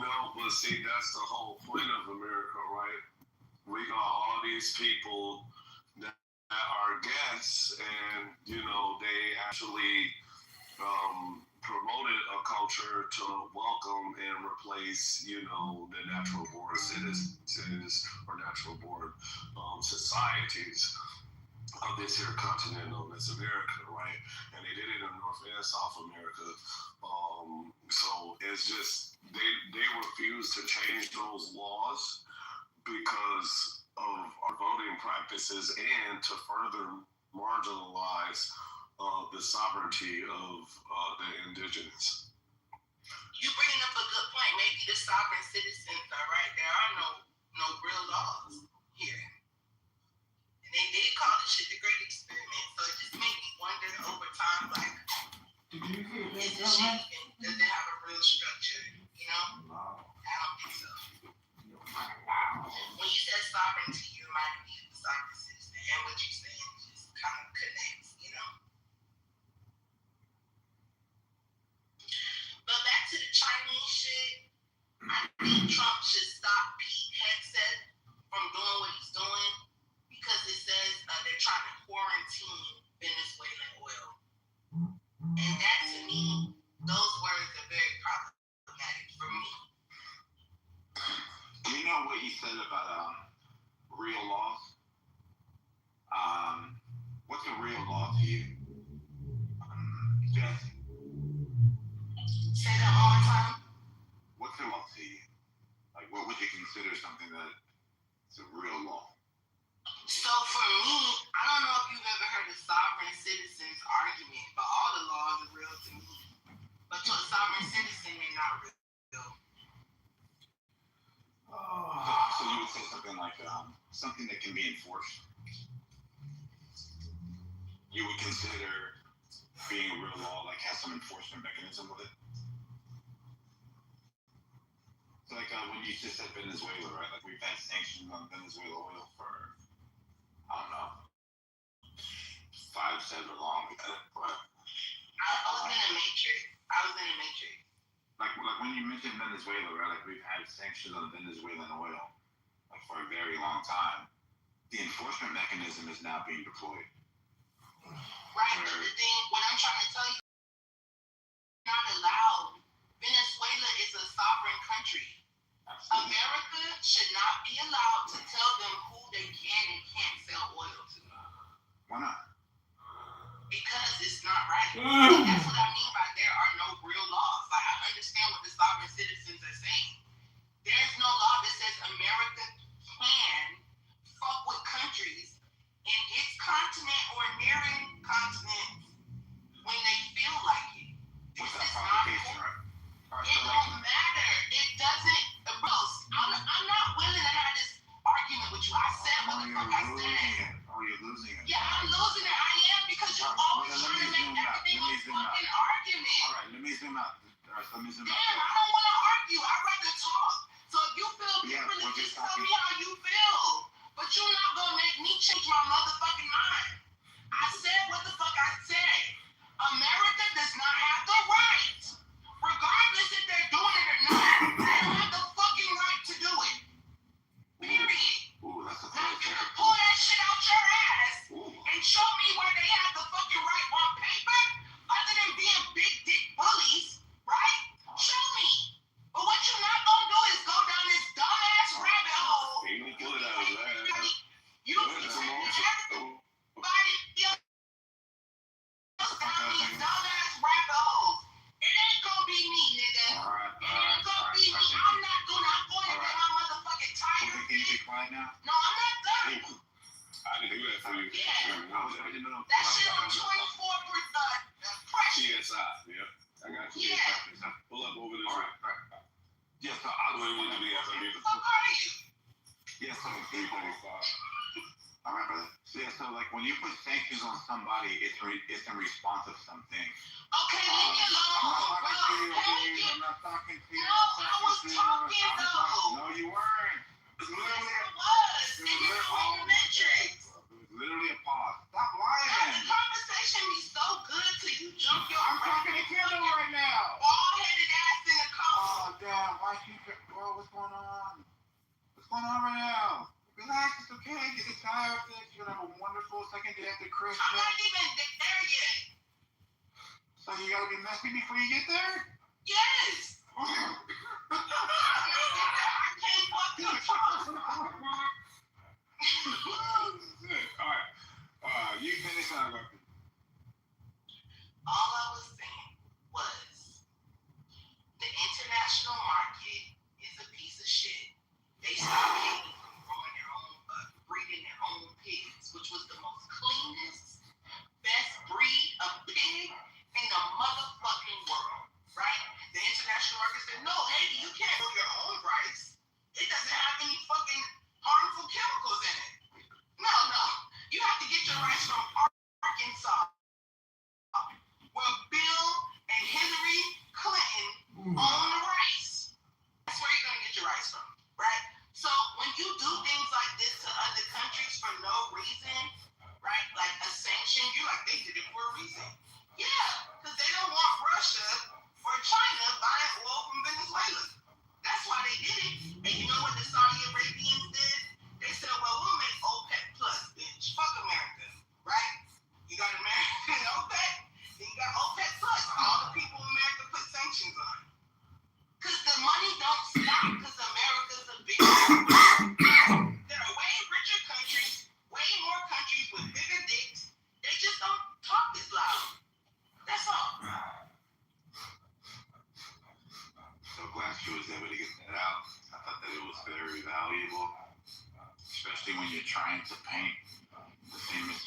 No, but see, that's the whole point of America, right? We got all these people that are guests, and they actually promoted a culture to welcome and replace, the natural born citizens or natural born societies of this here continent known as America, right? And they did it in North and South America. So it's just they refuse to change those laws because of our voting practices and to further marginalize the sovereignty of the indigenous. You bringing up a good point. Maybe the sovereign citizens are right. There are no real laws here. And they did call this shit the Great Experiment. So it just made me wonder over time, like, is this shit even, does it have a real structure? No. I don't think so. When you said sovereignty, you reminded me of the sovereign citizen, and what you're saying just kind of connects, But back to the Chinese shit, I think Trump should stop Pete Hegseth from doing what he's doing because it says they're trying to quarantine Venezuelan oil. And that, to me, those words are very problematic for me. You know what you said about real laws? What's a real law to you? Jesse? Say that all the time. What's a law to you? Like, what would you consider something that is a real law? So for me, I don't know if you've ever heard of sovereign citizens argument, but all the laws are real to me. But to a sovereign citizen, they're not real. So you would say something like something that can be enforced. You would consider being a real law like has some enforcement mechanism with it. So like when you just said Venezuela, right? Like we've had sanctions on Venezuela oil for I don't know 5 7 long. But I was in a matrix. Like when you mentioned Venezuela, right? Like we've had sanctions on Venezuelan oil like for a very long time. The enforcement mechanism is now being deployed. Right, but the thing, what I'm trying to tell you, not allowed. Venezuela is a sovereign country. Absolutely. America should not be allowed to tell them who they can and can't sell oil to. Why not? Because it's not right. And that's what I mean by there are no real laws. Like I understand what the sovereign citizens are saying. There's no law that says America can fuck with countries in its continent or nearing continent when they feel like it. This is not right? It don't matter. It doesn't. Bro, I'm not willing to have this argument with you. I said what the fuck I said. You're losing it. Yeah, I'm losing it. I am because you're always trying to make everything a fucking argument. All right, let me zoom out. Damn, I don't want to argue. I'd rather talk. So if you feel differently, just tell me how you feel. But you're not gonna make me change my motherfucking mind. I said what the fuck I said. America does not have the right, regardless if they're doing it or not, they don't have the fucking right to do it. Period. Now you can pull that shit out your ass and show me where they have the fucking right on paper, other than being big dick bullies, right? Show me. But what you're not gonna do is go down this dumbass rabbit hole. You don't need to everybody else down these dumbass rabbit holes. It ain't gonna be me, nigga. It ain't gonna be me. I'm going to get my motherfucking tire. Can you be quiet now? No, I'm not done. I didn't do that for you. Yeah. That shit on 24% pressure. CSI, yeah. I got you. Yeah. Pull up over this way. Yeah, so I What do you need? Fuck are you? Yeah, so 345. all right, brother. So, yeah, so like when you put sanctions on somebody, it's in response of something. Okay, leave me alone. I'm not talking to you. No, I was talking though. No, you weren't. It was And you're doing the metrics. It was literally a pause. Stop The lying. conversation be so good till you jump your I'm talking to Kitover right now. bald-headed ass in the car. Oh, damn. white people, bro, what's going on? What's going on right now? Relax, it's okay. Get the tire fixed. You're gonna have a wonderful second day after Christmas. I'm not even there yet. So you gotta be messy before you get there? Yes. I can't fucking talk. Alright. You finish on that. All I was saying was the international market is a piece of shit. They stopped people from growing their own, breeding their own pigs, which was the most cleanest, best breed of pig in the motherfucking world, right? The international market said, no, hey, you can't grow your own rice. It doesn't have any fucking harmful chemicals in it. No. You have to get your rice from Arkansas, where Bill and Hillary Clinton own the rice. That's where you're gonna get your rice from, right? So when you do things like this to other countries for no reason, right? Like a sanction, you're like, they did it for a reason. Yeah, because they don't want Russia or China buying oil from Venezuela. That's why they did it. And you know what the Saudi Arabians did? They said, well, we'll make OPEC plus, bitch. Fuck America, right? You got America and OPEC, then you got OPEC plus. All the people in America put sanctions on. Because the money don't stop because America's a big There are way richer countries, way more countries with bigger dicks. They just don't talk this loud. That's all. So glad she was able to get that out. I thought that it was very valuable, especially when you're trying to paint the famous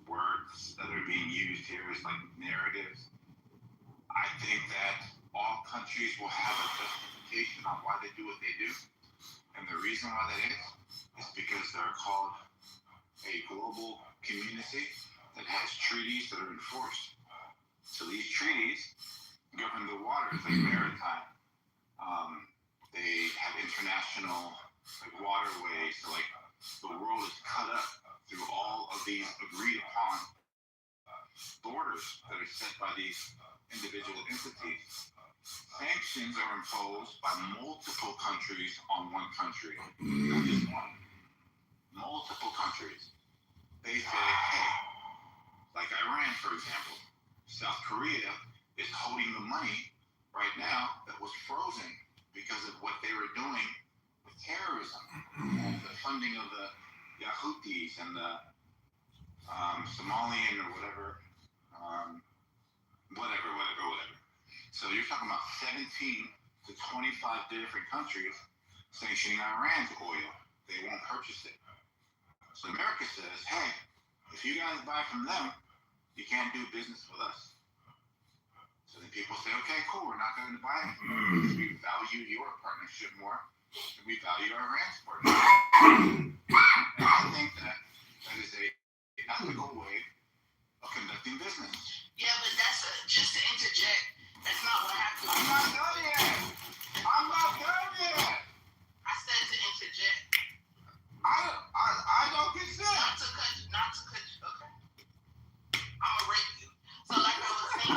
words that are being used here as like narratives. I think that all countries will have a justification on why they do what they do. And the reason why that is because they're called a global community that has treaties that are enforced. So these treaties govern the waters like maritime. They have international like waterways. So like the world is cut up through all of these agreed upon borders that are set by these individual entities. Sanctions are imposed by multiple countries on one country, not just one. Multiple countries. They say, hey, like Iran, for example, South Korea is holding the money right now that was frozen because of what they were doing with terrorism, the funding of the Houthis and the Somalian or whatever. So you're talking about 17 to 25 different countries sanctioning Iran's oil. They won't purchase it. So America says, hey, if you guys buy from them, you can't do business with us. So then people say, okay, cool, we're not going to buy it from you because we value your partnership more than we value Iran's partnership. And I think that is a ethical way of conducting business. Yeah, but that's just to interject. That's not what happened. I'm not done yet. I said to interject. I don't consent. Not to cut you. Okay. I'm gonna rape you. So like I was saying.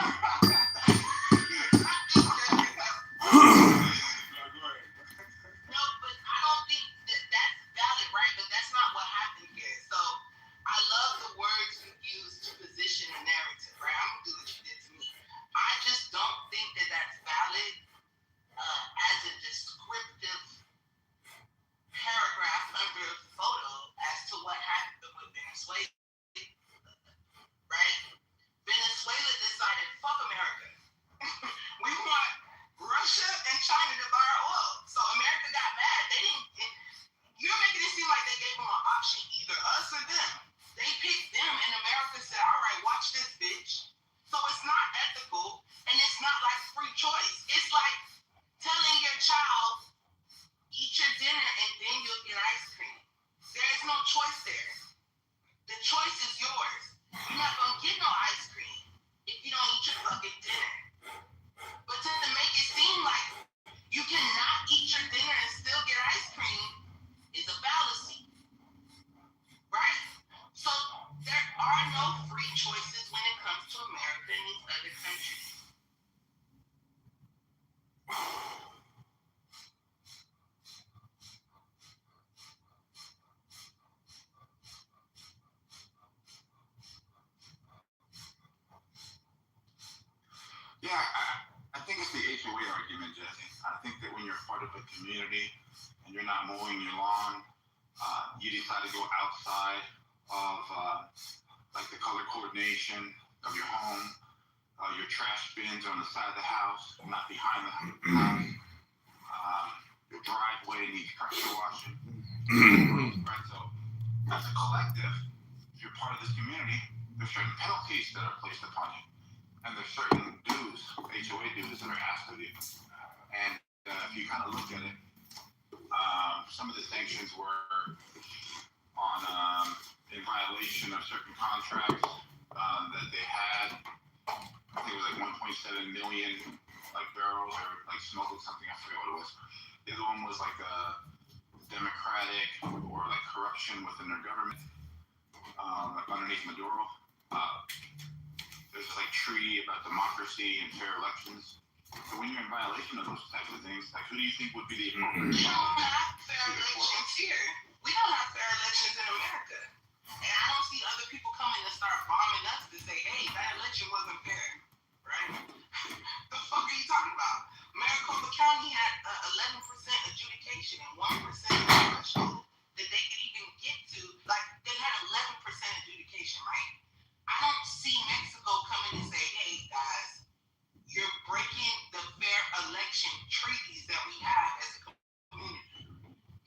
No, but I don't think that's valid, right? But that's not what happened here. So I love the words you use to position a narrative, right? I'm gonna do what you did to me. I just don't think that that's valid as a descriptor Jesse. I think that when you're part of a community and you're not mowing your lawn, you decide to go outside of like the color coordination of your home. Your trash bins are on the side of the house, not behind the house. Your driveway needs pressure washing. Right? So, as a collective, if you're part of this community, there's certain penalties that are placed upon you. And there's certain dues, HOA dues, that are asked of you. And if you kind of look at it, some of the sanctions were on in violation of certain contracts that they had. I think it was like 1.7 million like barrels or like smuggled something. I forget what it was. The other one was like a democratic or like corruption within their government, like underneath Maduro. There's this like treaty about democracy and fair elections. So when you're in violation of those types of things, like who do you think would be the appropriate? We don't have fair elections here. We don't have fair elections in America. And I don't see other people coming to start bombing us to say, hey, that election wasn't fair. Right? The fuck are you talking about? Maricopa County had 11% adjudication and 1% threshold that they could even get to. Like, they had 11% adjudication, right? I don't see Mexico coming and say, hey, guys, you're breaking the fair election treaties that we have as a community.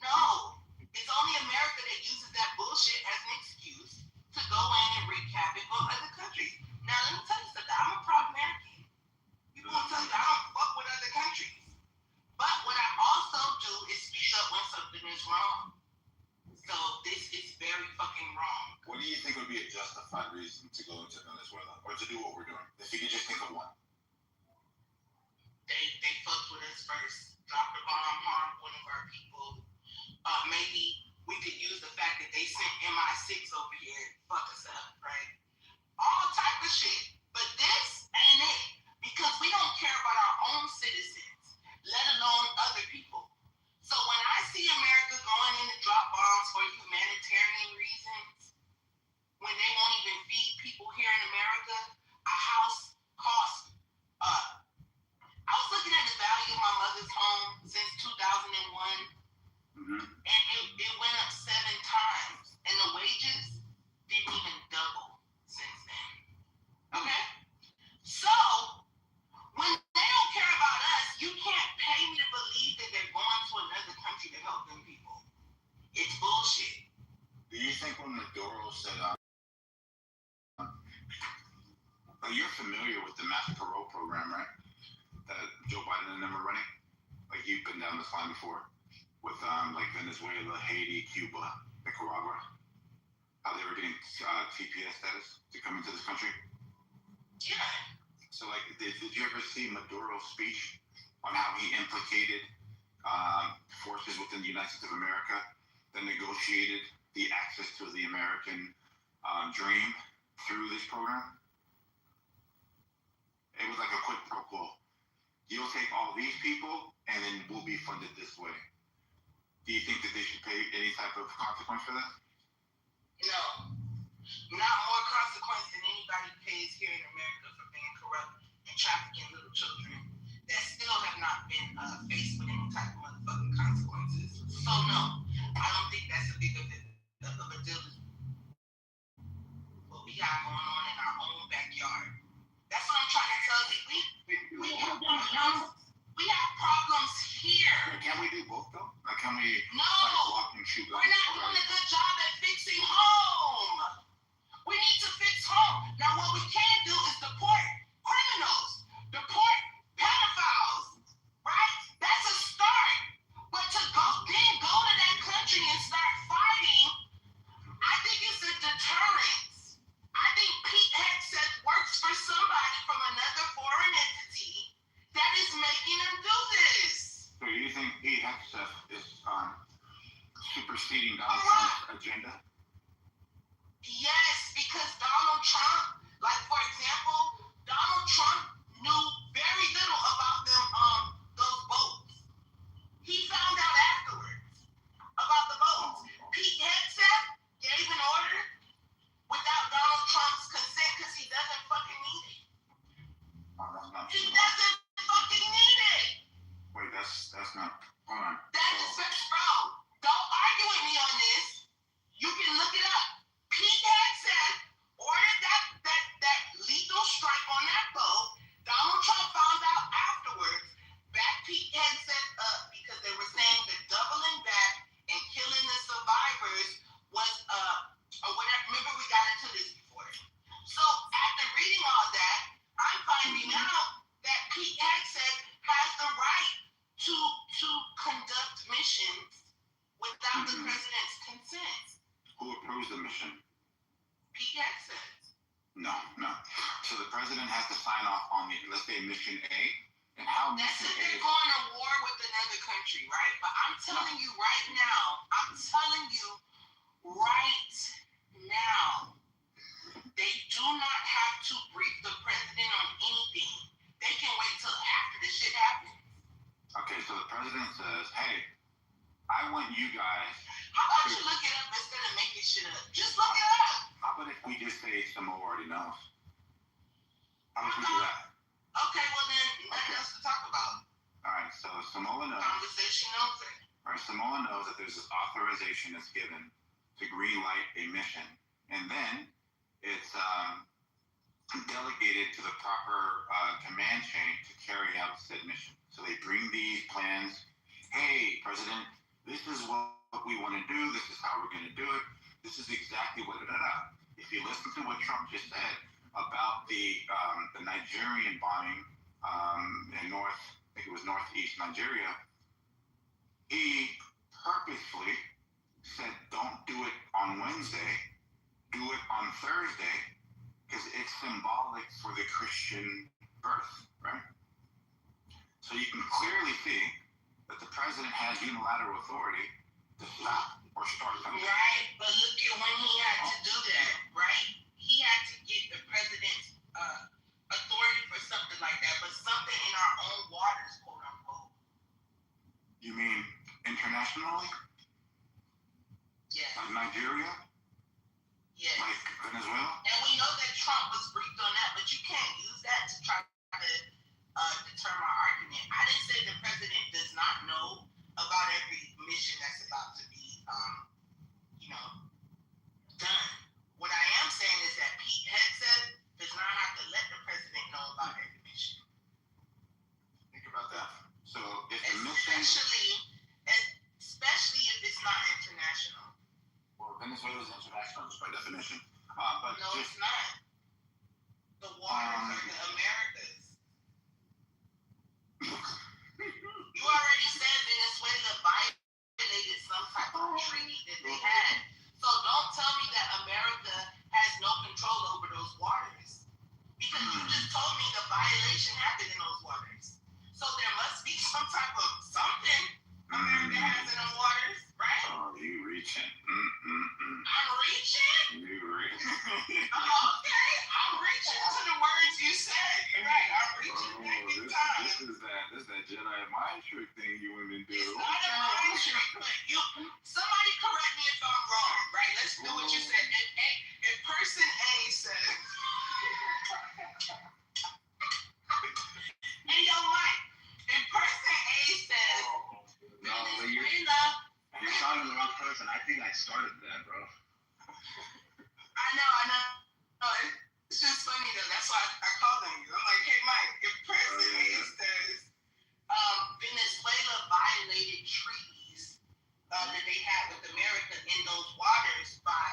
No. It's only America that uses that bullshit as an excuse to go in and wreak havoc on other countries. Now, let me tell you something. I'm a proud American. People will tell you I don't fuck with other countries. But what I also do is speak up when something is wrong. So this is very fucking wrong. What do you think would be a justified reason to go into Venezuela or to do what we're doing? If you could just think of one. They fucked with us first, dropped a bomb, harmed one of our people. Maybe we could use the fact that they sent MI6 over here and fuck us up, right? All type of shit. But this ain't it. Because we don't care about our own citizens, let alone other people. So when I see America going in to drop bombs for humanitarian reasons, when they won't even feed people here in America, a house costs I was looking at the value of my mother's home since 2001. And it went up 7 times. And the wages didn't even double since then. Okay? So, when they don't care about us, you can't pay me to believe that they're going to another country to help them people. It's bullshit. Do you think when Maduro said, you're familiar with the mass parole program, right? That Joe Biden and them are running? Like you've been down this line before. With like Venezuela, Haiti, Cuba, Nicaragua, how they were getting TPS status to come into this country. Yeah. So like, did you ever see Maduro's speech on how he implicated forces within the United States of America that negotiated the access to the American dream through this program? It was like a quid pro quo. You'll take all these people, and then we'll be funded this way. Do you think that they should pay any type of consequence for that? No. Not more consequence than anybody pays here in America for being corrupt and trafficking little children that still have not been faced with any type of motherfucking consequences. So no, I don't think that's a big of a deal as what we have going on in our own backyard. That's what I'm trying to tell you. We have problems here. Can we do both though? Like, can we No, walk and shoot? we're not doing a good job at fixing home. We need to fix home. Now, what we can do is deport criminals, deport pedophiles, right? That's a start. But to go to that country and start fighting, I think it's a deterrence. I think Pete Hegseth works for somebody from another foreign entity that is making them do this. So you think Pete Hegseth is superseding Donald Trump's agenda? Yes, because Donald Trump, like for example, Donald Trump knew very little about those boats. He found out afterwards about the boats. Pete Hegseth gave an order without Donald Trump's consent because he doesn't fucking need it. He doesn't fucking need it. That is, bro. Don't argue with me on this. You can look it up. Pete had said, ordered that lethal strike on that boat. Donald Trump found out afterwards. Back Pete had set up because they were saying that doubling back and killing the survivors was or whatever. Remember we got into this before. So after reading all that, I'm finding out that Pete Hegseth has the right to conduct missions without the president's consent. Who approves the mission? Pete Hegseth. No. So the president has to sign off on the, let's say, mission A, and how That's mission if A they're going to war with another country, right? But I'm telling you right now, they do not have to brief the president on anything. They can wait till after the shit happens. Okay, so the president says, hey, I want you guys. How about you look it up instead of making shit up? Just look it up. How about if we just say Samoa already knows? How about we do that? Okay, well then, nothing else to talk about. All right, so Samoa knows. Conversation knows it. All right, Samoa knows that there's this authorization that's given to green light a mission, and then it's delegated to the proper command chain to carry out said mission. So they bring these plans. Hey, President, this is what we want to do. This is how we're going to do it. This is exactly what it is. If you listen to what Trump just said about the Nigerian bombing in northeast Nigeria, he purposefully said, don't do it on Wednesday, do it on Thursday, because it's symbolic for the Christian birth, right? So you can clearly see that the president has unilateral authority to stop or start something. Right, but look at when he had to do that, right? He had to get the president's authority for something like that, but something in our own waters, quote unquote. You mean internationally? Yes. Like Nigeria? Yes. Like Venezuela? And we know that Trump was briefed on that, but you can't use that to try to deter my argument. I didn't say the president does not know about every mission that's about to be, done. What I am saying is that Pete Hegseth does not have to let the president know about every mission. Think about that. So if the mission... Especially if it's not international. Well, Venezuela is international just by definition. But no, it's not. The waters are the Americas. You already said Venezuela violated some type of treaty that they had. So don't tell me that America has no control over those waters. Because you just told me the violation happened in those waters. So there must be some type of something America has in those waters, right? Oh, you reaching. I'm reaching? You reaching. Okay, I'm reaching to the words you said. You're right, I'm reaching back in time. This is that Jedi mind trick thing you women do. It's not a mind trick, but somebody correct me if I'm wrong, right? Let's do what you said. If person A says, hey, yo, Mike, if person A says, no, but you're talking to the wrong person. I think I started that, bro. I know. No, it's just funny though. That's why I called on you. I'm like, hey, Mike, if person A says Venezuela violated treaties that they had with America in those waters by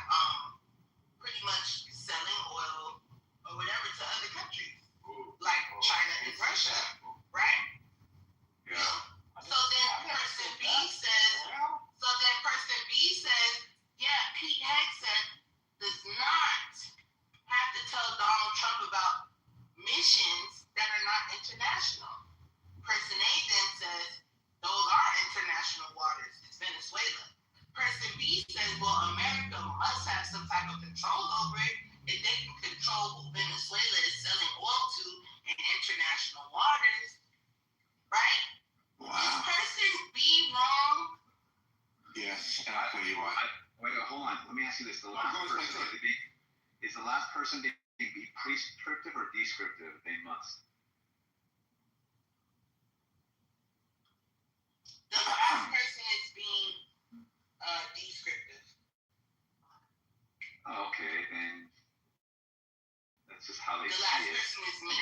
pretty much selling oil or whatever to other countries, like China and Russia, right? Yeah. So then person B says, yeah, Pete Hegseth does not have to tell Donald Trump about missions that are not international. Person A then says, those are international waters. It's Venezuela. Person B says, well, America must have some type of control over it if they can control who Venezuela is selling oil to in international waters, right? Wow. Is person B wrong? Yes, and I'll tell you why. Wait, hold on. Let me ask you this. Is the last person to be prescriptive or descriptive? They must. The last person me.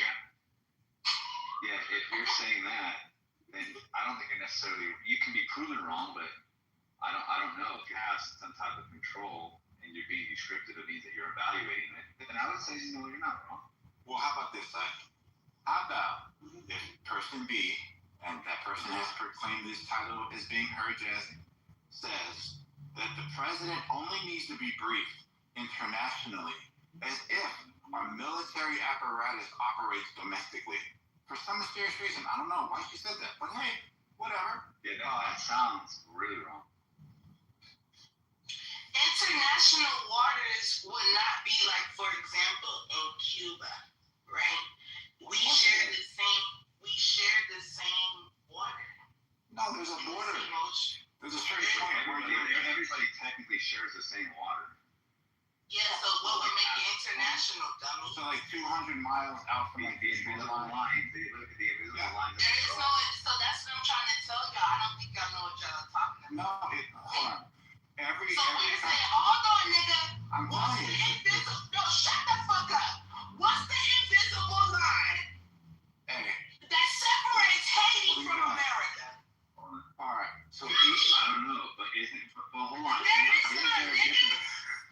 Yeah, if you're saying that, then I don't think you're necessarily. You can be proven wrong, but I don't know. If you have some type of control and you're being descriptive, it means that you're evaluating it. Then I would say, you're not wrong. Well, how about this, how about if person B, and that person has proclaimed this title as being her jazz, says that the president only needs to be briefed internationally as if our military apparatus operates domestically. For some mysterious reason, I don't know why she said that, but hey, whatever. Yeah, that sounds really wrong. International waters would not be like, for example, in Cuba, right? We share the same water. No, there's a border. There's a certain point where everybody technically shares the same water. Yeah, so what would make it international, dummy? So like 200 miles out from like the invisible line. They look at the invisible lines. There is no, so that's what I'm trying to tell y'all. I don't think y'all know what y'all are talking about. No, hold on. So we're saying, hold on, nigga. I'm What's the invisible? No, shut the fuck up. What's the invisible line that separates Haiti from America? All right. So I don't know, but isn't? Well, hold on.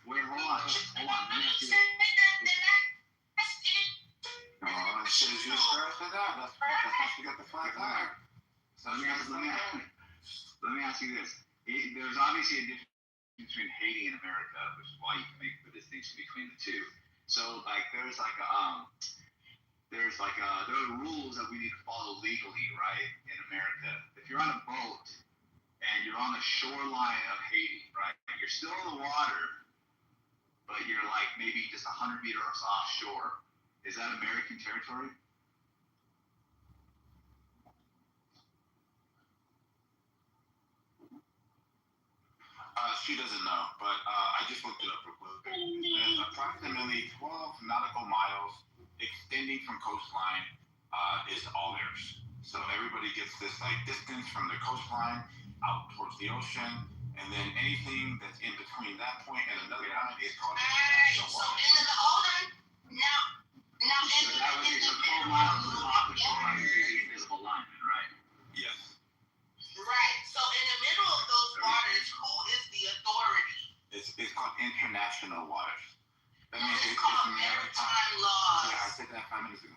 Wait, hold on. Let me ask you this. as soon as you start to that, that's how you got the flag there. So let me ask you this. There's obviously a difference between Haiti and America, which is why you can make the distinction between the two. So like there are rules that we need to follow legally, right? In America, if you're on a boat and you're on the shoreline of Haiti, right? You're still in the water, but you're like maybe just 100 meters offshore. Is that American territory? She doesn't know, but I just looked it up real quick. It says approximately 12 nautical miles extending from coastline is all theirs. So everybody gets this like distance from the coastline out towards the ocean, and then anything that's in between that point and another line is called international waters. So in the hold on now so that would be 12 miles off the shoreline is the invisible line, right? Yes. Right. So in the middle of those waters, who is the authority? It's called international waters. That means it's called maritime laws. Yeah, I said that 5 minutes ago.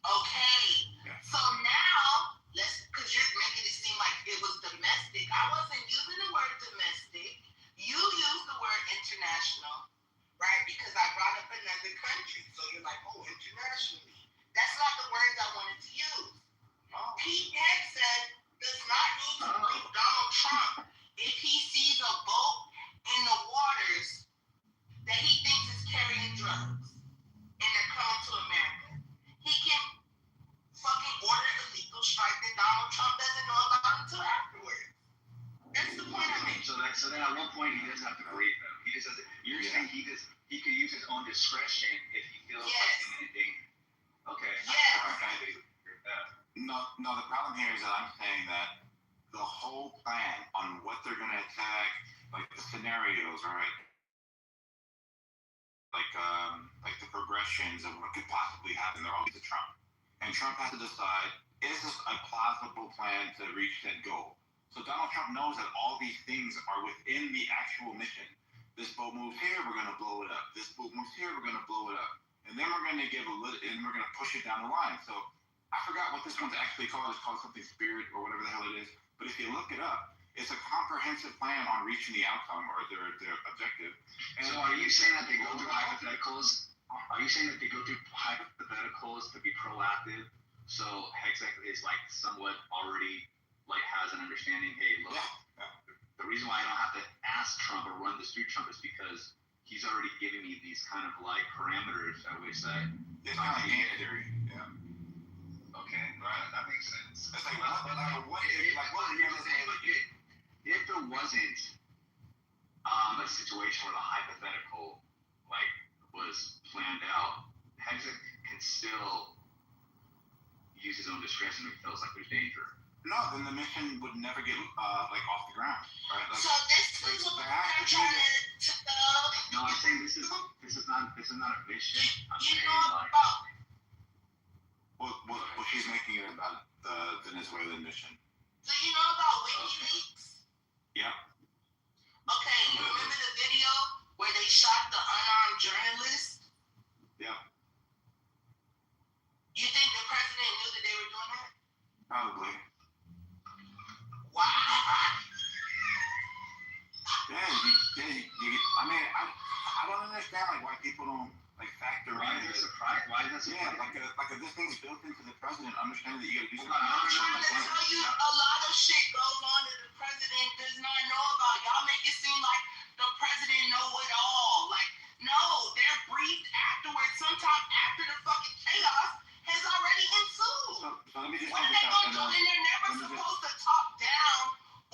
Okay. Yeah. So now because you're making it seem like it was domestic. I wasn't using the word domestic. You used the word international, right? Because I brought up another country. So you're like, oh, internationally. That's not the words I wanted to use. Pete Hegseth does not need to brief Donald Trump if he sees a boat in the waters that he thinks is carrying drugs and they're coming to America. He can fucking order illegal strike that Donald Trump doesn't know about until afterwards. That's the point I made. So then at one point he doesn't have to brief them. He just doesn't. You're saying he can use his own discretion if he feels like imminent danger. Okay. Yes. No, the problem here is that I'm saying that the whole plan on what they're going to attack, like the scenarios, right? Like the progressions of what could possibly happen, they're all to Trump. And Trump has to decide, is this a plausible plan to reach that goal? So Donald Trump knows that all these things are within the actual mission. This boat moves here, we're going to blow it up. This boat moves here, we're going to blow it up. And then we're going to and we're going to push it down the line. So I forgot what this one's actually called. It's called something Spirit or whatever the hell it is. But if you look it up, it's a comprehensive plan on reaching the outcome or their objective. And so are you saying that they go through hypotheticals? Are you saying that they go through hypotheticals to be proactive? So Hegseth is like somewhat already like has an understanding. Hey, look, the reason why I don't have to ask Trump or run this through Trump is because he's already giving me these kind of like parameters at which that it's kind of game theory. Yeah. Okay, right. That makes sense. It's like what if there wasn't a situation where the hypothetical like was planned out, Hegseth can still use his own discretion if he feels like there's danger. No, then the mission would never get like off the ground, right? Like, so this is what I'm trying to No, I'm saying this is not a mission. I'm saying like Well, she's making it about the Venezuelan mission. Do you know about WikiLeaks? Yeah. Okay, you remember the video where they shot the unarmed journalist? Yeah. You think the president knew that they were doing that? Probably. Wow. I mean, I don't understand like why people don't like factor Why in. is that surprising? Why is that surprising? Yeah, like if this thing's built into the president, understanding that you got to do something. I'm trying to tell you, a lot of shit goes on that the president does not know about. Y'all make it seem like the president know it all. Like, no, they're briefed afterwards, sometime after the fucking chaos has already ensued. So let me just What are they gonna do? And they're never supposed to talk down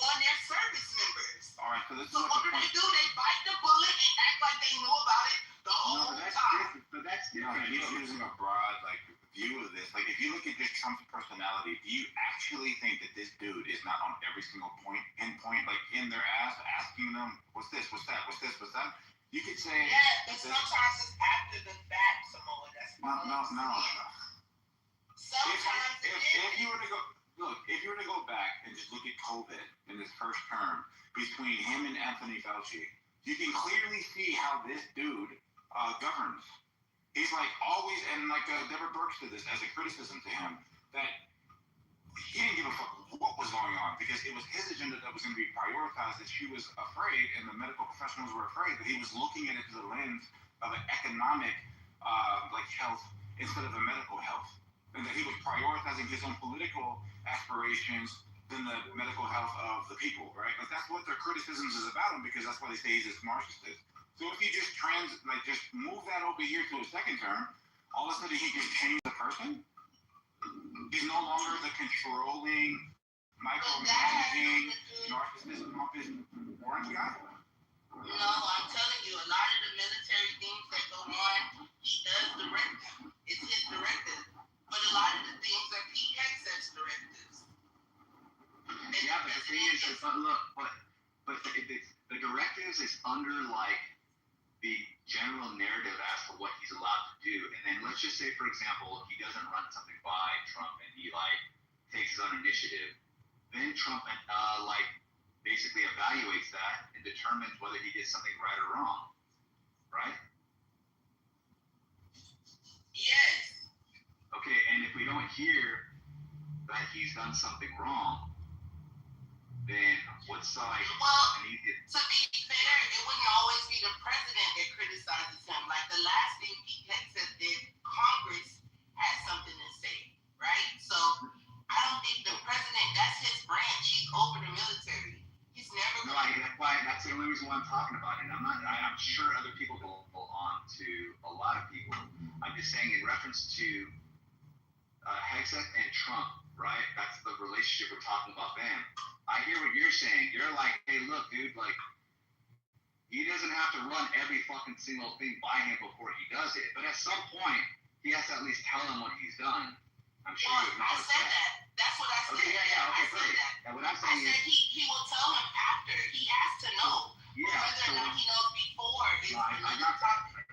on their service members. All right, so this is So what do? They bite the bullet and act like they knew about it the whole time. But that's No, different. he's using a broad like view of this. Like if you look at just Trump's personality, do you actually think that this dude is not on every single pinpoint, like in their ass, asking them, what's this, what's that, what's this, what's that? You could say Yeah, but sometimes it's after the fact, Samoa. That's no. Sometimes If you were to go if you were to go back and just look at COVID in his first term between him and Anthony Fauci, you can clearly see how this dude governs. He's like always, and like Deborah Burks did this as a criticism to him, that he didn't give a fuck what was going on because it was his agenda that was going to be prioritized. That she was afraid, and the medical professionals were afraid that he was looking at it through the lens of an economic like health instead of a medical health, and that he was prioritizing his own political aspirations than the medical health of the people, right? Like that's what their criticisms is about him, because that's why they say he's a Marxist. So if you just just move that over here to a second term, all of a sudden he just changed the person. He's no longer the controlling, micromanaging, narcissistic, orange guy. No, I'm telling you, a lot of the military things that go on, he does direct them. It's his directive. But a lot of the things are Pete Hegseth's directives. Yeah, but the thing is, the directives is under like the general narrative as to what he's allowed to do, and then let's just say, for example, he doesn't run something by Trump and he like takes his own initiative, then Trump basically evaluates that and determines whether he did something right or wrong, right? Yes. Okay, and if we don't hear that he's done something wrong, then what's like? Well, to be fair, it wouldn't always be the president that criticizes him. Like the last thing Pete Hegseth did, Congress had something to say, right? So I don't think the president, that's his branch. He's over the military. He's never. No, that's the only reason why I'm talking about it. I'm sure other people go on to a lot of people. I'm just saying in reference to Hegseth and Trump, right? That's the relationship we're talking about them. I hear what you're saying. You're like, hey, look, dude, like, he doesn't have to run every fucking single thing by him before he does it. But at some point, he has to at least tell him what he's done. I'm sure you acknowledge that. That's what I said. Okay, yeah, okay, perfect. And what I'm saying is, he will tell him after. He has to know. Yeah. Whether or not he knows before is another topic.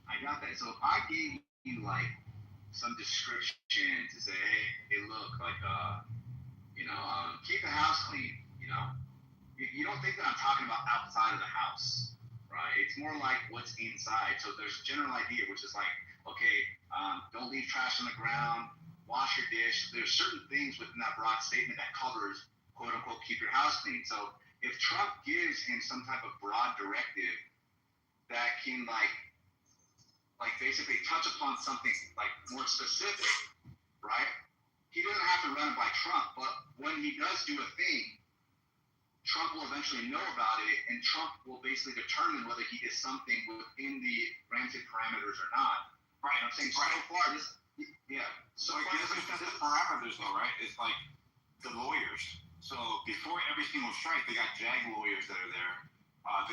I got that. So if I gave you like some description to say, hey, look, like, keep the house clean. You don't think that I'm talking about outside of the house, right? It's more like what's inside. So there's a general idea, which is like, okay, don't leave trash on the ground, wash your dish. There's certain things within that broad statement that covers, quote unquote, keep your house clean. So if Trump gives him some type of broad directive that can like basically touch upon something like more specific, right? He doesn't have to run it by Trump, but when he does do a thing, Trump will eventually know about it, and Trump will basically determine whether he did something within the granted parameters or not. Right? I'm saying so far, this, yeah. So I guess it's just the parameters, though, right? It's like the lawyers. So before every single strike, they got JAG lawyers that are there.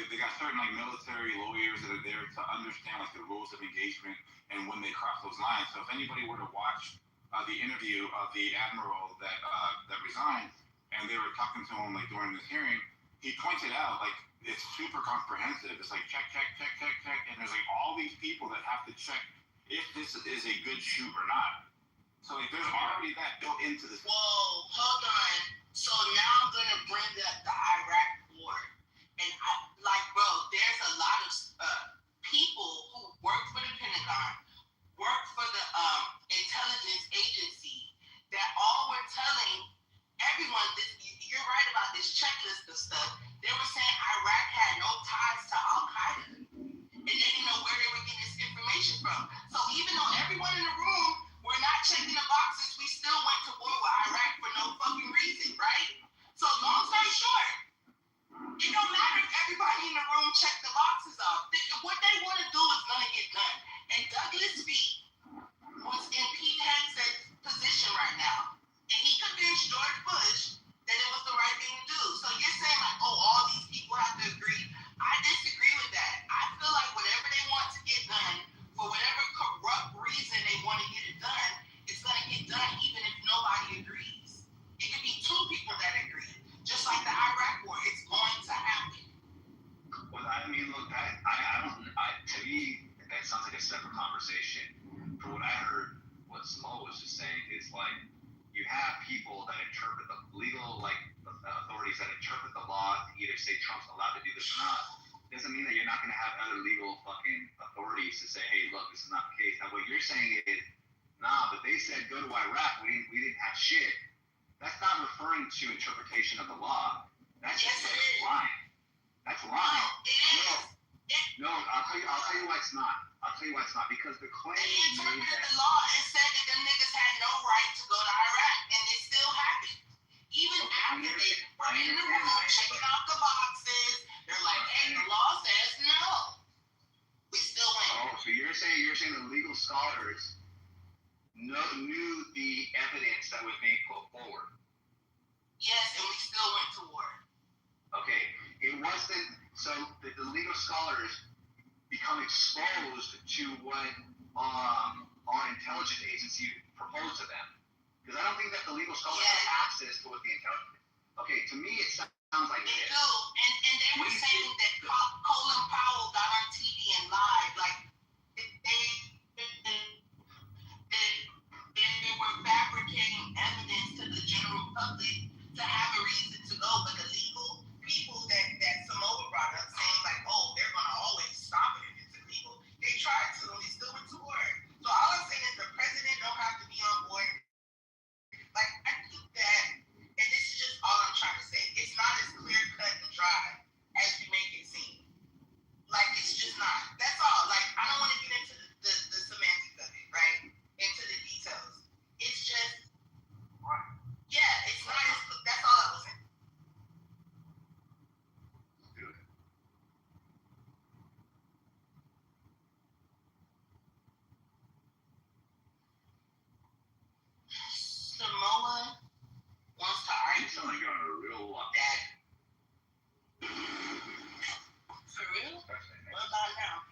They got certain like military lawyers that are there to understand like the rules of engagement and when they cross those lines. So if anybody were to watch the interview of the admiral that resigned, and they were talking to him like during this hearing, he pointed out like it's super comprehensive. It's like check, and there's like all these people that have to check if this is a good shoot or not. So like, there's already that built into this. Whoa, hold on. So now I'm gonna bring up the Iraq war, and bro, there's a lot of people who work for the Pentagon, work for the intelligence agency, that all were telling everyone this. You're right about this checklist of stuff. They were saying Iraq had no ties to Al Qaeda, and they didn't know where they were getting this information from. So even though everyone in the room were not checking the boxes, we still went to war with Iraq for no fucking reason, right? So long story short, it don't matter if everybody in the room checked the boxes off. What they want to do is going to get done. And Douglas B was in Pete Hegseth's position right now. And he convinced George Bush that it was the right thing to do. So you're saying like, oh, all these people have to agree. I disagree with that. I feel like whatever they want to get done, for whatever corrupt reason they want to get it done, it's going to get done even if nobody agrees. It could be two people that agree. Just like the Iraq war, it's going to happen. Well, I mean, look, to me, that sounds like a separate conversation. From what I heard, what Smo was just saying is like, you have people that interpret the legal, like, authorities that interpret the law to either say Trump's allowed to do this or not. Doesn't mean that you're not going to have other legal fucking authorities to say, hey, look, this is not the case. Now, what you're saying is, nah, but they said go to Iraq. We didn't have shit. That's not referring to interpretation of the law. That's just lying. That's lying. No, I'll tell you why it's not. Because the claim they interpreted the law and said that them niggas had no right to go to Iraq, and it still happened. Even after they were in the room checking off the boxes, they're like, hey, the law says no. We still went. Oh, so you're saying the legal scholars knew the evidence that was being put forward. Yes, and we still went to war. Okay, it wasn't. So the legal scholars become exposed to what our intelligence agency proposed to them. Because I don't think that the legal scholars have access to what the intelligence. Okay, to me it sounds like they this. do, and they were saying that Colin Powell got on TV and lied, like they were fabricating evidence to the general public to have a reason to go, but the legal people that Samoa brought up saying like, oh, they're gonna always stop it if it's illegal. They tried to, and we still went to war. So all I'm saying is the president don't have to be on board. Like I think that, and this is just all I'm trying to say. It's not as clear cut and dry as we make it seem. Like it's just not. That's all. Like I don't want to get into the semantics of it, right? Into the details. It's just, it's not as. That's all I was saying. Samoa wants to argue. You sound like you're on a real lot. That for real? What about now?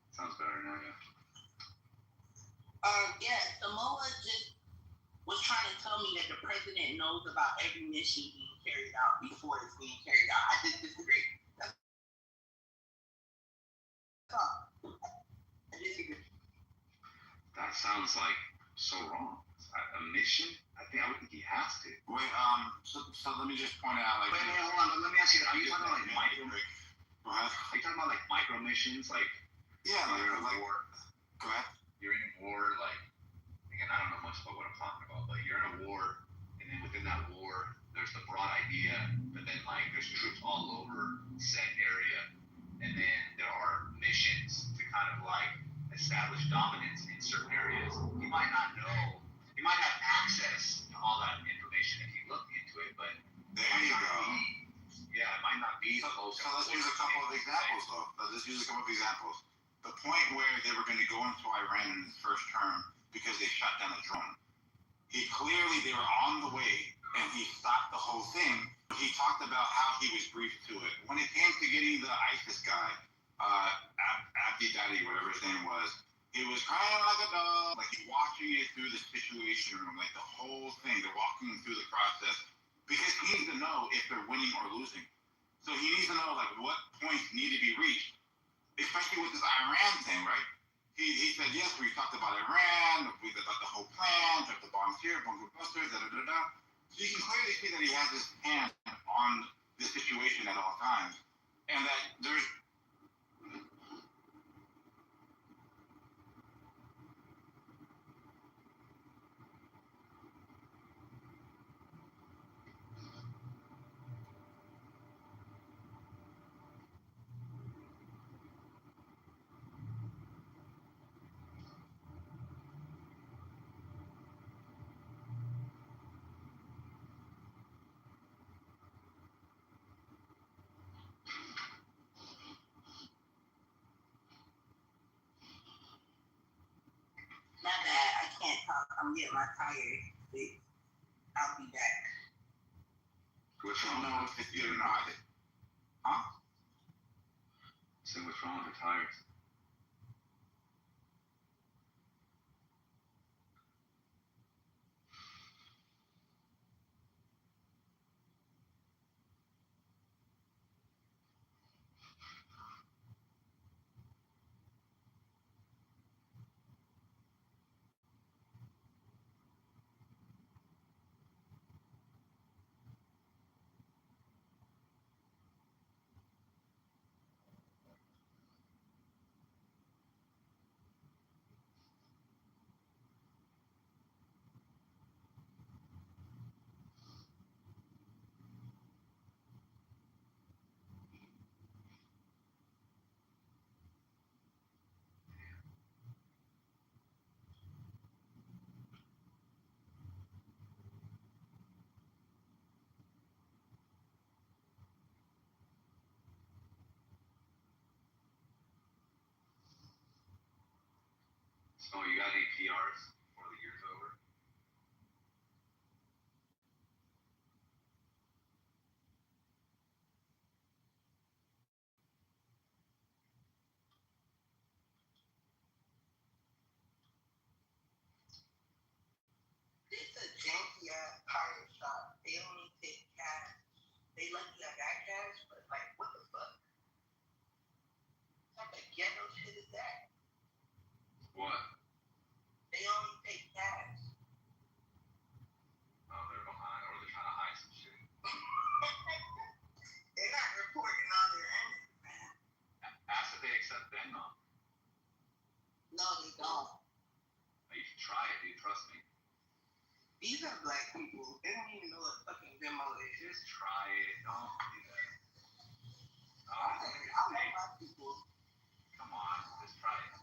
Sounds better now, yeah. Samoa just was trying to tell me that the president knows about every mission being carried out before it's being carried out. I just disagree. That's all. I disagree. That sounds like so wrong. A mission? I would think he has to. Wait, so let me just point out, like. Wait, hold on. Let me ask you. Are you talking about like micro? What? Are you talking about like micro missions? Like, yeah, you're in a war. Go ahead. You're in a war. Like, again, I don't know much about what I'm talking about, but you're in a war, and then within that war, there's the broad idea, but then like there's troops all over said area, and then there are missions to kind of like establish dominance in certain areas. You might not know. You might have access to all that information if you looked into it, but there you go. It might not be. So let's use a couple of examples, though. The point where they were going to go into Iran in his first term because they shot down a drone. They were on the way, and he stopped the whole thing. He talked about how he was briefed to it. When it came to getting the ISIS guy, Abdi Dadi, whatever his name was, he was crying like a dog, like he's watching it through the situation room, like the whole thing. They're walking through the process because he needs to know if they're winning or losing. So he needs to know like what points need to be reached, especially with this Iran thing, right? he said, yes, we talked about Iran, we got the whole plan, drop the bombs here, bunker busters, da. So you can clearly see that he has his hand on the situation at all times. And that there's My bad, I can't talk. I'm getting my tire fixed. I'll be back. what's wrong with it? You know, huh? So what's wrong with the tires? So you got any PRs before the year's over? It's a janky ass tire shop. They only take cash. They lucky I got cash, but like, what the fuck? What type of ghetto shit is that? What? They only take cash. Oh, they're behind, or they're trying to hide some shit. They're not reporting on their earnings, man. Ask if they accept Venmo. No, they don't. You should try it, dude. Trust me. These are black people. They don't even know what fucking Venmo is. Just try it. Don't do that. I know my people. Come on, just try it.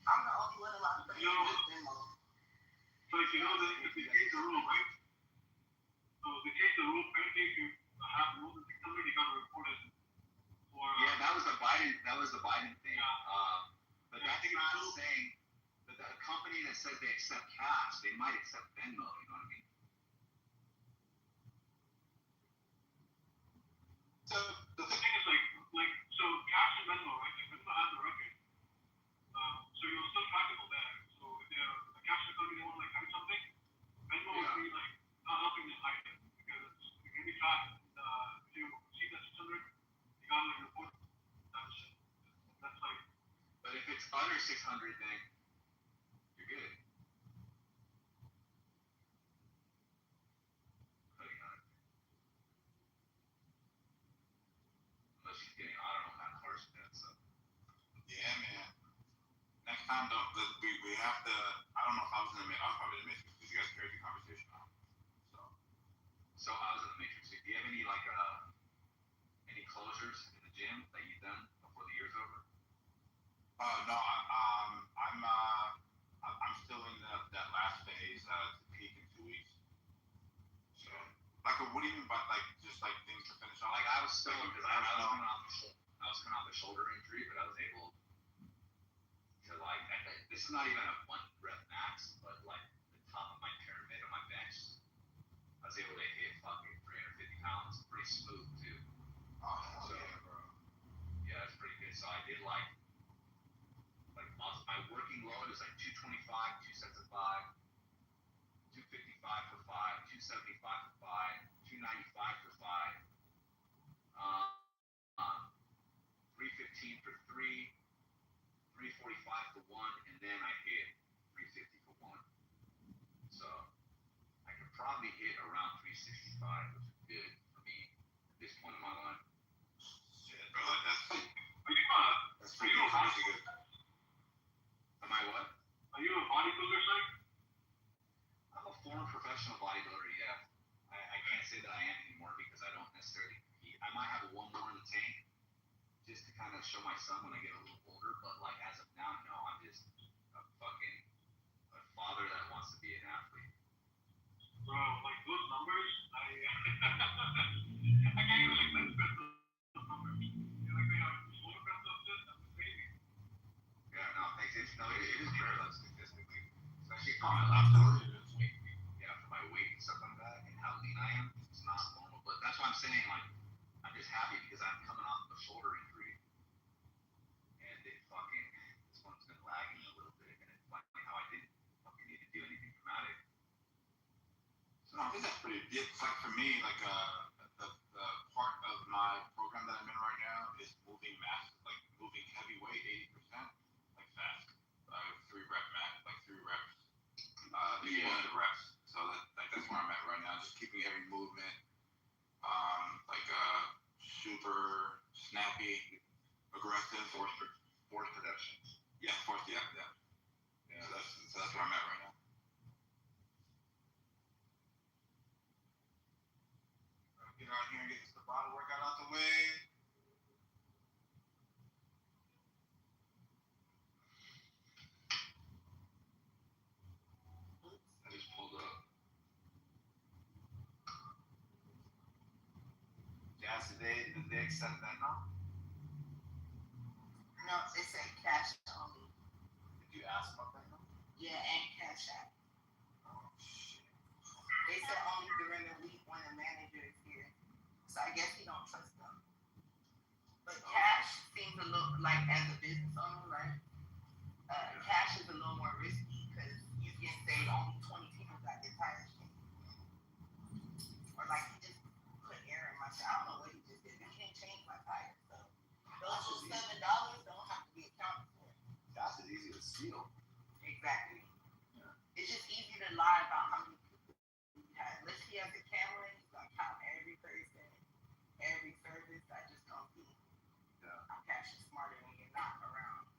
I'm the only one of my friends with Venmo. But you know that if you take the rule, right? So if you take the rule, anything you have more than 600, you gotta report it. For, Yeah, that was the Biden thing. Yeah. But that's not saying that the company that says they accept cash, they might accept Venmo. You know what I mean? So the thing is like so cash and Venmo, right? Like Venmo has the record. So you're still trackable there. So if the cash company they want to like hide something, Venmo would be like not helping them hide it because it can be tracked. If you see that 600, you gotta like report that shit. That's like. But if it's under 600, then you're good. Unless she's getting, I don't know how harsh that so. Yeah, man. Next time, we have to. I don't know if I was in the I'll probably in the Matrix because you guys carried the conversation on. So I was in the Matrix. Do you have any like any closures in the gym that you've done before the year's over? No, I'm still in that last phase to peak in 2 weeks. So, like, what do you mean by like just like things to finish on? Like I was still because I was coming off the shoulder injury, but I was able to like this is not even a 1 rep max, but like the top of my pyramid on my bench, I was able to hit fucking 350 pounds pretty smooth too. Oh, hell yeah, bro. Yeah, it's pretty good. So I did like my working load is like 225, 2 sets of 5, 255 for 5, 275 for 5, 295 for 5, 315 for 3, 345 for 1, 365, which is good for me at this point in my life. Yeah, bro, like that's Are pretty you a good. bodybuilder? Am I what? Are you a bodybuilder, sir? I'm a former professional bodybuilder, yeah. I can't say that I am anymore because I don't necessarily compete. I might have one more in the tank just to kind of show my son when I get a little older, but like as of now, no, I'm just a fucking a father that wants to be an athlete. Bro, like those numbers, I can't even like let's those numbers. You're like, man, shoulder press up this, that's crazy. Yeah, no, thanks. It is very low statistically, especially for Oh, my absolutely. weight. Yeah, for my weight and stuff like that, and how lean I am, it's not normal. But that's why I'm saying, like, I'm just happy because I'm coming off a shoulder injury, and it fucking this one's been lagging a little bit, and it's funny how I didn't fucking need to do anything dramatic. So I think that's pretty. It's like for me, like the part of my program that I'm in right now is moving mass, like moving heavy weight, 80%, like fast. 3 rep max, like 3 reps. Explosive reps. So that's where I'm at right now. Just keeping every movement, super snappy, aggressive, force production. Yeah, force. Yeah. So that's where I'm at right now. Get out here and get this bottle workout out the way. I just pulled up. Jazz, did they accept that now? No, they say cash only. Did you ask about that now? Yeah, and cash out. Oh shit. They said only during the week when the manager is here. So I guess he don't trust them. But cash seems a little like as a business owner, right? Cash is a little more risky because you can say only 20 people got their tires changed. Or like he just put air in my tire. I don't know what he just did. He can't change my tires. So those $7 don't have to be accounted for. Gas is easy to steal. Exactly. Yeah. It's just easy to lie about how many people you have. Unless he has a camera and he's gonna count every person, every service. I just don't think. Yeah. I'm cash is smarter when you're not around.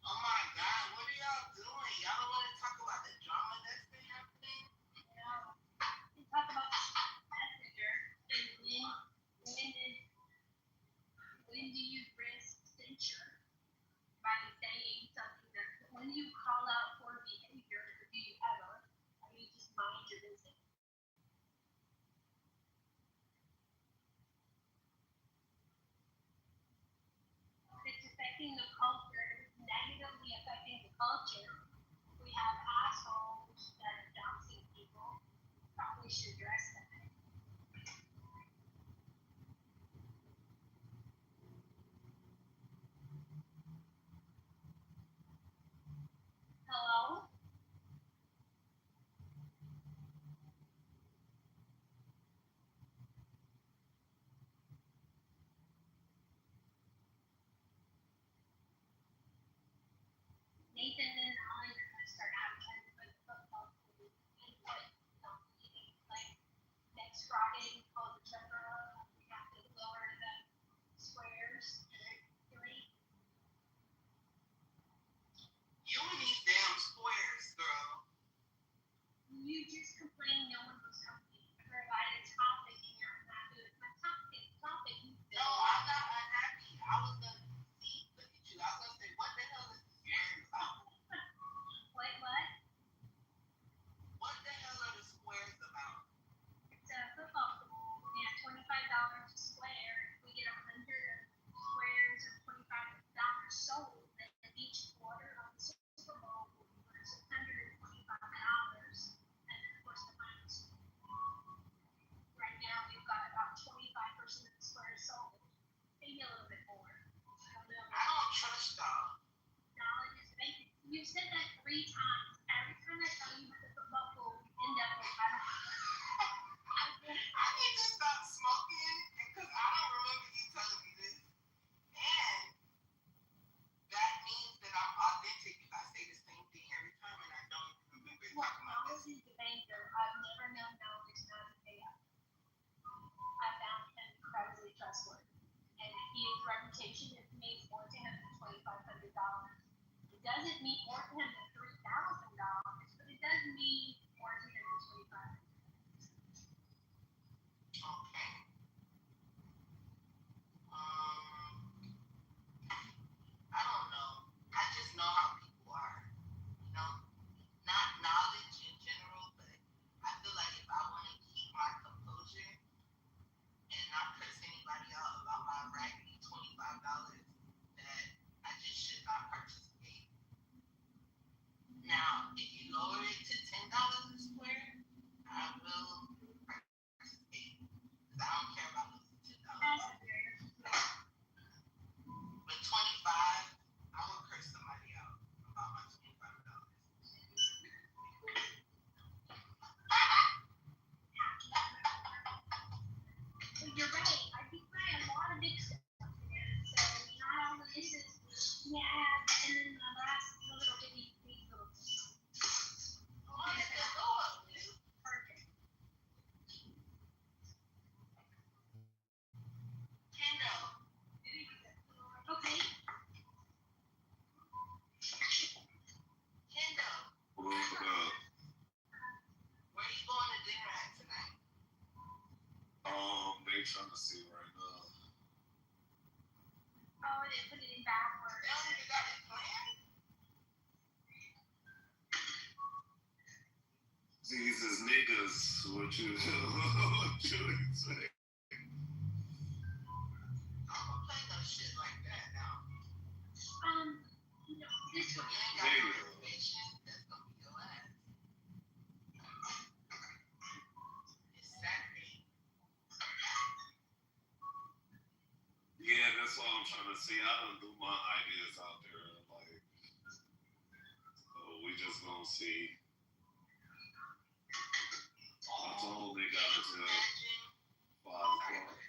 Oh my God, what are y'all doing? Y'all don't want to talk about the drama that's been happening? No. We talk about messenger. When do you risk censure by saying something that when you call out for behavior, do you ever? Or you just mind your business? It's affecting the culture, it's negatively affecting the culture. We have assholes that are doxing people. Probably should address that. Hello? Nathan and I are gonna start advertising for the football team and put like next Friday we call the trevor. We have to lower the squares to 3. You and these damn squares, girl. You just complain no one was helping. I provided a topic and you're unhappy with my topic. No, I'm not unhappy. I was gonna see, look at you. I was gonna say, what the hell is the square about? said that 3 times. Every time I tell you the football pool, you end up with I need to stop smoking because I don't remember you telling me this. And that means that I'm authentic if I say the same thing every time and I don't remember Well, talking about Miles this. is the banker. I've never known Miles not to pay up. I found him incredibly trustworthy. And his reputation has made more to him than $2,500. It doesn't mean more to him than $3,000, but it does mean more to him than $2,500. Okay. I don't know. I just know how people are. You know, not knowledge in general, but I feel like if I want to keep my composure and not curse anybody out about my raggedy $25, that I just should not participate. Now, if you lower it to $10 a square, I will participate because I don't care about losing $10. But 25, I will curse somebody out about my $25. Well, you're right. I do buy a lot of big stuff. So not all of this is and then the last little bitty little What is the Lord? perfect. Kendall, Okay. Kendall, What's up? where you going to dinner at tonight? They trying to see right now. Oh, they put it in backwards. They don't even got it planned? Jesus niggas, what you what you say? I don't play no shit like that now. No, this You one. ain't got no reservation, that's gonna be your ass. It's Saturday. Yeah, that's what I'm trying to see. I don't do my ideas out there, like, so we just gonna see. I told them they got until Imagine 5 o'clock.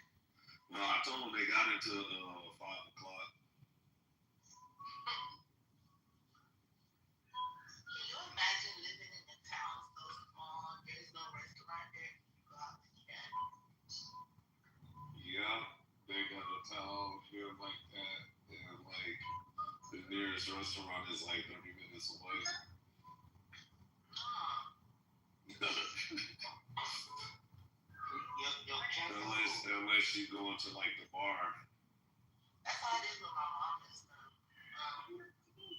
No, I told them they got until 5 o'clock. Can you imagine living in a town so small? There's no restaurant there. You go out to eat at. Yeah, they got a town here like that, and like the nearest restaurant is like 30 minutes away. Unless you go into like the bar. That's how it is with my mom and stuff.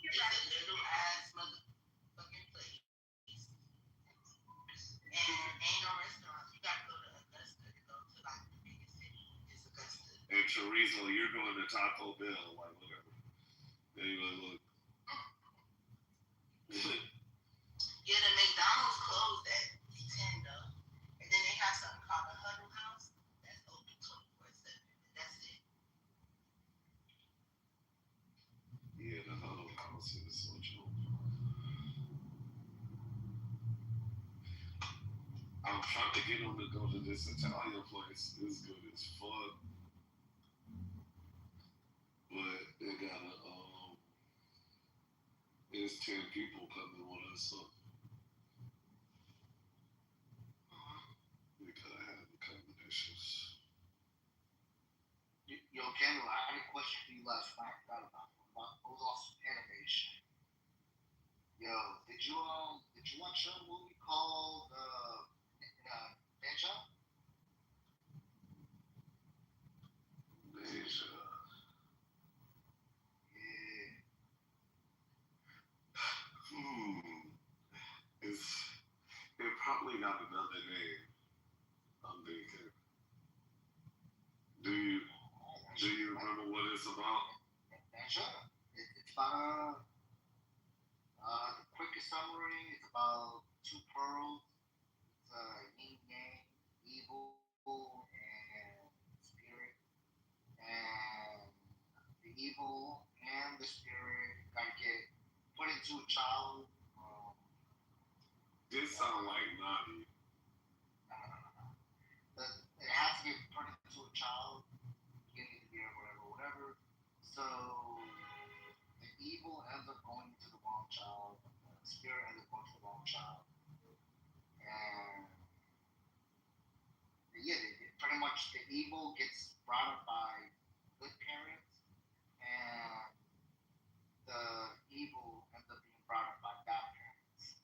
It's a little ass motherfucking place. And ain't no restaurants. You gotta go to Augusta to go to like the biggest city. It's Augusta. And chorizo, you're going to Taco Bell, like whatever. They even look. Yeah, the McDonald's closed at 10 though. And then they have something called the Huddle House that's open 24/7. And that's it. Yeah, the Huddle House is so true. I'm trying to get them to go to this Italian place. It's good as fuck. But they gotta, there's 10 people coming with us, so we gotta have accommodations. Yo, Kendall, I had a question for you last night. I forgot about it. It was also animation. Yo, did you watch a movie called Ninja? Asia. Yeah. It probably got another name. I'm thinking. Do you remember what it's about? Ninja? It's about the quickest summary. It's about two pearls. It's yin yang, evil and spirit, and the evil and the spirit gotta get put into a child. This sound like naughty. It has to get put into a child, beginning of the year, whatever. So the evil ends up going to the wrong child. The spirit ends up going to the wrong child, and pretty much the evil gets brought up by good parents, and the evil ends up being brought up by bad parents.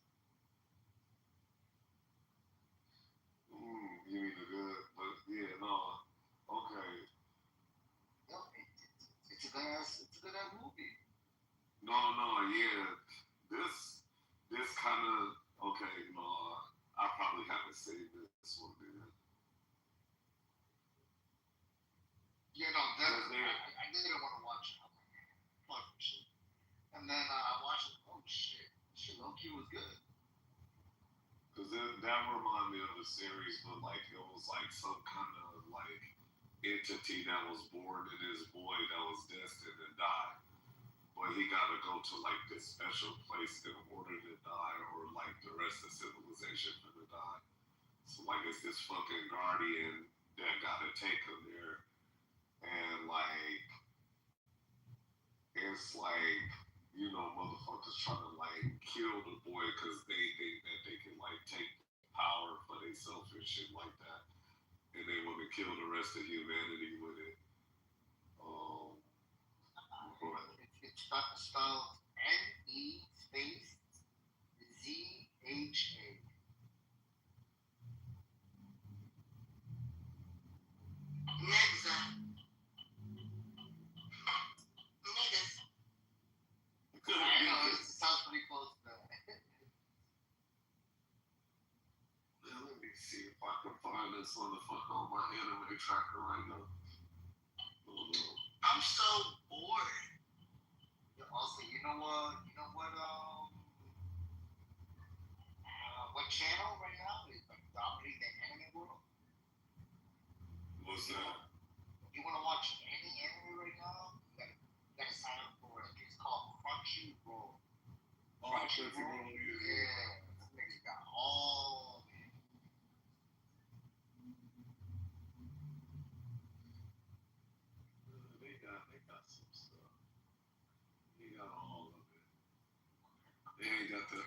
You mean the good, but yeah, no. Okay. It's a good ass movie. No, yeah. This kind of okay. No, I probably haven't seen this one then. Yeah, no, I didn't want to watch it. I'm like, man, fuck this shit. And then I watched it. Oh shit, low-key was good. Cause that reminded me of the series, but like it was like some kind of like entity that was born in this boy that was destined to die. But he got to go to like this special place in order to die, or like the rest of civilization for to die. So like it's this fucking guardian that got to take him there, and like it's like motherfuckers trying to like kill the boy because they think that they can like take power for themselves and shit like that, and they want to kill the rest of humanity with it. It's spelled NE space ZHA. Niggas. I know, it sounds pretty close to that. Let me see if I can find this motherfucker on my anime tracker right now. I'm so bored. Also, you know what? What channel right now is like dominating the anime world? What's that? If you want to watch any anime right now, you gotta sign up for it. It's called Crunchyroll. Crunchyroll, yeah. This nigga got all. They got some stuff. They got all of it. They ain't got the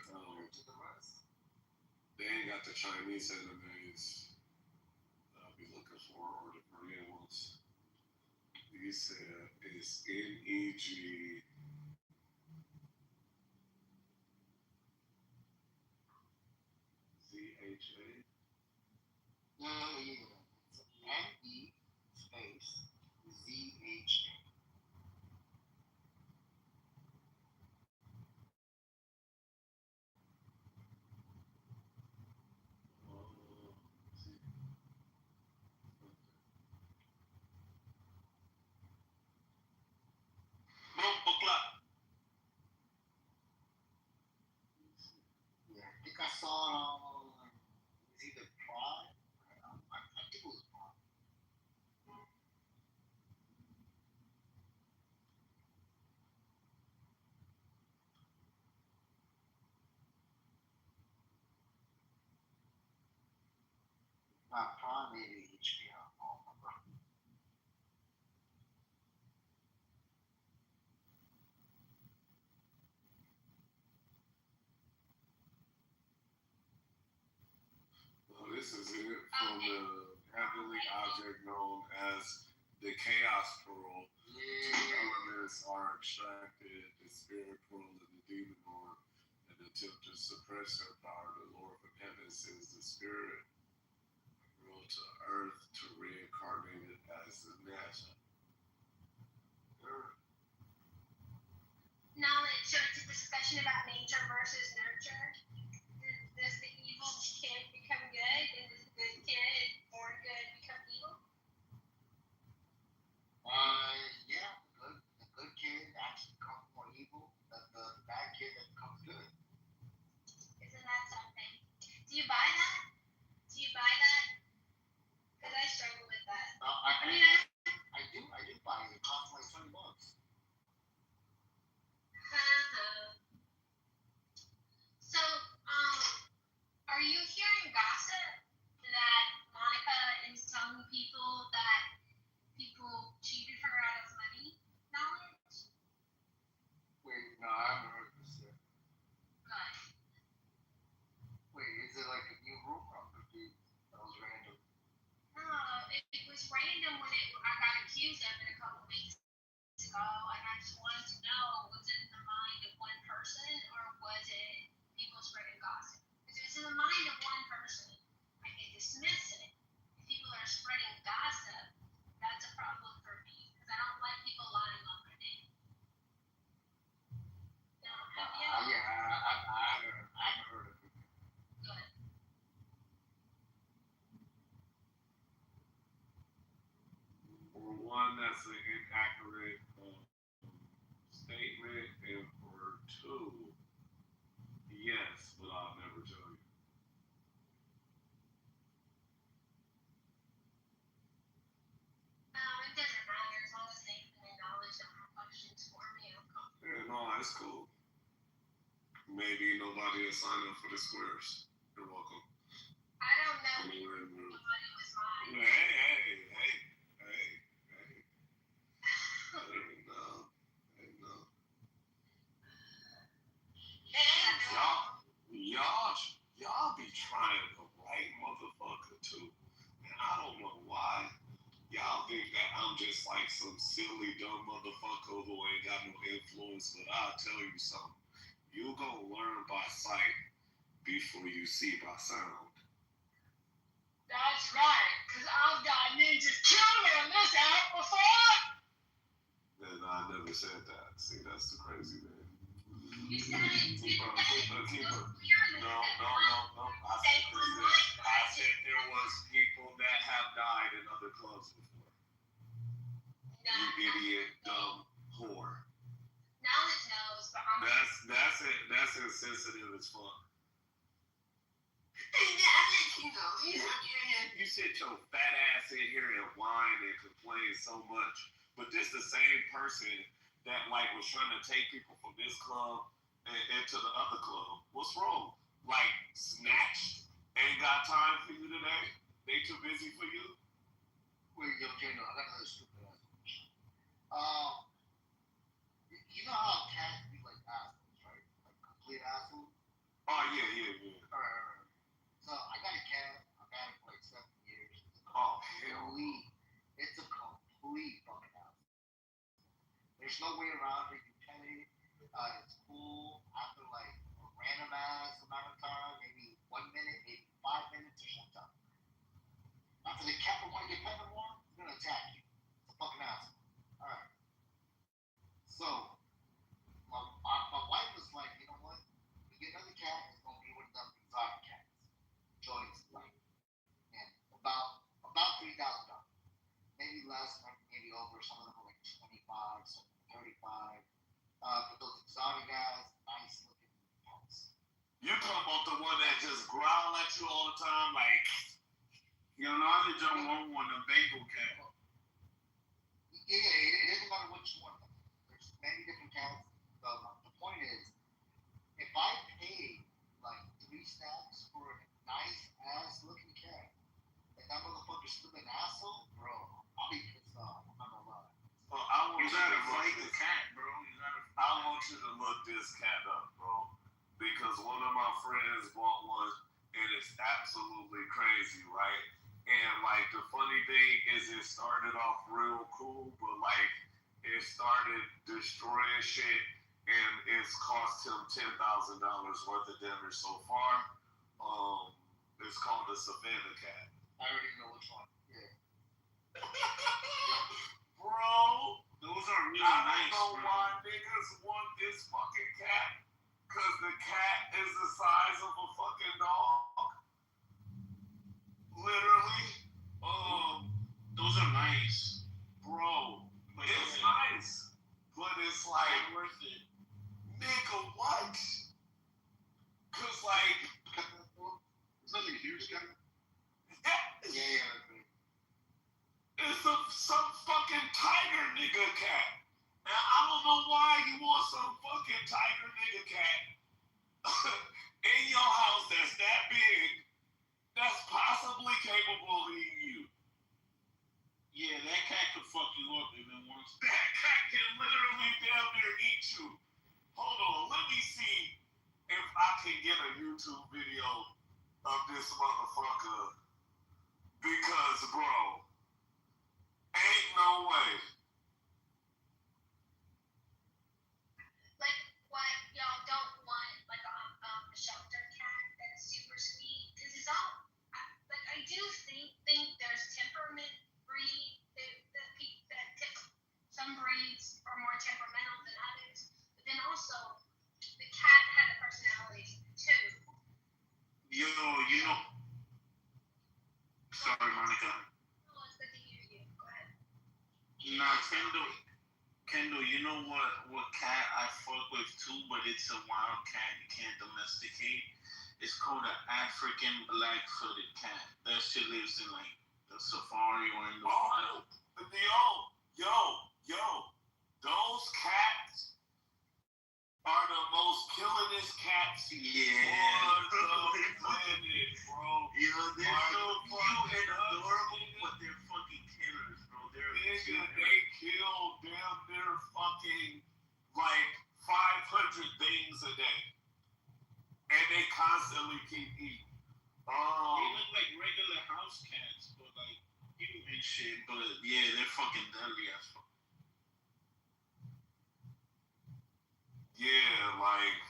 They ain't got the Chinese animes that I'll be looking for, or the Korean ones. He said it's NEG. ZHA. Yeah. It's NE space ZHA. Yeah, I think I saw it on. It was either Prime. I think it was Prime. Not Prime, maybe HBO. Oh my god. Well, this is it from the heavenly object known as the Chaos Pearl. Yeah. Two elements are extracted: the spirit pearl and the demon orb. An attempt to suppress their power. The Lord from heaven sends the spirit pearl to earth to reincarnate it as the nest. Knowledge. So it's a discussion about nature versus nurture. Does the evil kid become good, and does the good kid born good become evil? Yeah, the good kid actually becomes more evil than the bad kid that becomes good. Isn't that something? Do you buy that? Because I struggle with that. I do buy it. It costs like $20. just wanted to know, was it in the mind of one person or was it people spreading gossip? Because if it's in the mind of one person, I can dismiss it. If people are spreading gossip, that's a problem for me because I don't like people lying on my name. No, have you? I haven't heard of it. Good. For one, that's an inaccurate statement, and for two, yes, but I'll never tell you. It doesn't matter as long as Nathan and knowledge don't have questions for me. I'm comfortable. Yeah, no, that's cool. Maybe nobody will sign up for the squares. You're welcome. I don't know Hey, what it was mine. Hey, no. Y'all be trying the right motherfucker too. And I don't know why. Y'all think that I'm just like some silly dumb motherfucker who ain't got no influence, but I'll tell you something. You gonna learn by sight before you see by sound. That's right, because I've got Ninja Killer on this app before. And I never said that. See, that's the crazy thing. You said it. Keep her. No. I said there was people that have died in other clubs before. You idiot, dumb whore. Knowledge knows, but I'm That's it. That's insensitive as fuck. You sit your fat ass in here and whine and complain so much, but this the same person that like was trying to take people from this club and to the other club. What's wrong? Like snatched? Ain't got time for you today? They too busy for you? Wait, okay, no, I got another stupid ass question. You know how cats be like assholes, right? Like complete assholes. Oh yeah. Alright. So I got a cat. I've had it for like 7 years. Oh hell. It's a complete fucking asshole. There's no way around it. You pet it. It's cool. After like a random ass amount of time, maybe 1 minute, maybe 5 minutes, it shuts up. After the cat don't want to get pet no more, it's gonna attack you. It's a fucking asshole. Alright. So my wife was like, you know what? We get another cat, it's gonna be one of them exotic cats. Joy's like, and about $3,000. Maybe less, maybe over. Some of them are like 25, some 35. But those exotic guys, nice looking pets. You talking about the one that just growl at you all the time, like You know, I don't want one, a Bengal cat. Yeah, it doesn't matter which one. There's many different cats. The point is, if I pay like 3 stacks for a nice ass looking cat, and that motherfucker's still an asshole, bro, I'll be pissed off. I'm not gonna lie. you gotta fight the cat, bro. I want you to look this cat up, bro. Because one of my friends bought one and it's absolutely crazy, right? And like the funny thing is it started off real cool, but like it started destroying shit and it's cost him $10,000 worth of damage so far. It's called the Savannah cat. I already know which one. Yeah. Bro, Those are really I nice, don't know bro. why niggas want this fucking cat. Cause the cat is the size of a fucking dog. Literally. Those are nice. Bro, But it's yeah, nice. But it's like, worth it. nigga, what? Cause like, It's nothing huge, guy. Yeah. it's some fucking tiger nigga cat. Now I don't know why you want some fucking tiger nigga cat in your house that's that big, that's possibly capable of eating you. Yeah, that cat could fuck you up if it wants to. That cat can literally damn near eat you. Hold on, let me see if I can get a YouTube video of this motherfucker. Because, bro, ain't no way. what cat I fuck with too, but it's a wild cat you can't domesticate. It's called an African black-footed cat. That shit lives in like the safari or in the wild. Those cats are the most killingest cats on the planet, bro. Yo, they're so cute and adorable, but they're fucking killers, bro. They kill damn near fucking like 500 things a day. And they constantly keep eating. They look like regular house cats, but like cute and shit. But yeah, they're fucking deadly as fuck. Yeah, like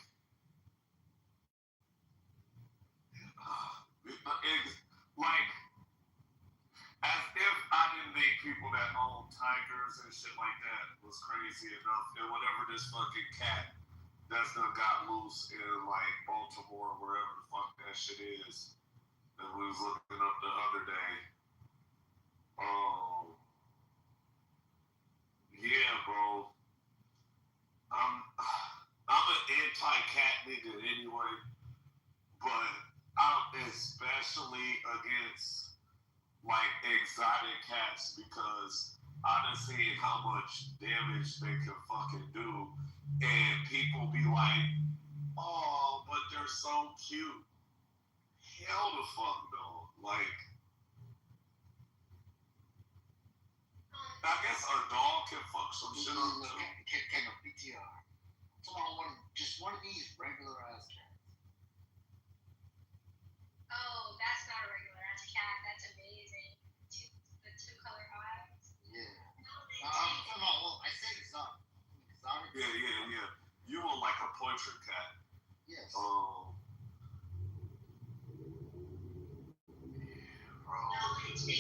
as if I didn't think people that own tigers and shit like that was crazy enough. And whatever this fucking cat that's done got loose in like Baltimore, wherever the fuck that shit is, that we was looking up the other day. Yeah, bro. I'm an anti-cat nigga anyway, but I'm especially against like exotic cats because I done seen how much damage they can fucking do, and people be like, "Oh, but they're so cute." Hell the fuck no. Like, I guess a dog can fuck some shit up too. Can a PTR? Just one of these regular ass cats. Oh, that's not a regular ass cat. That's amazing. The two color eyes. Yeah. No, Well, I said exotic. Exotic. Yeah. You want like a portrait cat. Yes. Bro. Can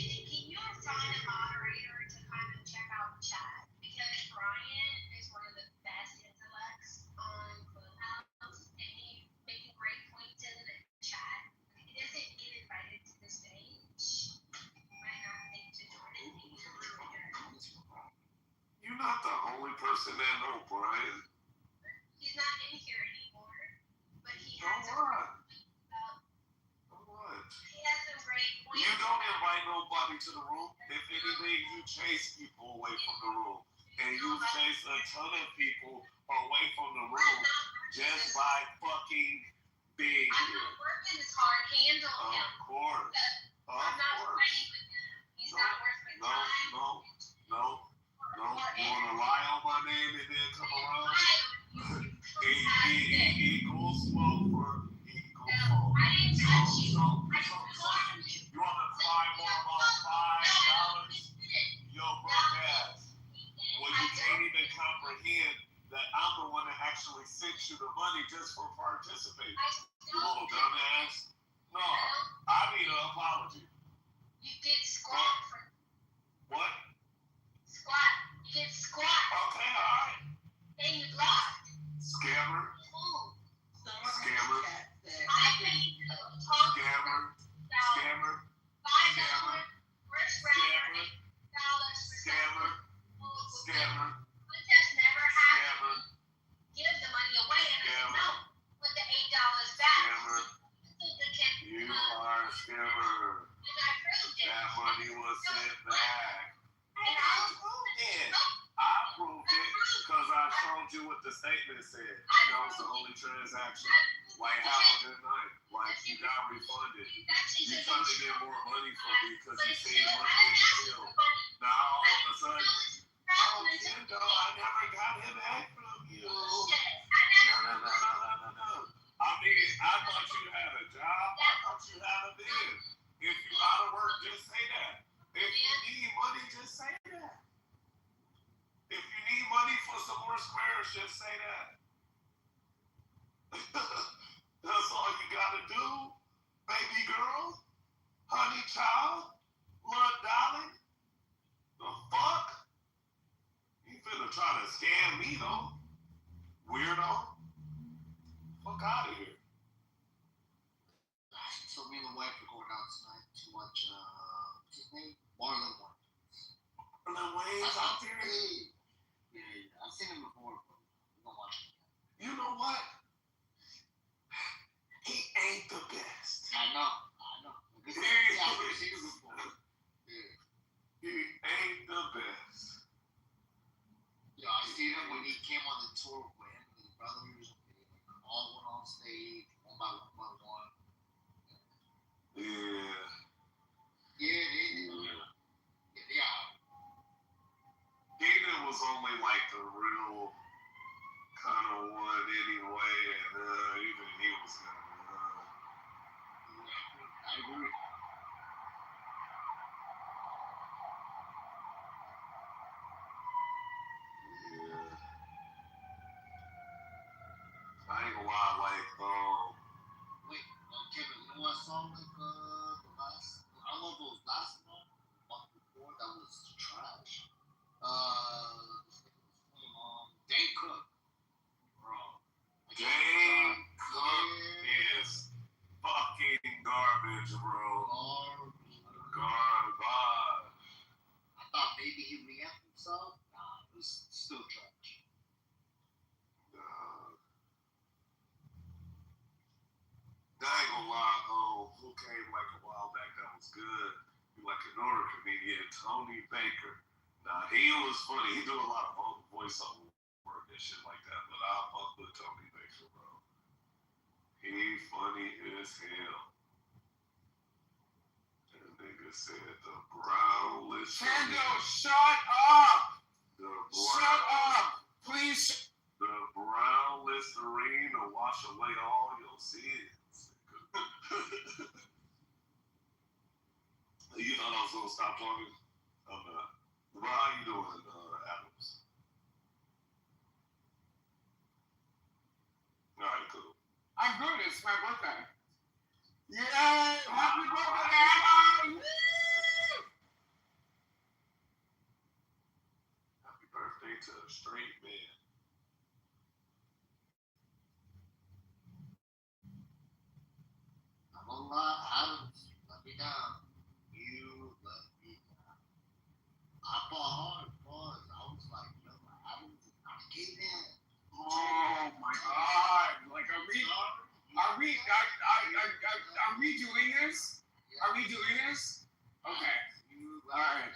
you assign a moderator to kind of check out the chat? Because Brian is one of the best intellects on Clubhouse, and he's making great points in the chat. He doesn't get invited to the stage. He might not think to join it. You're not the only person that know, Brian. He's not in here anymore, but he So has what? he has some great points. You don't invite nobody to the room. If anything, you chase people away from the room. And you chase a ton of people away from the room just by fucking being I'm here. not working this hard. Handle him. Of course. I'm not fighting with him. He's not worth my time. No. You want to lie on my name and then come around? He goes slow for equal fault. I didn't touch you. You want to cry more about $5? Yo, broke ass. Well, you can't even comprehend that I'm the one that actually sent you the money just for participating. You little dumbass. No, I need an apology. You did squat for What? squat. You did squat. Okay, alright. And you lost. Scammer. Ooh. Scammer. I paid Scammer. Scammer. $5 first round, $8 for Scammer. Scammer. Contest never happened. Give the money away, and I said no. Put the $8 back. Scammer. You are a scammer. And I proved it. That money was sent back. And I proved it because I showed you what the statement said. And that was the only transaction. Like, have a good night. Like, you got refunded. You trying to get more money from me because you saved money in the deal. Now, all of a sudden, oh, Kendo, I never got it back from you. No. I mean, I thought you had a job. I thought you had a bid. If you out of work, just say that. If you need money, just say that. If you need money for some more squares, just say that. That's all you gotta do, baby girl, honey child, little darling. The fuck? You finna try to scam me though, weirdo. Fuck out of here. So me and the wife are going out tonight to watch what's his name? Marlon Wayans. Marlon Wayans out there? Yeah. I've seen him before, bro. he came on the tour with him and his brothers, they all went on stage one by one. Yeah. Yeah. Keenan was only like the real kind of one anyway, and even he was kind of. I agree. Yeah. I ain't gonna lie, like, Wait, Kevin, you know what song like the last? I love those last one before that was trash. Dan Cook, bro. Dan Cook is fucking garbage, bro. Garbage. I thought maybe he re-amped himself. Nah, it was still trash. I ain't gonna lie, who came like a while back that was good? Like a newer comedian, Tony Baker. Nah, he was funny. He do a lot of voiceover work and shit like that, but I fuck with Tony Baker, bro. He funny as hell. That nigga said the brown list. Kendall, shut up! Shut up! Please. The brown Listerine to wash away all your sins. You thought I was gonna stop talking? I'm not. Well, how you doing, Adams? All right, cool. I'm good. It's my birthday. Yay! Happy birthday, Adam! Happy birthday to a straight man. I'm gonna lie, Adams let me down. You let me down. I fought hard, boys. I was like, yo, Adams is not a gay man. Oh my God! Like, are we doing this? Are we doing this? Okay. All right.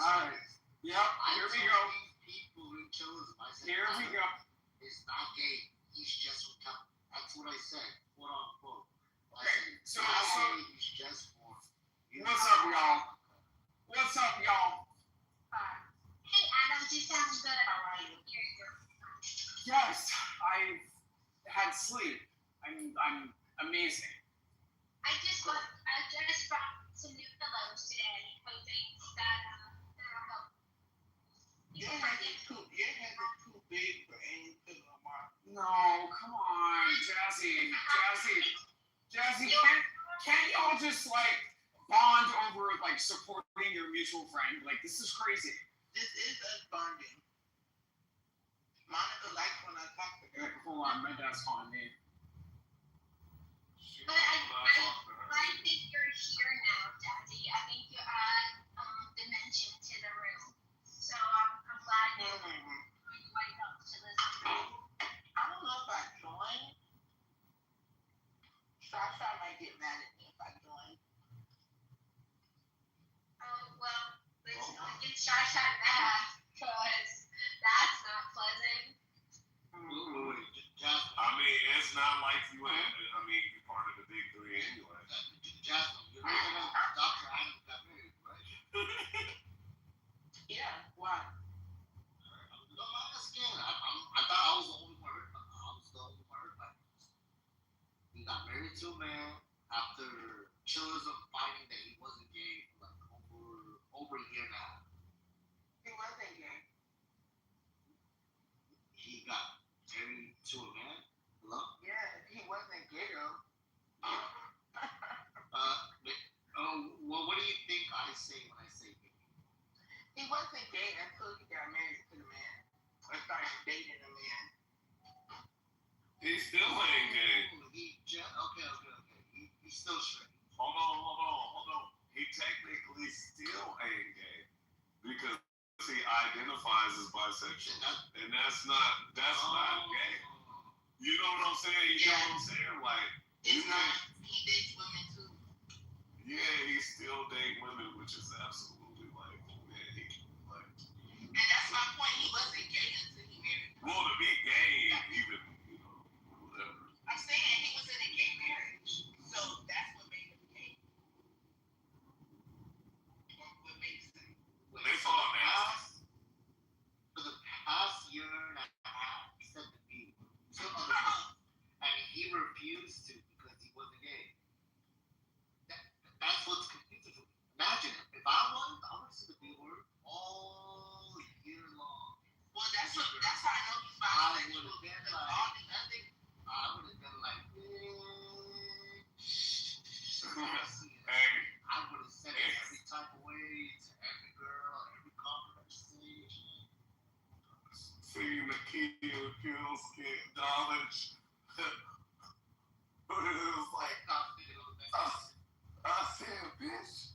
All right. Yep. Here we go. People who chose him. I said, Here we go. It's not gay. He's just for count. That's what I said, quote unquote. Okay. So he's just for. What's up, y'all? What's up, y'all? Hey, Adam, you sound good. How are you? Yes, I had sleep. I'm amazing. I just brought some new pillows today, hoping that they'll help. Your head is too big for any pillow, Mark. No, come on, Jazzy. Can't y'all just like bond over like supporting your mutual friend? Like, this is crazy. This is us bonding. Monica likes when I talk to her. Hold on, my dad's calling me. But I think you're here now, Daddy. I think you add dimension to the room. So I'm glad you wake up to this. I don't know if I join. Sasha might get mad at me if I join. Oh, well, let's not get Shasha mad, because that's not pleasant. I mean, it's not like you ain't. I mean, you're part of the big three anyway. Jasmine, you're looking at Dr. Adams got married, right? Yeah, why? I'm asking. I thought I was the only one hurt by this. I was the only one hurt by this. He got married to a man after chillism finding that he wasn't gay for like over a year now. He wasn't gay. He got married to a man. Hello? Yeah, he wasn't gay though. What do you think I say when I say gay? He wasn't gay until he got married to the man. Or started dating the man. He still ain't gay. Okay. He's still straight. Hold on. He technically still ain't gay because he identifies as bisexual, and that's not gay. You know what I'm saying? You know what I'm saying? Like, It's not. He dates women too. yeah, he still date women, which is absolutely like, man, he like. And that's my point. He wasn't gay until he married was scared. Knowledge. But it was like, I said, bitch.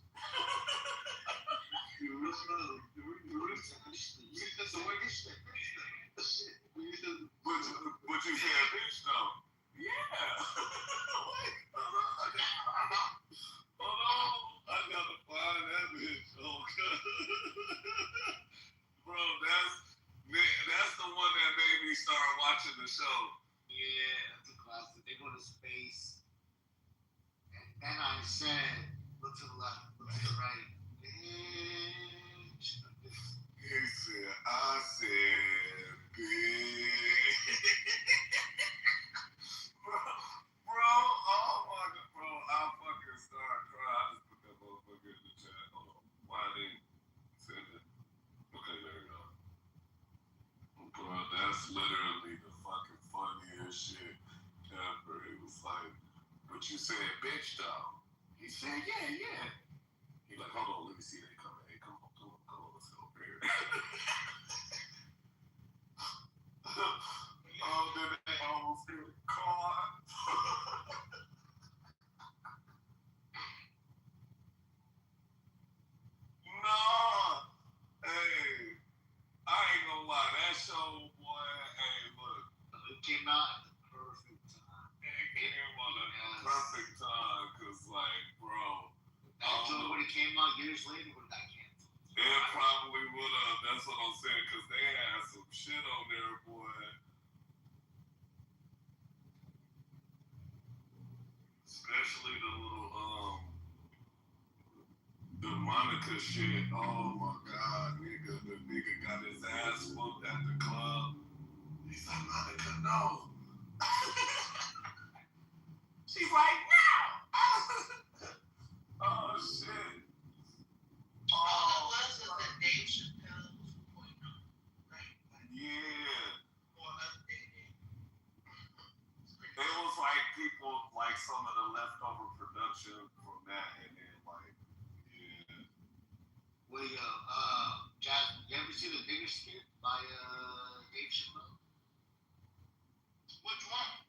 But you said bitch though. Yeah. Wait, hold on. I gotta find that bitch. Okay. Bro, that's the one that made me start watching the show. Yeah, that's a classic. They go to space. And I said, look to the left, look to the right. Bitch. He said, I said, bitch. bro, oh my god, bro, I'll fucking start crying. I just put that motherfucker in the chat. Hold on. Why they send it? Okay, there we go. Bro, that's literally the fucking funniest shit ever. It was like, but you said bitch though. He said, yeah. He like, hold on, let me see that coming. Hey, come on, let's go over here. Oh, then they almost get caught. Nah. Hey, I ain't gonna lie, that show, boy, hey, look. It came out at the perfect time. It came out at the perfect time, cause like, bro. That show would have came out years later, would have got canceled. It probably would have, that's what I'm saying, cause they had some shit on there, boy. Especially the little, the Monica shit. Oh my god, nigga. The nigga got his ass whooped at the club. He's like, Monica, no. She's like, no. Oh shit. All it was that Dave Chappelle 2.0, right? Yeah. More updated. It was like people, like some of the leftover production from that, and then like, yeah. Wait, Jack, you ever see the bigger skit by Dave Chappelle? Which one?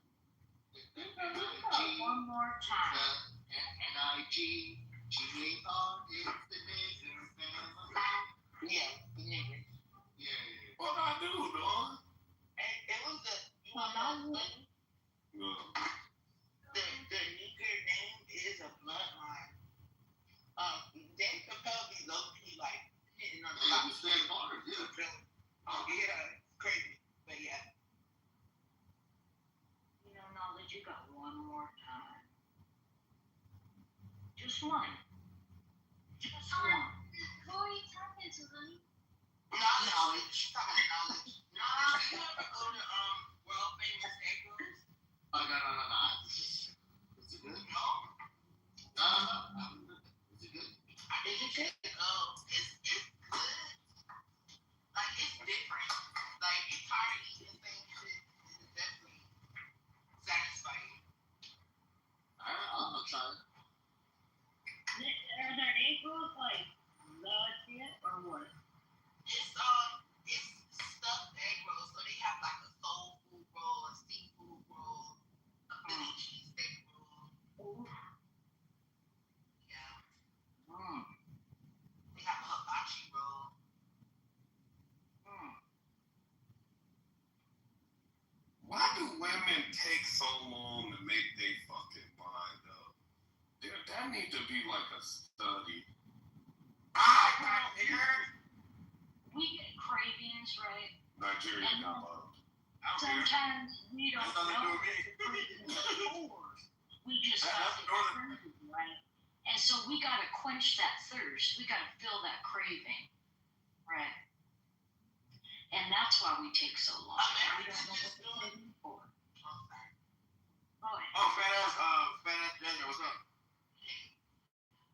One more time. N-I-G, G-A-R, it's the nigger family. Yeah, the nigga. Yeah. What I do, dog? And it was the, you know, funny. No. The nigger name is a bloodline. Dave Chappelle be low-key like hitting on the Yeah, top. we stay bars, yeah. Yeah, crazy. But yeah. You know, Knowledge, you got one more time. Just one. Just one. Who are you talking to, honey? Knowledge. She's talking knowledge. Knowledge. You ever go to world famous egg rolls? Oh, no. Is it good? No. No. Is it good? Is it good? It's good. Like, it's different. Like, you're tired of eating the same shit. It's definitely satisfying. I'll try it. Are there egg rolls like legit or what? It's stuffed egg rolls. So they have like a soul food roll, a seafood roll, a Philly cheesesteak roll. Ooh. Yeah. Mm. They have a hibachi roll. Mm. Why do women take so long to make their fucking mind up? That need to be like a study. I got here. We get cravings, right? Nigeria got loved. Sometimes we don't know what the cravings are for. We just got the craving, right? And so we gotta quench that thirst. We gotta fill that craving, right? And that's why we take so long. We don't know what the craving for. Oh, fat ass Daniel, what's up?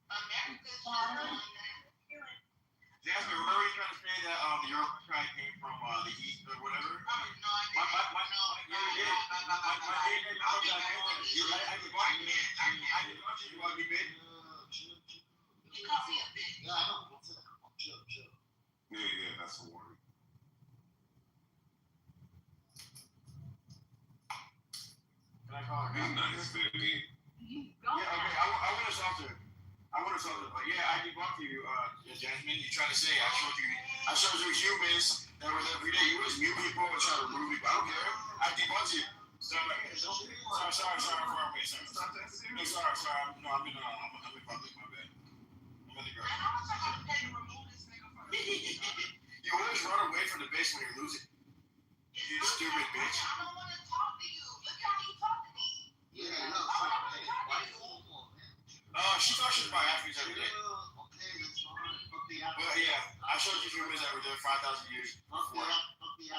America's just doing that. Jasmine, remember you trying to say that the Euro track came from the East or whatever? No, you call me a bitch. Yeah, I know. That's it. Chill. Yeah, that's a warning. car. Be nice, baby. Yeah, okay. I want to talk to. But yeah, I debunked you, Jasmine. You trying to say I showed you humans that were every day. You was mute people and try to remove people. I don't care. I debunked you. Sorry for me. Sorry. No, sorry. No, I'm in public. My bad. I'm in the girl. Man, I wish I had to pay to remove this nigga from the You always run away from the base when you're losing. You stupid bitch. I don't want to talk to you. Look how you talk to me. Yeah, no, why you homo, man? She thought she was by Africans every day. Okay, that's fine. Fuck the Africans. Well, yeah, I showed you humans that were there 5,000 years Fuck the before. Africans.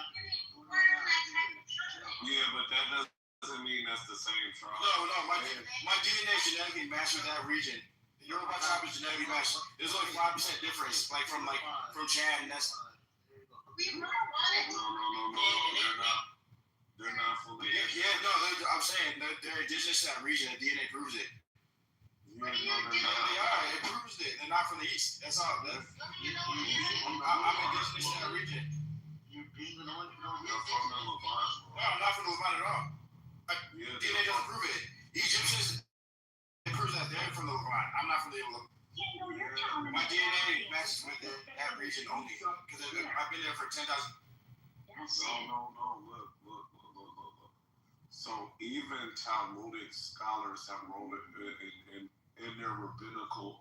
Yeah, but that doesn't mean that's the same tribe. No, my DNA is genetically matched with that region. The Yoruba tribe is genetically matched. There's only 5% difference, from Chad, and that's. We really wanted to. No. They're not fully. I'm saying they're indigenous to that region. The DNA proves it. They're They not. are. It proves it. They're not from the east. That's all. I'm indigenous to that region. You're being annoying. They're from the Levant. No, I'm not from the Levant at all. Yeah, DNA doesn't prove it. Egyptians, it proves that they're from the Levant. I'm not from the Levant. My DNA matches with that region only because I've been there for 10,000. No. Look. So even Talmudic scholars have wrote it in their rabbinical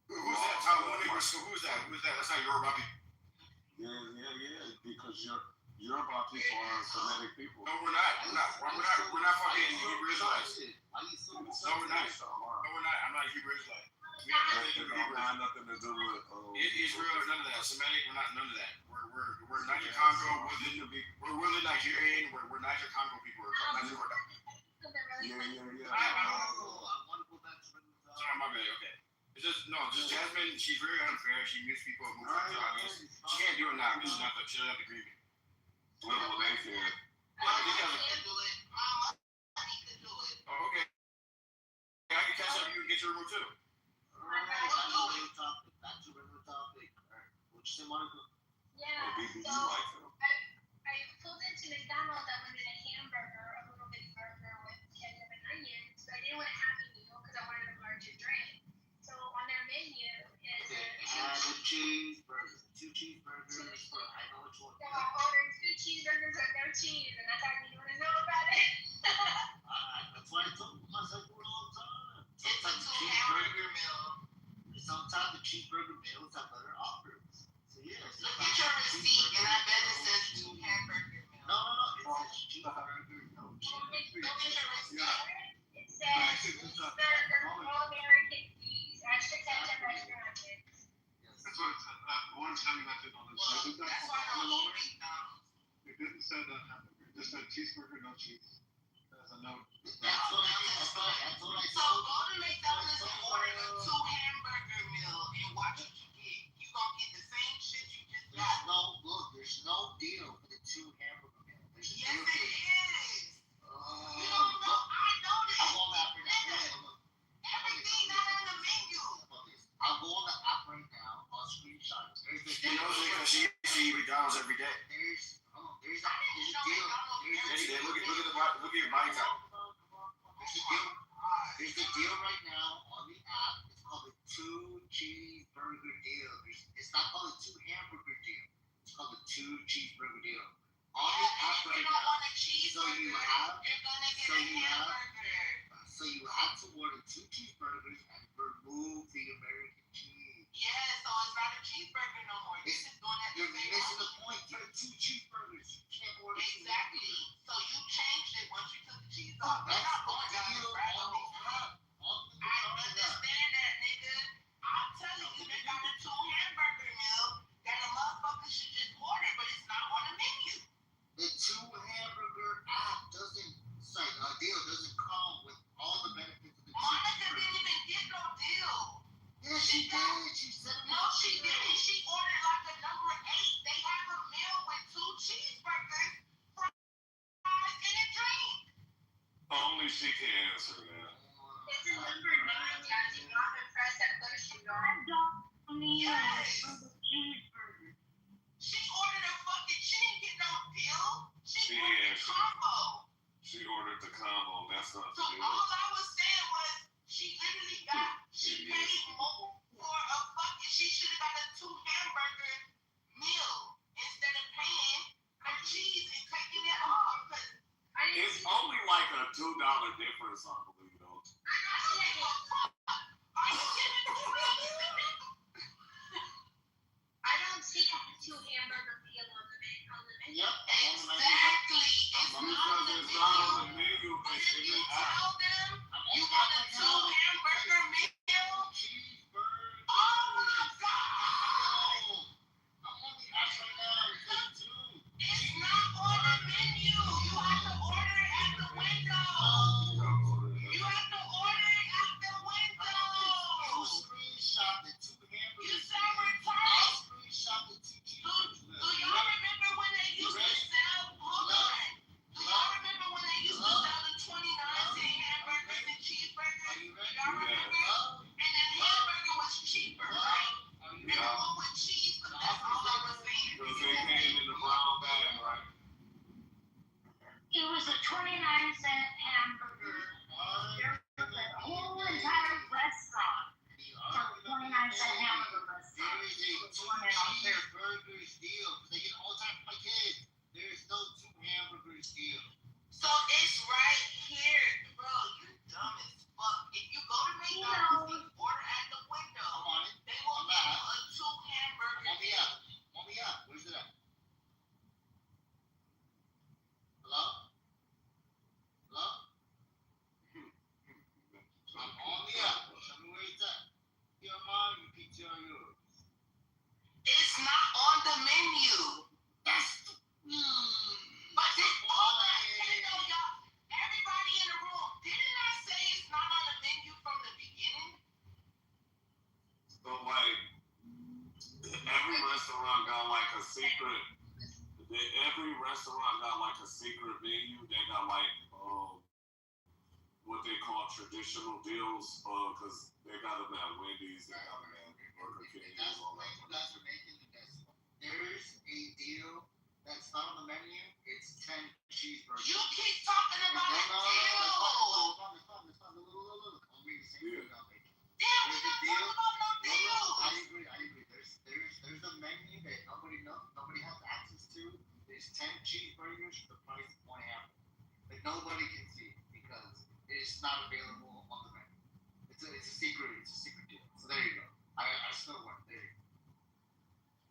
Who's that? Talmudic? Who's that? That's not Yoruba people. Yeah. Because Yoruba people are Semitic people. No, we're not. We're not fucking Hebrew Israelites. No, we're not. I'm not a Hebrew Israelite. It has nothing to do with Israel or none of that. Semitic, we're not none of that. We're Niger Congo. We're Nigerian. We're Niger Congo people. Niger Congo. Yeah. I want to go back to Sorry, my bad. Okay. It's just Jasmine. She's very unfair. She mutes people and moves to the audience. She can't do it now because she doesn't have the agreement. Well, they can. I can't do it. My money could do it. Oh, okay. I can catch up. You can get your remote too. Back to regular topic. Alright. What you say, Monica? Yeah, BB, you so like them. I pulled into McDonald's. I wanted a hamburger, a little bitty burger with ketchup and onions, but I didn't want a happy meal because I wanted a larger drink. So on their menu is Add a cheeseburger. 2 cheeseburgers. I know which one. So I ordered 2 cheeseburgers with no cheese, and I thought you want to know about it. That's why I told myself all the time. It's a 2 hamburger meal. Sometimes the cheeseburger meals have better offers. So yeah. Look at your receipt, and I bet it says 2 hamburger meals. No. It says cheeseburger, no cheese. Look at your receipt. It says cheeseburger, all American cheese, extra ketchup, extra onions. That's what it said. One time you mentioned on the Well, show. that's why I don't eat McDonald's. It didn't say that hamburger. It just said cheeseburger, no cheese. There's a note. That's what I So told. go to McDonald's and order a 2 hamburger meal and watch what you get. You gonna get the same shit you just got. There's no deal for the 2 hamburger meal. There's a Yes, deal it for is. You don't know. I know this. I'll go on the app right now. Look. Everything not on the menu. I'll go on the app right now. I'll screenshot it. She knows it because she eats McDonald's every day. There's a deal. Look at your body type. There's a deal right now on the app. It's called the 2 cheeseburger deal. It's not called a 2 hamburger deal. It's called the 2 cheeseburger deal. On the app If right you don't now. want a cheeseburger, you're gonna get a hamburger. So you have to order 2 cheeseburgers and remove the American cheese. Yeah, so it's not a cheeseburger no more. You're just doing that. You're missing the point. You're 2 cheeseburgers. You can't order 2 Exactly. hamburgers. So you changed it once you took the cheese off. You're That's not the going down deal this rabbit on hole. the app. I understand that, nigga. I'm telling you, they got a 2 hamburger meal that a motherfucker should just order, but it's not on the menu. The 2 hamburger app deal doesn't come with all the benefits of the 2 Monica cheeseburger. didn't even get no deal. Yeah, she did. She said it. No, she didn't. She ordered like a number 8. They have a meal with 2 cheeseburgers, fries, and a drink. Only she can answer that. This is number 9, guys. You not impressed at push you Yes. She ordered a fucking, she didn't get no deal. She ordered a combo. She She ordered the combo. That's not So the all deal. I was saying was she paid more for a fucking. She should have got a 2 hamburger meal instead of paying for cheese and taking it off. It's only like a $2 difference, I believe, though. Are you kidding me? I don't see a 2 hamburger meal on the menu. Yep. Exactly. It's not on the It's not on menu. the menu. But It's if in you the app. tell them you want a 2 hamburger meal, Cheeseburger. oh my god! I'm on the app right now. It says 2. It's not on the menu. You have to order it at the window. You have to order it at the window. You screenshot the 2 hamburgers. You sound I retarded. screenshot the 2 Do cheeseburgers. y'all remember when they used to sell? Hold on. Do y'all remember when they used to sell the 29-cent hamburgers and cheeseburgers? Are you ready? Y'all remember? And then hamburger was cheaper, right? Are you And the one with cheese, but that's all I was saying. Because they came in the brown bag, right? It was a 29-cent hamburger. The whole entire restaurant for 29-cent hamburger restaurant. There is a 2 cheeseburgers deal. They get all the time for my kids. There is no 2 hamburgers deal. So it's right here, bro. You dumb as fuck. If you go to McDonald's and order at the window, I'm on it. they will give you a 2 hamburger Want me deal. up? Want me up? Where's it at? Hello? Hello? I'm on the app. Show me where it's at. Your mom, you PTR yours. It's not on the menu. That's But this all I can know, y'all. Everybody in the room, didn't I say it's not on the menu from the beginning? So, like, every restaurant got like a secret. Every restaurant got like a secret menu. They got like what they call traditional deals. Cause they got them at Wendy's, they got them at Burger King, That's all what that. you guys are making the best one. There's a deal that's not on the menu. It's 10 cheeseburgers. You keep talking about a deal. It's fine. Look. I'm reading the same thing I'm making. Damn, we don't talk about no deals. I agree. There's a menu that nobody has access to. There's 10 cheeseburgers for the price of 1 hamburger. But nobody can see it because it is not available on the menu. It's a secret deal. So there you go. I still won. There you go.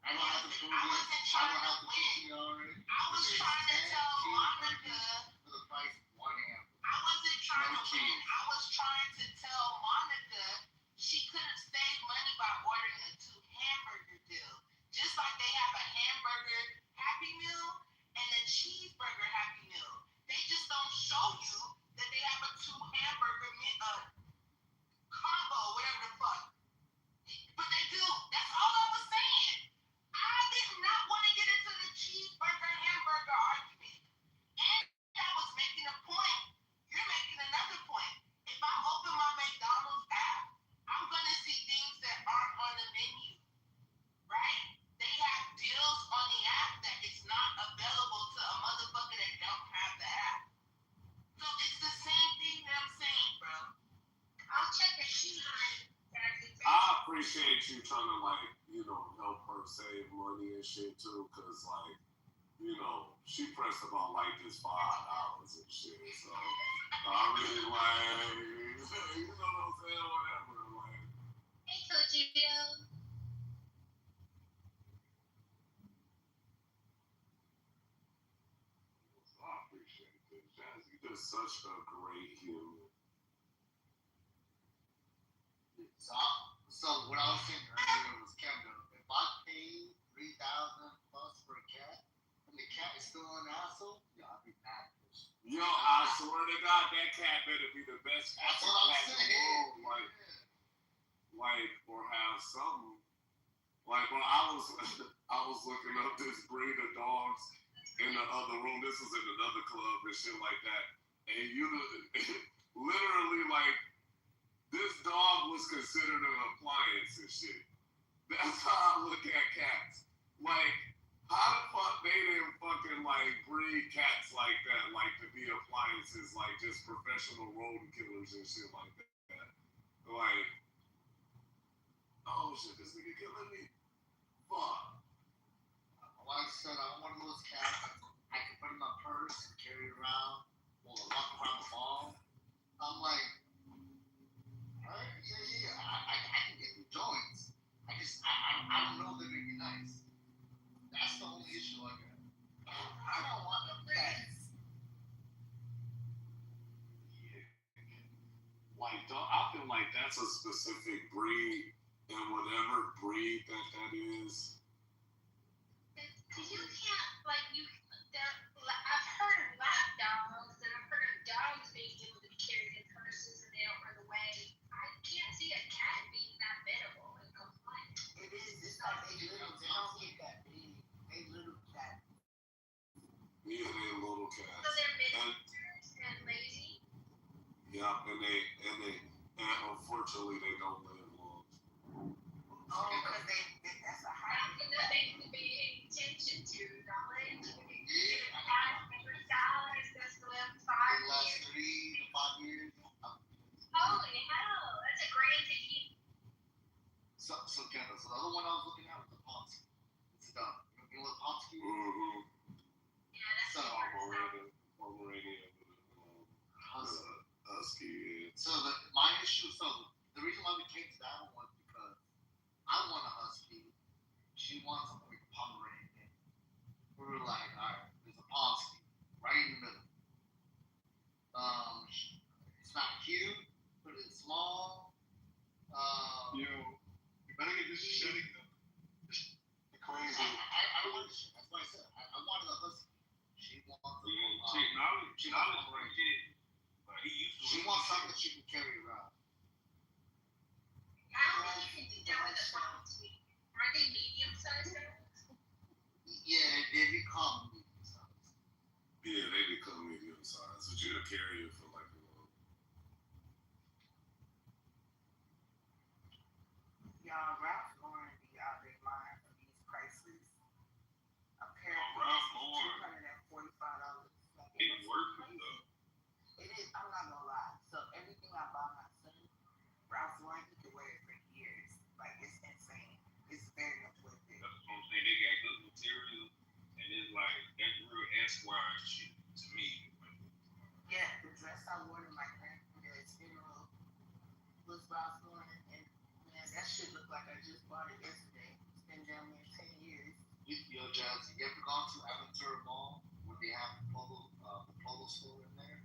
I don't have to prove it. I wasn't trying to win. PTR it. I was trying to tell Monica. For the price of 1 hamburger. I wasn't trying No to win. cheese. I was trying to tell Monica she could have saved money by ordering a 2 hamburger deal. Just like they have a hamburger Happy Meal and a cheeseburger Happy Meal. They just don't show you that they have a 2 hamburger combo, whatever the fuck. But they do. That's all I was saying. I did not want to get into the cheeseburger hamburger argument. And I was making a point. You're making another point. If I open my McDonald's app, I'm going to see things that aren't on the menu. Right? They have deals on the app that is not available to a motherfucker that don't have the app. So it's the same thing that I'm saying, bro. I'll check the sheet on I appreciate you trying to like, help her save money and shit too, cause like, she pressed about like this $5 and shit. So I really like, you know what I'm saying, whatever. Like, Hey, Coachio. I appreciate this, Jazz. You're just such a great human. So what I was saying earlier was, Kendall, if I pay $3,000 plus for a cat, and the cat is still an asshole, I'll be mad. Yo, I swear to God, that cat better be the best cat That's what I'm in the saying. world. Like, or have something. Like, when I was looking up this breed of dogs in the other room. This was in another club and shit like that. And literally, like, this dog was considered an appliance and shit. That's how I look at cats. Like, how the fuck they didn't fucking, like, breed cats like that? like to be appliances, like just professional rodent killers and shit like that. Like, oh shit, this nigga killing me. Fuck. Like I said, I'm one of those cats I can put in my purse and carry it around while I walk around the mall. I'm like, alright, yeah, I can get the joints. I don't know they're gonna be nice. That's the only issue I got. I don't want the pets. Yeah. Like, I feel like that's a specific breed, and whatever breed that is. Because you can't, like, I've heard of lap dogs, and I've heard of dogs being able to be carried in purses and they don't run away. I can't see a cat being that biddable and compliant. It is. It's like they little. They don't get that big. They little cat. Yeah, they're little cats. So they're mid-hunters and lazy? Yeah, and unfortunately they don't live long. Oh, because that's a high. That's what they need to be paying attention to, knowledge. Yeah. Every salad is supposed to live 5 The last years. 3 to 5 years. Holy hell, that's a grand to keep. So Kendall. So the other one I was looking at was the Pomsky. It's the you know what Pomsky is? Mm-hmm. Yeah, that's So, the worst. Pomeranian, husky. So my issue. So the reason why we came to that one was because I want a husky. She wants a Pomeranian. We were like, all right, there's a Pomsky right in the middle. It's not cute, but it's small. Yo, you better get this shedding though. Crazy. I don't want this shit. That's why I said I wanted a husky. She wants a she wants something she can carry around. I don't think you can do that with a Pomsky. Are they medium-sized dogs? Yeah, they become medium size. Yeah, they become medium size, but you'll carry it for like a long. Y'all, Ralph Lauren be out there lying for these prices. Apparently, Ralph Lauren. $245. It's worth it though. It is. I'm not gonna lie. So everything I buy my son, Ralph Lauren, he can wear it for years. Like it's insane. It's very much worth it. That's what I'm saying. They got good material, and it's like that real Esquire shit to me. Yeah, the dress I wore to my grandmother's funeral was Ralph Lauren, and man, that shit looked like I just bought it yesterday. It's been down there 10 years. Yo, Jazz, you ever gone to Aventura Mall where they have the polo store in there?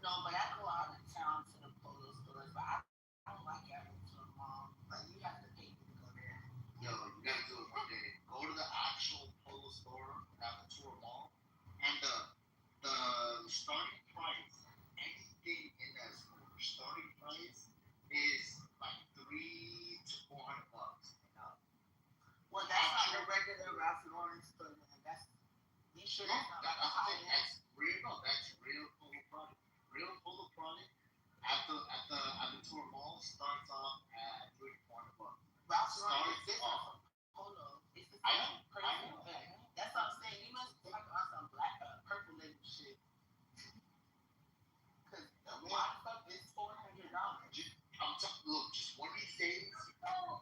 No, but I go out of town to the polo stores, but I don't like Aventura Mall. Like you have to pay to go there. Yo, you gotta do it one day. Go to the actual polo store at Aventura Mall, and the starting price, anything in that store, starting price is like $300 to $400. Well, that's not the regular Ralph Lauren store, man. That's you sure that's not like a high end? That's real. No, that's real polo product. Real polo product at the Aventura Mall starts off at $300 to $400. Ralph Lauren Starts is different off. from polo. It's the I same know. crazy thing. That's what I'm saying. You must be talking about some black, purple label shit. Cause why the fuck is $400? I'm talking. Look, just one of these days,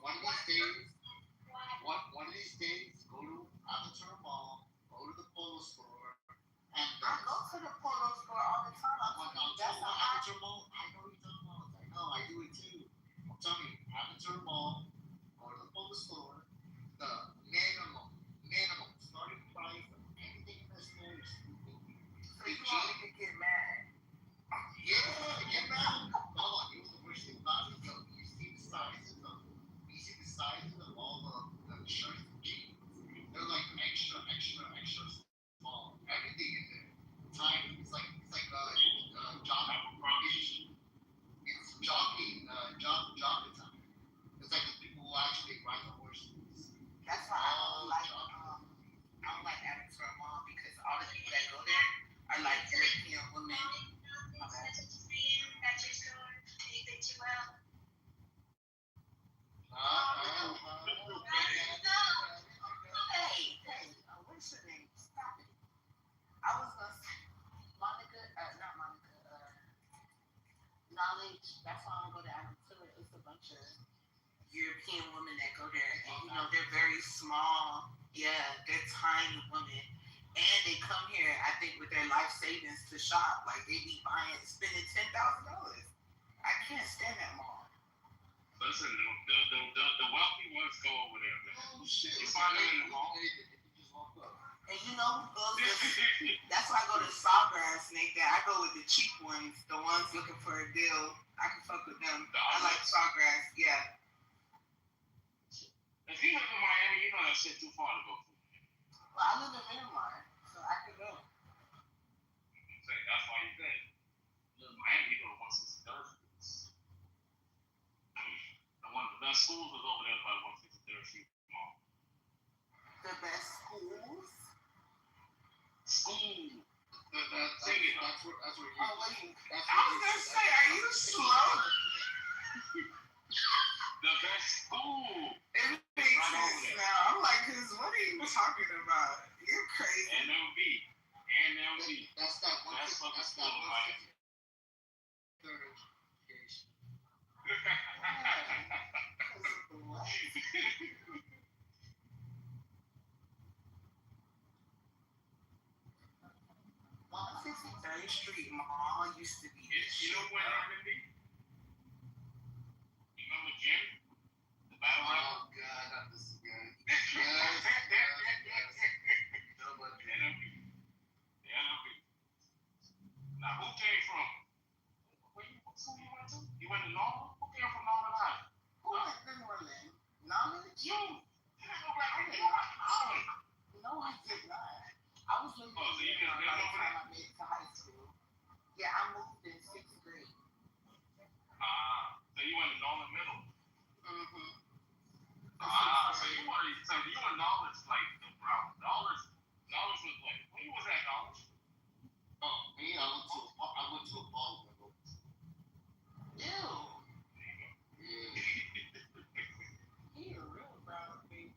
one of these days, go to Aventura Mall, go to the polo store, and knowledge. That's why I don't go to Alberta. It's a bunch of European women that go there, and they're very small. Yeah, they're tiny women, and they come here. I think with their life savings to shop. Like they be spending $10,000. I can't stand that mall. Listen, the wealthy ones go over there, man. Oh shit! You find them in the mall. And you know who goes there? That's why I go to Sawgrass, Nate. I go with the cheap ones, the ones looking for a deal. I can fuck with them. I like Sawgrass, yeah. If you live in Miami, you know that shit too far to go to. Well, I live in Miramar, so I can go. That's why you think. Miami, you go to 163rd Street. One of the best schools is over there by 163rd Street Mall. The best schools? School. That's what. Oh, wait. I was gonna say, are you slow? The best school. It makes sense now. I'm like, what are you talking about? You're crazy. NLB. That's that one. That's fucking school in Miami. Third education. What? 63rd Street Mall used to be. You know what NLB? You remember Jim? The battle rapper? Oh God, not this again. Now, who came from? What school you went to? You went to Normal? Who came from Northern Ireland? Who went to Norland? Knowledge? You. You didn't go back to Northern. No, I did not. I was living in Miramar by the time I made it to high school. Yeah, I moved in 6th grade. So you went to Northern Middle? Mm-hmm. So you were Knowledge like the Brown. Knowledge was like, when you was at Knowledge? Oh, me, I went to a ball level. Ew. Yeah. He a real brown baby.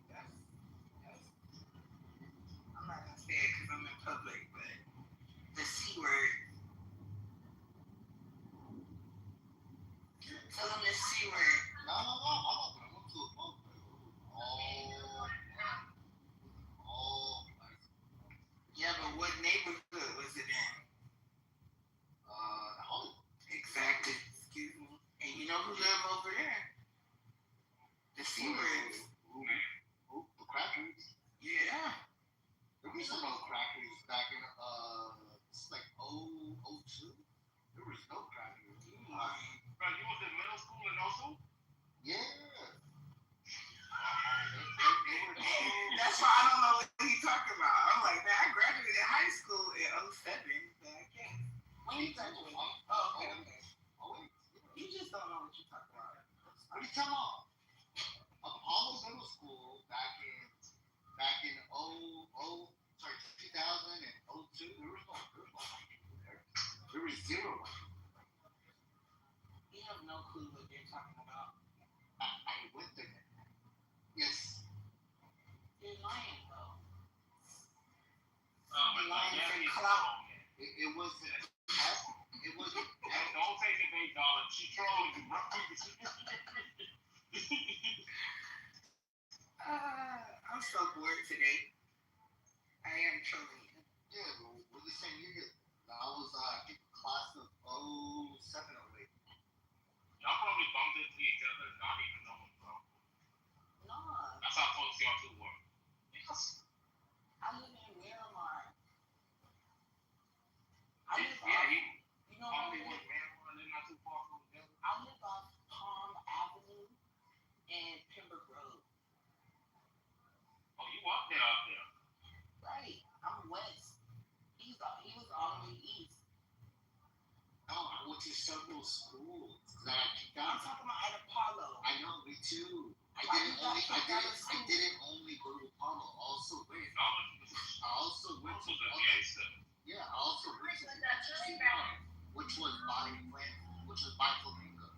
I'm not gonna say it because I'm in public, but the C word. Tell him the C word. No. I went to a ball level. Yeah, but what neighborhood was it in? Hollywood. Exactly. Excuse me. And you know who live over there? The C words. The crackers. Yeah. There was no crackers back in it's like 02. There was no crackers. Bro, you was in middle school in Osu? Yeah. That's why I don't know what he's talking about. I'm like, man, I graduated high school in 07, but I can't. When you graduated? Oh, okay. You just don't know what you're talking about. What are you talking about? Apollo Middle School back in 2000 and 02. There was no there. There was zero. You have no clue what you're talking about. I went there. Yes. You're lying, bro. My lying God. for clout. It wasn't. It wasn't. Don't take the bait, darling. She trolling you, bro. I'm so bored today. I am trolling you. Yeah, but we're the same year. I was, I think, class of 07 or 08. Y'all probably bumped into each other, not even knowing, bro. No. That's how close y'all two were. Yes. I live in Miramar. You know what I live? They're not too far from each other. I live off Palm Avenue and Pembroke Road. Oh, you up there? Right. I'm west. He was all the way east. Oh, I went to several schools. I'm talking about at Apollo. I know, me too. I didn't only go to Apollo. I also went to Yeah. I also went to which was by Flamingo.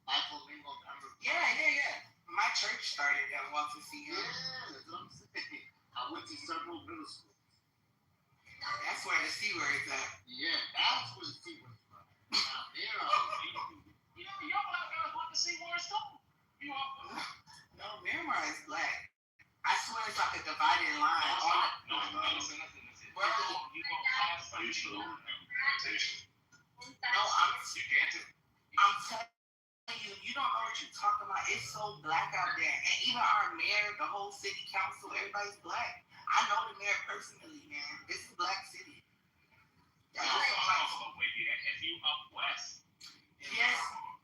By Flamingo, Yeah. My church started at Walter C. Hill. Yeah, that's what I'm saying. I went to several middle schools. That's where the C word is at. Yeah, that's where the C word is from. Now, there mutual orientation. No, I'm telling you, you don't know what you're talking about. It's so black out there. And even our mayor, the whole city council, everybody's black. I know the mayor personally, man. This is a black city. That's just so much. If you up west. Yes,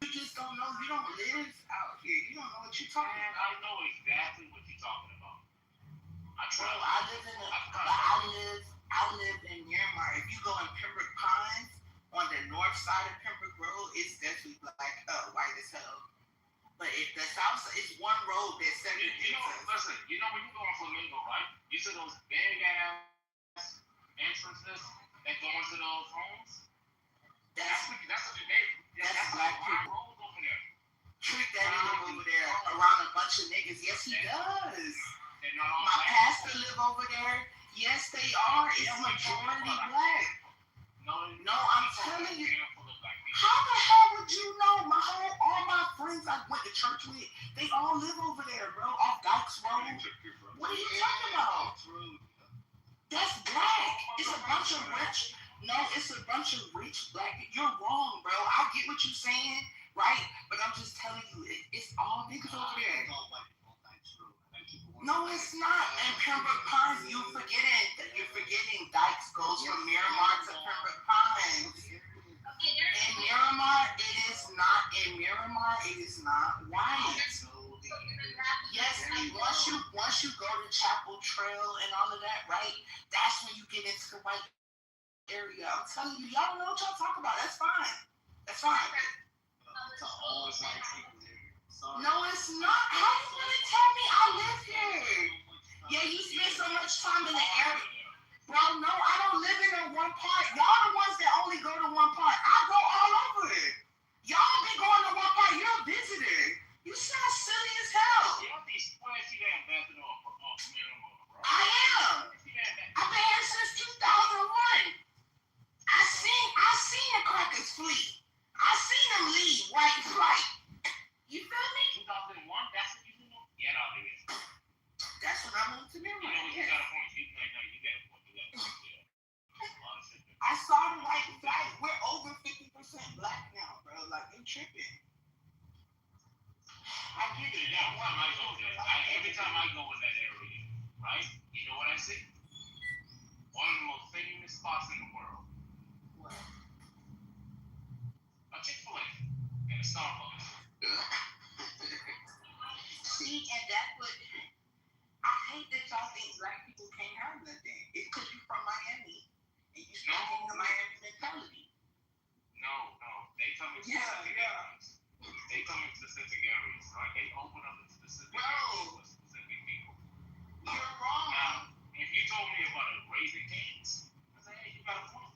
you just don't know. You don't live out here. You don't know what you're talking Man, about. I know exactly what you're talking about. Bro, I live in Miramar. If you go in Pembroke Pines, on the north side of Pembroke Road, it's definitely black, white as hell. But if the south side, it's one road that segregates listen, you know when you go on Flamingo, right? You see those big ass entrances that go into those homes? That's what they made. That's black people. people. Road over there. Trick that nigga over there around a bunch of niggas. Yes, he does. They're not all My black. pastor live over there. Yes, they are. It's majority black. No, I'm telling you. How the hell would you know? All my friends I went to church with, they all live over there, bro. Off Dykes Road. What are you talking about? That's black. It's a bunch of rich. No, it's a bunch of rich black. You're wrong, bro. I get what you're saying, right? But I'm just telling you, it's all niggas over there. No, it's not. And Pembroke Pines, you're forgetting Dykes goes from Miramar to Pembroke Pines. In Miramar, it is not white. Yes, and once you go to Chapel Trail and all of that, right? That's when you get into the white area. I'm telling you, y'all don't know what y'all talking about. That's fine. No, it's not. How you gonna tell me I live here? Yeah, you spend so much time in the area. Bro, no, I don't live in one part. Y'all the ones that only go to one part. I go all over it. Y'all been going to one part. You're a visitor. You sound silly as hell. I am. I've been here since 2001. I seen the crackers flee. I seen them leave white flight. You feel me? 2001, that's what you know? Get out of here. That's what I moved to Miramar. You got a point. You got a point. I saw the white flag. We're over 50% black now, bro. Like, you tripping. I get it. Every time I go in that area, right? You know what I see? One of the most famous spots in the world. What? A Chick-fil-A and a Starbucks. See, and that's what I hate that y'all think black people can't have nothing. It's because you're from Miami and you still think the Miami mentality. No. They come in specific areas. They come in specific areas, right? They open up in specific areas for specific people. You're wrong. Now, if you told me about a Raising Cane's, I say, hey, you got a point.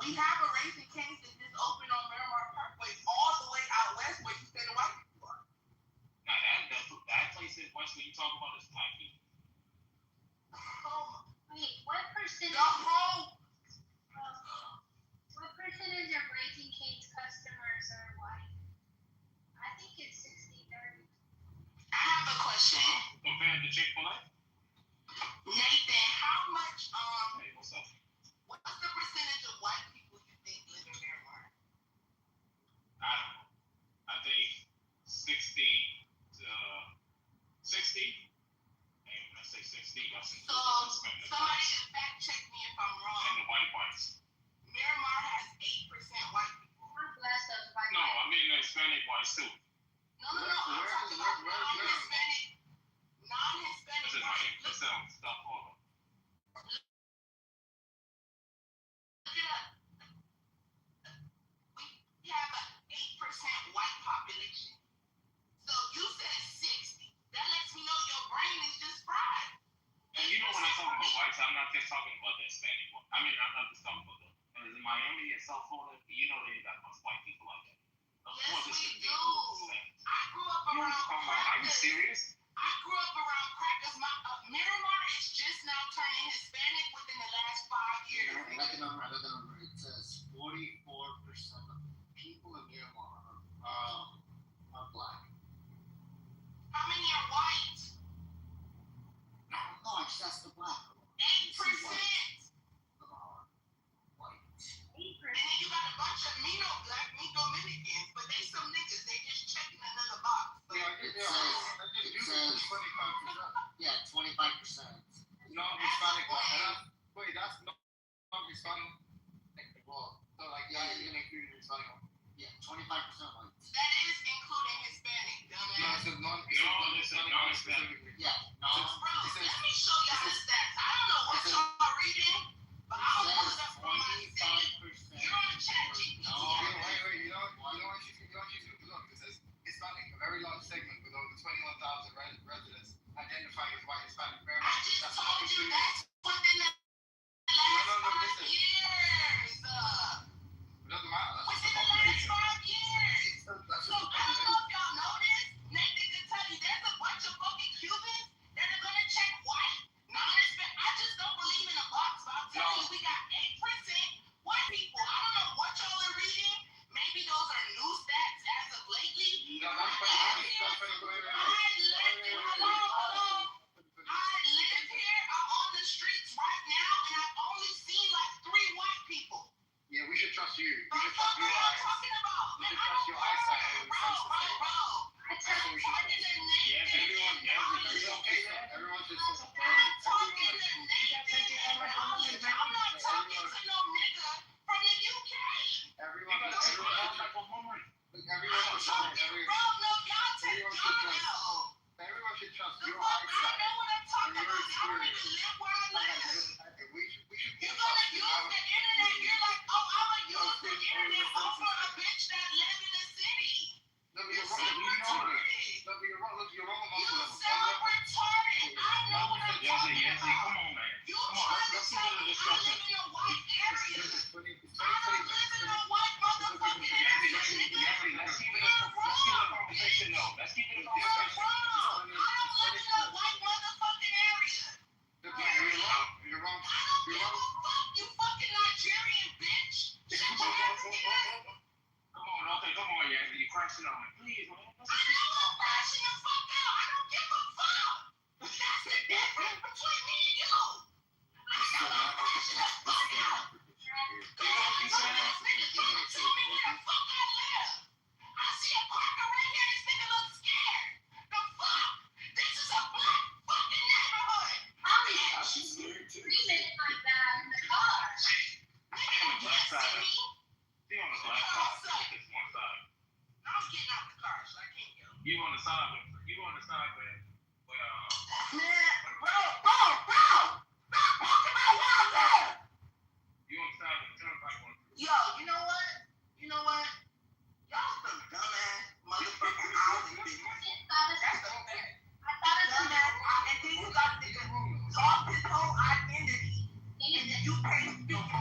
We have a Raising Cane's that just opened on Miramar Parkway all the way out west where you say the white people are. Now, that place in West where you talk about is black people. Wait, what percentage? What percentage of Raising Cane's customers are white? I think it's 60-30. I have a question. Compared to Chick-fil-A? Nathan, how much, Hey, what's up? what's the percentage of white people you think live in Miramar? I don't know. I think 60 to 60. And when I say 60, that's So, somebody should fact check me if I'm and wrong. the white whites. Miramar has 8% white people. God bless those white No, I mean the Hispanic whites too. No. I'm talking about non-Hispanic. This is White. my stuff over. Look it up. We have an 8% white population. So you said 60. That lets me know your brain is just fried. And you know when I talk about whites, I'm not just talking about the Hispanic one. I mean, I'm not just talking about because in Miami and South Florida, you know they ain't got much white people like that. Of Yes, course, it's we gonna be do. a 2%. I grew up Are around you crackers. serious? I grew up around crackers. Miramar is just now turning Hispanic within the last 5 years. I got the number. It says 44% of people in Miramar are black. How many are white? No, it's just the black. 8%. White. me no black, me Dominicans, but they some niggas. They just checking another box. It says 25%. Yeah, 25%. Non-Hispanic. Wait, that's non-Hispanic. Well, so like, yeah, you're gonna include Hispanic. Yeah, 25% white. That is including Hispanic, dumbass. No, it says non-Hispanic. Yeah, no. Bro, let me show y'all the stats. I don't know what y'all reading, but I'll pull it up from my city. You're on ChatGPT. No, wait. You know what you look? It says Hispanic, a very large segment with over 21,000 residents identifying as white Hispanic. I just told you that's within the last 5 years. It doesn't matter. Within the last 5 years. So I don't know if y'all know this. Nathan can tell you there's a bunch of fucking Cubans that are gonna check white. I just don't believe in a box, but I'm telling you, we got 8% white people. I don't know what y'all are reading. Maybe those are new stats as of lately. I live here. I'm on the streets right now, and I've only seen like 3 white people. Yeah, we should trust you. What the fuck are y'all talking about? We should trust your eyesight. Bro. I'm talking to Nathan. Everyone should I'm talking to Nathan and College. I'm not talking to no nigga from the UK. Everyone should trust. Bro, no, y'all take John. Everyone should trust The your fuck, I eyesight. know what I'm talking about. I don't even live where I live. We should You're gonna use the internet. You're like, oh, I'm gonna use the internet over a bitch that live in the city. No, but You you're sound wrong. retarded. No, but you're wrong. Look, you're wrong on You multiple levels. sound retarded. I know what I'm talking about. Come on, man. You trying to tell me I live in a white area. It's 20, I don't live in a white motherfucking area, nigga. Let's keep it You're a wrong, conversation, bitch. though. Let's keep it a You're conversation. wrong. I don't live in a white motherfucking area. You're wrong. I don't give a fuck, you fucking Nigerian bitch. Shut your ass together. Come on, yeah. You're crashing on me. Please, man. I know I'm crashing the fuck out. I don't give a fuck. That's the difference between me and you. I know I'm crashing the fuck out. Go on, nigga, trying to tell me where the fuck I live. I see a Parker right here. This nigga looks scared. The fuck? This is a black fucking neighborhood. I see screaming like that in the car. Nigga, you can't see me. See on the black side. It's one side. I'm getting out the car, so I can't go. You on the side with Man, bro. Stop talking about where I live. you on the side with the turnpike one. Yo, you know what? Y'all some dumbass motherfucking housing bitches. That's the thing. Dumbass, and then you got to lost his whole identity. And then you can't speak to I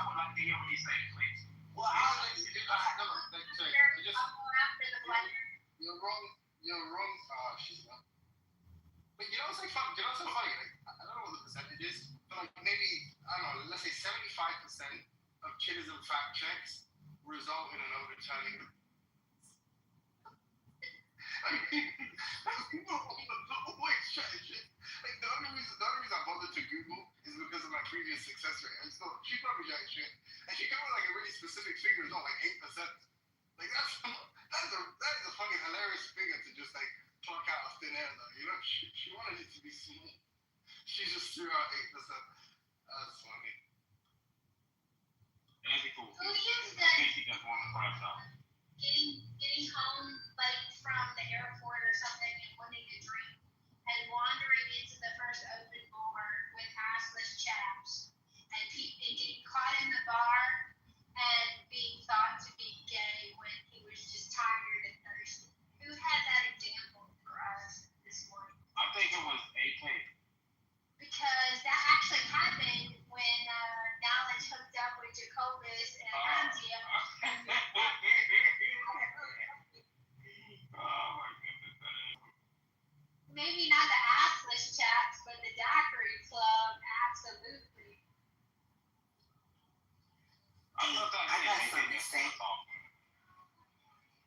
would like to hear what he's saying, please. Well, You're wrong. She's not. But you know what's funny? Like, I don't know what the percentage is, but like maybe, I don't know, let's say 75% of Citizen fact checks result in an overturning. Like, the only reason I bothered to Google is because of my previous success rate. And so she probably jack shit. And she came with like a really specific figure as well, like 8%. Like that is a fucking hilarious figure to just like pluck out of thin air though. You know, she wanted it to be small. She just threw out 8%. That's funny. That'd be cool. Who used Casey just won the prize out. getting home like from the airport or something and wanting to drink and wandering into the first open bar with assless chaps and getting caught in the bar and being thought to be gay when he was just tired and thirsty? Who had that example for us this morning? I think it was AK. Because that actually happened when Knowledge hooked up with Jacobus and Ramsey. Maybe not the assless chaps, but the daiquiri club, absolutely. I thought that I got AK something to just say. went off.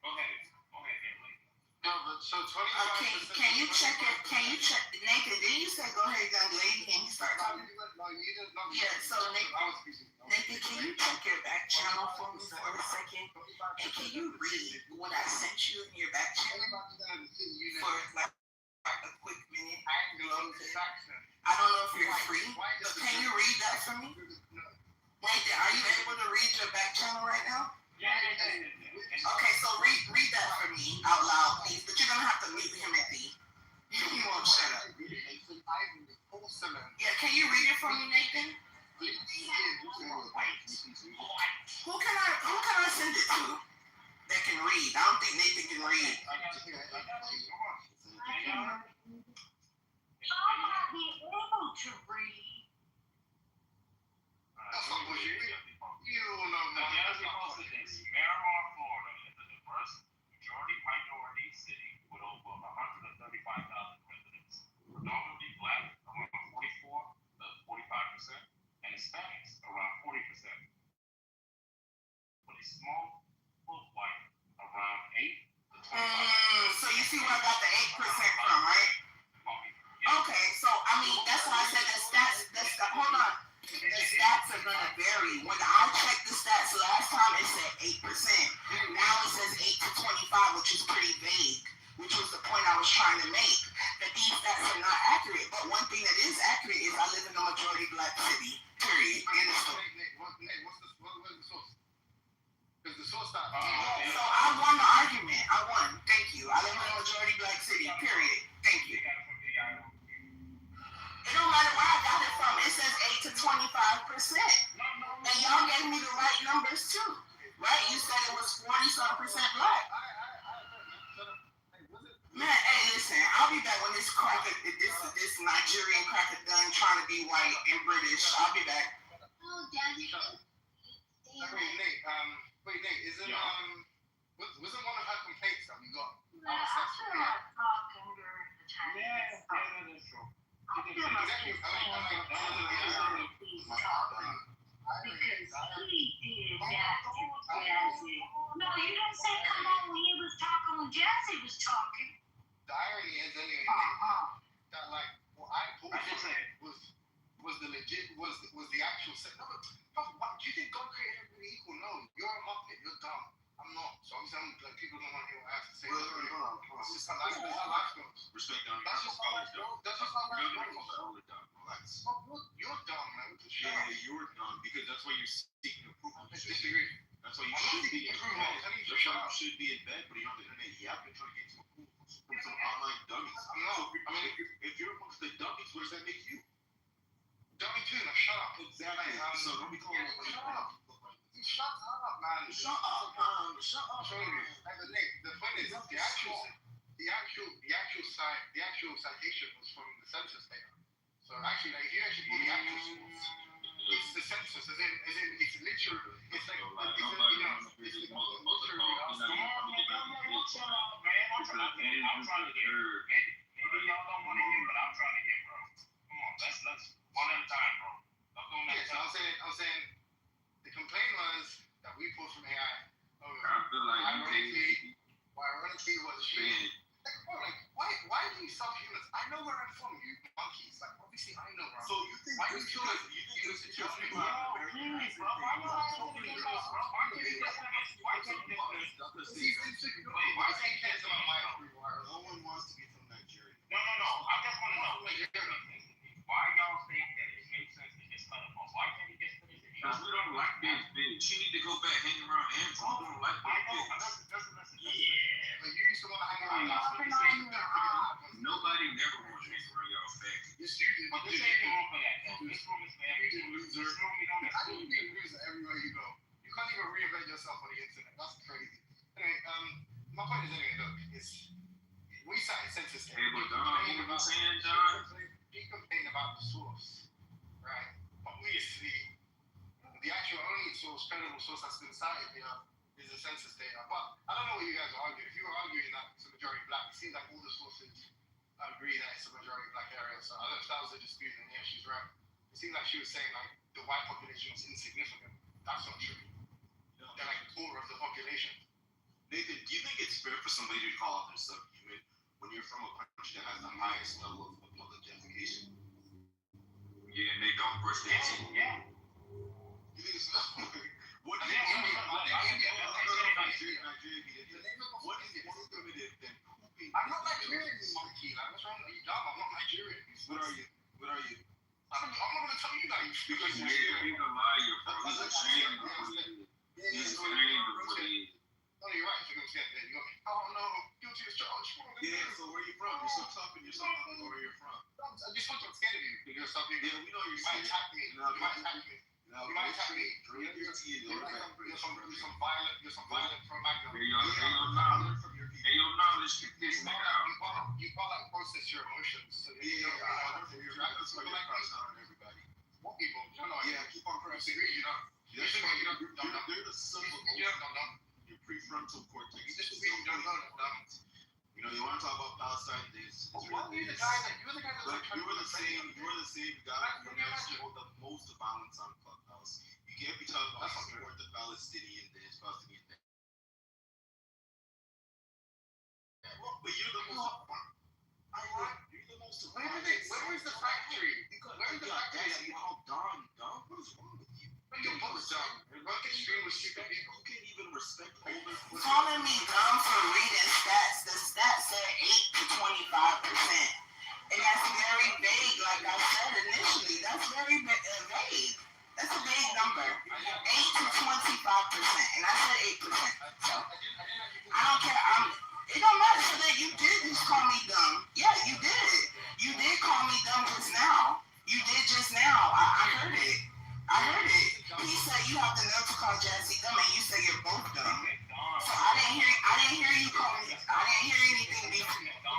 Go ahead, Emily. No, but so 25%. Can you check it? Nathan, didn't you say go ahead, young lady? Can you start talking? No, you didn't. No, Yeah, so Nathan. I was speaking. Nathan, can you check your back channel for me for a second? And can you read what I sent you in your back channel for like a quick minute? I don't know if you're free, but can you read that for me? Nathan, are you able to read your back channel right now? Yeah. Okay, so read that for me out loud, please. But you're gonna have to mute him at the. He won't shut up. Yeah, can you read it for me, Nathan? Who can I send it to that can read? I don't think Nathan can read. How am I be able to read? Miramar, Florida is a diverse majority-minority city with over 135,000 residents, predominantly black, around 44 to 45%, and Hispanics, around 40%, with a small full white, around 8 to 25%. So you see where I got the 8% from, right? Okay, so I mean that's why I said the stats. Hold on. The stats are gonna vary. When I checked the stats last time, it said 8%. Now it says 8 to 25, which is pretty vague. Which was the point I was trying to make. That these stats are not accurate. But one thing that is accurate is I live in a majority black city. Period. End of story. What's the source? Because the source that. So I won the argument. I won. Thank you. I live in a majority black city. Period. Thank you. It don't matter where I got it from. It says 8 to 25%. And y'all gave me the right numbers too. Right? You said it was 40-some% black. Man, hey, listen, I'll be back when this Nigerian cracker done trying to be white and British. I'll be back. Oh, Daddy. Nate, isn't wasn't one of her complaints that we got? I feel like talking during the time. Yeah, that is true. I feel like saying please talk. Because he did that to Jazzy. No, you didn't say come on when he was talking, when Jazzy was talking. The irony is anyway that like what I told you was the legit was the actual set. No, but what do you think God created everybody equal? No, you're a muppet, you're dumb. I'm not. So obviously I'm like people don't want to hear what I have to say. That's just how life goes. Respect on That's just how life goes. That's just how life goes. You're dumb, man. Yeah, you're dumb because that's why you're seeking approval. I disagree. That's why you should be in bed. That's why you should be in bed, but you're on the internet yapping trying to get some approval from some online dummies. I'm not. I mean, if you're amongst the dummies, what does that make you? Dummy too. Now shut up. Exactly. So don't be calling me. Shut up. Shut up, man. Shut up, man. Shut up. The point is, the actual citation was from the census data. So actually, like, if you actually pull the actual source, it's the census. As in, it's literally, it's like, I'm trying to get maybe y'all don't want to hear, but I'm trying to get, bro. Come on, let's one at a time, bro. I'm saying, the complaint was that we pulled from AI. I feel like Ironically, was she? Why do you subhumans? I know where I'm from, you monkeys. Like, obviously, I know where I'm from. So you think why you feel like you think it's just me? Please, bro. Why you always get bro? Why can't you get why can't you Why can't you get on my No one wants to be from Nigeria. No. I just want to know. Why y'all think that it makes sense to just cut them off? Why can't you just finish it? Because we don't like this bitch. She need to go back hang around Andrew. We don't like I this know. bitch. Yeah. But you used to want to hang around. Nobody never wants to hang around y'all back. Yes, you did. But this ain't the room for that. This room is for everything. Loser. This room, we don't How do you be a loser everywhere you go? You can't even reinvent yourself on the internet. That's crazy. Anyway, my point is anyway, look, we started census data. Hey, but Don, you know what I'm saying, John? He complained about the source, right? Obviously, the actual only credible source that's been cited here is the census data. But I don't know what you guys are arguing. If you were arguing that it's a majority black, it seems like all the sources agree that it's a majority black area. So I don't know if that was a dispute, and yeah, she's right. It seems like she was saying like the white population was insignificant. That's not true. They're like a quarter of the population. Nathan, do you think it's fair for somebody to call out their subhuman when you're from a country that has the highest level of public gentrification? Yeah, and they don't brush their teeth. Yeah. You think it's Because He's a liar, bro. He's ashamed of what he did. He's ashamed of what he did. No, you're right. You're gonna say that. You're gonna be, oh no, guilty as charged. Yeah, so where you from? You're so tough and you're so humble. Where you're from? I just want to scared of you. You're something. Yeah, we know You you're might scared. attack me. No, You might attack me. No, You might attack me. You're You're some violent pro Magna. Hey, yo, knowledge. Hey, yo, knowledge. Get this nigga out. You call out process your emotions. So Yeah, that's why you're crushing on everybody. What people? No, Yeah, keep on crushing. you know. They're the simple. Your prefrontal cortex. You know, you want to talk about Palestine days. You were the guy that You were the same guy who has the most violence on Clubhouse. You can't be talking about support the Palestinian this, Palestinian that. But you're the most. You're the most. Where is the factory? Where is the factory? How dumb. What is wrong with you? Your boss dumb. You're not extremely stupid people. Who can't even respect older? Calling me dumb for reading stats. The stats said 8 to 25%. And that's very vague, like I said initially. That's very vague. That's a vague number. 8 to 25%. And I said 8%. So, I don't care. It don't matter. So that you did just call me dumb. Yeah, you did. You did call me dumb just now. You did just now. I heard it. He said you have the nerve to call Jazzy dumb, and you said you're both dumb. So I didn't hear you call me. I didn't hear anything before. Dumb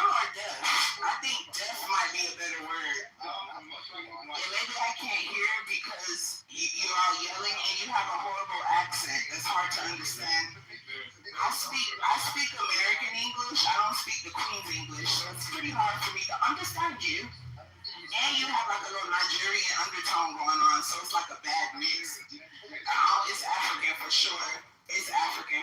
or deaf? I think deaf might be a better word. And maybe I can't hear because you're all yelling and you have a horrible accent. It's hard to understand. I speak American English. I don't speak the Queen's English, so it's pretty hard for me to understand you. And you have like a little Nigerian undertone going on, so it's like a bad mix. It's African for sure. It's African.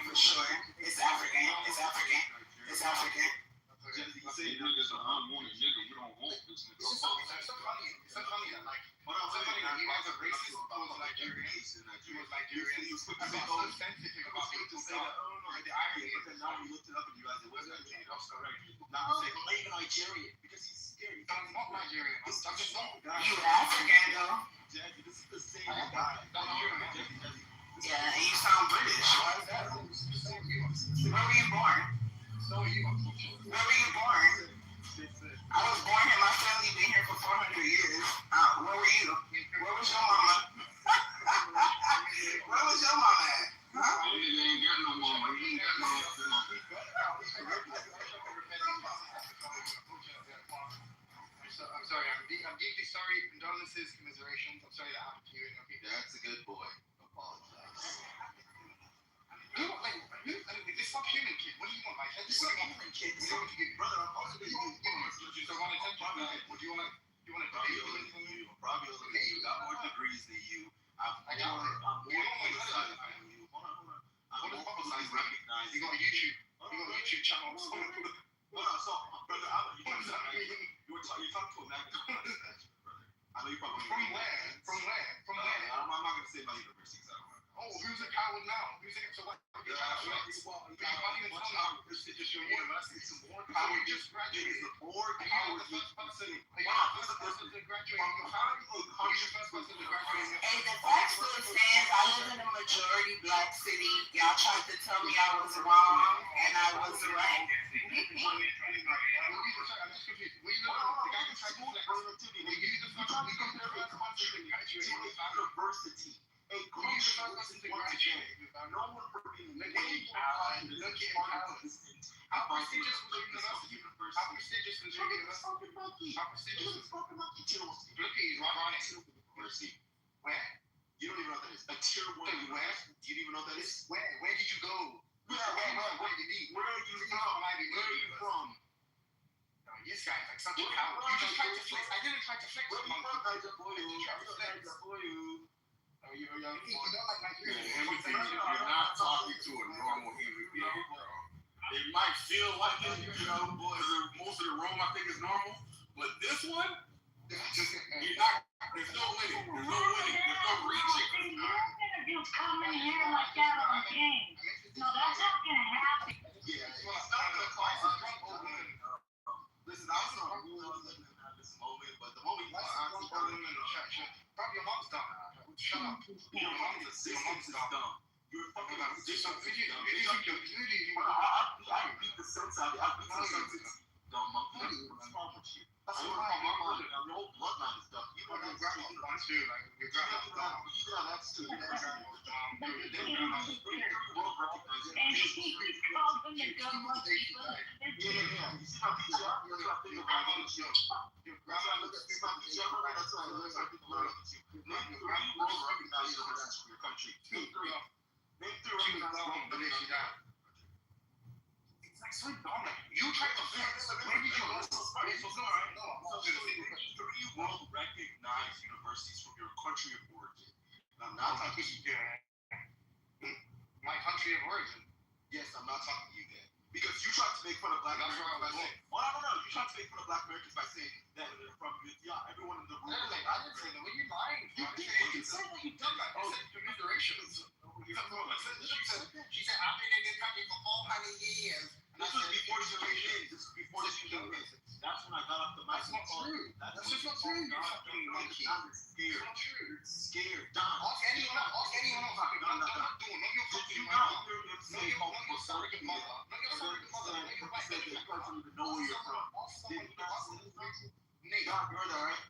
You say niggas are unwanted nigga. We don't want this nigga. It's so funny that like, you guys are racist towards Nigerians. He was Nigerian. I'm so sensitive about people. The irony is that now you looked it up and you guys it was Nigerian. I'm correct. Now you say claim Nigerian because he's scared. I'm not Nigerian. I'm just not. You African though. Jackie, this is the same guy. Yeah, and you sound British. Why is that? Where were you born? Where were you born? I was born here. My family been here for 400 years. Where were you? Where was your mama? Where was your mama at? Huh? He ain't got no mama. He ain't got no mama. I'm sorry. I'm deeply sorry. Condolences, commiserations. I'm sorry that happened to you and your people. That's a good boy. Apologize. This subhuman kid. What do you want, like? This subhuman kid. Brother, I'm also going to give you so want attention. What do you want? You want to probably you got more degrees than you. I'm recognized. You got a YouTube channel. Hold on, so brother, you're talking to a magnet. I know you probably From where? I'm not gonna say my university. Oh, who's a coward now? So what? You can't even tell now. It's just your university. How you just graduated. The board. You're the first person. Wow, you're the first person to graduate. You're the first person to graduate. Hey, the fact still stands. I live in a majority black city. Y'all tried to tell me I was wrong, and I was right. University. A country no one bringing how prestigious was your university? How prestigious was your university? How prestigious was Look, he's right next to university. Where? You don't even know what that is. A tier 1 where? Do you even know what that is? Where? Where did you go? Where did you Where are you from? This guy's like such a coward. You just tried to flex. I didn't try to flex. Where are you from? You're like Nigerian. You're not talking to a normal human being, bro. It might feel like it, most of the room I think is normal, but this one, you're not. There's no winning. There's no reaching. You're gonna do coming here like that on game. No, that's not gonna happen. Yeah, it's not gonna cost. Listen, I was on mom's dumb. Shut up. Your fucking existence is dumb. You're fucking existence is dumb. I beat the sense out of it. I beat the sense out of it. Dumb monkey. What's wrong with you? That's your whole bloodline is dumb. You know Your grandma's dumb too. Like, your grandma's dumb. You got that too. And he's called them the dumb monkeys. Yeah. You see my picture? That's what I think about you. Your grandma looks at my picture. That's why I look at people like you. Name three world recognized universities for your country. Name three. Name three recognized But then she died. It's like so dumb. Like, you tried to fix. Maybe you lost. Three world recognized universities from your country of origin. I'm not talking to you. My country of origin. Yes, I'm not talking to you then. Because you tried to make fun of black That's what I was Americans. saying. Well, I don't know. You tried to make fun of black Americans by saying that they're from UTI. Everyone in the room. I didn't say that. What are you lying? You said that. You done that. You said you're misdirections. She said, I've been in this country for 400 years. This was before she came in. This was before she came in. That's when I got off the mic. That's not true. That's just not true. You're fucking monkey. I'm scared. It's not true. You're scared. Don. Ask anyone else. Ask anyone else. I'm not doing. Not your Did you fucking not mother. hear him Not say your multiple surrogate mother. times? Not your surrogate mother. Not your wife. Said that you don't even know where you're from. Did you not say that? Nate. Don, you're there, right?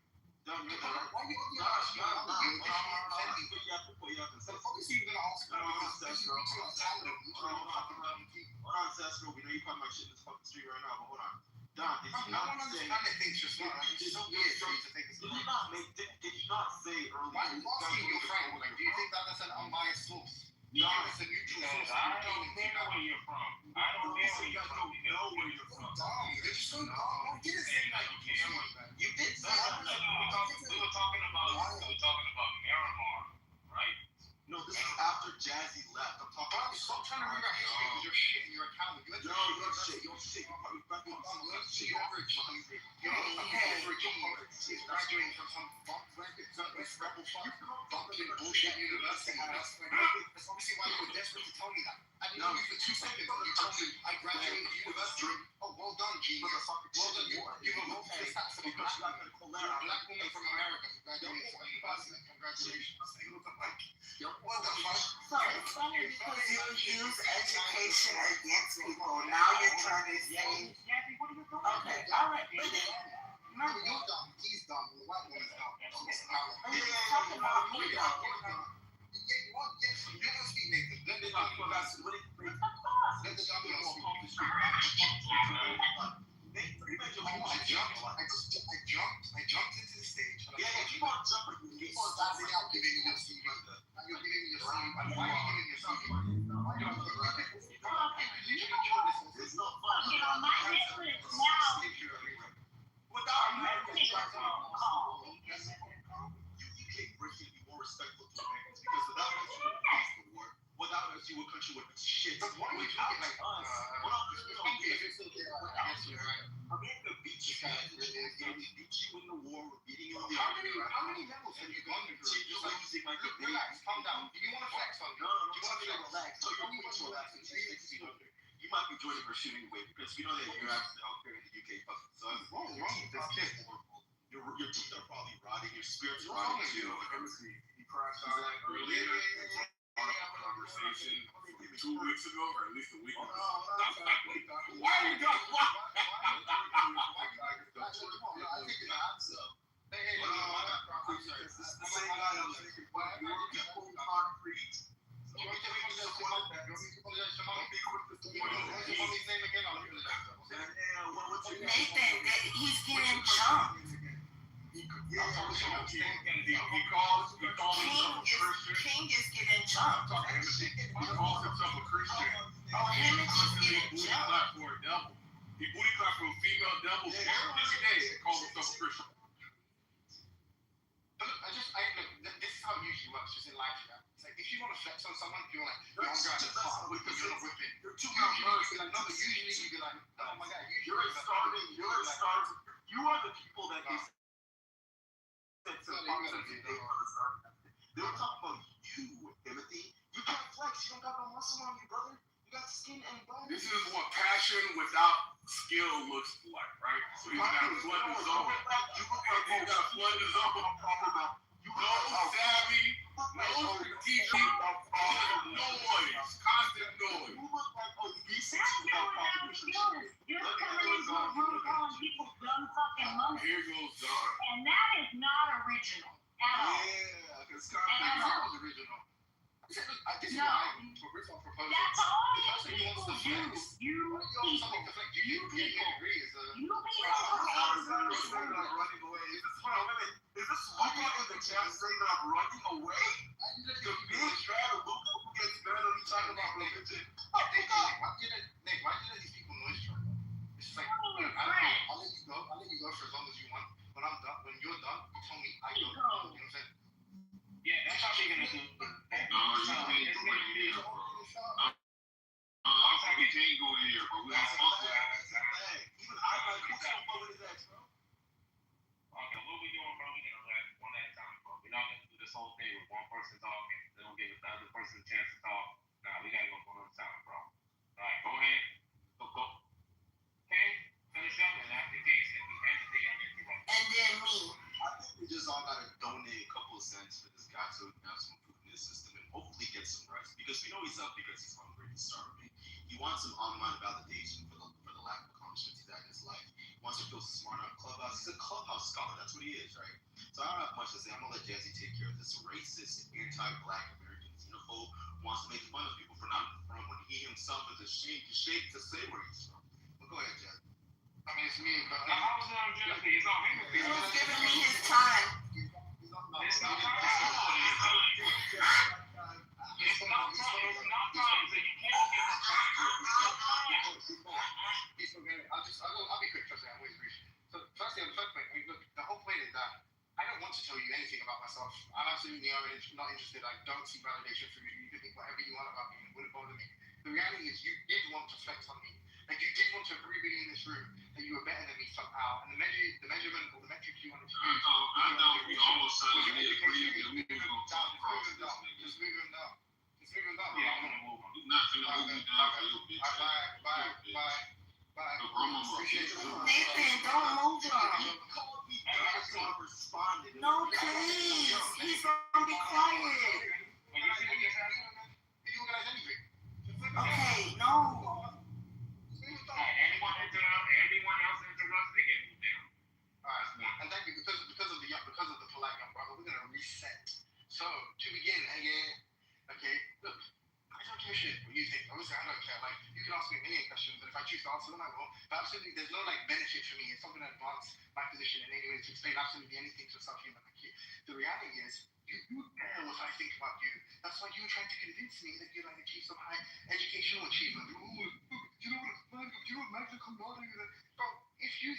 Don, you're there, right? Why are you looking Don, at us? Don, You Don, offending. you have to put you up in So sex. the fuck is you gonna ask me? Because this is too much time. Hold on, Cesco. We know you caught my shit in this fucking street right now, but hold on. Don, did you No not one say? understands that things just not. Like, it's so weird for you to think it's Did you not make? Did you not say earlier? Why are you asking your friend? Like, do you think that that's an unbiased source? No, It's a neutral source. I don't care where you're from. I don't care where you're from. don't know where you're from. Dumb. They're just so dumb. Why did it say that? You did say that. We were talking about Miramar, right? No, this is after Jazzy left. I'm talking about. Stop trying to read our history because you're shit in your account. Yo, you're shit. You're probably back on some Let's see shit. your origin. You're graduating from some fuck record, some rebel fucking bullshit university. That's obviously why you were desperate to tell me that. I didn't know you for 2 seconds. You told me I graduated university. Oh, well done, genius. Well done. You have a vote for stats for the black woman from America who graduated from university. Congratulations. What the fuck? So it's funny because you use education against people. Now you're trying to say, okay, all right, but then, No, you're dumb. He's dumb. The white woman's dumb. She's dumb. you're talking about me though. Yeah, you are. Yes, you don't speak, Nathan. Let the dumb go. Let the dumb go. I jumped into the stage. Yeah, keep on jumping. Keep on Starting out giving me your seat. You're giving me your seat. Why are you giving your seat? Why are you giving your seat? It's not fun. You know, my Netflix now. Without My Netflix call. you can't break it. Be more respectful to Americans because without us, you would country would be shit. But why are you talking like us? America beat you guys. We beat you in the war. We're beating you in the How army. many levels have you gone through? You're losing like a baby. Relax, calm down. Do you want to flex on me? No, you want to relax. So you're going to relax. You might be joining her shooting way because we know that you're actually out there in the UK fucking sun. What's wrong with this kid? Your teeth are probably rotting. Your spirit's What's wrong rotting with too. you? He crashed out earlier on a conversation 2 weeks ago, or at least a week ago. Why are you going? Nathan, he's getting jumped. He calls himself a Christian. King is getting jumped. He calls himself a Christian. Oh, him is just getting Booty jumped. clap for a devil. He booty clap for a female devil every day and calls himself a Christian. This is how it usually works, just in life, yeah. It's like if you want to flex on someone, you're like, yo, I'm going to fuck because you're not whipping. You're too usually you'd be like, oh my god, You're starving. You are the people that they said to they were talking about you, Timothy. You can't flex. You don't got no muscle on you, brother. You got skin and bone. This is what passion without skill looks like, right? So you gotta flood the zone. You gotta flood the zone. I'm talking about you savvy, no strategic, noise, constant noise. You're coming into a room calling people dumb fucking monkeys. Here goes John. And that is not original at all. Yeah, because Scarface was original. No. That's all these people do. You people. You people. You people. Running away. Is this Luca in the chat saying that I'm running away? The big fat Luca who gets mad when we talk about religion. Nick, why didn't these people noise try? It's just like, I'll let you go for as long as you want. When I'm done, when you're done, you tell me I go. You know what I'm saying? Yeah, that's how they're gonna do. No, you can't go in here, bro. We can't go in here, bro. We don't fuck with that. Even I like who's gonna fuck with his ex, bro. Okay, what we doing, bro? We gonna let one at a time, bro. We're not gonna do this whole thing with one person talking. They don't give the other person a chance to talk. Nah, we gotta go one at a time, bro. Alright, go ahead. Go. Okay? Finish up and after the case, if we empathy, I'm interrupting. And then me. I think we just all gotta donate a couple of cents for this guy so we can have some food in his system and hopefully get some rest. Because we know he's up because he's hungry, he's starving. He wants some online validation for the lack of accomplishments he's had in his life. He wants to feel smart on Clubhouse. He's a Clubhouse scholar, that's what he is, right? So I don't have much to say. I'm gonna let Jazzy take care of this racist, anti-black American xenophobe who wants to make fun of people from when he himself is ashamed to say where he's from. But go ahead, Jazzy. I mean, it's me, but how was it on Jersey? It's on him. He was giving me his time. It's not time. It's not time. So you can't get the time. I'll be quick, trust me, I'm always brief. So firstly, on the first point, I mean, look, the whole point is that I don't want to tell you anything about myself. I'm absolutely not interested. I don't seek validation from you. You can think whatever you want about me. It wouldn't bother me. The reality is you did want to flex on me. Like you did want to agree with me in this room that you were better than me somehow. And the measurement or the metric you wanted to use. I thought we almost signed the agreement that we were going to talk across this nigga. Just move him down. Yeah, I'm gonna move on. You're not finna move me down for your bitch. Bye. Appreciate you. Nathan, don't move him. Responded. No, please. He's gonna be quiet. When you see what just happened, Did you organize anything? Okay, no. anyone else interrupts, they get moved down. Alright, and thank you because of the polite young brother, we're gonna reset. So to begin, okay, look, I don't give a shit what you think. Obviously, I don't care. Like you can ask me a million questions, and if I choose to answer them, I will. But absolutely, there's no like benefit for me. It's not gonna advance my position in any way to explain absolutely anything to a subhuman like you. The reality is, you care what I think about you. That's why you were trying to convince me that you like achieve some high educational achievement. Do you know what magna cum laude is? Bro, if you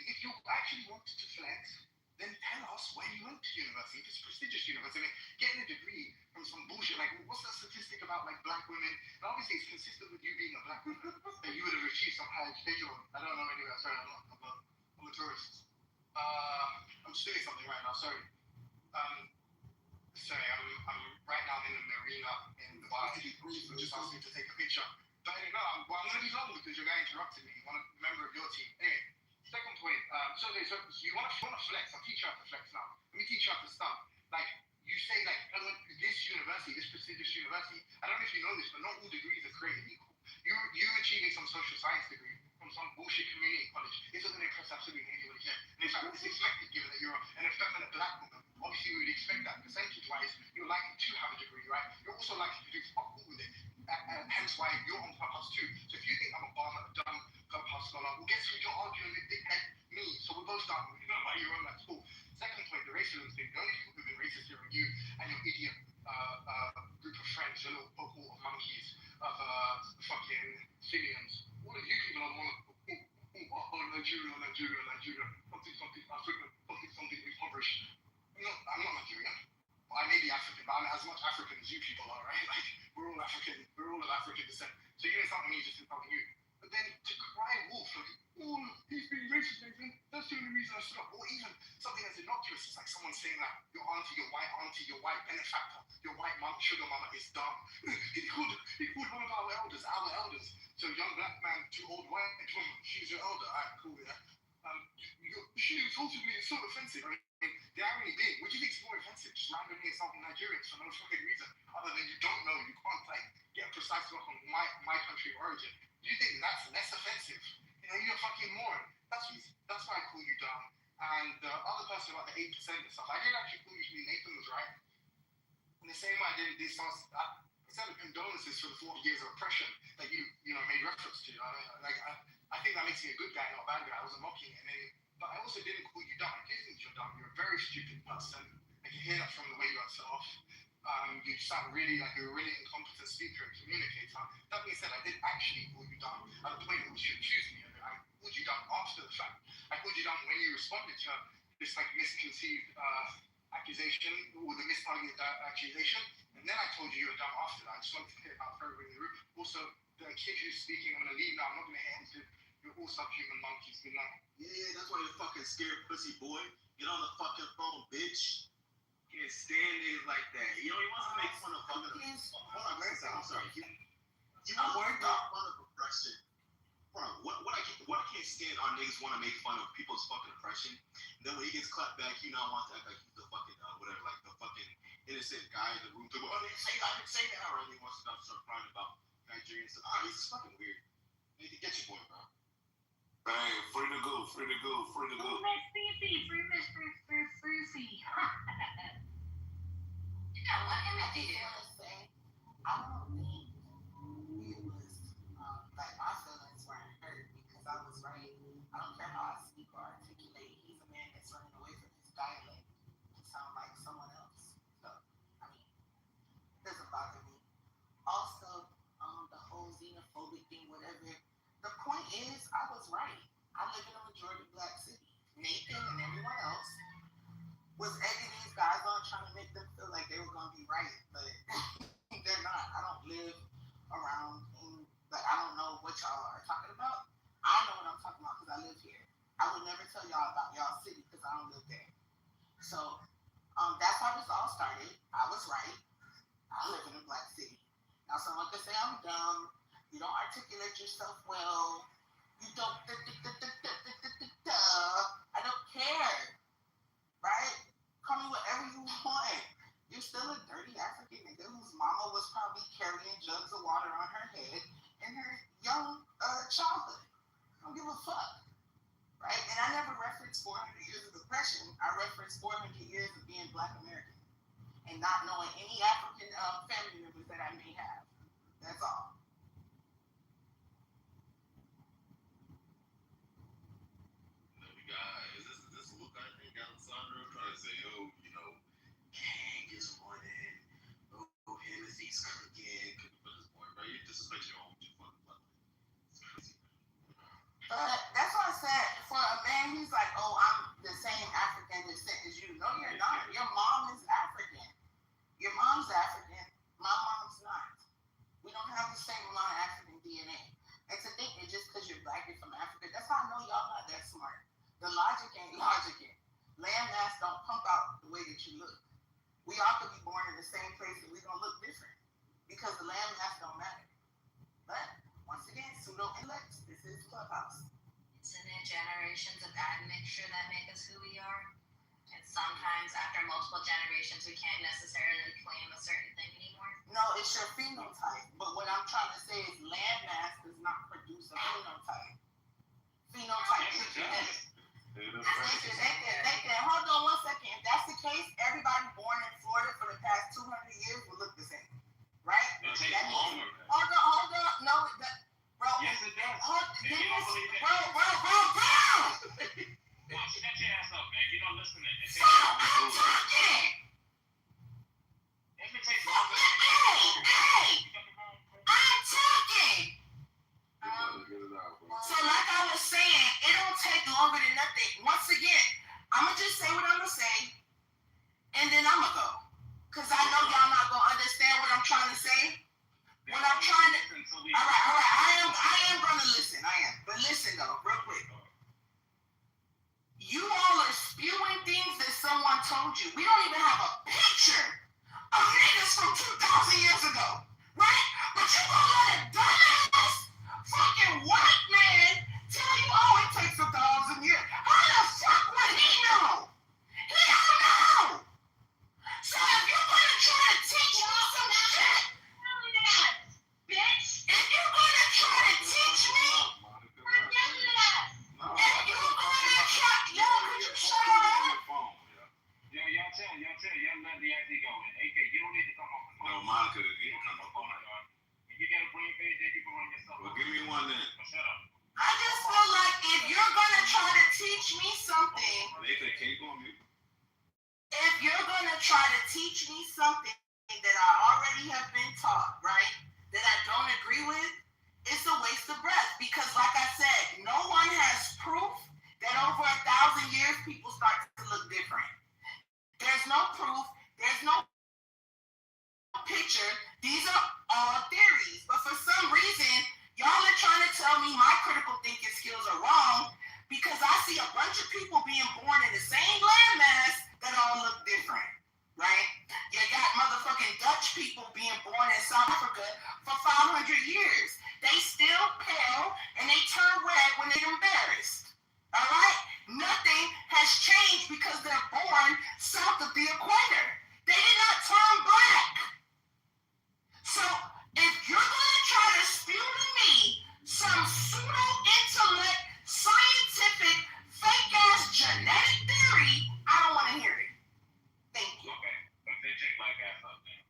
actually wanted to flex, then tell us where you went to university. If it's a prestigious university, I mean, getting a degree from some bullshit, like what's that statistic about like black women? And obviously it's consistent with you being a black woman that you would have achieved some high education. I don't know anyway, sorry, I'm a tourist. I'm just doing something right now, sorry. I'm right now in the marina in Dubai. So just asked me to take a picture. But anyway, I'm gonna be long because your guy interrupted me. One member of your team. Anyway, second point. So you want to flex? I'll teach you how to flex now. Let me teach you how to start. Like you say, like this university, this prestigious university. I don't know if you know this, but not all degrees are created equal. You achieving some social science degree from some bullshit community college isn't going to impress absolutely anybody here. And in fact, it's expected given that you're an effeminate black woman. Obviously, we would expect that percentage-wise, you're likely to have a degree, right? You're also likely to do fuck all with it. Hence why you're on Clubhouse too. So if you think I'm a dumb Clubhouse scholar, well, guess who you're arguing with, dickhead? Me. So we're both done. You know about your own, that's cool. Second point, the racism thing. The only people who've been racist here are you and your idiot group of friends, your little cohort of monkeys, of fucking Syrians. All of you people are the one Nigeria, something African, something impoverished. I'm not Nigerian. Well, I may be African, but I'm as much African as you people are, right? Like, we're all African, we're all of African descent. So you're insulting me just insulting you. But then to cry wolf, like, oh, he's being racist, Nathan, that's the only reason I stood up. Or even something as innocuous as like someone saying that your auntie, your white benefactor, your white mom, sugar mama is dumb. he called one of our elders. So young black man to old white woman, she's your elder. Alright, cool, yeah. She insulted me. It's so offensive. I mean, the irony being, what do you think is more offensive? Just randomly insulting Nigerians for no fucking reason, other than you don't know, you can't like get a precise look on my country of origin. Do you think that's less offensive? You know, you're a fucking moron. That's why I call you dumb. And the other person about the 8% and stuff, I didn't actually call you Nathan was right. In the same way I did this instead of condolences for the 40 years of oppression that you made reference to. I think that makes me a good guy, not a bad guy. I wasn't mocking it. But I also didn't call you dumb. I didn't think you're dumb. You're a very stupid person. I can hear that from the way you answer off. You sound really like you're a really incompetent speaker and communicator. That being said, I did actually call you dumb at the point at which you accused me of it. I called you dumb after the fact. I called you dumb when you responded to this like misconceived accusation or the mistargeted accusation, and then I told you were dumb after that. I just wanted to clear out for everybody in the room. Also, the kid who's speaking, I'm gonna leave now. I'm not gonna hit into you're all subhuman monkeys. Good night. Yeah, that's why you're fucking scared, pussy boy. Get on the fucking phone, bitch. Can't stand it like that. You know, he wants to make fun of fucking. Hold on, man. I'm sorry. You want to make fun of oppression. Hold on. What I can't stand are niggas want to make fun of people's fucking oppression. And then when he gets clapped back, you now want to act like he's the fucking whatever, like the fucking innocent guy in the room. To go, oh, I didn't say that. Or he wants to start crying about Nigerians. He's fucking weird. You need to get your boy, bro. Hey, free to go. Free Miss Fifi, free Miss Fifi. You know what? And I did. I don't think it was like my feelings weren't hurt because I was right. I don't care how I speak or articulate. He's a man that's running away from his dialect to sound like someone else. So, I mean, it doesn't bother me. Also, the whole xenophobic thing, whatever. The point is, I was right. I live in a majority black city. Nathan and everyone else was egging these guys on, trying to make them feel like they were going to be right, but they're not. I don't live around, I don't know what y'all are talking about. I know what I'm talking about because I live here. I would never tell y'all about y'all city because I don't live there. So that's how this all started. I was right. I live in a black city. Now someone could say I'm dumb. You don't articulate yourself well. You don't. I don't care. Right? Call me whatever you want. You're still a dirty African nigga whose mama was probably carrying jugs of water on her head in her young childhood. I don't give a fuck. Right? And I never referenced 400 years of oppression. I referenced 400 years of being Black American and not knowing any African family members that I may have. That's all. Is this Luke, I think, Alessandro, trying to say, oh, you know, Kang is running, oh, Himothy's cooking for this boy, bro. You disrespect your own fucking blood. It's crazy, man. That's why I said, for a man, he's like, oh, I'm the same African descent as you. No, you're not. Your mom is African. Your mom's African. My mom's not. We don't have the same amount of African DNA. And to think that just because you're black, you're from Africa, that's how I know y'all not that smart. The logic ain't logicking. Land mass don't pump out the way that you look. We all could be born in the same place and we don't look different because the land mass don't matter. But once again, pseudo intellects. This is Clubhouse. Isn't it generations of admixture that make us who we are? And sometimes after multiple generations, we can't necessarily claim a certain thing anymore. No, it's your phenotype. But what I'm trying to say is land mass does not produce a phenotype. Phenotype is genetic. Nathan, hold on 1 second. If that's the case, everybody born in Florida for the past 200 years will look the same, right? It takes longer. Hold on. No, bro. Yes, it does. Bro. Well, shut your ass up, man. You don't listen to it. Stop, I'm talking. If it takes longer, Hey, I'm talking. So like I was saying, it don't take longer than nothing. Once again, I'm going to just say what I'm going to say, and then I'm going to go. Because I know y'all not going to understand what I'm trying to say. What I'm trying to... All right. I am going to listen. I am. But listen, though, real quick. You all are spewing things that someone told you. We don't even have a picture of niggas from 2,000 years ago. Right? But you gonna let a dumbass fucking white man tell you, oh, it takes 1,000 years. y'all let the idea go. And AK, you don't need to come up with No, Monica didn't need to come up on it. If you got a brain page, then you can run yourself. Well, give me one then. But shut up. I just feel like if you're gonna try to teach me something, Nathan, can you go on mute? if you're gonna try to teach me something that I already have been taught, right, that I don't agree with, it's a waste of breath. Because like I said, no one has proof that over 1,000 years people start to look different. There's no proof, there's no picture. These are all theories. But for some reason, y'all are trying to tell me my critical thinking skills are wrong because I see a bunch of people being born in the same landmass that all look different, right? You got motherfucking Dutch people being born in South Africa for 500 years. They still pale and they turn red when they're embarrassed, all right? Nothing has changed because they're born south of the equator. They did not turn black. So if you're going to try to spew to me some pseudo-intellect, scientific, fake-ass genetic theory, I don't want to hear it. Thank you. Okay, but then check like that something.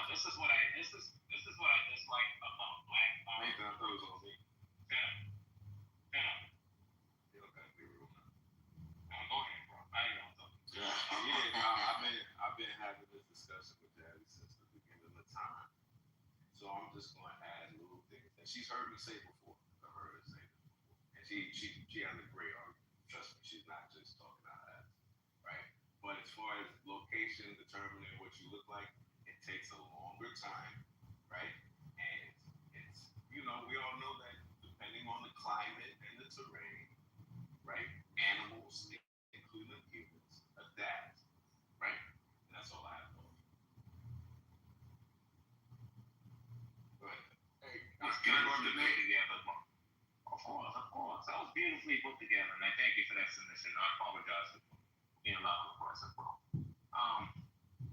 This is what I dislike about black power. Nathan, I thought it was on me. Shut up. Okay, be real. Go ahead, bro. I ain't gonna talk. I've been having this discussion with Daddy since the beginning of the time. So I'm just going to add little things that she's heard me say before. I've heard her say this before. And she has a great argument. Trust me, she's not just talking out of ass, right? But as far as location, determining what you look like, it takes a longer time, right? And it's we all know that depending on the climate and the terrain, right? Animals, including humans, adapt, right? And that's all I have to offer. Go ahead. Hey, it's beautifully put together. Of course. That was beautifully put together, and I thank you for that submission. I apologize for being loud, of course, as well.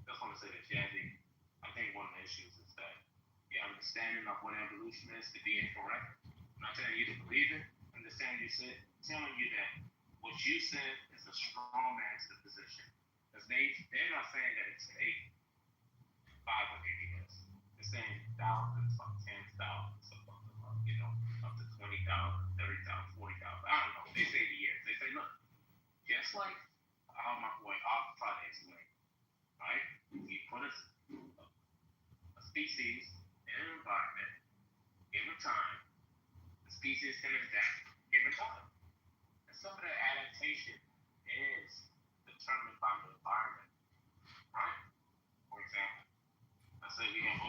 Just want to say that, Jazzy, I think one of the issues is that your understanding of what evolution is to be incorrect. I'm not telling you to believe it. I'm just telling you that what you said is a strong man's position. Because they're not saying that it's 500 years. They're saying thousands, like 10,000, something up to 20,000, 30,000, 40,000. I don't know. They say the years. They say, look, just like how my boy Arthur tried to explain, right? You put a species in an environment, given time, the species can adapt given time. And some of that adaptation is determined by the environment, right? For example, let's say we have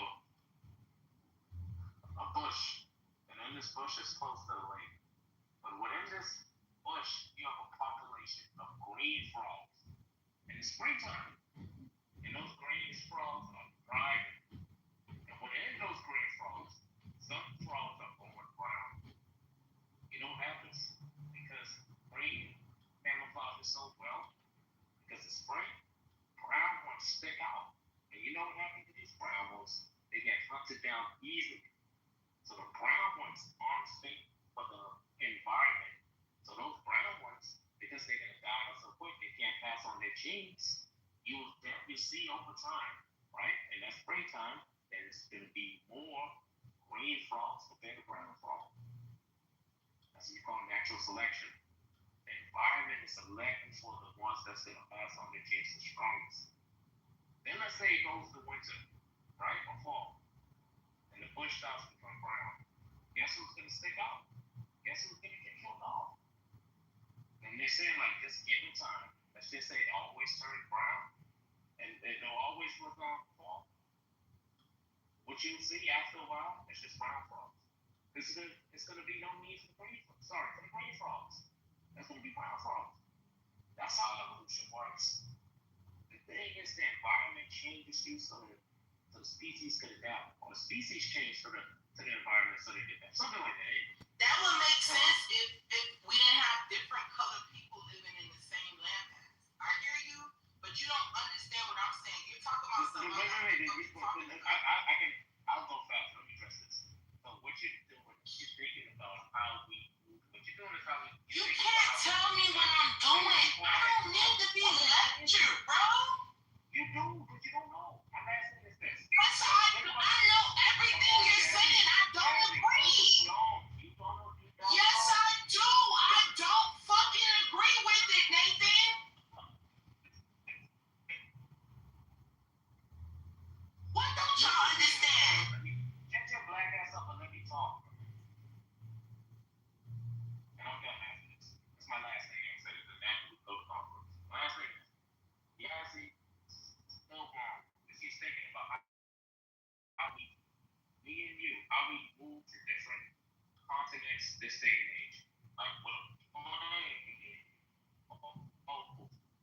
a bush, and in this bush is close to the lake. But within this bush, you have a population of green frogs. And it's springtime, and those green frogs are thriving. And within those green frogs, some frogs are going brown. You know what happens? Because green camouflages so well, because it's spring, brown ones stick out. And you know what happens to these brown ones? They get hunted down easily. So the brown ones aren't fit for the environment. So those brown ones, because they're gonna die so quick, they can't pass on their genes. You will definitely see over time, right? And that's springtime, there's gonna be more green frogs compared to brown frogs. That's what we call natural selection. The environment is selecting for the ones that's gonna pass on their genes the strongest. Then let's say it goes to winter, right? Or fall. And the bush starts to become brown. Guess who's gonna stick out? Guess who's gonna get killed off? And they're saying like this given time, let's just say it always turns brown, and it'll always look on fall. What you see after a while, it's just brown frogs. It's gonna be no need for the green frogs. There's gonna be brown frogs. That's how evolution works. The thing is the environment changes you so the species could adapt, or the species change to the environment so they can adapt. Something like that. That would make sense if we didn't have different colored people living in the same landmass. I hear you, but you don't understand what I'm saying. You're talking about something. I'll go fast. Let me address this. So what you're doing, you're thinking about how we move. What you're doing is how we. You can't tell me what I'm doing. I don't need to be lectured, bro. You how we move to different continents this day and age. Like what I'm playing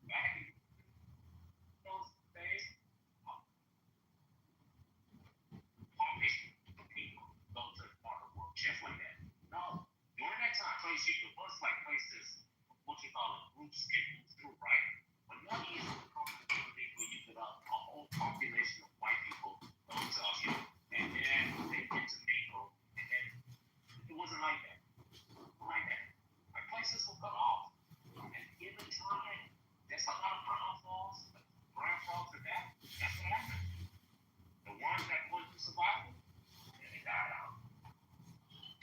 back in those days, people go to the part of the world just like that. No, during that time, it was like places, what you call it, groups get moved through, right? But now you get to the community where you get a whole population of white people go to you, and then they get to NATO, and then it wasn't like that. Like that. Like places will cut off. And given time, there's a lot of brown falls to that. That's what happened. The ones that went through survival, they died out.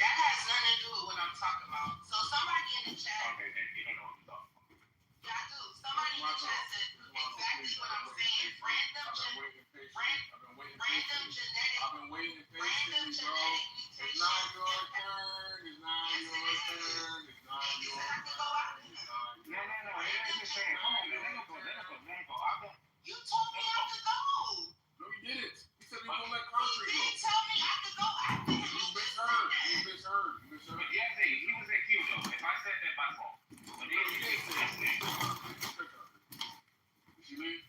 That has nothing to do with what I'm talking about. So somebody in the chat. Okay, then you don't know what you're talking about. Yeah, I do. Somebody in the chat said exactly what I'm saying. Random genetic I've been waiting patiently, bro. mutations. It's not your turn. It's not your turn. It's not your turn. No. I'm just saying. Come on, man. Let go. You told me I could go. No, he didn't. He said we gonna let country He go. didn't tell me I could go. I didn't. You misheard. But yeah, he was at Q though. If I said that, my fault. But No, you didn't say that. Did she leave?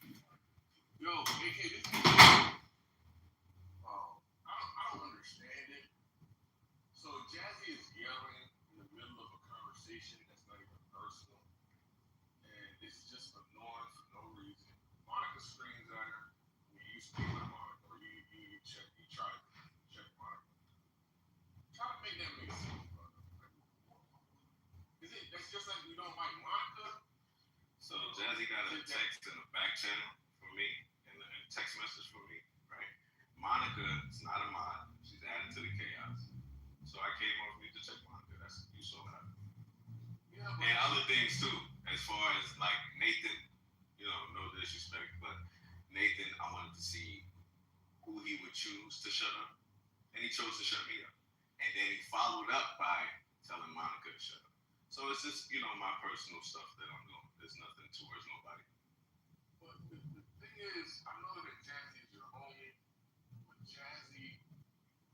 Yo, AK, this is... I don't understand it. So Jazzy is yelling in the middle of a conversation that's not even personal. And it's just annoying for no reason. Monica screams at her when you scream at Monica, or you try to check Monica. Try to make that make sense, brother. That's just like you don't like Monica? So Jazzy got a text in the back channel for me, and a text message for me, right? Monica is not a mod. She's added to the chaos. So I came over to check Monica. That's you saw that. Yeah, And other things too, as far as like Nathan, no disrespect, but Nathan, I wanted to see who he would choose to shut up, and he chose to shut me up. And then he followed up by telling Monica to shut up. So it's just, my personal stuff that I'm doing. There's nothing towards nobody. But the thing is, I know that Jazzy is your homie, but Jazzy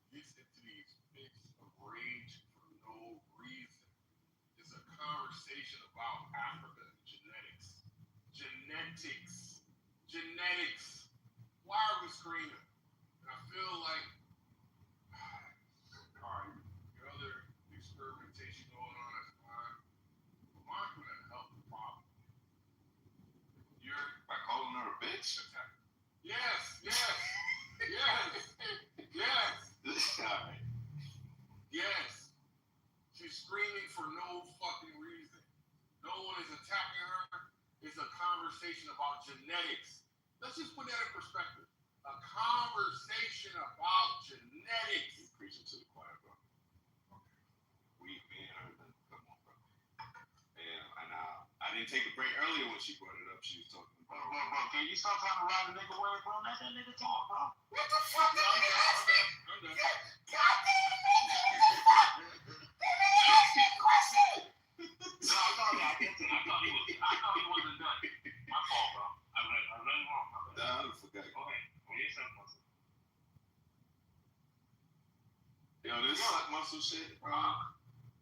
gets into these fits of rage for no reason. It's a conversation about Africa and genetics. Genetics. Why are we screaming? And I feel like, all right, your other experimentation going on is fine. But mine's gonna help the problem. You're By calling her a bitch? Yes. Alright. Yes. She's screaming for no fucking reason. No one is attacking her. It's a conversation about genetics. Let's just put that in perspective. A conversation about genetics. You preaching to the choir, bro. Okay. Me and her, come on, bro. And I didn't take a break earlier when she brought it up. She was talking about. Bro, can you stop trying to ride the nigga away, bro? Let that nigga talk, bro. What the fuck did you ask me? I'm done. God damn it, let me ask you a question. No, I thought he wasn't done. My fault, bro. I read wrong. I forgot. Okay. Well, here's something else. Yo, this suck muscle shit, bro.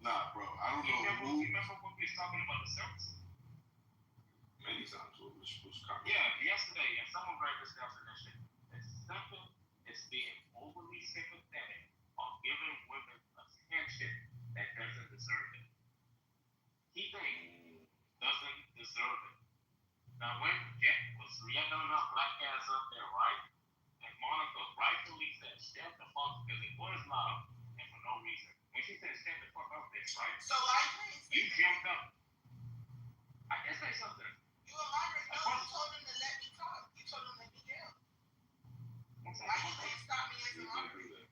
Nah, bro. I don't know who. You remember when we was talking about the service? Many times. Which Congressman? Yeah, yesterday, and someone very discussing that shit. It's simple. It's being overly sympathetic or giving women attention that doesn't deserve it. He thinks doesn't deserve it. Now, when Jet was yelling up black ass up there, right? And Monica rightfully said, "Step the fuck," because it was loud and for no reason. When she said, "Step the fuck up," bitch, right? So why You jumped up. I can say something. You elaborate. No, you told him to let me talk. You told him to let me down. Why you can't stop me as a moderator?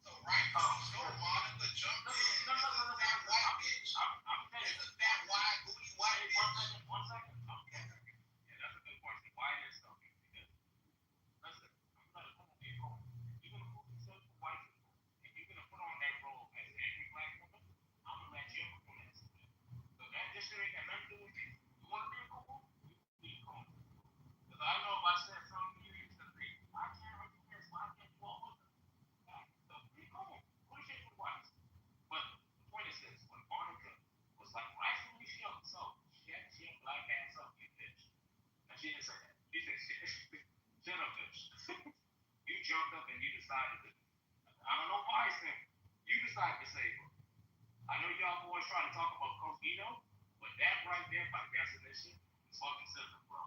So Monica jumped in. No. Fat white bitch. I'm saying. It's a fat white booty white bitch. One second. Yeah, that's a good question. Why is something? Because listen, I'm gonna put on a role. You're gonna put yourself for white people, and you're gonna put on that role as every black woman. I'm gonna let you put on that. So that just ain't got nothing to do with you. You wanna be a cool? You be cool. Because I know if I said something you used to agree, I can't argue against my jumped up and you decided to, I don't know why, Sam, you decided to save her. I know y'all boys trying to talk about Coquino, but that right there, by definition, is fucking simple, bro.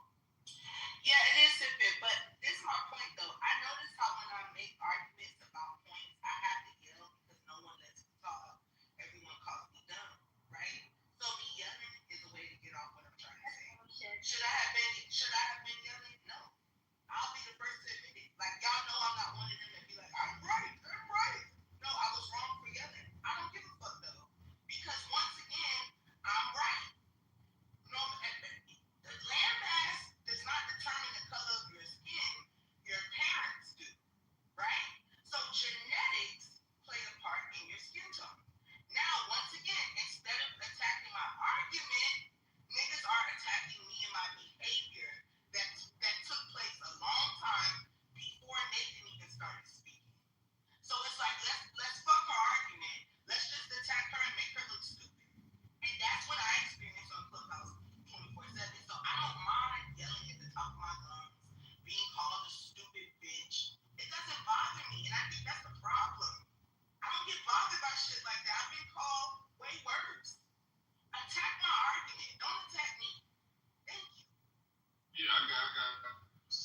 Yeah, it is simple, but this is my point though. I notice how when I make arguments about points, I have to yell because no one lets me talk. Everyone calls me dumb, right? So me yelling is a way to get off what I'm trying to say. Should I have been yelling? No. I'll be the first to admit it. Like y'all know I'm not one of them that be like, I'm right. No, I was wrong for yelling. I don't give a fuck though. Because once again, I'm right. No, the landmass does not determine the color of your skin. Your parents do, right? So genetics play a part in your skin tone. Now, once again, instead of attacking my argument, niggas are attacking me and my behavior that took place a long time before Nathan even started speaking. So it's like let's fuck her argument. Let's just attack her and make her look stupid. And that's what I experience on Clubhouse 24/7. So I don't mind yelling at the top of my lungs, being called a stupid bitch. It doesn't bother me, and I think that's the problem. I don't get bothered by shit like that. I've been called way worse. Attack my argument. Don't attack me. Thank you. Yeah, I got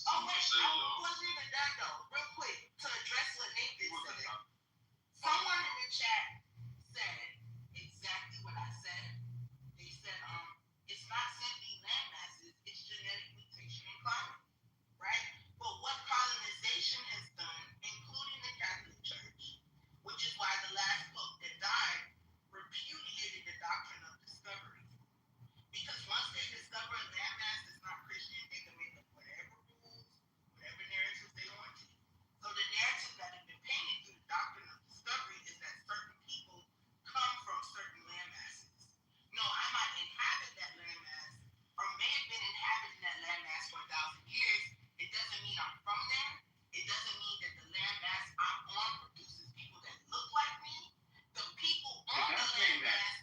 Oh wait, I wasn't even done though. Real quick, to address what Nathan said. Someone in the chat said exactly what I said. They said, it's not simply land masses, it's genetic mutation and climate, right? But what colonization has done, including the Catholic Church, which is why the last pope that died repudiated the doctrine of discovery. Because once they discover a landmass that's not Christian, they can make up whatever rules, whatever narratives they want to. So the narrative that has been painted through the doctrine of discovery is that certain people come from certain landmasses. No, I might inhabit that landmass or may have been inhabiting that landmass for 1,000 years. It doesn't mean I'm from there. It doesn't mean that the landmass I'm on produces people that look like me. The people on the landmass,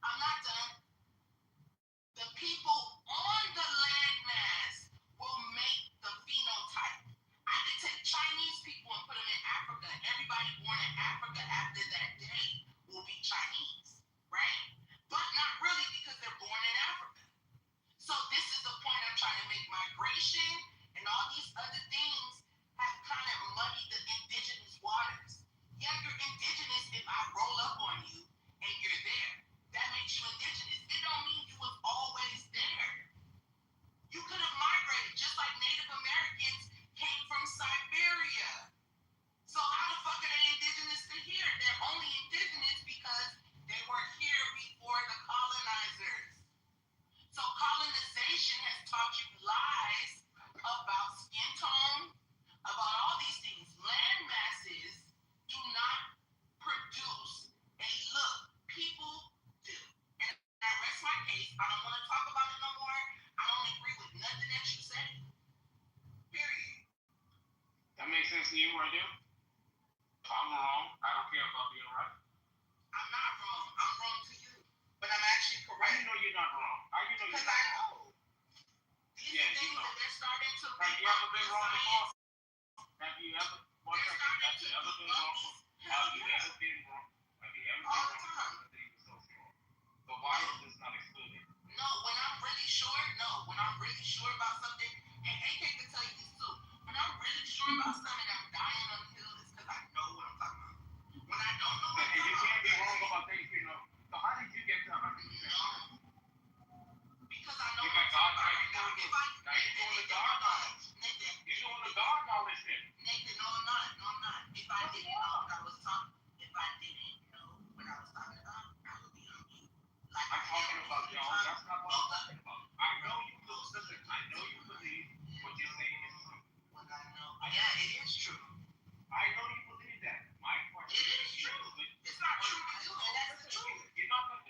I'm not done. The people on the landmass will make the phenotype. I could take Chinese people and put them in Africa. Everybody born in Africa after that day will be Chinese, right? But not really because they're born in Africa. So this is the point I'm trying to make. Migration and all these other things have kind of muddied the indigenous waters. Yeah, you're indigenous if I roll up on you and you're there. That makes you indigenous. It don't mean you was always there. You could have migrated, just like Native Americans came from Siberia. So how the fuck are they indigenous to here? They're only indigenous because they were here before the colonizers. So colonization has taught you lies about skin tone, about all these things. Land masses do not produce a look. People do. And I rest my case. I don't want to talk about it no more. I don't agree with nothing that you say. Period. That makes sense to you right there? I'm wrong. I don't care about being right. I'm not wrong. I'm wrong to you. But I'm actually How correct. you know you're not wrong? How you know you're Because not I wrong? know. These Yeah, are you things know. that they're starting to Have you ever been wrong before? Have you ever? One They're second. starting Have to you ever been debunk wrong? this. Have Hell you yeah. ever been wrong? Have you ever been All the wrong? time. Something you were so sure. But why is this not excluded? No, when I'm really sure, when I'm really sure about something, and AK can tell you this too. When I'm really sure about something, I'm dying on the hill, it's because I know what I'm talking about. When I don't know what I'm And you talking can't be wrong about, about things you know. So how did you get to 100%? no. Because I know You what got I'm God talking right about. now. If I, Now you're doing the God knowledge. Nathan, You're doing the God knowledge shit. Nathan, no, I'm not. If I didn't know what I was talking, if I didn't know what I was talking about, I would be on mute. Like I'm talking about, no, that's not what I'm talking talking about. I know you listen, I know you believe what you're saying is true. When I know, yeah, it is true. I know you believe that. My question It is true. It's not true to you, and that's the truth. You're not gonna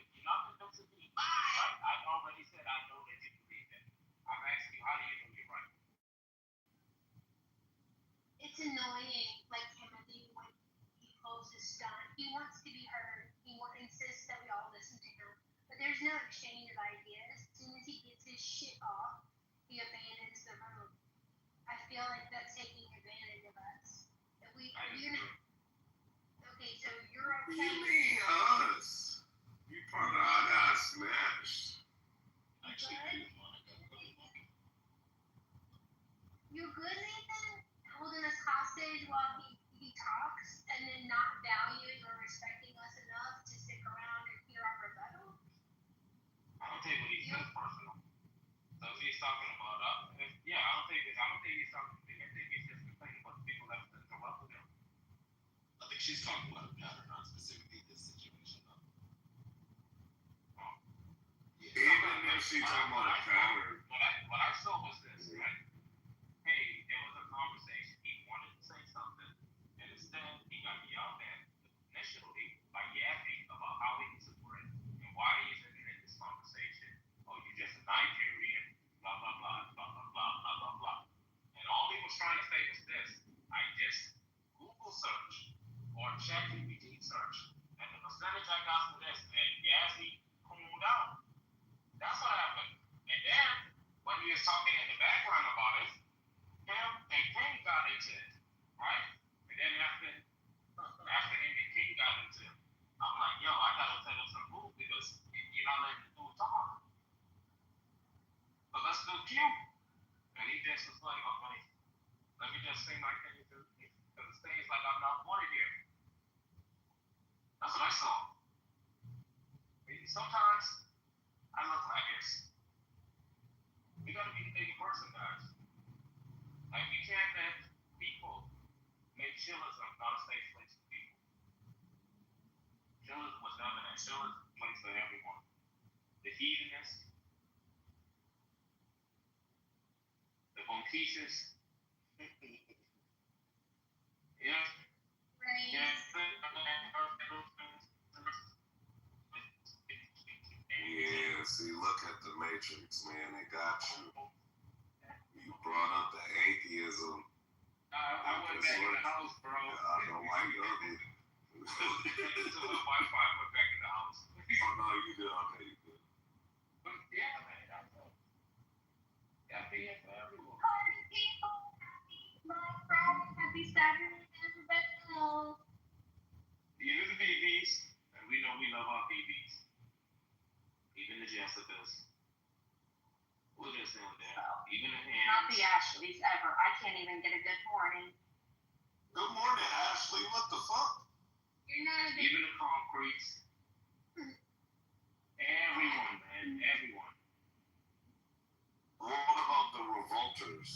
disagree. Bye. Right? I already said I know that you believe that. I'm asking you, how do you know you're right? It's annoying, like Timothy, when he poses stunt. He wants to be heard. He insists that we all listen to him. But there's no exchange of ideas. As soon as he gets his shit off, he abandons the room. I feel like that's taking advantage of us. If are you gonna? Okay, so you're What do okay. you mean us? You part of I got smashed. You good, Nathan? Holding us hostage while he talks and then not valuing or respecting us enough to stick around and hear our rebuttal? I don't take what he says personal. So if he's talking about I don't think he's talking to me. I think he's just complaining about the people that interrupt with him. I think she's talking about a pattern, not specifically this situation. Even if she talking about a pattern. What I saw was this, right? Hey, there was a conversation. He wanted to say something, and instead he got yelled at initially by yapping about how he's a threat and why he's in this conversation. Oh, you're just a Nigerian, blah blah blah blah blah blah blah blah blah. And all he was trying to say was this: I just Google search or ChatGPT search, and the percentage I got for this, and Yazzie cooled out. That's what happened. And then when he was talking in the background about it, him and King got into it, right? And then after him and King got into it, I'm like, yo, I gotta tell him some move because you're not letting the dude talk. So let's do Q. And he just was like, okay, let me just sing my thing because it seems like I'm not wanted here. That's what I saw. Sometimes I look like this. We gotta be the bigger person, guys. Like we can't let people make chillism not a safe place for people. Chillism was done in that chillism place for everyone. The heathenists, the bonquistas, yeah. Right. Yeah. Yeah, see, look at the Matrix, man. They got you. You brought up the atheism. I went back in the house, bro. Yeah, I don't like ugly. So my Wi-Fi went back in the house. Oh, no, you good. Okay, you good. But yeah, man, I know. Happy for everyone. Party people, happy Black Friday, happy Saturday, everybody. These are the BBs, and we know we love our BBs. Even the Jessicas. We're just in there. Even the hands. Not the Ashleys ever. I can't even get a good morning. Good morning, Ashley. What the fuck? You're not a big Even the concretes. Everyone, man. Everyone. What about the revolters?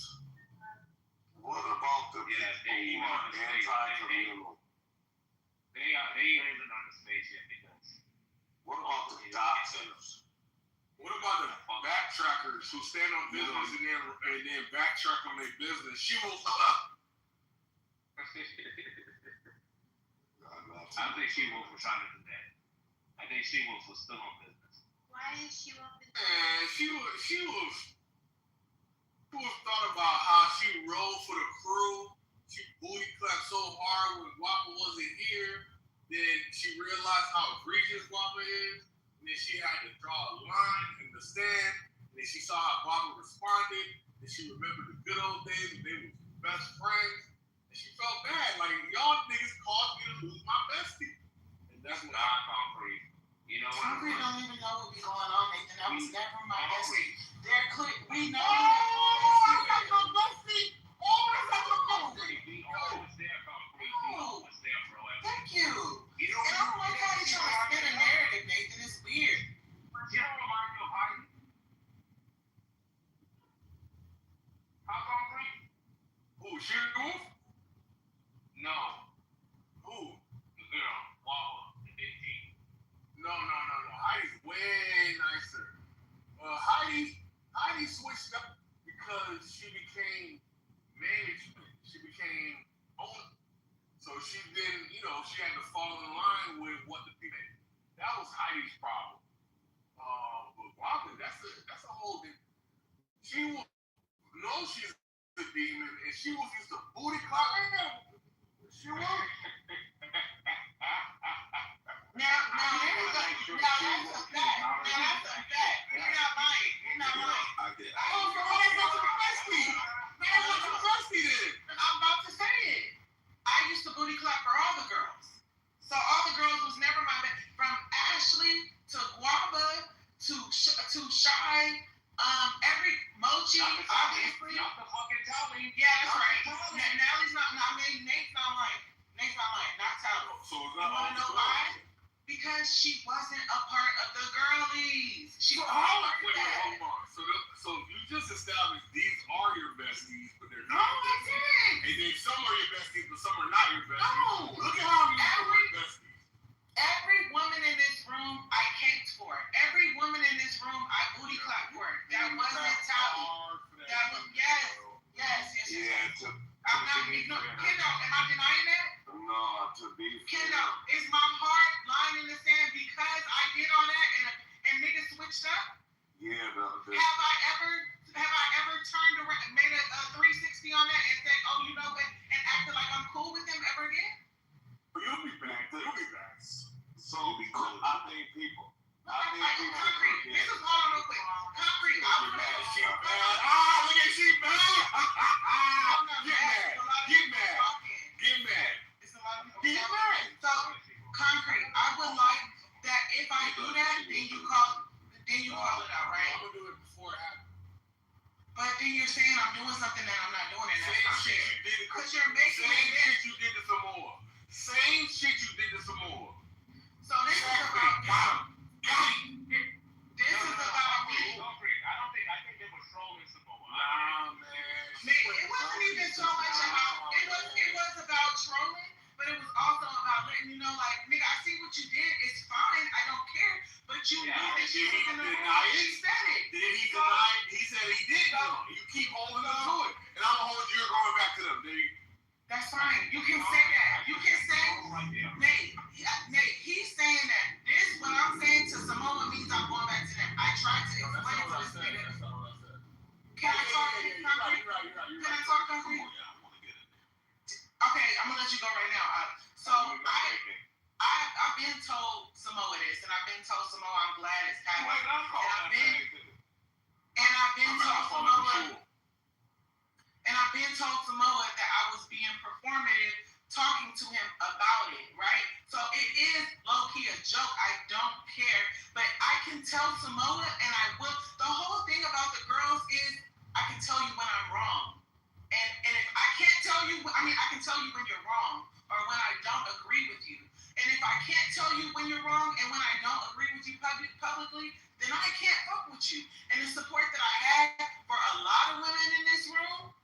What about the Yeah, people they who even are on the space. anti-communal? They ain't even on the space yet because. What about the doxers? What about the backtrackers who stand on business and then backtrack on their business? She will I think she was for trying to do that. I think she was for still on business. Why is she up in And she was thought about how she rode for the crew. She booty clapped so hard when Wappa wasn't here. Then she realized how egregious Wappa is. And then she had to draw a line in the stand. And then she saw how Wappa responded. And she remembered the good old days when they were best friends. And she felt bad. Like, y'all niggas caused me to lose my bestie. And that's what Not concrete. You know what? Concrete don't even know what be going on, Nathan. That was never my bestie. They're clear. We know. that's my bestie. That's my Concrete. We always there, concrete. We always there, bro. Thank you. You know And I don't like how they try to spin a narrative, Nathan. It's weird. You don't remind me of Heidi. How concrete? Who, Sugar Wolf? No. Who? The girl. Wawa. The big G. No. Heidi's way nicer. Heidi switched up because she became management. She became owner. So she didn't, she had to fall in line with what the people. That was Heidi's problem. But Wanda, that's a whole thing. She will know she's a demon, and she was used to booty clock. She was. Now that's a fact. You're not lying. I get it. Oh, so that's not your bestie. That's not your bestie then. I'm about to say it. I used Obviously. Not the fucking Tally. Yeah, that's right. Nate's not lying. Nate's not lying. Not Tally. So You want to know why? Because she wasn't a part of the girlies. She was a part of that. So you just established these are your besties, but they're No, not. I didn't. And then some are your besties, but some are not your besties. No. Look at how many are your besties. Every woman in this room, I caped for. Every woman in this room, I booty clapped for. That wasn't Tally. That was yes. Yeah, I'm not ignoring. Kendall, am I denying that? no, to be Kendall, is my heart lying in the sand because I did all that and niggas switched up? Yeah, Have I ever turned around, made a 360 on that and said, oh, you know what, and acted like I'm cool with them ever again? you'll be back. So You'll be cool. I think people. Concrete. This is all real quick. Concrete. I Get would mad. have. She mad. Ah, look at she mad. Get mad. It's a lot of people. Get mad. So, concrete. I would like that if I do that, then you call it out, right? I'm gonna do it before it happens. But then you're saying I'm doing something that I'm not doing, and that's Same not shit fair. you did. Because you're making Same it. shit you did to Samoa. Same shit you did to Samoa. So this is about. Got him. This is about me. I think they were trolling Samoa. Nah, man. It wasn't even so much about. It was about trolling, but it was also about letting you know, like, nigga, I see what you did. It's fine. I don't care. But you knew that she was in the room. She said it. Then he denied. He said he did though. You keep holding them to it, and I'm gonna hold you going back to them. That's fine. You can say that. You can say, Nate, he's saying that this, what I'm saying to Samoa means I'm going back to them. I tried to explain to this nigga. Can I talk concrete? Can I talk concrete? Okay, I'm gonna let you go right now. So I've been told Samoa this, and I've been told Samoa I'm glad it's happening. And I've been told Samoa that I was being performative talking to him about it, right? So it is low-key a joke. I don't care. But I can tell Samoa, and I will. The whole thing about the girls is I can tell you when I'm wrong. And if I can't tell you, I can tell you when you're wrong or when I don't agree with you. And if I can't tell you when you're wrong and when I don't agree with you publicly, then I can't fuck with you. And the support that I had for a lot of women in this room,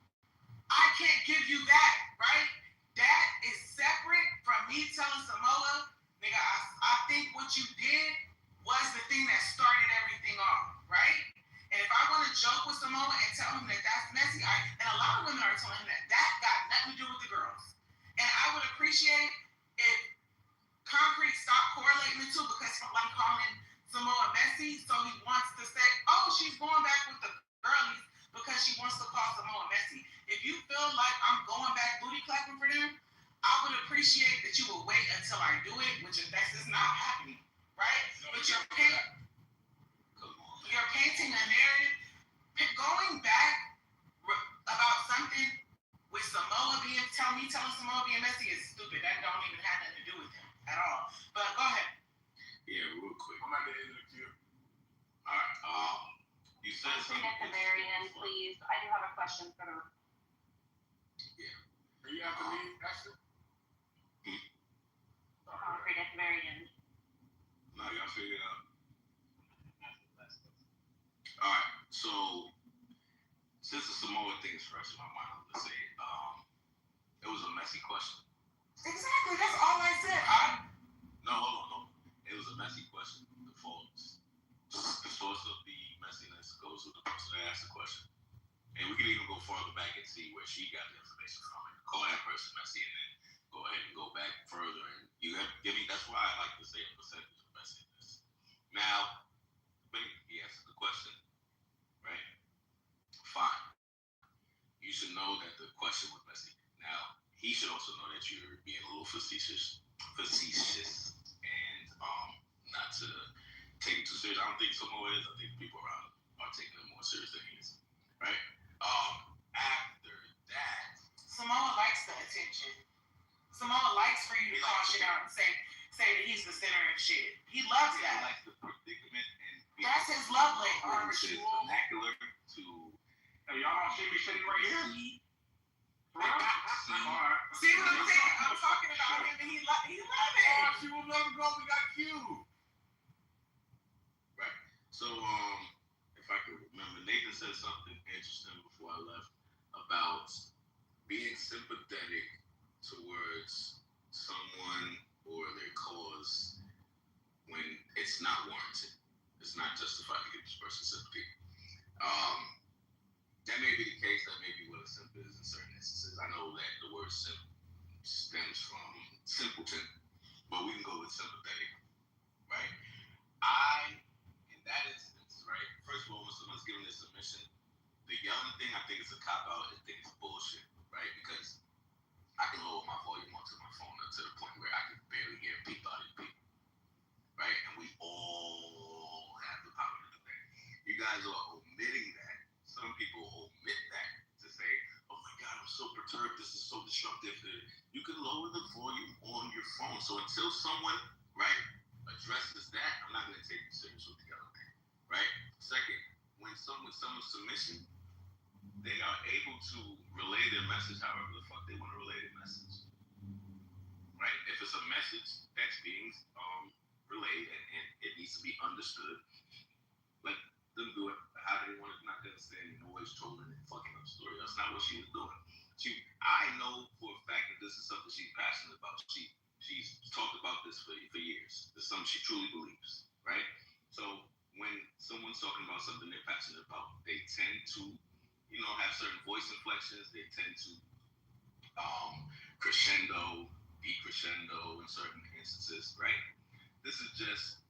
I can't give you that, right? That is separate from me telling Samoa, nigga, I think what you did was the thing that started everything off, right? And if I want to joke with Samoa and tell him that that's messy, and a lot of women are telling him that got nothing to do with the girls. And I would appreciate if Concrete stopped correlating the two, because I'm calling Samoa messy, so he wants to say, oh, she's going back with the girlies because she wants to call Samoa messy. If you feel like I'm going back booty clapping for them, I would appreciate that you would wait until I do it, which is not happening, right? But you're painting a narrative, going back about something with Samoa telling Samoa being messy is stupid. That don't even have nothing to do with him at all. But go ahead. Yeah, real quick. I'm at the end of the queue. All right. You said something. At the very end, please. I do have a question for the. Are you after me, Ashley? Concrete at the very end. No, y'all figure it out. All right. So, since the Samoa thing is fresh in my mind, I'm gonna say it was a messy question. Exactly. That's all I said. No, hold on. It was a messy question. The source of the messiness goes with the person that asked the question. And we can even go farther back and see where she got the information from and call that person messy and then go ahead and go back further. And you have to give me, that's why I like to say a percentage of messiness. Now, he asked the question, right? Fine. You should know that the question was messy. Now, he should also know that you're being a little facetious and not to take it too serious. I don't think Samoa is. I think people around are taking it more serious than he is, right? After that, Samoa likes the attention. Samoa likes for you to call shit out and say that he's the center of shit. He loves he that. likes the predicament and That's his love language. his vernacular to. Hey, y'all Y'all should be sitting right here. See what I'm saying? I'm talking about him and he love it. She will never go. We got Q. Right. So, if I could remember, Nathan said something interesting before I left about being sympathetic towards someone or their cause when it's not warranted. It's not justified to give this person sympathy. That may be the case. That may be what a simp is in certain instances. I know that the word simp stems from simpleton, but we can go with sympathetic, right? In that instance, right, first of all, when someone's giving a submission, the yelling thing, I think it's a cop-out. I think it's bullshit, right? Because I can lower my volume onto my phone up to the point where I can barely hear peep out of people, right? And we all have the power to do that. You guys are omitting that. Some people omit that to say, oh my God, I'm so perturbed. This is so disruptive. You can lower the volume on your phone. So until someone, right, addresses that, I'm not going to take you serious with the other thing, right? Second, when someone's submission, they are able to relay their message however the fuck they want to relay their message, right? If it's a message that's being relayed and it needs to be understood, let them do it. How they want it, not to understand noise, trolling, and fucking up story. That's not what she was doing. I know for a fact that this is something she's passionate about. She's talked about this for years. It's something she truly believes, right? So when someone's talking about something they're passionate about, they tend to, have certain voice inflections. They tend to crescendo, decrescendo in certain instances, right? This is just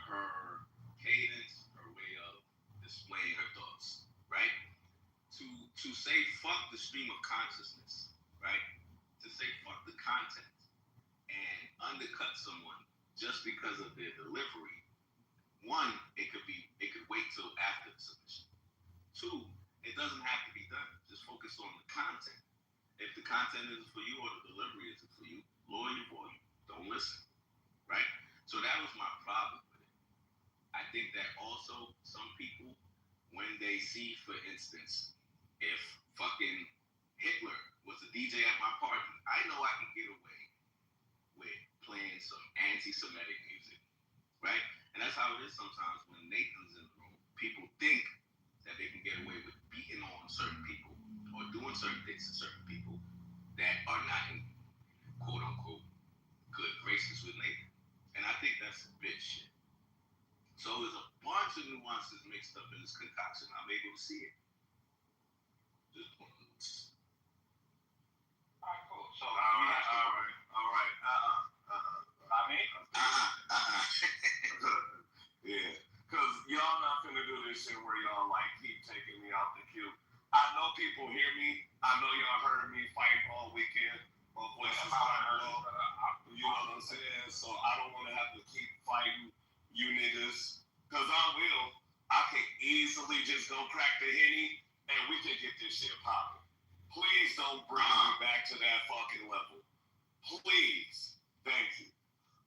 her cadence, her way of displaying her thoughts, right? To say fuck the stream of consciousness, right? To say fuck the content and undercut someone just because of their delivery. One, it could wait till after the submission. Two, it doesn't have to be done. Just focus on the content. If the content isn't for you or the delivery isn't for you, lower your volume. Don't listen, right? So that was my problem with it. I think that also some people, when they see, for instance, if fucking Hitler was a DJ at my party, I know I can get away with playing some anti-Semitic music, right? And that's how it is sometimes when Nathan's in the room. People think that they can get away with beating on certain people or doing certain things to certain people that are not in quote-unquote good graces with Nathan. And I think that's bitch shit. So there's a bunch of nuances mixed up in this concoction. I'm able to see it. Just point of notes. All right, cool. So, All right. I mean, Yeah, because y'all not finna do this shit where y'all like keep taking me out the queue. I know people hear me. I know y'all heard me fight all weekend. My voice is kind of low. You know what I'm saying? So I don't want to have to keep fighting you niggas. Because I can easily just go crack the Henny and we can get this shit popping. Please don't bring me back to that fucking level. Please. Thank you.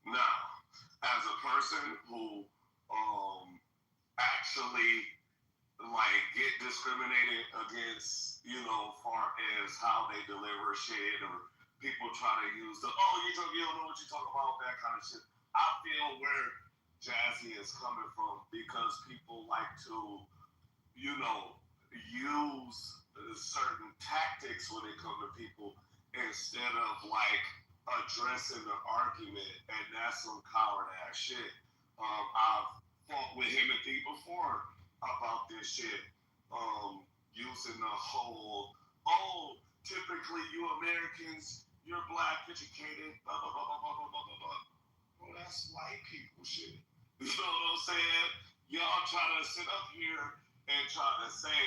Now, as a person who actually like get discriminated against, far as how they deliver shit or people try to use you don't know what you talk about, that kind of shit. I feel where Jazzy is coming from because people like to, use certain tactics when it comes to people instead of like addressing the argument, and that's some coward ass shit. I've fought with Timothy before about this shit, using the whole, typically you Americans, you're black, educated, blah, blah, blah, blah, blah, blah, blah, blah. Well, that's white people shit. You know what I'm saying? Y'all try to sit up here and try to say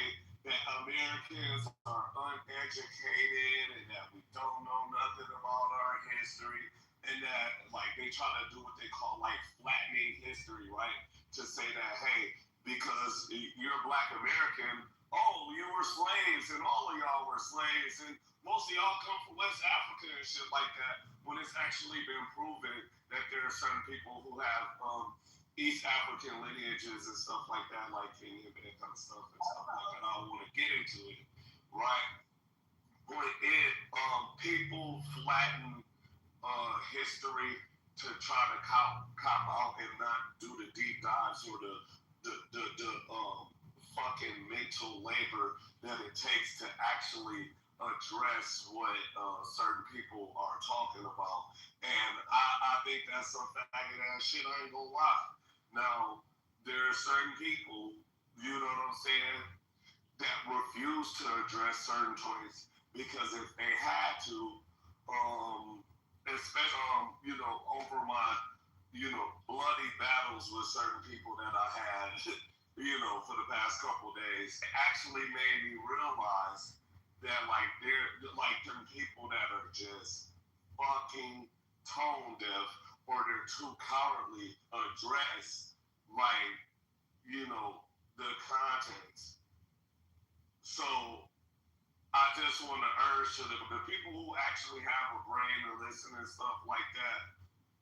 that Americans are uneducated and that we don't know nothing about our history, and that like they try to do what they call like flattening history, right? To say that, hey, because you're a black American, you were slaves and all of y'all were slaves and most of y'all come from West Africa and shit like that, when it's actually been proven that there are certain people who have East African lineages and stuff like that, like Kenyan and that kind of stuff and stuff like that. I don't want to get into it, flatten history to try to cop out and not do the deep dives or the fucking mental labor that it takes to actually address what certain people are talking about. And I think that's some faggot ass shit, I ain't gonna lie. Now, there are certain people, you know what I'm saying, that refuse to address certain points because if they had to, especially, over my, bloody battles with certain people that I had, for the past couple days, it actually made me realize that, like, them people that are just fucking tone deaf or they're too cowardly address, like, the context. So I just want to urge to the people who actually have a brain to listen and stuff like that,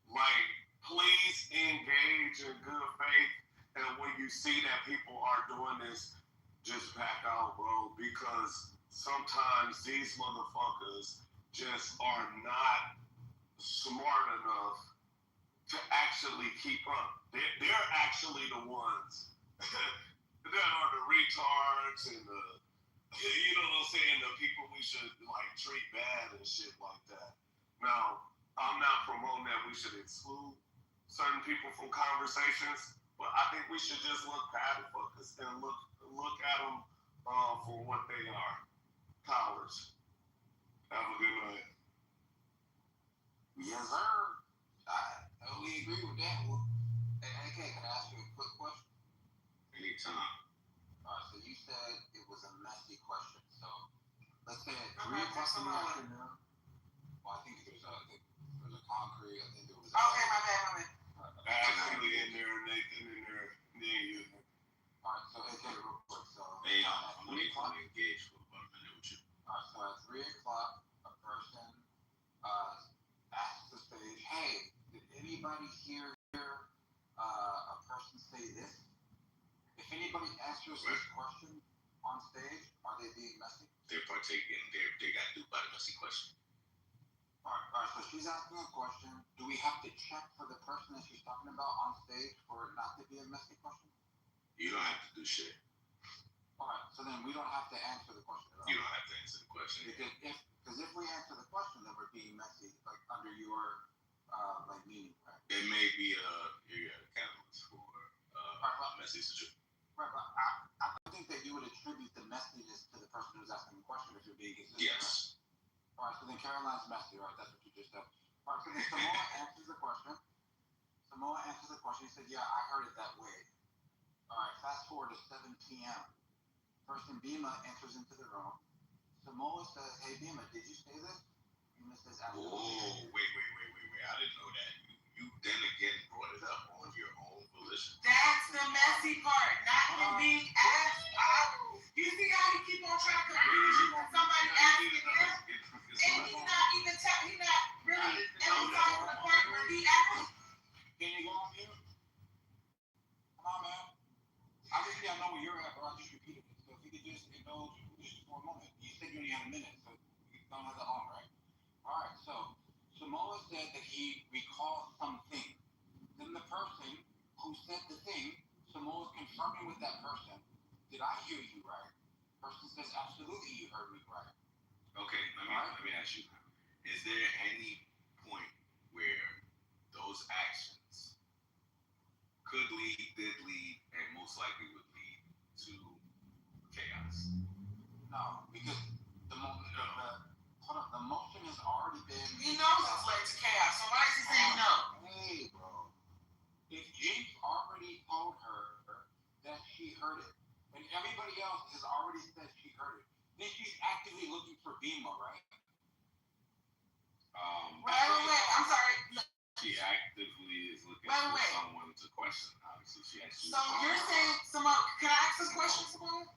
like, please engage in good faith. And when you see that people are doing this, just back out, bro, because sometimes these motherfuckers just are not smart enough to actually keep up. They're actually the ones that are the retards and the, you know what I'm saying, the people we should, like, treat bad and shit like that. Now, I'm not promoting that we should exclude certain people from conversations, but I think we should just look past fuckers and look at them for what they are. Cowards. Have a good night. Yes, sir. I totally agree with that. Well, hey, AK, can I ask you a quick question? Anytime. All right, so you said it was a messy question. So let's say at 3 o'clock in the afternoon. Well, I think there's a concrete. I think there was. Okay, my bad. Actually, in there, Nathan, in there, near you. All right, so AK, real quick. So Hey, I'm going to engage for about a minute with you. all right, so at 3 o'clock, a person asks the stage, "Hey, did anybody hear a person say this?" If anybody answers this question on stage, are they being messy? They're partaking. They got to do by the messy question. All right, so she's asking a question. Do we have to check for the person that she's talking about on stage for it not to be a messy question? You don't have to do shit. All right, so then we don't have to answer the question at all. You don't have to answer the question. Because if we answer the question, then we're being messy, like under your meaning, right? It may be a catalyst for messy situation. Right, but I think that you would attribute the messiness to the person who's asking the question if you're being consistent. Yes. Right? All right, so then Caroline's messy, right? That's what you just said. All right, so then Samoa answers the question. He said, "Yeah, I heard it that way." All right, fast forward to 7 p.m. Person Bima enters into the room. Samoa says, "Hey, Bima, did you say this?" Bima says, "Absolutely." Whoa, wait. I didn't know that. You then again brought it up on your own volition. That's the messy part, not him being asked out. You see how he keep on trying to confuse you when somebody asks him, and he's not really emphasizing the part where he asked. Can you go on mute? Come on, man. Obviously, I know where you're at, but I just repeated it. So if you could just indulge just for a moment. You said you only had a minute, so you don't have that long, right? All right, so Samoa said that he recalled something. Then the person who said the thing, Samoa's confirming with that person, "Did I hear you right?" Person says, "Absolutely, you heard me right." Okay, let me ask you. Is there any point where those actions could lead, did lead, and most likely would lead to chaos? No, because the motion has already been. He knows it's led to chaos, so why is he saying no? Hey, bro. If Jinx already told her that she heard it, and everybody else has already said she heard it, then she's actively looking for Bima, right? Wait, I'm sorry. She actively is looking Wait. for someone to question. Obviously, she actually. So you're saying, Simone, can I ask this question, Simone?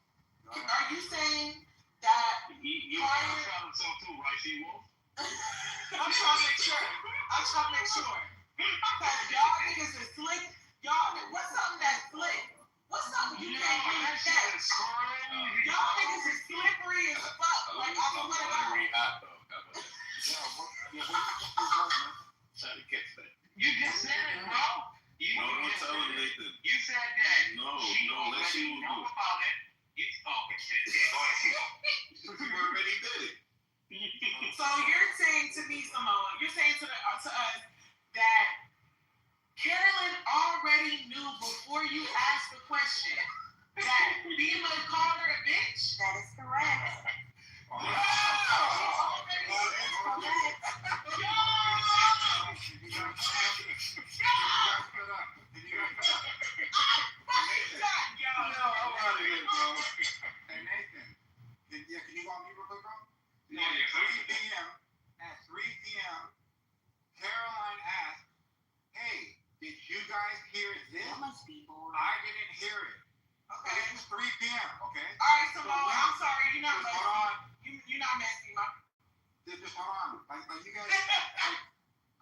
Are you saying that He found himself too, right, She-Wolf? I'm trying to make sure. Because y'all niggas is slick. What's something that's slick? What's something you can't really check? Y'all niggas is slippery as fuck. Like, I'm buttery hot though. Yeah, me, Samoa. You're saying to us that Carolyn already knew before you asked the question that Bima called her a bitch? That is correct. Hey Nathan, can you go on mute real quick, bro? Yeah. 3 p.m. At 3 p.m. Caroline asked, "Hey, did you guys hear this?" That must be boring. I didn't hear it. Okay. It was 3 p.m. Okay. All right, Samoa. I'm sorry. You're not Just messy. hold on. You're not messy, ma. Just hold on. Like you guys.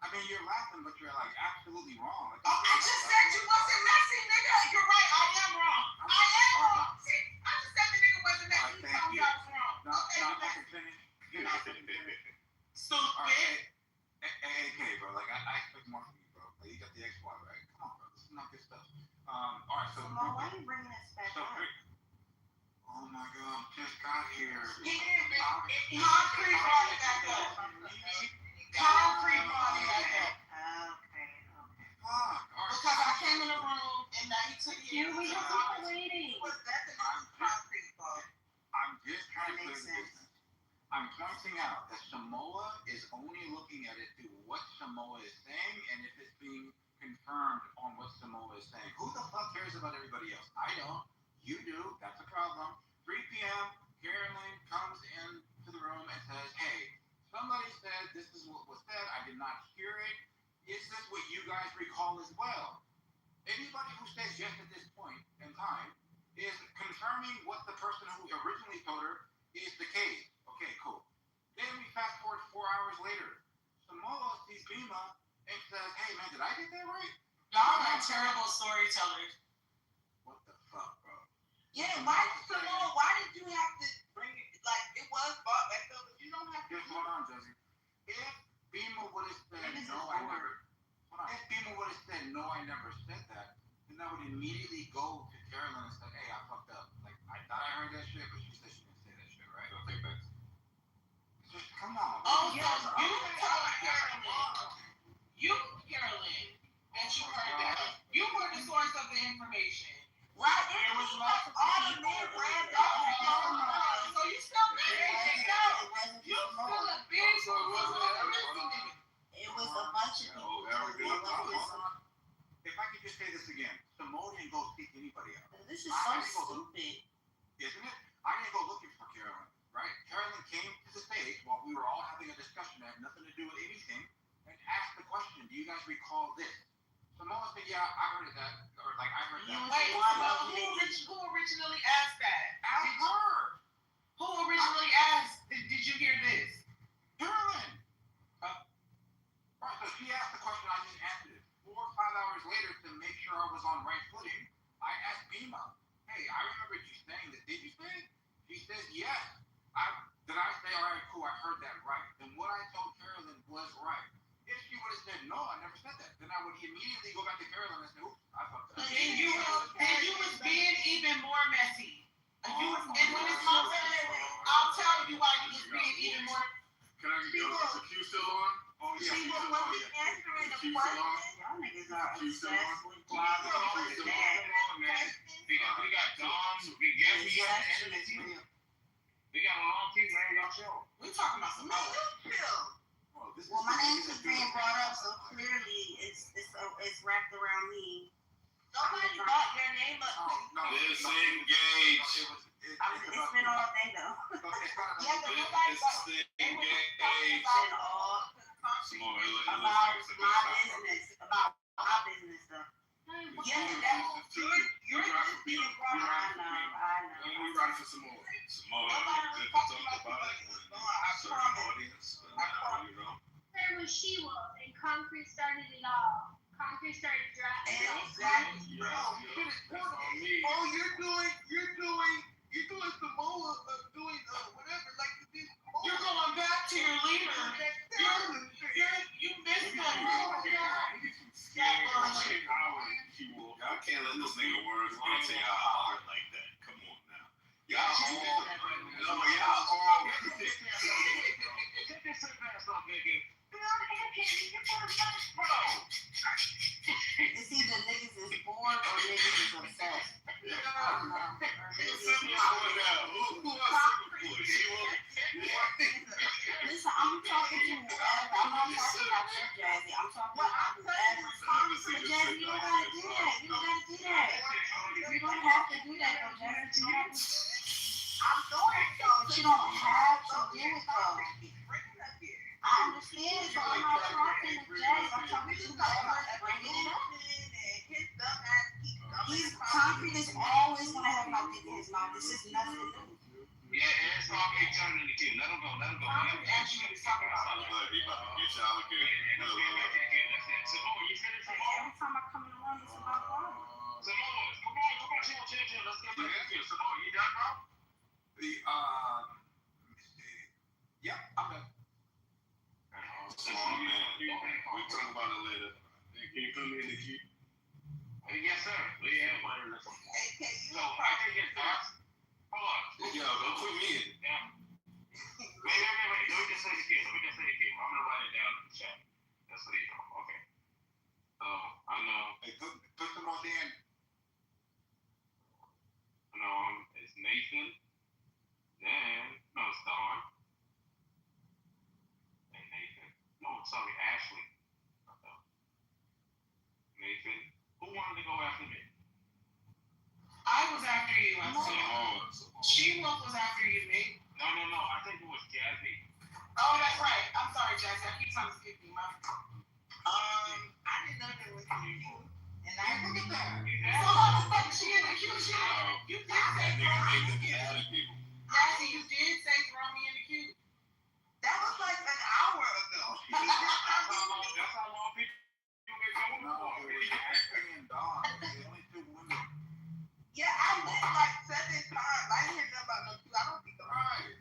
I mean, you're laughing, but you're like absolutely wrong. Like, Oh, I just said you wasn't messy, nigga. You're right. I am wrong. See, I just said the nigga wasn't messy. You told me I was wrong. No, Okay, no, you I messy. can finish. You're not finished. Stupid. All right, hey, bro. Like I expect more from you, bro. Like you got the XY, right? Come on, bro. This is not good stuff. All right, so. Samoa, why are you bringing us back up? Oh my God, just got here. He did, bitch. Concrete brought it back up. Concrete brought it back up. Okay. Fuck. All right. Because I came in the room and now he took You it. were just all waiting. Was that the concrete brought? I'm just trying to That clear makes the sense. business. I'm pointing out that Samoa is only looking at it through what Samoa is saying and if it's being confirmed on what Samoa is saying. Who the fuck cares about everybody else? I don't. You do. That's a problem. 3 p.m. Carolyn comes into the room and says, "Hey, somebody said this is what was said. I did not hear it. Is this what you guys recall as well?" Anybody who says yes at this point in time is confirming what the person who originally told her is the case. Okay, cool. Then we fast forward 4 hours later. Samoa sees Bima and says, "Hey man, did I get that right?" Y'all are terrible storytellers. What the fuck, bro? Yeah, why did you have to bring it? Like, it was brought back up, but you don't have to. Just hold on, Jesse. If Bima would have said, "No, I never," hold on. If Bima would have said, "No, I never said that," then I would immediately go to Carolyn and say, "Hey, I fucked up. Like, I thought I heard that shit, but she said she didn't say that shit, right?" Don't take back. Just come on. Oh, yeah, you told Carolyn. You, Carolyn, that you heard that. You were the source of the information. Right, it was all the men ran off. So you still missing it. You still a bitch who was missing it. It was a bunch of people. If I could just say this again, Samoa didn't go seek anybody out. This is so stupid. Isn't it? I didn't go looking for Carolyn, right? Carolyn came to the stage while we were all having a discussion that had nothing to do with anything and asked the question, "Do you guys recall this?" Samoa said, "Yeah, I heard of that," or like, "I heard that." Wait, who originally asked that? Ask her. Who originally asked, did you hear this? Carolyn. Right, so she asked the question, I just answered it. 4 or 5 hours later, to make sure I was on right footing, I asked Bima, "Hey, I remember you saying this. Did you say it?" She says, "Yes." Did I say, "All right, cool, I heard that right"? Then what I told Carolyn was right. If she would have said, "No, I never said that," then I would immediately go back to Carolyn and say, "Oops, I fucked up." Then you was being even more messy. And when it's my turn, I'll tell you why you was being even more. Can I get the Q still on? Oh, yeah. She was answering the question. Y'all niggas are obsessed with We got Dom. We got a long team right y'all show. We talking about some other. Well, my name is being brought up, so clearly it's wrapped around me. Nobody brought your name up. Disengage. It's been all day though. Yeah, but nobody brought your name It's been all about my business stuff. Yeah, that's you're just being brought up. I know. We riding for some more. Nobody was talking about Certain audience, you know. There was She-Wolf, and Concrete started it all. Concrete started drafting. Exactly. That's on me. Oh, you're doing Samoa, doing whatever, like you did. You're going back to your leader. You missed that. I can't let this nigga words get to y'all hard like that. Come on now. Y'all all. Take this shit fast, though, nigga. do it though. I understand, but I'm not talking to Jay. I'm talking to whoever bringing it up. He's concrete is always gonna have my dick in his mouth. This is nothing new. Yeah, and it's probably turning the kid. Let him go. Concrete actually was talking about it. He about to get y'all again. Samoa, you finished Samoa? Every time I come in the room, it's about water. Samoa, come on, chill. Let's get back to you. Samoa, you done, bro? Yeah, I'm done. We talk about it later. Can you come in the queue? Yes, sir. Yeah, so I think it's us. Hold on. Yo, don't put me in. Yeah. Wait. Let me just say the kid. I'm gonna write it down in the chat. That's what you know. Okay. So I know. Hey, put them on there. It's Nathan. Then it's Dawn. And Nathan. No, sorry, Ashley. Nathan. Who wanted to go after me? I was after you. I'm sorry. She-Wolf was after you, Nate. No. I think it was Jazzy. Oh, that's right. I'm sorry, Jazzy. I keep trying to skip you. I didn't know there was a queue. And I look at that. So how the fuck is she in the queue? You did say throw me in the queue. Jazzy, you did say throw me in the queue. That was like an hour ago. That's how long people get going for. It was Ashley and Dawn. The only two women. Yeah, I went like 7 times. I didn't hear nothing about no queue. I don't think Right.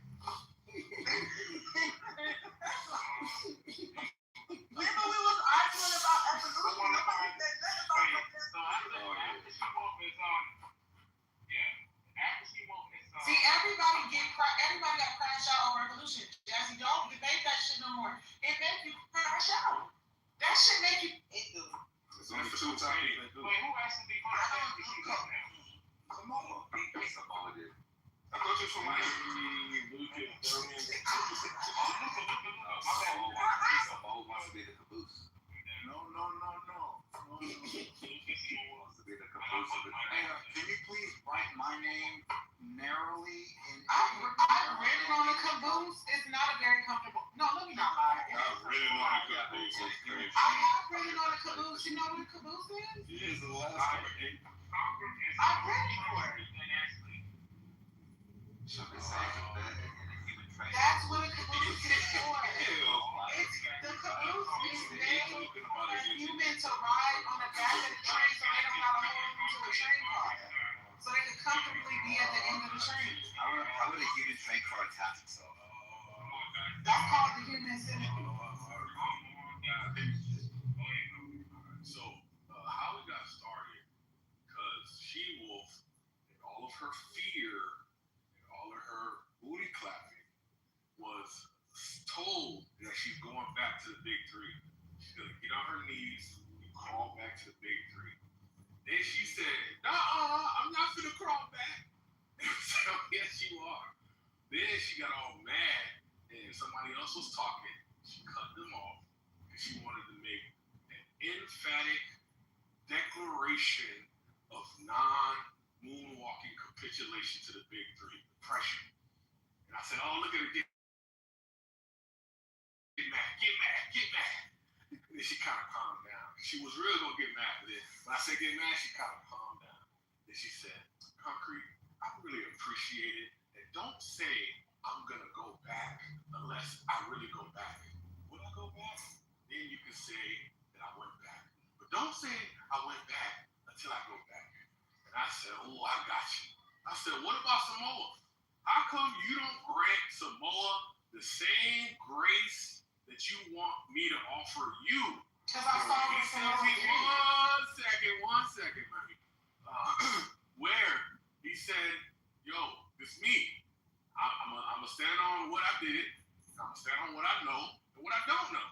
Remember we was arguing about evolution. Nobody said nothing about So after She-Wolf is on. Yeah. After She-Wolf is on. See, everybody got crash out over evolution. Jazzy, don't debate that shit no more. It make you crash out. That shit make you. It do. It's only two topics that do. Wait, who asked to be part of after She-Wolf now? Samoa. Samoa did. I thought you were from Miami. Samoa wants to be the caboose. No. Wants to be the caboose of the Hey, can you please write my name narrowly? I've written on a caboose. It's not a very comfortable. No, let me not lie. I've written on a caboose. I have written on a caboose. You know what a caboose is? Here's the last one. I've written for it. That's what a caboose is for. The caboose is made for humans to ride on the back of the train so they don't have to hold them to a train car. So they can comfortably be at the end of the train. How would a human train car attach itself? That's called the human centipede. So, how we got started, because She-Wolf and all of her fear and all of her booty clapping was told that she's going back to the big three. She's going to get on her knees and crawl back to the big three. Then she said, I'm not going to crawl back. And I said, oh, yes, you are. Then she got all mad and somebody else was talking. She cut them off and she wanted to make an emphatic declaration of non-moonwalking capitulation to the big three, depression. And I said, oh, look at her get mad. And then she kind of calmed down. She was really going to get mad, but then when I said get mad, she kind of calmed down. Then she said, Concrete, I really appreciate it. And don't say I'm going to go back unless I really go back. When I go back, then you can say that I went back. But don't say I went back until I go back. And I said, oh, I got you. I said, what about Samoa? How come you don't grant Samoa the same grace that you want me to offer you? Because I saw what Samoa did. One second, baby. Where he said, yo, it's me. I'm going to stand on what I did. I'm going to stand on what I know and what I don't know.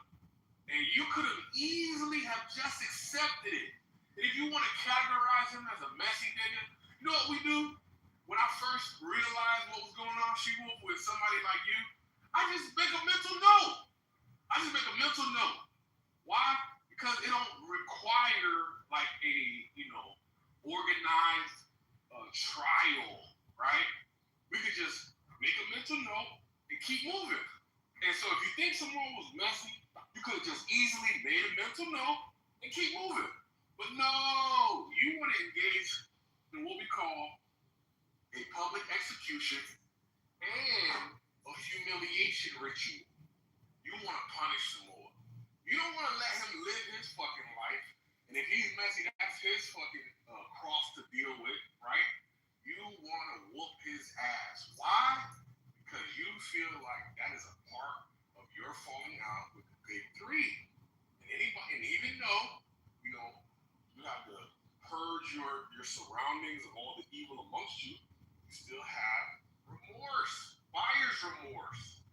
And you could have easily have just accepted it. And if you want to categorize him as a messy nigga, you know what we do? When I first realized what was going on, She-Wolf, with somebody like you, I just make a mental note. Why? Because it don't require like a, organized trial, right? We could just make a mental note and keep moving. And so if you think someone was messy, you could have just easily made a mental note and keep moving. But no, you want to engage in what we call a public execution and a humiliation ritual. You want to punish some more. You don't want to let him live his fucking life. And if he's messy, that's his fucking cross to deal with, right? You want to whoop his ass. Why? Because you feel like that is a part of your falling out with the big three. And even though, you know, you have to purge your surroundings of all the evil amongst you, you still have remorse, buyer's remorse.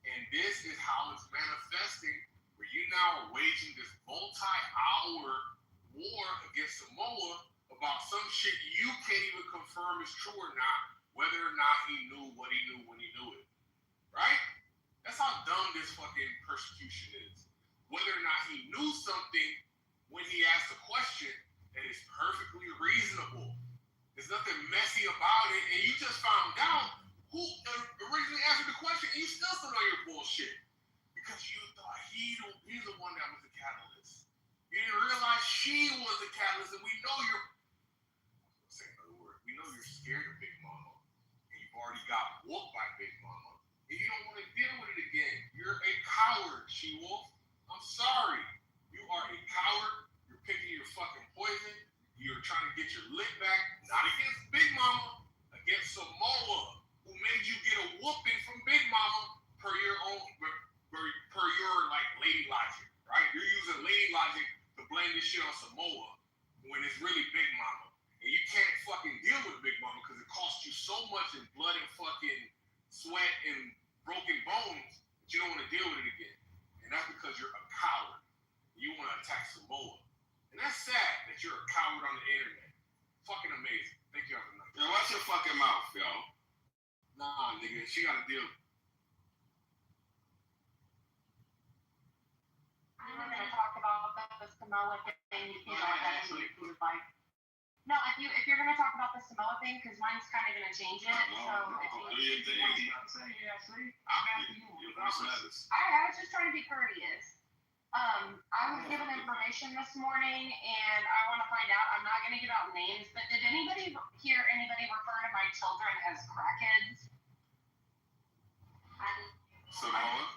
And this is how it's manifesting, where you now are waging this multi-hour war against Samoa about some shit you can't even confirm is true or not, whether or not he knew what he knew when he knew it. Right? That's how dumb this fucking persecution is. Whether or not he knew something when he asked a question that is perfectly reasonable. There's nothing messy about it, and you just found out who originally answered the question, and you still stood on your bullshit. Because you thought he's the one that was the catalyst. You didn't realize she was the catalyst, and we know you're scared of Big Mama. And you've already got whooped by Big Mama. And you don't want to deal with it again. You're a coward, She-Wolf. I'm sorry. You are a coward. You're picking your fucking poison. You're trying to get your lick back, not against Big Mama, against Samoa, who made you get a whooping from Big Mama per your like lady logic, right? You're using lady logic to blame this shit on Samoa when it's really Big Mama. And you can't fucking deal with Big Mama because it costs you so much in blood and fucking sweat and broken bones that you don't want to deal with it again. And that's because you're a coward. You want to attack Samoa. And that's sad that you're a coward on the internet. Fucking amazing. Thank you, have a nice day. Yo, watch your fucking mouth, yo. Nah, nigga, she gotta deal. I'm not gonna talk about the Samoa thing. You can go ahead and if you would like. No, if you're gonna talk about the Samoa thing, because mine's kind of gonna change it. If you want to say, yeah, see, I'm asking you. I was just trying to be courteous. I was given information this morning, and I want to find out. I'm not going to give out names, but did anybody hear anybody refer to my children as crackheads? Samoa?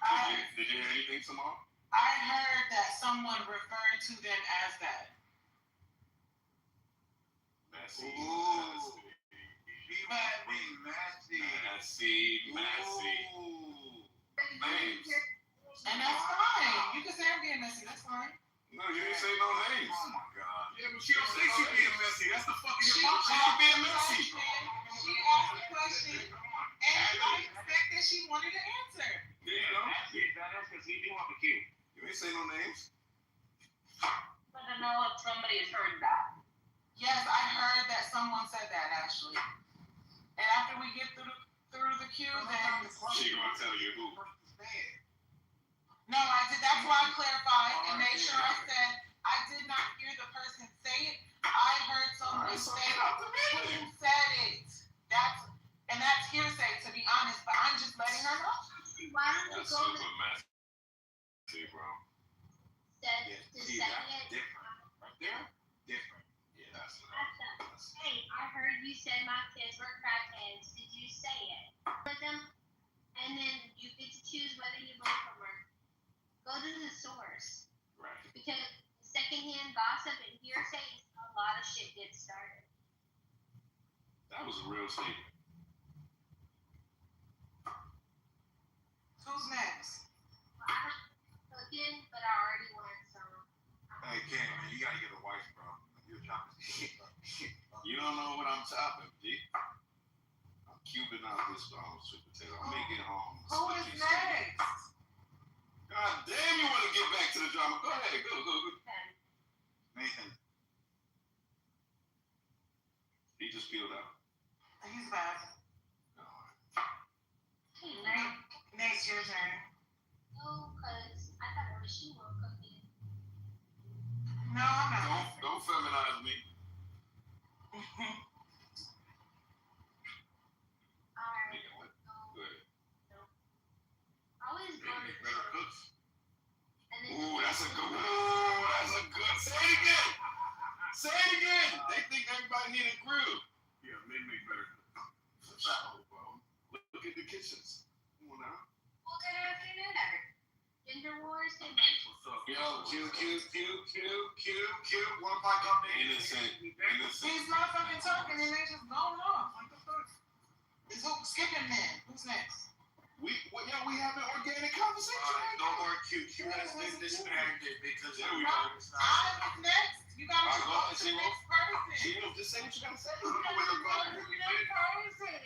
Did you hear anything, Samoa? I heard that someone referred to them as that. Messy. Ooh. Messy. Names. And that's fine. You can say I'm being messy. That's fine. No, you didn't say no names. Oh my God. Yeah, but she don't say she's being messy. That's the fucking hypocrisy. She's being messy. She asked a question, and I expect that she wanted to answer. There you go. That's because he do want the cue. You ain't say no names. I don't know if somebody has heard that. Yes, I heard that someone said that actually. And after we get through the queue, then She gonna tell you who. no, I did. That's why I clarified and made sure I said I did not hear the person say it. I heard someone say who said it. That's hearsay, to be honest. But I'm just letting her know. Why don't you That's go super to messy, bro. Different. Right there? Different. Yeah, that's Hey, I heard you said my kids were crackheads. Did you say it? With them, and then you get to choose whether you vote for them. Go to the source. right. Because secondhand gossip and hearsay is how a lot of shit gets started. That was a real statement. Who's next? Well, I'm not cooking, but I already wanted some. Hey, Ken, man, you gotta get a wife, bro. You're chopping shit. You don't know what I'm chopping, G. I'm cubing out this sweet potato. I'm making Who split is cheese. next? God damn, you want to get back to the drama? Go ahead, go. Nathan. He just peeled out. He's back. No. Next, your turn. No, because I thought it was she were cooking. No, I'm not. Don't feminize me. Alright. Go ahead. That's a good. Ooh, that's a good. Say it again. Say it again. They think everybody need a grill. Yeah, they make better. For sure, bro. Look at the kitchens. Come on now. Well, good afternoon, everyone. Gender wars and What's up? Yo, Q. One mic up there. Innocent. He's motherfucking talking and they just going off. What the fuck? Is who skipping then? Who's next? We having organic conversation. No more Q. Q has been disbanded because There we No, go. I was next. You gotta Alright, go go to ahead, the Zero. next person. Chill, just say what you gotta say. You gotta go to the next person.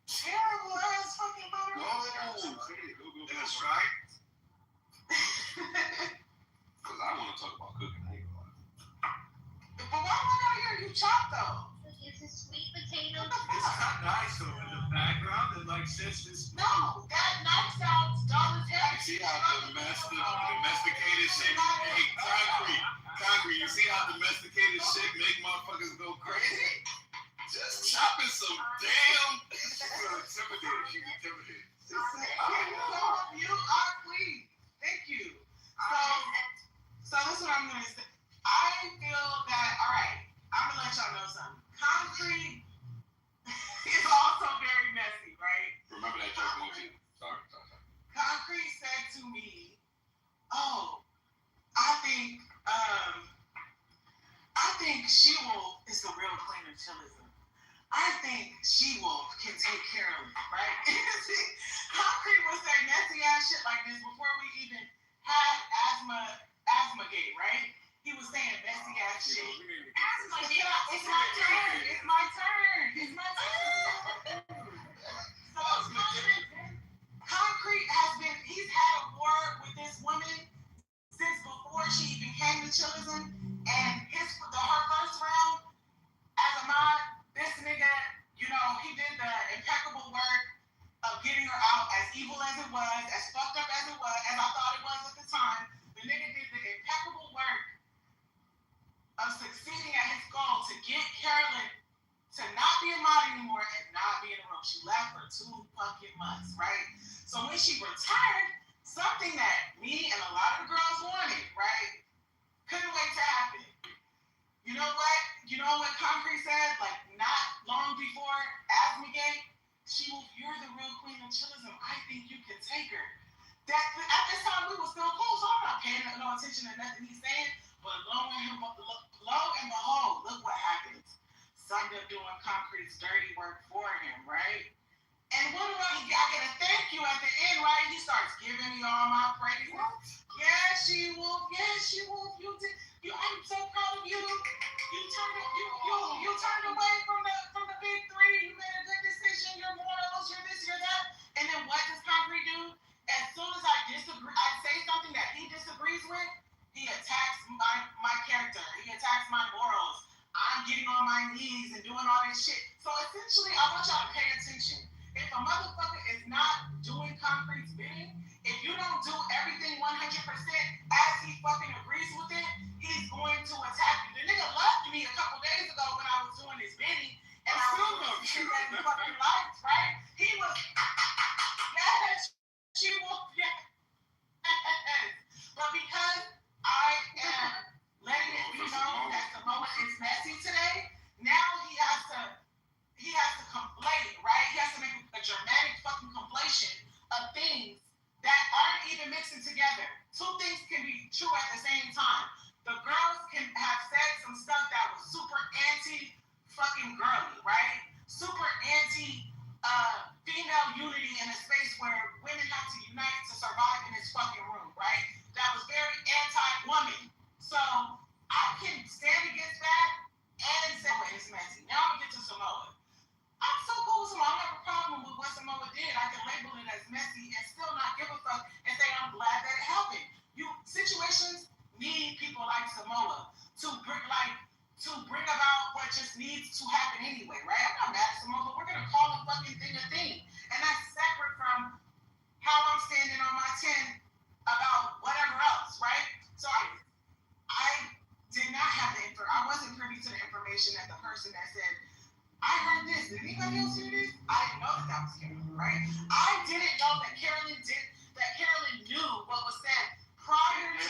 Terrible ass fucking Go. moderation. Go. That's right. Because I want to talk about cooking. I ain't gonna lie. But why would I hear you chop though? it's a sweet potato. It's not nice though in the background. It like sets this. No, that knife sounds dull as hell. You see how domesticated shit, hey, concrete, you see how domesticated shit make motherfuckers go crazy? Just chopping some damn. She's intimidated. She's intimidated. You are queen. Thank you. So this is what I'm gonna say. I feel that, all right, I'm gonna let y'all know something. Concrete is also very messy, right? Remember that joke, Moji? Sorry. Concrete said to me, "Oh, I think She-Wolf is the real queen of chillism. I think She-Wolf can take care of it, right?" Concrete would say messy ass shit like this before we even had asthma gate, right? He was saying messy ass shit. It's my turn. So Concrete he's had a war with this woman since before she even came to Chillism, and her first round as a mod, this nigga, he did the impeccable work of getting her out, as evil as it was, as fucked up as it was, as I thought it was at the time. The nigga did the impeccable work of succeeding at his goal to get Carolyn to not be a mod anymore and not be in the room. She left for 2 fucking months, right? So when she returned, something that me and a lot of the girls wanted, right? Couldn't wait to happen. You know what? You know what Concrete said? Like, not long before Asmigate, you're the real queen of chillism. I think you can take her. At this time, we were still cool, so I'm not paying no attention to nothing he's saying. But lo and behold, look what happens. Summed up doing Concrete's dirty work for him, right? And what do I get a thank you at the end, right? He starts giving me all my praise. Yeah, She-Wolf, you did. I'm so proud of you. You turned away from the big three. You made a good decision. You're morals. You're this. You're that. And then what does Concrete do? As soon as I say something that he disagrees with, he attacks my character. He attacks my morals. I'm getting on my knees and doing all this shit. So essentially, I want y'all to pay attention. If a motherfucker is not doing Concrete's bidding, if you don't do everything 100% as he fucking agrees with it, he's going to attack you. The nigga left me a couple days ago when I was doing his bidding, and I still love you. That he fucking likes, right? He was, yes, She-Wolf, yes. But because I am letting it be known that Samoa is messy today, now he has to conflate, right? He has to make a dramatic fucking conflation of things that aren't even mixing together. 2 things can be true at the same time. The girls can have said some stuff that was super anti-fucking girly, right? Super anti-female unity in a space where women have to unite to survive in this fucking room, right? That was very anti-woman. So I can stand against that and say, well, it's messy. Now I'm gonna get to Samoa. I'm so cool with Samoa. I don't have a problem with what Samoa did. I can label it as messy and still not give a fuck and say I'm glad that it happened. Situations need people like Samoa to bring about what just needs to happen anyway, right? I'm not mad at Samoa, but we're gonna call a fucking thing a thing. And that's separate from how I'm standing on my 10 about whatever else, right? So I did not have I wasn't privy to the information that the person that said, I heard this. Did anybody else hear this? I didn't know that was Carolyn, right? I didn't know that Carolyn knew what was said prior to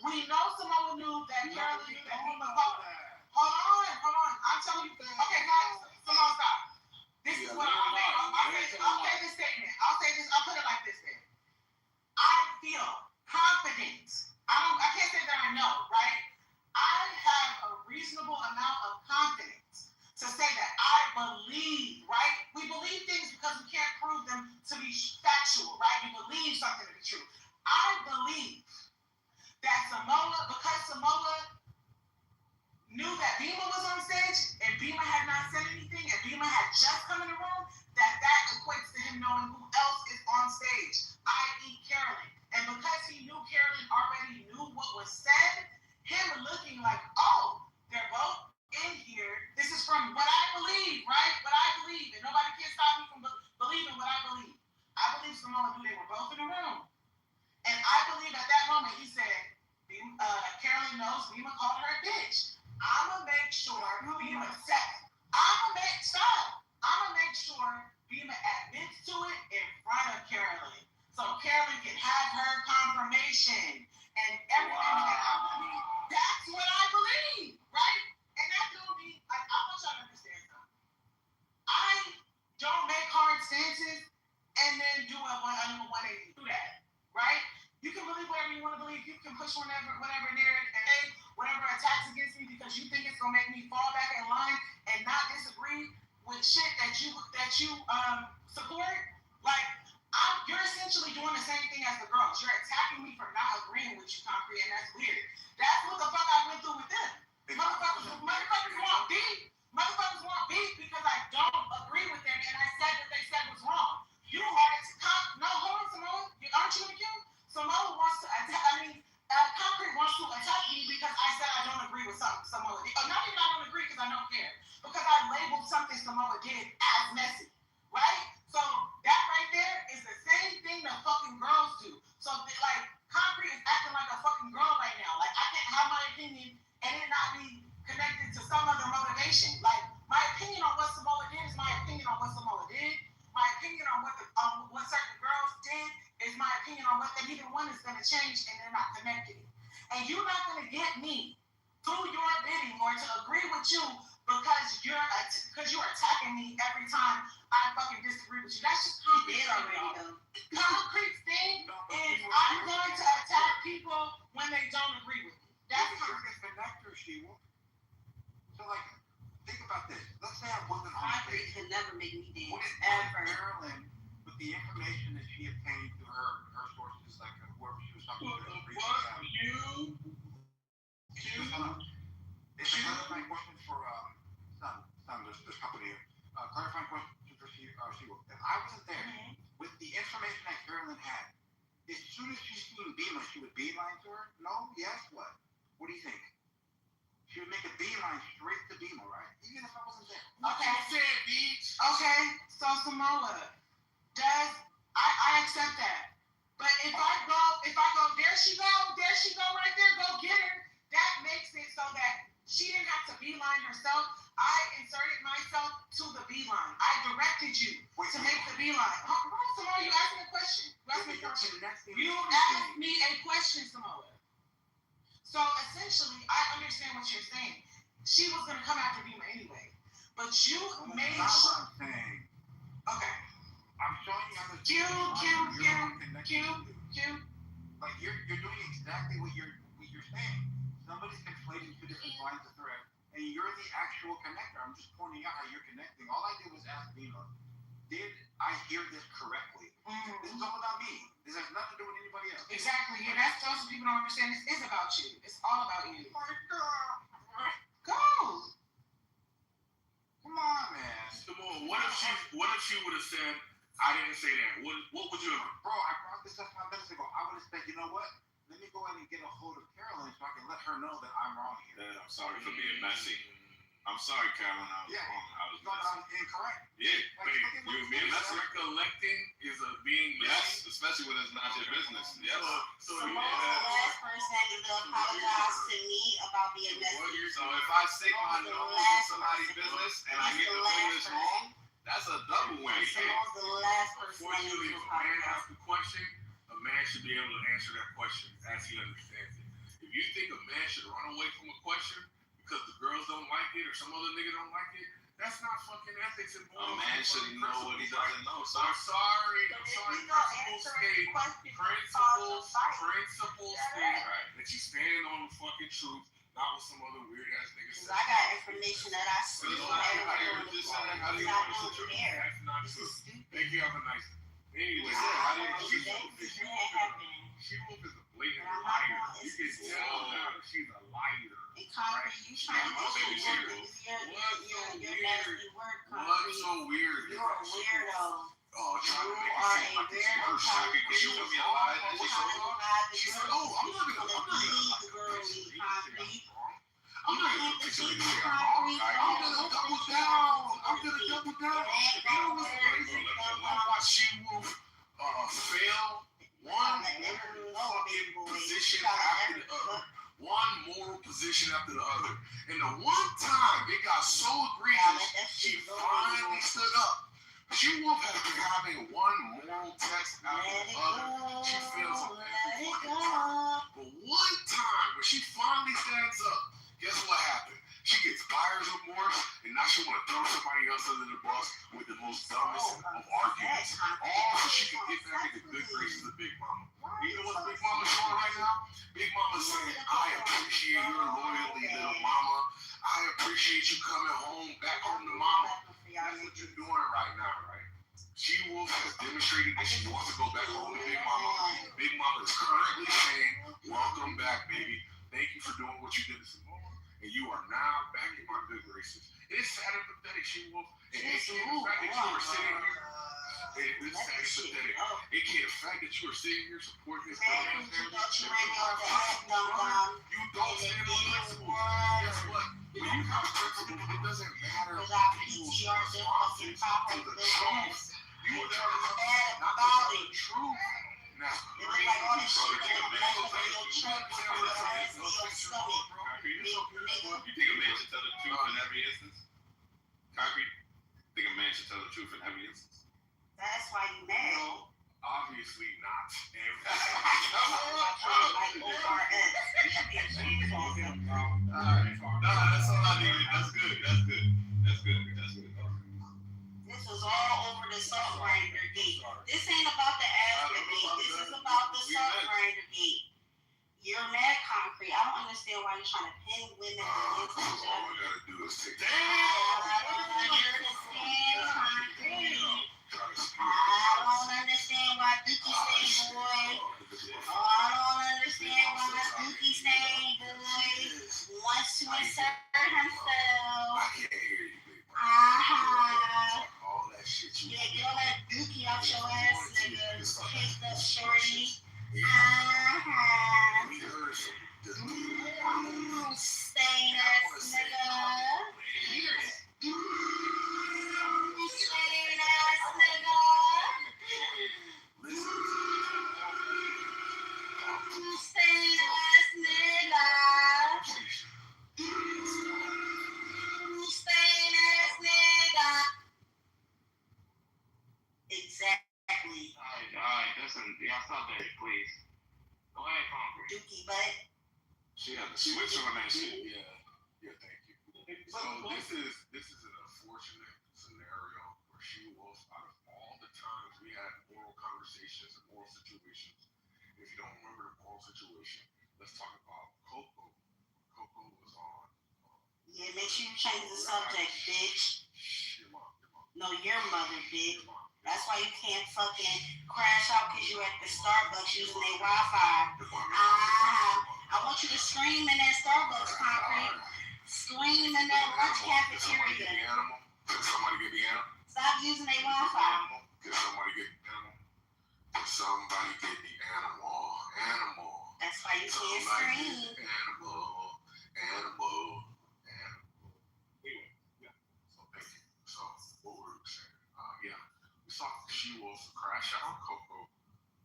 We know Samoa knew that Carolyn knew that Beamer called her. Hold on. I'm telling you. Okay, guys, Samoa, stop. This is what I'll say this statement. I'll put it like this then. I feel confident. I can't say that I know, right? I have a reasonable amount of confidence to say that I believe, right? We believe things because we can't prove them to be factual, right? We believe something to be true. I believe that because Samoa knew that Beamer was on stage and Beamer had not said anything and Beamer had just come in the room, that equates to him knowing who else is on stage, i.e. Carolyn. And because he knew Carolyn already knew what was said, him looking like, oh, they're both in here. This is from what I believe, right? What I believe. And nobody can stop me from believing what I believe. I believe Samoa knew they were both in the room. And I believe at that moment he said, Carolyn knows Beamer called her a bitch. I'ma make sure Beamer Beamer admits to it in front of Carolyn. So Carolyn can have her confirmation and everything that I believe. That's what I believe, right? And that don't mean, like, I want y'all to understand something. I don't make hard stances and then do a 180. Do that, right? You can believe whatever you want to believe. You can push whatever narrative and say whatever attacks against me because you think it's gonna make me fall back in line and not disagree with shit that you support. Like, you're essentially doing the same thing as the girls. You're attacking me for not agreeing with you, Concrete, and that's weird. That's what the fuck I went through with them. Motherfuckers want beef. Motherfuckers want beef because I don't agree with them and I said what they said was wrong. You wanted to no, hold on, Samoa. Aren't you in the queue? Samoa wants to attack. Concrete wants to attack me because I said I don't agree with something Samoa did. Not even I don't agree because I don't care. Because I labeled something Samoa did as messy, right? So that right there is the same thing that fucking girls do. So like Concrete is acting like a fucking girl right now. Like I can't have my opinion and it not be connected to some other motivation. Like my opinion on what Samoa did is my opinion on what Samoa did. My opinion on what certain girls did is my opinion on what neither one is going to change and they're not connected. And you're not going to get me through your bidding or to agree with you because you're attacking me every time I fucking disagree with you. That's just Concrete already though. Concrete's thing is I'm going to attack people when they don't agree with me. That's Concrete. So like, think about this. Let's say I wasn't on Concrete stage. can never make me dance What if ever. Carolyn, with the information that she obtained through her sources, like whoever she was talking to, it's a clarifying question for Son. There's company here. Clarifying question for She-Wolf. If I wasn't there, with the information that Carolyn had, as soon as she seen Beamer, she would beeline to her? No? Yes? What? What do you think? She would make a beeline straight to Beamer, right? Even if I wasn't there. Okay, so Samoa, I accept that. But if I go, there she go right there, go get her. That makes it so that she didn't have to beeline herself. I inserted myself to the beeline. I directed you to make the beeline. Samoa, you asked me a question. You asked me a question, Samoa. So essentially, I understand what you're saying. She was gonna come after Beamer anyway, but you made sure. Okay. I'm showing you how Q. Like you're doing exactly what you're saying. Somebody's conflating two different lines of thread, and you're the actual connector. I'm just pointing out how you're connecting. All I did was ask Beamer, did I hear this correctly? This is all about me. This has nothing to do with anybody else. Exactly. Yeah, that's those people don't understand. This is about you. It's all about you. Go. Come on, man. Samoa, what if she would have said, I didn't say that? What would you have? Bro, I brought this up 5 minutes ago. I would have said, you know what? Let me go ahead and get a hold of Carolyn so I can let her know that I'm wrong here. Yeah, I'm sorry for being messy. I'm sorry, Carolyn. I was wrong. I was incorrect. Yeah, misrecollecting is being messy, especially when it's not your business. Yes. So the last person that can apologize to me about being messy. So if I stick my nose in somebody's business and I get the business wrong, that's a double win. The last person that Unfortunately, if a man asks a question, a man should be able to answer that question as he understands it. If If you think a man should run away from a question because the girls don't like it or some other nigga don't like it, that's not fucking ethics and A man shouldn't know what he doesn't know. So I'm sorry. But if Principles you don't state. answer any questions, Principles state that you stand on the fucking truth, not with some other weird ass nigga. Because I got information that I see So, from everyone how on the you floor. how do you I know it's the don't truth? care. That's not This true. is stupid. Thank you. Have a nice day. Anyway, I don't think this is happening. She-Wolf is a blatant But I'm not liar. going You to can tell now that she's a liar. And Concrete, you trying to My baby get your nasty word, What's Concrete. so weird? You're a weirdo. Oh, trying to You make it are seem a like it's weirdo, worse. Concrete. Because you told me a lie that she told her. She said, "Oh, I'm not gonna leave like the girlie, Concrete. I'm not gonna picture the shit I'm wrong. I'm gonna double down. I'm gonna double down. You know what's crazy? I watched She-Wolf fail one fucking position after the other. One moral position after the other. And the one time it got so egregious, she finally stood up. She-Wolf has been having one moral text after the other. She fails on every fucking time. But one time when she finally stands up, guess what happened? She gets buyer's remorse, and now she want to throw somebody else under the bus with the most dumbest of arguments. All so she can get that nigga good graces of Big Mama. You know what Big Mama's showing right now? Big Mama's saying, I appreciate your loyalty, little mama. I appreciate you coming home, back home to mama. That's what you're doing right now, right? She-Wolf has demonstrated that she wants to go back home to Big Mama. Big Mama is currently saying, welcome back, baby. Thank you for doing what you did to Simone. And you are now back in my good graces. It's sad and pathetic, She-Wolf. And the fact that you were sitting here, it's sad and pathetic. The fact that you were sitting here supporting this dumbass man, you don't stand on principle. Guess what? When you have principle, it doesn't matter people's responses to the truth. You were trying to not to the truth. Now, so you think a man should tell the truth in every instance? Concrete? Think a man should tell the truth in every instance? That's why you mad. No, obviously not. Alright. No, that's all I needed. That's good. This was all over the soft grinder gate. This ain't about the ass gate. This is about the soft grinder gate. You're mad, Concrete. I don't understand why you're trying to pin women against each other. All we gotta do is take I don't understand, Concrete. I don't understand why Dookie stay boy. I don't understand why Dookie stay boy wants to insert himself. I can't hear you, big bro. All that shit you Yeah, get all that Dookie out your ass, nigga. Caked up shorty. we heard some Stain ass nigga. Stain ass nigga. Stain ass nigga. Stain ass nigga. Exactly. Alright, listen, y'all stop that, please. Go ahead, Concrete. Dookie butt. She had to switch on that shit. Yeah, thank you. So this is an unfortunate scenario where She-Wolf, out of all the times we had moral conversations and moral situations, if you don't remember the moral situation, let's talk about Coco. Coco was on. Yeah, make sure you change the subject, bitch. Your mom. No, your mother, bitch. That's why you can't fucking crash out because you're at the Starbucks using their Wi-Fi. I want you to scream in that Starbucks, Concrete. Scream in that lunch cafeteria. Can somebody get the animal? Stop using their Wi-Fi. Can somebody get the animal? Can somebody get the animal? Animal. That's why you can't scream. Animal. Anyway, yeah. So thank you. So what were we saying? We saw She-Wolf crash out on Coco,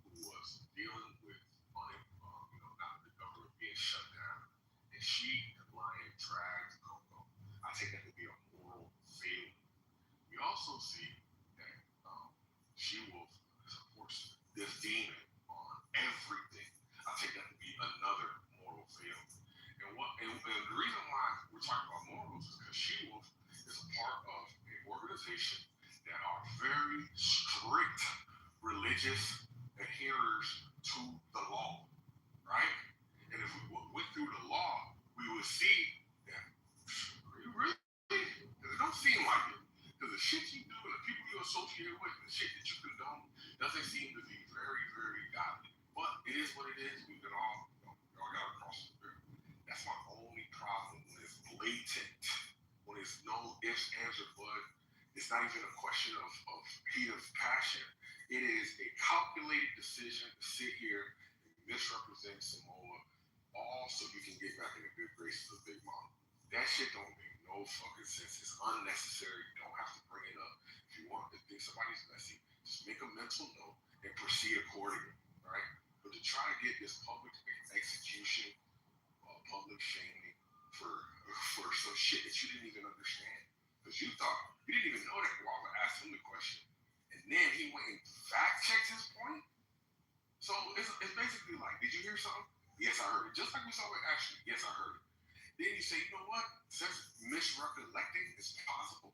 who was dealing with not the government being shut down, and she and Lion dragged Coco. I take that to be a moral failure. We also see that She-Wolf supports this demon on everything. I take that to be another moral failure. organization that are very strict religious adherers to the law, right? And if we went through the law, we would see that really, it don't seem like it. Because the shit you do and the people you associate with, the shit that you condone, doesn't seem to be very, very godly. But it is what it is. We can all, we all got to cross the river. That's my only problem when it's blatant, when it's no ifs, ands, or buts. It's not even a question of heat of passion. It is a calculated decision to sit here and misrepresent Samoa, all so you can get back in the good graces of Big Mom. That shit don't make no fucking sense. It's unnecessary. You don't have to bring it up. If you want to think somebody's messy, just make a mental note and proceed accordingly, right? But to try to get this public execution, public shaming for some shit that you didn't even understand. Because you didn't even know that Guava asked him the question. And then he went and fact checked his point. So it's basically like, did you hear something? Yes, I heard it. Just like we saw with Ashley. Yes, I heard it. Then you say, you know what? Since misrecollecting is possible,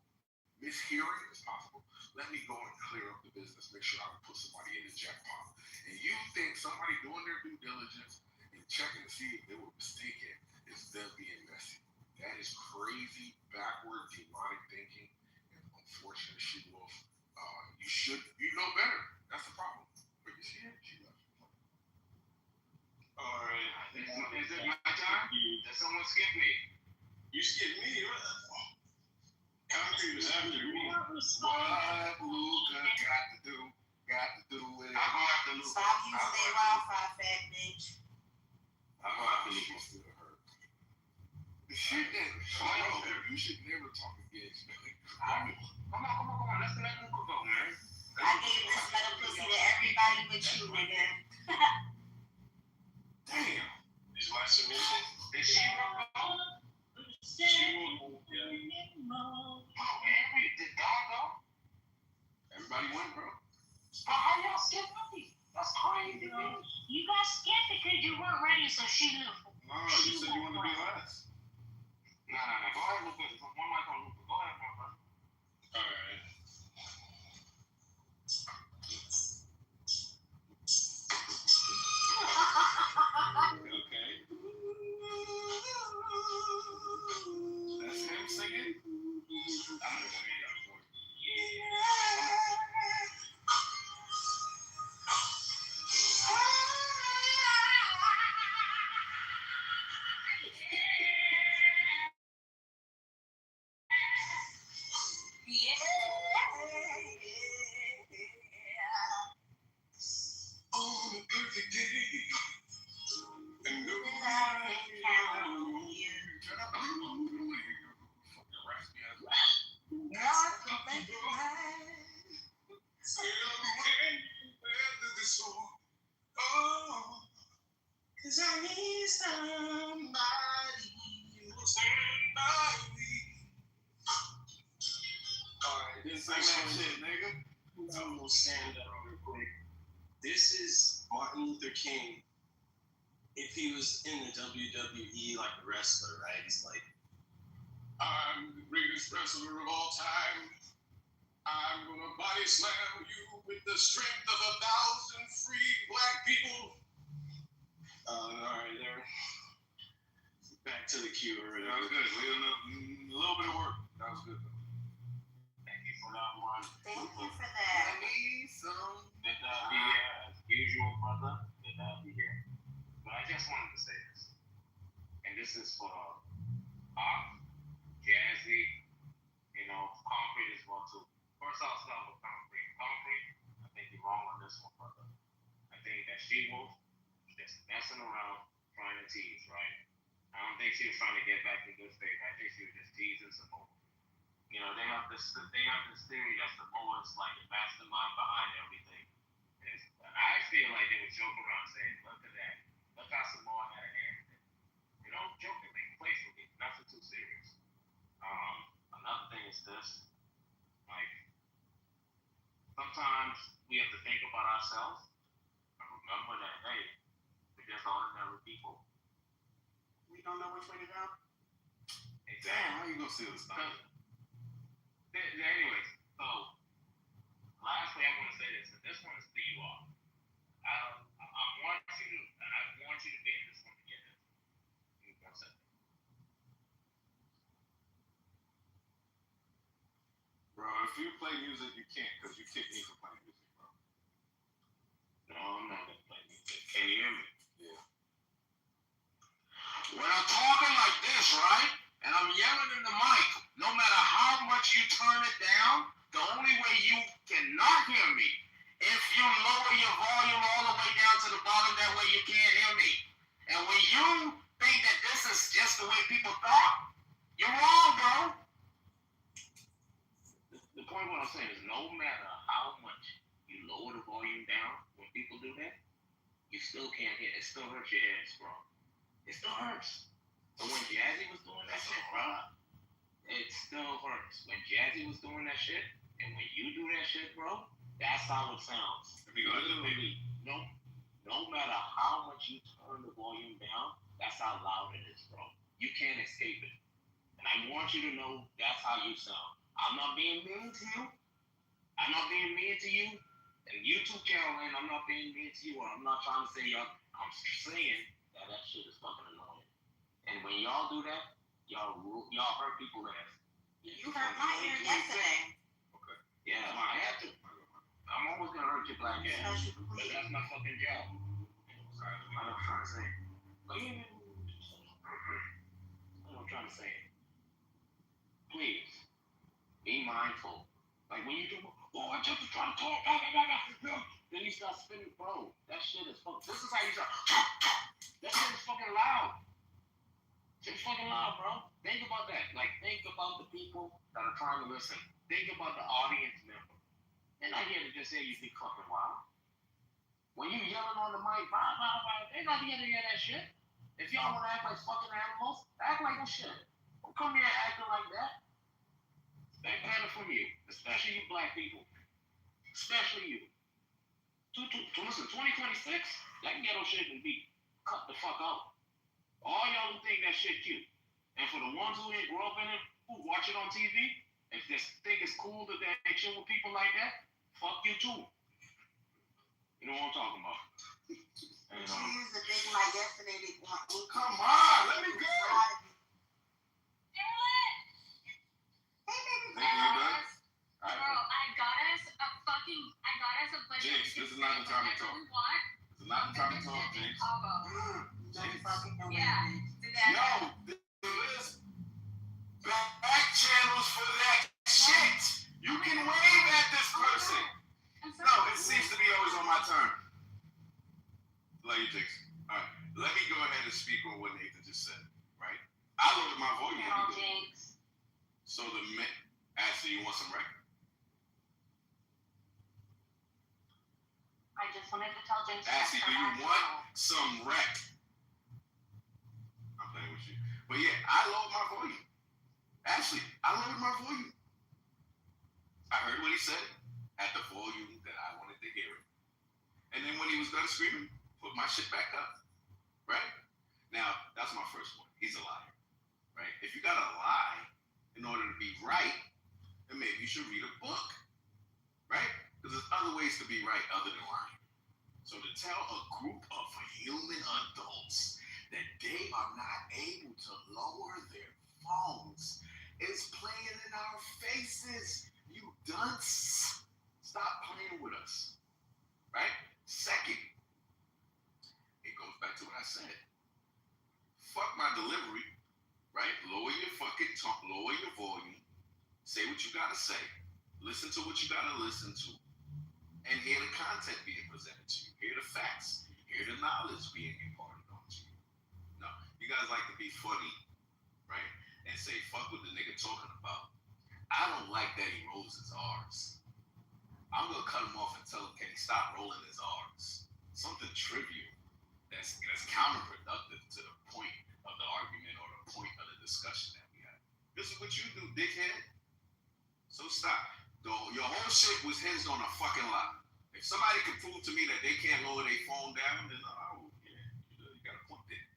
mishearing is possible, let me go and clear up the business, make sure I can put somebody in the jackpot. And you think somebody doing their due diligence and checking to see if they were mistaken is them being messy. That is crazy, backward, demonic thinking, and unfortunate she wolf. You know better. That's the problem. But you see it? She left. All right. Is it my time? Did someone skip me? You skipped me? Concrete was after me. What Luca got to do it. I'll go after Luca. Stop using that Wi-Fi, fat bitch. I'll go after Luca. Still hurt. The shit that you should never talk against me. Come on. Let's let Luca go, man. I gave this little pussy to everybody but you, nigga. Damn. Is my submission? Is she wrong? Did Don go? Everybody won, bro. How y'all skip me? That's crazy. You got skipped because you weren't ready, so she knew. No, you said you wanted to be last. Nah. Go ahead, Luca. One mic on Luca. Go ahead, my brother. All right. Okay. That's him singing? I'm gonna hear that voice. On a perfect day, and no one can count on you. Turn up. I don't want to hear your fucking raspy ass. Still can't weather this storm. Oh, 'cause I need somebody who will stand by me. Alright, this is that shit, nigga. I'm gonna stand up real quick. This is Martin Luther King. If he was in the WWE like a wrestler, right? He's like, I'm the greatest wrestler of all time. I'm gonna body slam you with the strength of 1,000 free black people. Alright, there. Back to the cue. That was good. A little bit of work. That was good, though. Thank you for that one. Thank you for that. I need some. Did not be here as usual, brother. Did not be here. But I just wanted to say this. And this is for Jazzy, Concrete as well too. First I'll start with Concrete. Concrete, I think you're wrong on this one, brother. I think that She-Wolf is just messing around trying to tease, right? I don't think she was trying to get back in good faith. I think she was just teasing Samoa. They have this theory that Samoa is like the mastermind behind everything. And I feel like they were joking around saying, look at that. Look how Samoa had a hand in it. Jokingly, playfully, nothing too serious. Another thing is this. Like, sometimes we have to think about ourselves and remember that, hey, we're just ordinary people. We don't know which way to go. Damn, how you gonna steal this stuff? Anyways, So, lastly, I want to say this, and this one is for you all. I want you to be in this one together. Give me 1 second. Bro, if you play music, you can't, because you kicked me for playing music, bro. No, I'm not gonna play music. Can you hear me? Yeah. When I'm talking like this, right, and I'm yelling in the mic, no matter how much you turn it down, the only way you cannot hear me, if you lower your volume all the way down to the bottom, that way you can't hear me. And when you think that this is just the way people thought, you're wrong, bro. The point what I'm saying is no matter how much you lower the volume down when people do that, you still can't hear. It still hurts your ears, bro. It still hurts. So when Jazzy was doing that shit, bro, it still hurts. When Jazzy was doing that shit, and when you do that shit, bro, that's how it sounds. Literally, no matter how much you turn the volume down, that's how loud it is, bro. You can't escape it. And I want you to know that's how you sound. I'm not being mean to you. I'm not being mean to you. And YouTube channel, and I'm not being mean to you, or I'm not trying to say y'all. I'm saying that shit is fucking annoying. And when y'all do that, y'all hurt people's ass. You hurt my ear yesterday. Okay. Yeah, I have to. I'm always gonna hurt your black ass. But that's my fucking job. I'm not trying to say. But I'm trying to say. Please be mindful. Like when you do, I just was trying to talk. Then you start spinning, bro. That shit is fucking. This is how you start. That shit is fucking loud. Shit's fucking loud, bro. Think about that. Like, think about the people that are trying to listen. Think about the audience member. They're not here to just hear you be fucking wild. When you yelling on the mic, they're not here to hear that shit. If y'all want to act like fucking animals, act like a shit. Don't come here acting like that. Expect better from you, especially you black people. Especially you. Listen, 2026, that ghetto shit can be cut the fuck out. All y'all who think that shit cute. And for the ones who didn't grow up in it, who watch it on TV, if they think it's cool that they chill with people like that, fuck you too. You know what I'm talking about. And, She used to think like yesterday they want me. Come on, let me go. Hey, baby. Thank you, done? All right, Bro, I got us a bunch Jinx, of this is not the time to talk. we want. This is not the time to talk, Jinx. Yeah. Yo, there's back channels for that shit. You can wave at this person. No, it seems to be always on my turn. Love you, Jinx. All right, let me go ahead and speak on what Nathan just said, right? I lowered my volume. Carol Jinx. So actually, you want some record? I just wanted to tell Jinx. Actually, do you want some rec? I'm playing with you. But yeah, I lowered my volume. Actually, I lowered my volume. I heard what he said at the volume that I wanted to hear it. And then when he was done screaming, put my shit back up. Right? Now, that's my first one. He's a liar. Right? If you gotta lie in order to be right, then maybe you should read a book. Right? Because there's other ways to be right other than lying. So to tell a group of human adults that they are not able to lower their phones is playing in our faces. You dunce. Stop playing with us. Right? Second, it goes back to what I said. Fuck my delivery. Right? Lower your fucking tone, lower your volume. Say what you gotta say. Listen to what you gotta listen to. And hear the content being presented to you. Hear the facts. Hear the knowledge being imparted onto you. No, you guys like to be funny, right? And say, fuck what the nigga talking about. I don't like that he rolls his R's. I'm going to cut him off and tell him, can he stop rolling his R's? Something trivial that's counterproductive to the point of the argument or the point of the discussion that we have. This is what you do, dickhead. So stop. Your whole shit was hinged on a fucking lie. If somebody can prove to me that they can't lower their phone down, then you got a point there.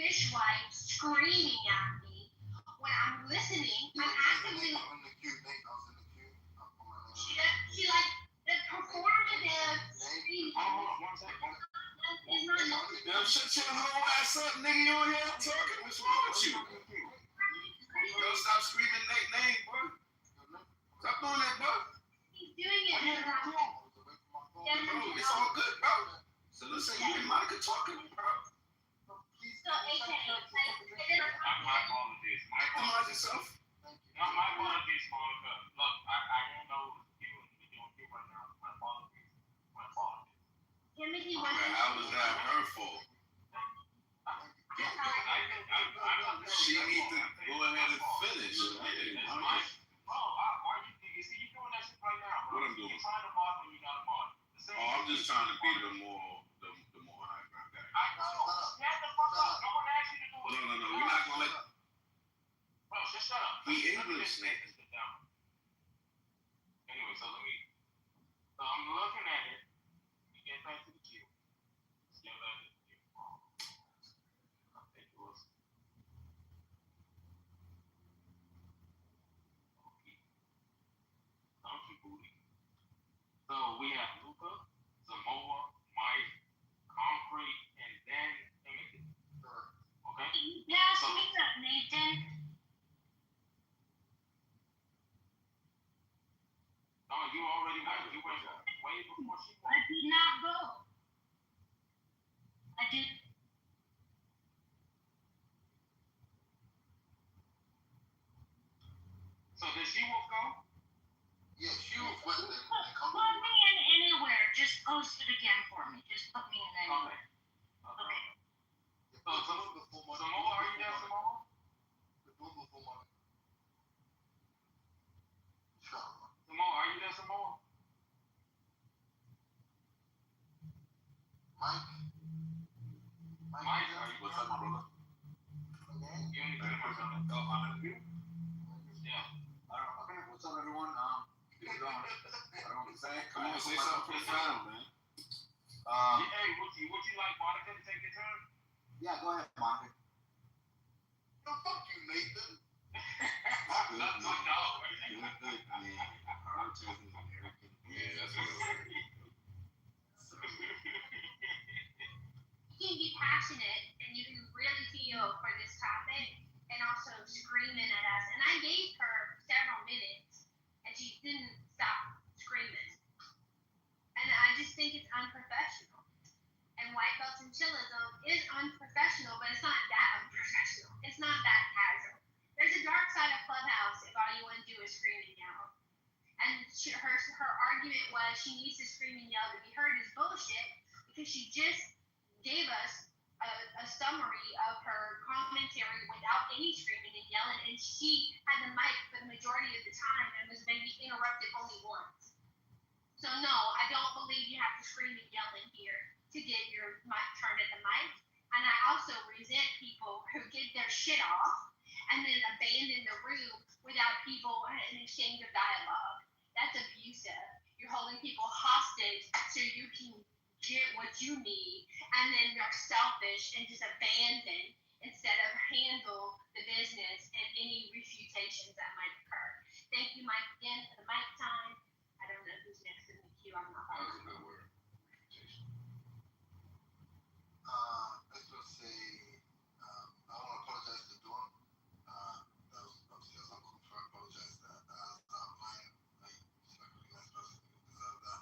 fishwife screaming at me when I'm listening. I'm actively. She like the performative screaming. Is not Yo, shut your whole ass up, nigga. You on here talking? What's wrong with you? Yo, stop screaming Nate name, bro. Stop doing that, bro. He's doing it. Bro, it's all good, bro. So listen, you and Monica talking, bro. So, AK, My apologies. Optimize yourself. My apologies, Monica. Look, I don't know you right now. My apologies. Timothy Man, how was that her fault? She needs to go ahead and finish. You see, you're doing that shit right now, bro. What I'm doing? You're trying to mod when you got a mod. Oh, I'm just trying to be the more high guy. I know. Shut the fuck up. No one asked you to do it. No. We're not gonna let. Bro, just shut up. He English, Nathan. Anyway, so I'm looking at it. You get back to the queue. Let's get back to the queue. I think it was. Donkey booty. So we have Luca, Samoa, Mike, Concrete, and then Timothy. Okay? Yes, what's up, Nathan? No, you already went. You went way before she went. I did not go. I did. So did she will go? Yeah, she was with them. Put me in anywhere. Just post it again for me. Just put me in anywhere. Okay. So Samoa, are you there, Samoa? Samoa, are you there, Samoa? Mike, are you What's up, my brother? You in the queue, my brother? Oh, I'm in the queue. Yeah. Okay, what's up, everyone? Get it going. I don't know what to say. Come on, say something for the fam, man. Hey, would you like Monica to take your turn? Yeah, go ahead, Monica. no, fuck you, Nathan. No. Yeah, that's what You can be passionate and you can really feel for this topic and also screaming at us. And I gave her several minutes and she didn't stop screaming. And I just think it's unprofessional. And white belt chinchillism is unprofessional, but it's not that unprofessional. It's not that casual. There's a dark side of Clubhouse if all you want to do is scream and yell. And her argument was she needs to scream and yell to be heard is bullshit because she just gave us a summary of her commentary without any screaming and yelling, and she had the mic for the majority of the time and was maybe interrupted only once. So no, I don't believe you have to scream and yell in here to get your mic turn at the mic. And I also resent people who get their shit off and then abandon the room without people an exchange of dialogue. That's abusive. You're holding people hostage so you can get what you need, and then you're selfish and just abandon instead of handle the business and any refutations that might occur. Thank you, Mike, again for the mic time. I don't know who's next in the queue. I'm not. That was a good word. Let's just say, I want to apologize to Dawn. That was obviously as Uncle Troy apologized that as mine, like, she's not really a nice person who deserve that.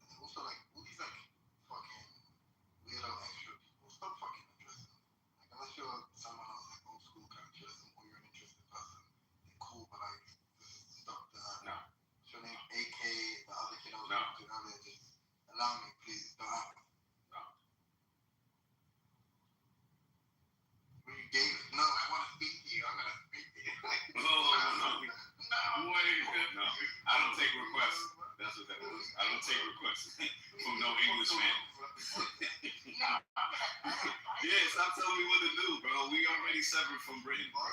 And then also, like, all these, like, fucking weirdo extra people, stop fucking addressing them. Like, unless you're someone else, like, old school kind of addressing, or you're an interested person, then cool, but, like, just stop that. No. What's your name? AK, the other kid I was No. talking to earlier, just allow me, please. Don't happen. No, I want to speak to you. I'm going to speak to you. No. Wait, no. I don't take requests. That's what that was. I don't take requests from no Englishman. Yeah, stop telling me what to do, bro. We already severed from Britain, bro.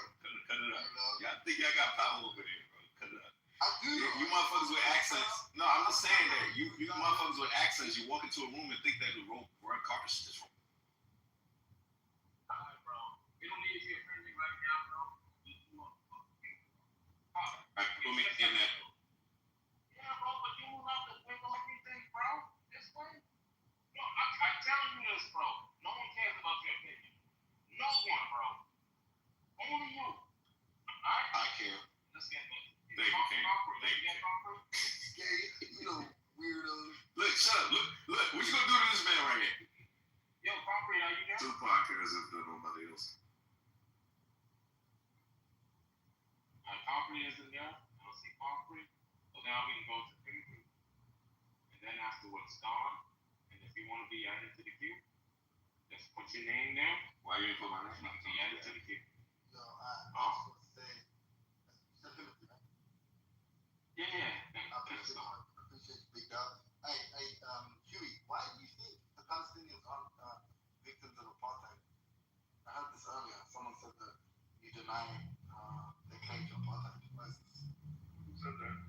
Cut it out. Yeah, I think y'all got power over there, bro. Cut it out. I do. You motherfuckers with accents. No, I'm just saying that. You motherfuckers with accents, you walk into a room and think that the red carpet is just wrong. Alright, bro. Parkman is in there. I don't see Parkman. So now we can go to Pinkley. And then afterwards, Don. And if you want to be added to the queue, just put your name there. Why you didn't put my name? Be added to the queue. Yo, I was gonna say, Timothy, man. Yeah. I appreciate you, big dog. Hey, Huey, why do you think the Palestinians aren't victims of apartheid? I heard this earlier. Someone said that you deny their claim to apartheid. Why is this? Who said that?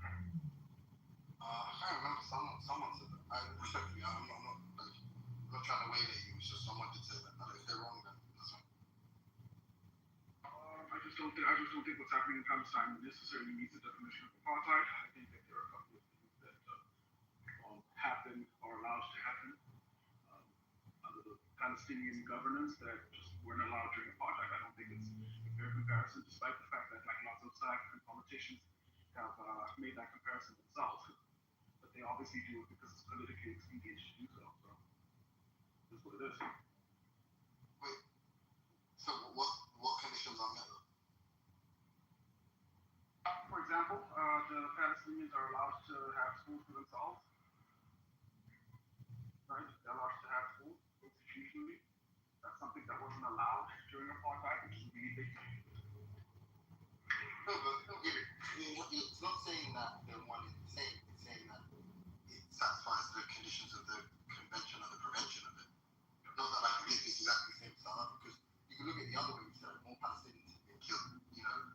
I can't remember. Someone said that. I respectfully, I'm not trying to wave at you. It's just someone did say that. If they're wrong, then that's fine. I just don't think what's happening in Palestine necessarily meets the definition of apartheid. I think that there are a couple of things that happen or allowed to happen under the Palestinian governance that just weren't allowed during apartheid. I don't think it's a fair comparison, despite the fact that like lots of South African politicians have made that comparison themselves. But they obviously do it because it's politically expedient to do so. So that's what it is. Wait. So what conditions are met? For example, the Palestinians are allowed to have schools for themselves. Right? They're allowed to have schools institutionally. That's something that wasn't allowed during apartheid, which is really big. No, but it's not saying that they're one and the same. It's saying that it satisfies the conditions of the convention and the prevention of it. Not that like it is exactly the same as South Africa, because you can look at the other way, so more Palestinians have been killed,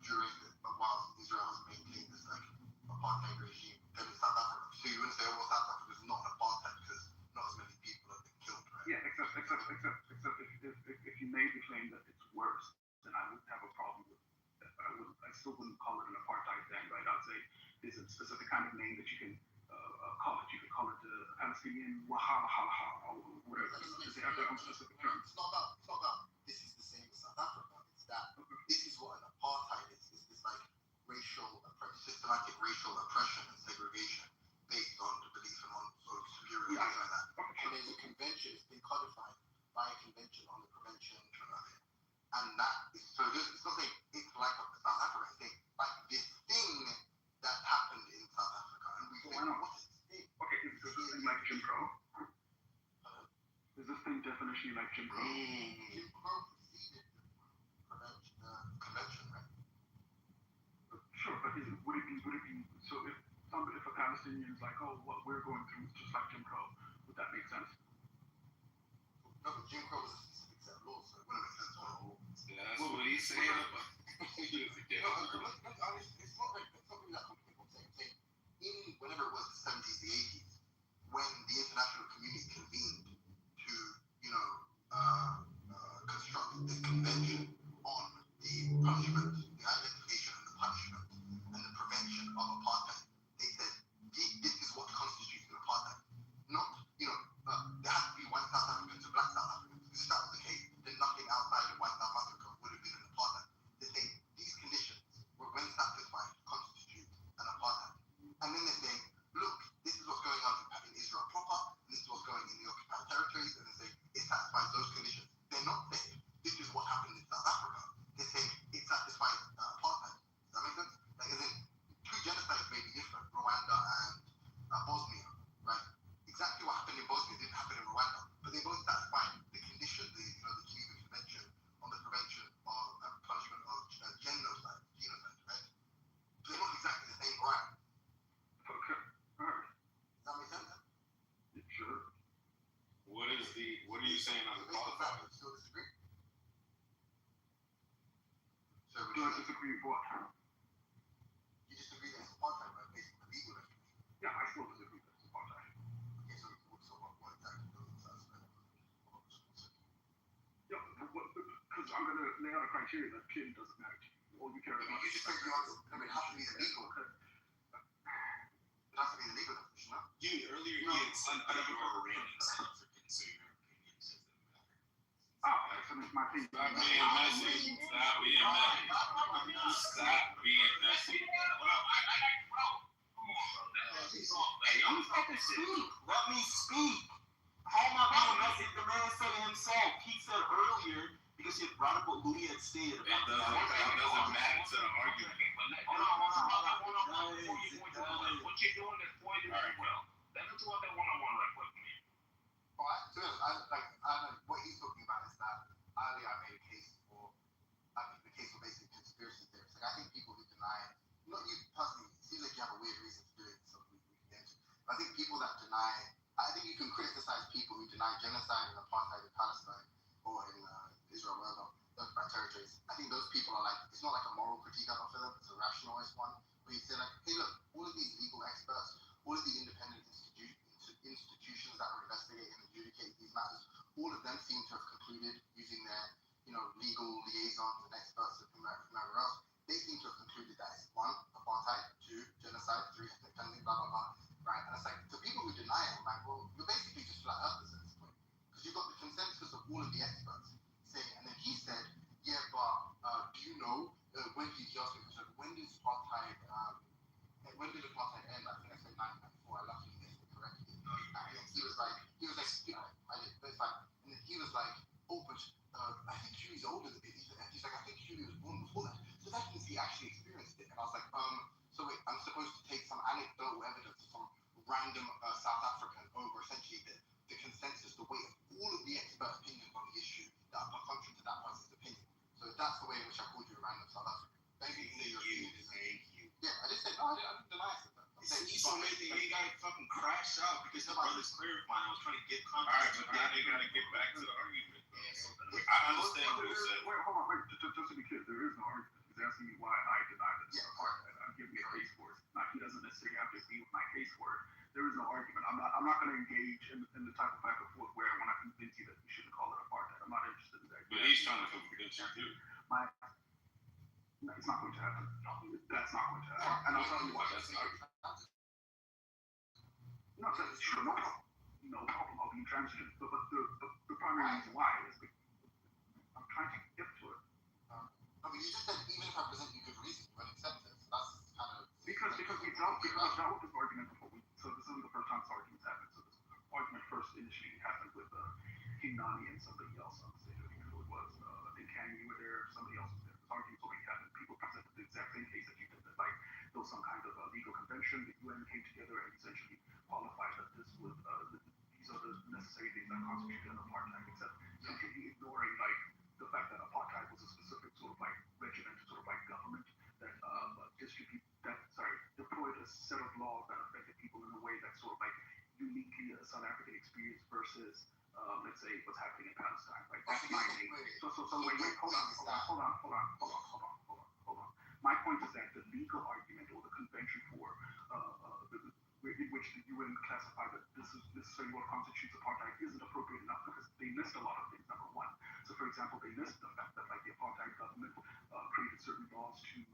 during while Israel has maintained this like apartheid regime than in South Africa. So you wouldn't say, well, South Africa is not an apartheid because not as many people have been killed, right? Yeah, except if you made the claim that it's worse, then I would have a problem with that. But I still wouldn't call it an apartheid then, right? I'd say there's a specific kind of name that you can call it. You could call it the Palestinian Wahala or whatever. They have their own specific terms. It's not about this is the same as South Africa. It's that this is what an apartheid is. It's this like systematic racial oppression and segregation based on the belief and on sort of superiority like that. And there's a convention, it's been codified by a convention on the prevention of it. And that is so it's not saying it's like South Africa, it's saying like this thing that happened in South Africa. And we think, what is this thing? Okay, is this thing like Jim Crow? Is this thing definitionally like Jim Crow? Jim Crow preceded the convention, right? Sure, but would it be so if a Palestinian is like, oh, what we're going through is just like Jim Crow, would that make sense? No, but Jim Crow was a specific set of laws, so it wouldn't make sense. That's what he's saying. It's not really that complicated. I'm saying in whenever it was the 70s, the 80s, when the international community convened to, construct this convention on the punishment, the identification and the punishment and the prevention of apartheid, they said this is what constitutes an apartheid. Not, there has to be white South Africans and black South Africans. If that was the case, then nothing outside of white South Africa would have been an apartheid. They say these conditions, when satisfied, constitute an apartheid. And then they say, look, this is what's going on in Israel proper, and this is what's going on in the occupied territories, and they say it satisfies those conditions. They're not saying this is what happened in South Africa. They say it satisfies apartheid. Does that make sense? Like, as in, two genocides may be different, Rwanda and Bosnia, right? Exactly what happened in Bosnia didn't happen in Rwanda, but they both satisfy the condition, the Geneva Convention on the prevention of punishment of genocide, right? So they're not exactly the same ground. Okay, all right. Does that make sense? Sure. What are you saying on the qualifiers? You still disagree? So Do I disagree with what? you disagree that it's apartheid, right? Based on the legal definition. Yeah, I still disagree that it's apartheid. Okay, so what exactly does it satisfy? Yeah, because I'm going to lay out a criteria that clearly doesn't matter to you. All you care about You is just said you want to, it has to be illegal. Okay. It has to be illegal definition, no? Earlier he had said that you are reigning South African, so your opinion doesn't matter. So it's my opinion. Stop being messy. Stop being messy. Stop being messy. Hey, let me fucking speak. Let me speak. How am I being messy? The man said it himself. He said earlier, because he brought up what Louis had stated It about the doesn't matter to the argument. Hold on. What you're doing is pointing as well. Let him talk that one-on-one right quick. What he's talking about is that earlier I made a case for, the case for basically conspiracy theories. Like, I think people who deny, not you personally, it seems like you have a weird reason for doing this, so we can get into. But I think people that deny, I think you can criticize people who deny genocide and apartheid in Palestine or in Israel, wherever, those bad territories. I think those people are like, it's not like a moral critique out of them, it's a rationalist one, where you say like, hey look, all of these legal experts, all of the independent institutions that are investigating and adjudicating these matters, all of them seem to have concluded using their, legal liaisons and experts from whomever else, they seem to have concluded that it's 1, apartheid, 2, genocide, 3, ethnic cleansing, blah, blah, blah, right? And it's like, to people who deny it, I'm like, well, you're basically just flat earthers at this point, because you've got the consensus of all of the experts saying, and then he said, yeah, but do you know, when he asked me, when did apartheid end? I think I said 1994, I luckily guessed it correctly. And he was like, I did, but it's fine. And then he was like, oh, but I think Huey's older than me. He's like, I think Huey was born before that. So that means he actually experienced it. And I was like, so wait, I'm supposed to take some anecdotal evidence from random South African over essentially the consensus, the weight of all of the expert opinions on the issue that are contrary to that person's opinion. So that's the way in which I called you a random South African. Thank you. Yeah, I didn't say, no, I didn't deny it. He's so amazing, he got fucking crashed out because the brother's clarifying. I was trying to get All right, but now they gotta get back to the argument. I understand what he said. Just to be clear, there is no argument. He's asking me why I denied it. I'm giving you a case for it. He doesn't necessarily have to agree with my case for it. There is no argument. I'm not going to engage in the type of back and forth where I want to convince you that you shouldn't call it apartheid. I'm not interested in that. But he's trying to convince you too. It's not going to happen. That's not going to happen. And I'll tell you why. That's an argument. No, sure, no problem. I'll be intransigent. But the primary reason why is because I'm trying to get to it. But you just said even if I present you good reason, you won't accept it. So that's kind of because I've dealt with this argument before. So this isn't the first time this argument's happened. So this argument first initially happened with King Nani and somebody else on the stage. I think it was I think Kang, you were there, somebody else was there. This argument's already happened. People presented the exact same case that you did. That like there was some kind of legal convention. The UN came together and essentially qualified that this would these are the necessary things that constitute an apartheid, except completely ignoring like the fact that apartheid was a specific sort of like regimented sort of like government that deployed a set of laws that affected people in a way that's sort of like uniquely a South African experience versus let's say what's happening in Palestine. Like that's my name. So wait, hold on. My point is that the legal argument or the convention for in which the UN classified that this is necessarily what constitutes apartheid isn't appropriate enough because they list a lot of things. Number one, so for example, they list the fact that like the apartheid government created certain laws to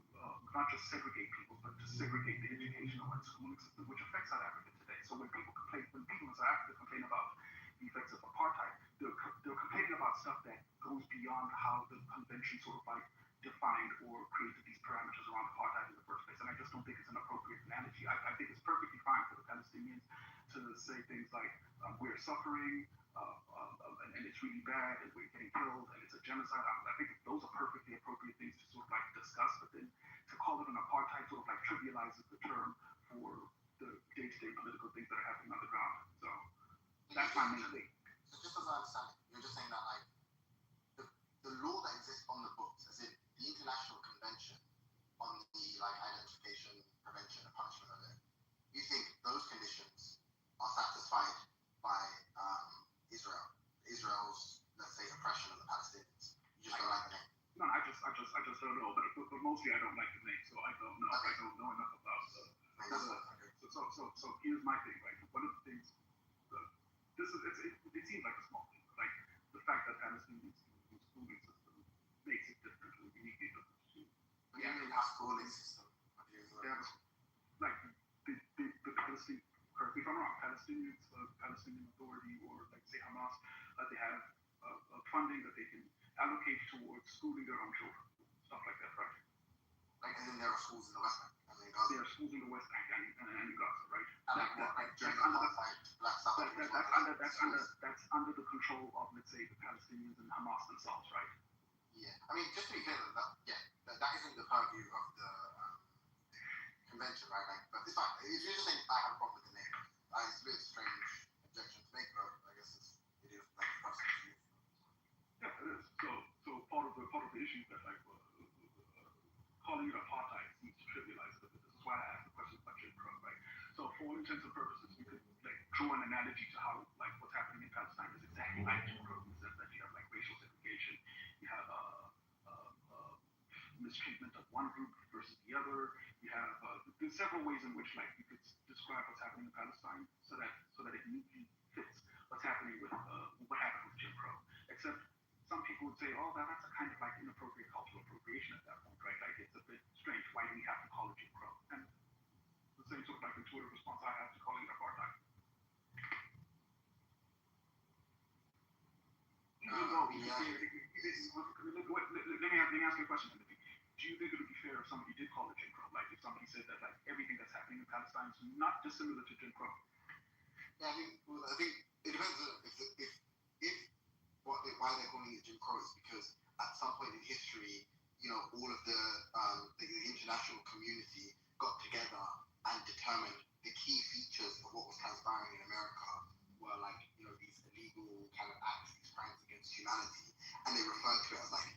not just segregate people, but to segregate the educational and schooling system, which affects South Africa today. So when people in South Africa complain about the effects of apartheid, they're complaining about stuff that goes beyond how the convention sort of like defined or created these parameters around apartheid in the first place. And I just don't think it's an appropriate analogy. I think it's perfectly fine for the Palestinians to say things like, we're suffering, and it's really bad, and we're getting killed, and it's a genocide. I think those are perfectly appropriate things to sort of like discuss, but then to call it an apartheid sort of like trivializes the term for the day-to-day political things that are happening on the ground. So that's my main thing. So just as I understand it, you're just saying that like the law that exists on the books, as in the International Convention on the like identification, prevention, and punishment of it, you think those conditions are satisfied by Israel's, let's say, oppression of the Palestinians? You just don't like the name. No, I just don't know, but mostly I don't like the name, so I don't know. Okay. I don't know enough about stuff. So here's my thing, right? One of the things, it seems like a small thing, but like the fact that Palestinians' schooling system makes it different or uniquely different to schooling system. Like the Palestinian, correct me if I'm wrong, Palestinian Authority or like say Hamas, they have funding that they can allocate towards schooling their own children, stuff like that, right? Like, and then there are schools in the West Bank. There are schools in the West Bank and in Gaza, right? That's under the control of, let's say, the Palestinians and Hamas themselves, right? Yeah, I mean, just to be clear, that isn't the purview of the convention, right? Like, but it's fine. If you're just saying I have a problem with the name, it's a bit strange objection to make, but I guess it is like a personal view. Yeah, it is. So part of the issue is that like calling it apartheid seems to trivialize it. This is why I asked the question about Jim Crow, right? So for all intents and purposes, we could like draw an analogy to how like what's happening in Palestine is exactly like Jim Crow in the sense that you have like racial segregation, you have mistreatment of one group versus the other. You have there's several ways in which like you could describe what's happening in Palestine so that it neatly fits what's happening with what happened with Jim Crow. Except some people would say, oh, that's a kind of like inappropriate cultural appropriation at that point, right? Like it's a bit strange. Why do we have to call it Jim Crow? And the same sort of like intuitive response I have to calling it apartheid. Let me ask you a question. Do you think it would be fair if somebody did call it Jim Crow? Like if somebody said that like everything that's happening in Palestine is not dissimilar to Jim Crow? Yeah, I think it depends on if why they're calling it Jim Crow is because at some point in history, all of the international community got together and determined the key features of what was transpiring in America were like, these illegal kind of acts, these crimes against humanity, and they referred to it as like,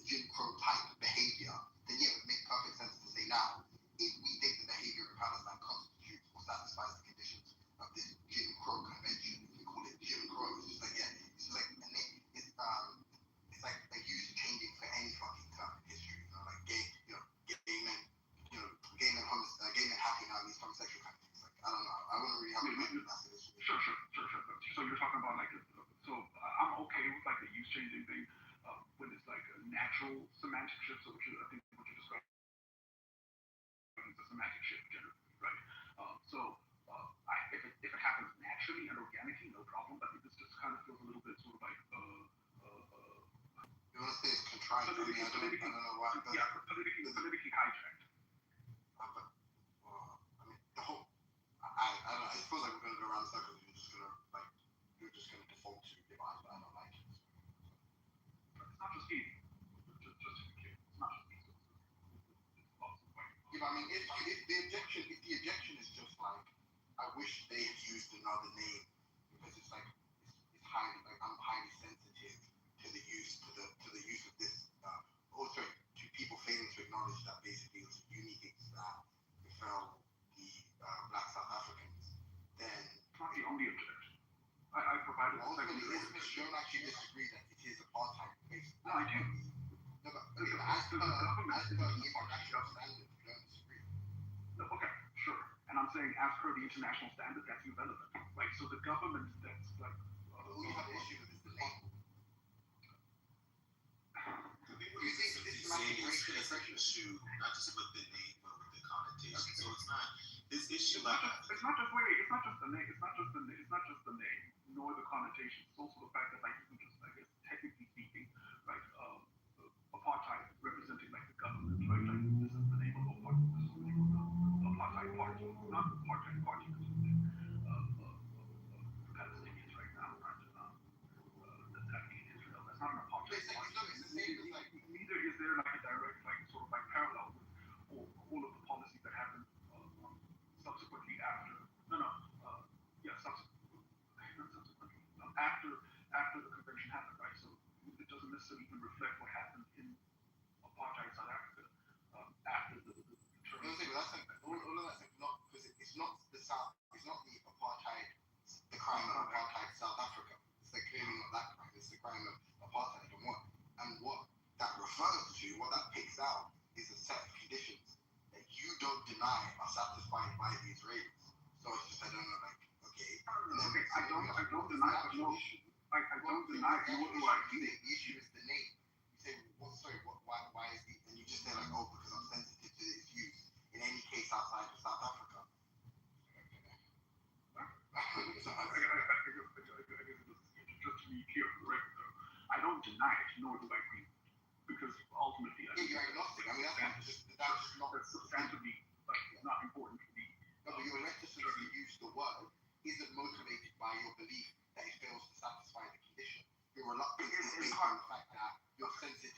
Jim Crow type behavior. Then yeah, it would make perfect sense to say now, if we think the behavior in Palestine constitutes or satisfies the conditions of this Jim Crow convention, we call it Jim Crow. It's just like it's like a name. It's like they're used to changing for any fucking term in history. Like gay men, gay men happy now, these homosexual kind of things. Like I don't know. I wouldn't really have a problem with that. Sure. So you're talking about like I'm okay with like the use changing thing when it's like a natural semantic shift. So which is I think what you described is a semantic shift generally, right? If it happens naturally and organically, no problem. But this just kind of feels a little bit sort of like you want to say it's contrived? I don't know why. Yeah, politically hijacked. The whole. I don't know. It feels like we're gonna go around circles. You're just gonna default to divide, but I don't like it. It's not just eating. Just to be clear, it's not just eating. It's also quite. Yeah, but I mean, if the objection is just like, I wish they had used another name because it's like it's highly like I'm highly sensitive to the use of this. Also, to people failing to acknowledge that basically it was a unique thing that befell the Black South Africans. Then it's not the only objection. I provided a second. You don't actually disagree that it is apartheid based. No, I do. No, but as per international standards, you don't disagree. No, okay, sure. And I'm saying as per the international standard, that's irrelevant. Like, so the government that's like... all you have an issue with is the name. Do you think this is an issue, not just with the name, but with the connotation? So it's not this issue. It's not just the name, nor the connotation. It's also the fact that, like, you can just, I guess, technically speaking, like, apartheid representing like the government, right? Like, this is the name of apartheid. This is the name of the apartheid party, not the apartheid party. This is the name of the Palestinians right now, right? That's happening in Israel. That's not an apartheid party. Neither is there like a direct, like, sort of like parallel with all of the policies that happened subsequently after. After the convention happened, right? So it doesn't necessarily even reflect what happened in apartheid South Africa after the term. No, that's like all of that's like not because it's not the South. It's not the apartheid, the crime of apartheid South Africa. It's like clearly not that crime. It's the crime of apartheid, and what that refers to, what that picks out, is a set of conditions that you don't deny are satisfied by the Israelis. So it's just I don't know, like okay. I don't deny, but no. I don't deny, nor do I agree. The issue is the name. You say, why is the, and you just say like, oh, because I'm sensitive to its use in any case outside of South Africa. Just to be clear, correct, though, I don't deny it, nor do I agree, because ultimately, you're agnostic. I mean, that's substantively not important for me. No, but your reticence to use the word isn't motivated by your belief that it fails to satisfy the condition. Your reluctance is based on the fact that you're sensitive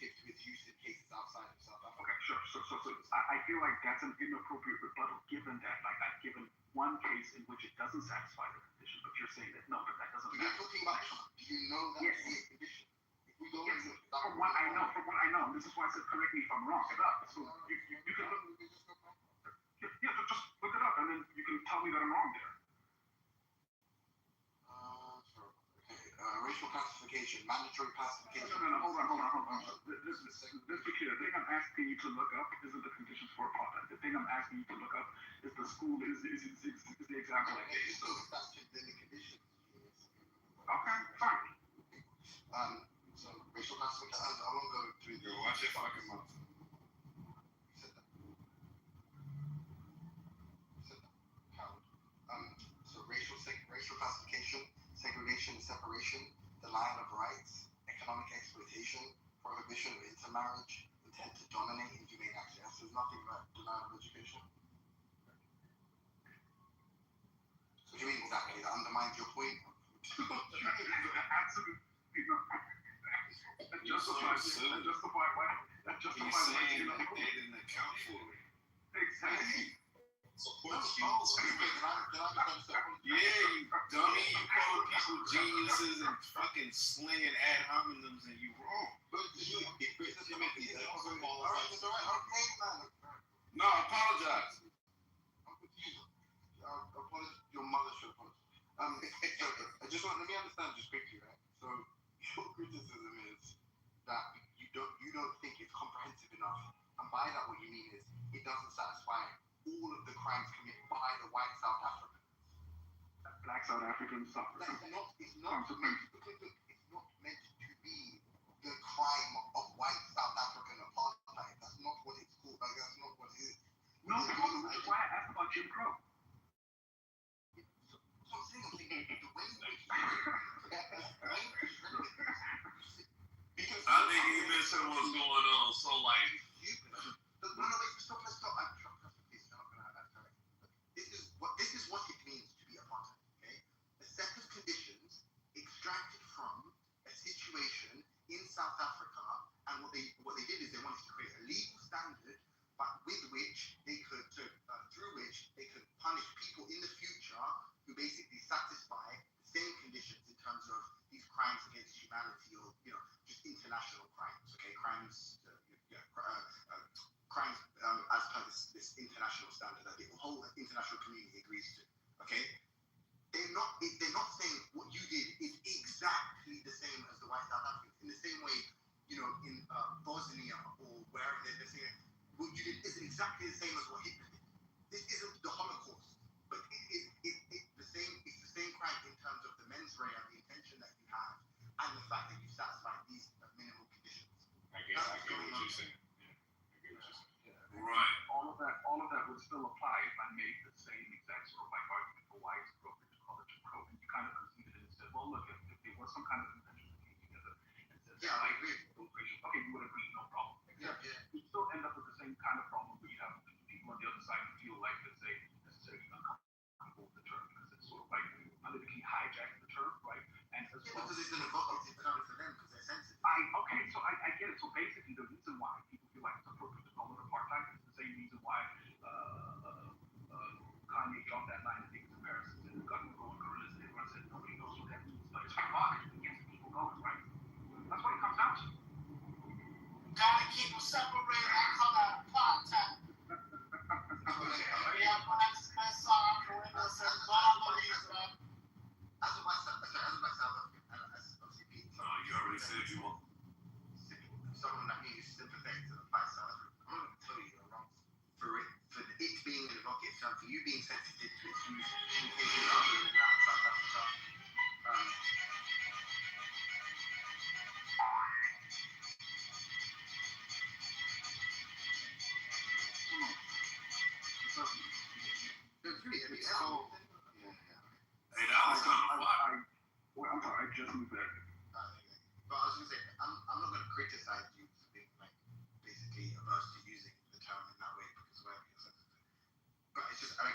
I feel like that's an inappropriate rebuttal, given that, like, I've given one case in which it doesn't satisfy the condition, but you're saying that no, but that doesn't. You're talking about, do you know that Yes. to be a condition? If we go Yes. into From what I know, and this is why I said correct me if I'm wrong. So you can look. Yeah, just look it up, and then you can tell me that I'm wrong there. Racial classification, mandatory classification. No, hold on. Let's be clear. The thing I'm asking you to look up isn't the conditions for apartheid. The thing I'm asking you to look up is the school is the example I gave. So. Okay, fine. So racial classification. I won't go through the. Watch your fucking mouth. So racial classification, segregation, separation, denial of rights, economic exploitation, prohibition of intermarriage, intent to dominate, inhumane action. So there's nothing about denial of education. So do you mean exactly that undermines your point? Absolutely not. That justify why. That justifies why. He's saying that they didn't account for it. Exactly. Support yeah, you dummy. You call people geniuses and fucking slinging ad hominems and you wrong. But you make these also qualified. It's all right. No, apologize. I'm confused. Your mother should apologize. So, let me understand just quickly, right? So your criticism is that you don't think it's comprehensive enough, and by that what you mean is it doesn't satisfy all of the crimes committed by the white South Africans. Black South Africans suffer. It's not meant to be the crime of white South African apartheid. That's not what it's called. Like, that's not what it is. No, which is why I asked about Jim Crow. So I'm saying, the way in which because I think he missing what's going on. So like, stop. This is what it means to be apartheid. Okay, a set of conditions extracted from a situation in South Africa, and what they did is they wanted to create a legal standard, but with which they could through which they could punish people in the future who basically satisfy the same conditions in terms of these crimes against humanity or just international crimes. Okay, crimes as per this international standard that the whole international community agrees to. Okay, they're not saying what you did is exactly the same as the white South Africans. In the same way, in Bosnia or wherever they're saying what you did isn't exactly the same as what Hitler did. This isn't the Holocaust, but it's the same. It's the same crime in terms of the mens rea, the intention that you have, and the fact that you satisfy these minimal conditions. I get what you're saying. right. All of that would still apply if I made the same exact sort of like argument for why it's appropriate to call it Jim Crow. And you kind of conceded and said, well, look, if there was some kind of convention that came together and said, Yeah, I agree. Okay, you would agree, no problem. Yeah. You still end up with the same kind of problem where you have people on the other side who feel like, let's say, necessarily uncomfortable with the term because it's sort of like politically hijacking the term, right? And as well, because it's an evocative term for them because they're sensitive. So I get it. So basically, the reason why people feel like it's appropriate to call it apartheid is the same reason why Kanye dropped that line of things comparisons and got them going gorillas and everyone said nobody knows what that means, but it's ironic to get people going, right? That's what it comes down to. Gotta keep them separated. I call that apartheid. Yeah, but that's that song for when I said, As a myself, obviously being You already said you want. someone that means sympathetic to the fight South Africa, I'm not going to tell you you're wrong. For it being an evocative term, for you being sensitive to its use in cases other than that South Africa, Hey, that was kind of fun. I'm sorry, I just moved back. But I was going to say, I'm not going to criticize you for being basically averse to using the term in that way because we're sensitive. But it's just, we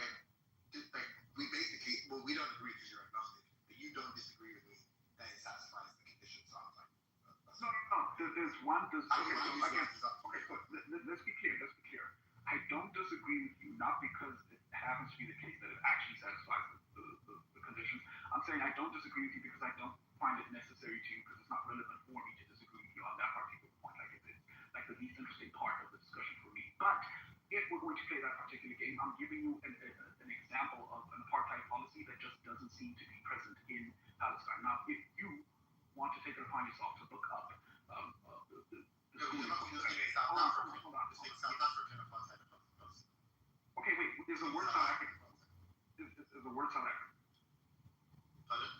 don't agree because you're agnostic, but you don't disagree with me that it satisfies the conditions. So I'm like, No. There's one. Let's be clear. I don't to play that particular game. I'm giving you an example of an apartheid policy that just doesn't seem to be present in Palestine. Now, if you want to take it upon yourself to look up the South African apartheid policy. Okay, wait. Is the word South African? Is the word South African? Pardon?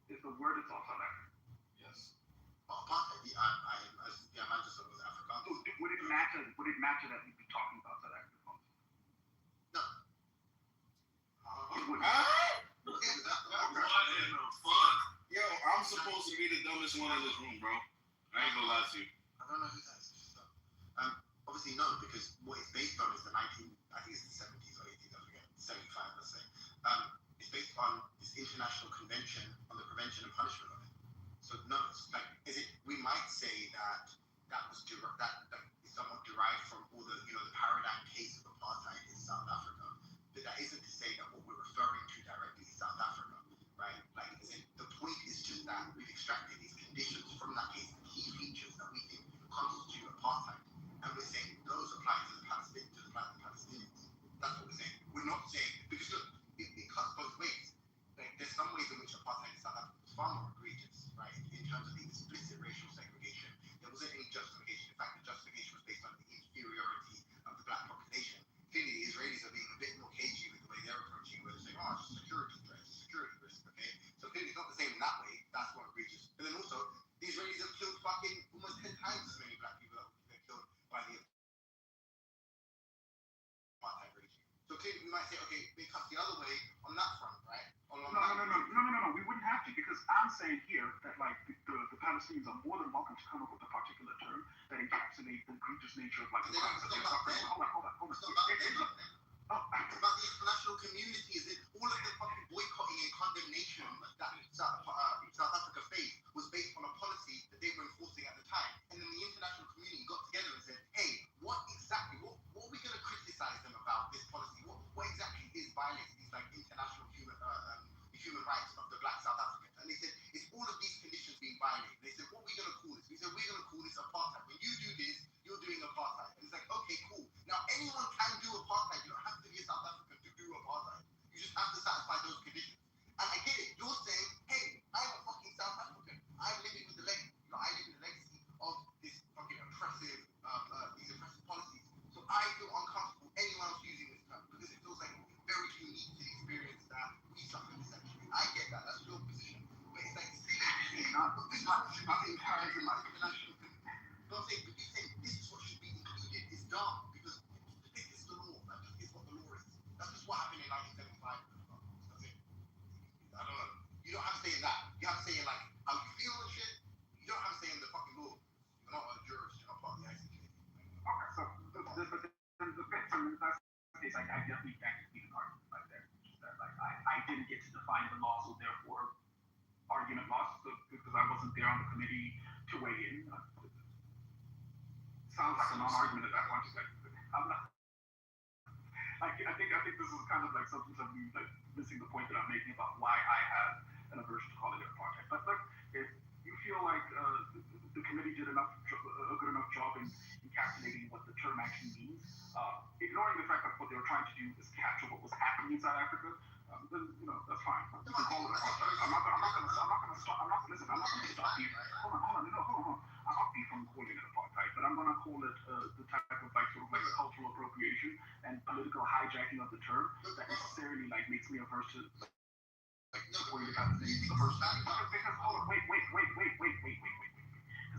Is the word itself South African? Yes. Apartheid. Manchester was African. So would it matter? Would it matter that we'd be talking about South African policy? No. It wouldn't. What in the fuck? Yo, I'm supposed to be the dumbest one in this room, bro. I ain't gonna lie to you. I don't know who that is. Obviously no, because what it's based on is the I think it's the 70s or 80s, I forget, 75, let's say. It's based on this international convention on the prevention and punishment of it. So no, it's like, we might say that that is somewhat derived from all the, the paradigm case of apartheid in South Africa. But that isn't to say that what we're referring to directly is South Africa, right? Like, the point is just that we've extracted these conditions from that case, the key features that we think constitute apartheid. And we're saying those apply to the Palestinians. That's what we're saying. We're not saying, because look, it cuts both ways. Like, there's some ways in which apartheid in South Africa was far more egregious, right? In terms of the explicit racial segregation. There wasn't any justification. In fact, the justification was based on the inferiority of the black population. Clearly, the Israelis are being a bit more cagey with the way they're approaching it, where they're saying, oh, it's a security threat, it's a security risk, okay? So clearly it's not the same in that way. That's more egregious. And then also, the Israelis have killed fucking almost 10 times as many black people that were killed by the apartheid regime. So clearly we might say, okay, it cuts the other way on that front, right? No. We wouldn't have to, because I'm saying here that like the Palestinians are more than welcome to come up with a particular term that encapsulates the egregious nature of like the crimes that they're suffering. Hold on. It's about the international community. Is it all of the fucking boycotting and condemnation that South Africa faced was based on a policy that they were enforcing at the time, and then the international community got together and said, hey, what are we going to criticize them about this policy? What exactly is violating these like international human rights of the black South Africans? And they said it's all of these conditions being violated. They said, what are we going to call this? We said, we're going to call this apartheid. When you do this, you're doing apartheid. And it's like, okay, cool. Now anyone can do apartheid. You don't have to be a South African to do apartheid. You just have to satisfy those conditions. And I get it. You're saying, hey, I'm a fucking South African. I'm living with the legacy. I live in the legacy of this fucking oppressive, these oppressive policies. So I feel uncomfortable anyone else using this term because it feels like very unique to the experience that we suffered essentially. I get that. That's your position. But it's like, it's not encouraging my international. Don't say, but you think this is what should be included. It's dumb because this is the law. That just is what the law is. That's just what happened in 1975. That's it. I don't know. You don't have to say in that. You have to say in like how you feel and shit. You don't have to say in the fucking law. You're not a jurist. You're not part of the ICJ. Okay, so in that case, I definitely can't compete an argument like that. Just that, like, I didn't get to define the law, so therefore, argument lost because I wasn't there on the committee to weigh in. Sounds like a non-argument at that point. Just like, I'm not. I think this is kind of like something like missing the point that I'm making about why I have an aversion to calling it apartheid. But look, if you feel like the committee did a good enough job in encapsulating what the term actually means, ignoring the fact that what they were trying to do is capture what was happening in South Africa, then that's fine. You can call it apartheid. I'm not gonna stop. Listen, I'm not gonna stop you. Hold on. I'll not be from calling it apartheid, but I'm gonna call it the type of like sort of like cultural appropriation and political hijacking of the term that necessarily like makes me averse to supporting the Palestinians. The first time, because hold on, wait. Because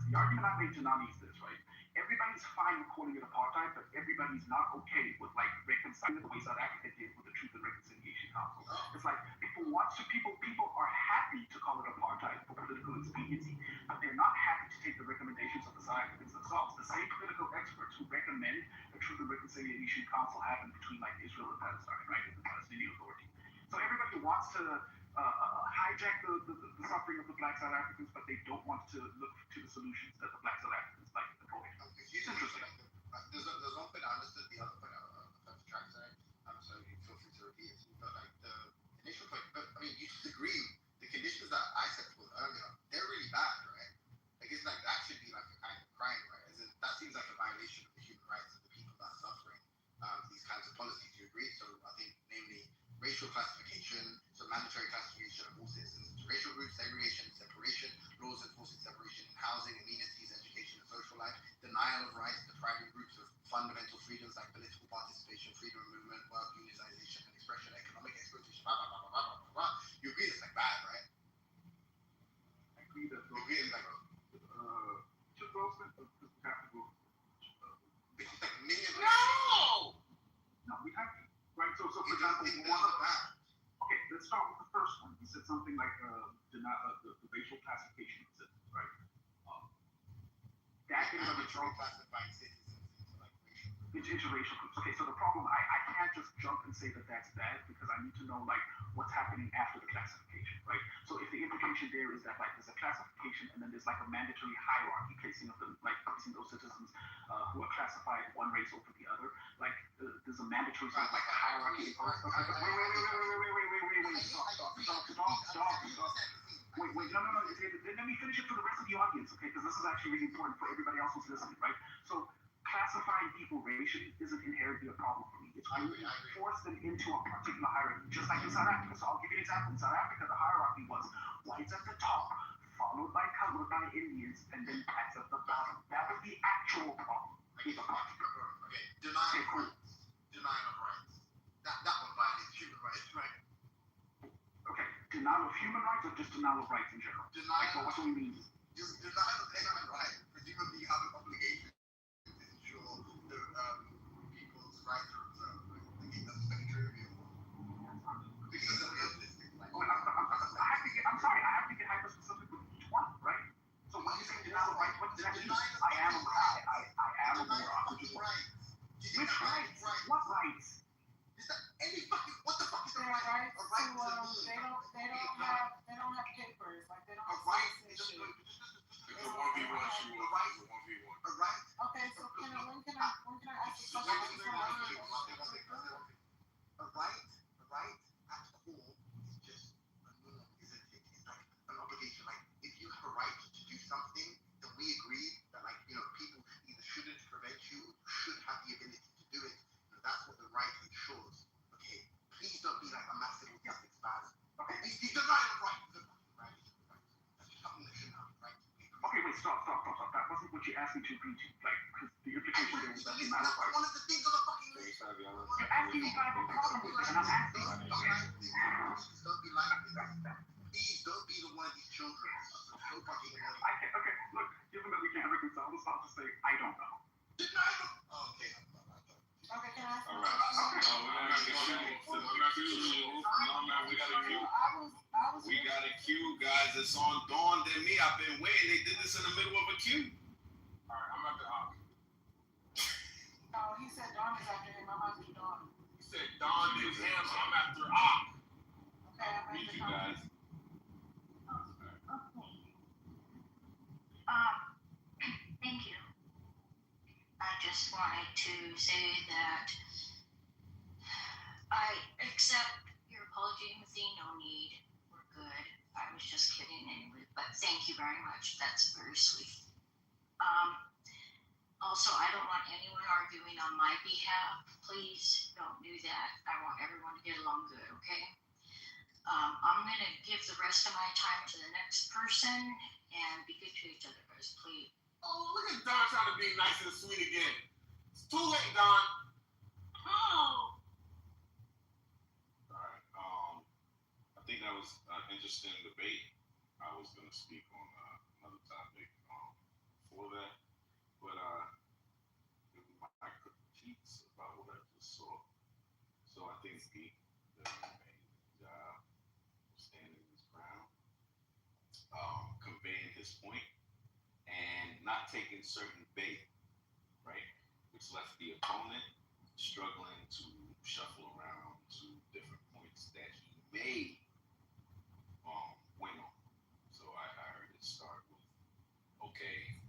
the argument I made to Nani is this, right? Everybody's fine with calling it apartheid, but everybody's not okay with like reconciling the way South Africa did with the Truth and Reconciliation Council. It's like people are happy to call it apartheid for political expediency, but they're not happy to take the recommendations of the South Africans themselves. The same political experts who recommend the Truth and Reconciliation Council happen between like Israel and Palestine, right? And the Palestinian Authority. So everybody wants to hijack the suffering of the black South Africans, but they don't want to look to the solutions that the black South Africans like to employ. It's interesting. There's one point I understood, the other point I was trying to say. So you feel free to repeat it. But like the initial point, but I mean, you disagree. The conditions that I set forth earlier, they're really bad, right? Like it's like that should be like a kind of crime, right? As in, that seems like a violation of the human rights of the people that are suffering these kinds of racial classification, so mandatory classification of all citizens into racial groups, segregation, separation, laws enforcing separation in housing, amenities, education, and social life, denial of rights, depriving groups of fundamental freedoms like political participation, freedom of movement, work, unionization, and expression, economic exploitation, blah, blah, blah, blah, blah, blah, blah. You agree that's like bad, right? I agree that You agree it's like two girls have to go. it's like millions of No, we have to. Right, so for you example, think that's not bad. okay, let's start with the first one. You said something like the racial classification of citizens, right? That in and of itself classifying citizens into like racial into interracial groups. Okay, so the problem, I can't just jump and say that that's bad because I need to know like what's happening after the classification, right? So if the implication there is that like there's a classification and then there's like a mandatory hierarchy placing of them, like placing those citizens who are classified one race over the other, like there's a mandatory sort of like hierarchy. Wait, no. Let me finish it for the rest of the audience, okay? Because this is actually really important for everybody else who's listening, right? So classifying people racially isn't inherently a problem for me. It's when you force them into a particular hierarchy, just like in South Africa. So I'll give you an example. In South Africa, the hierarchy was whites at the top, followed by colored by Indians, and then blacks at the bottom. That was the actual problem. Okay, denial of rights. That one violates human rights, right? Okay, denial of human rights or just denial of rights in general? What do we mean? Denial of any rights. Presumably you have an obligation to ensure the people's rights are observed. Right? I think that's very trivial. Because of realistic. Like, I'm sorry, I have to get hyper specific with each one, right? So when you say denial of rights, what does that mean? I am a moron. Which rights? What rights? Any fucking, what the fuck is a right? Right? A right So, to they don't have papers, like they don't a have right. citizenship. It's a 1v1 shoot. It's a 1v1. A right. Okay, so when can I ask you something? A right at core is just a norm, isn't it? It's like an obligation. Like if you have a right to do something, then we agree that like people either shouldn't prevent you or should have the ability to do it. And that's what the right ensures. Okay, please don't be like a massive autistic spasm. Okay, these denial of rights. That's just something that shouldn't have right. Okay, wait, stop. That wasn't what you asked me to agree to. Like, because the implication there was that denial of rights. One of the things on the fucking list. You're asking me if I have a problem with it, and I'm asking. Please don't be like this. Please don't be the one of these children. No fucking money. Okay, look, given that we can't reconcile this, I'll just say, I don't know. Denial of... Oh, okay. Okay, can I ask you? All right. We got a queue, guys. It's on Dawn than me. I've been waiting. They did this in the middle of a queue. All right, I'm at the op. No, he said Dawn is after him. I'm after Dawn. He said Don did him. I'm after op. Okay, I'm Meet after you Dawn. guys. Okay. Thank you. I just wanted to say that I accept your apology, Timothy. No need. We're good. I was just kidding anyway, but thank you very much. That's very sweet. Also, I don't want anyone arguing on my behalf. Please don't do that. I want everyone to get along good, okay? I'm going to give the rest of my time to the next person and be good to each other, guys, please. Oh, look at Don trying to be nice and sweet again. It's too late, Don. Oh! All right. I think that was an interesting debate. I was going to speak on another topic for that, but my critiques about what I just saw. So I think Pete did an amazing job of standing his ground, conveying his point, and not taking certain bait, right? Which left the opponent struggling to shuffle around to different points that he may win on. So I heard it start with, okay,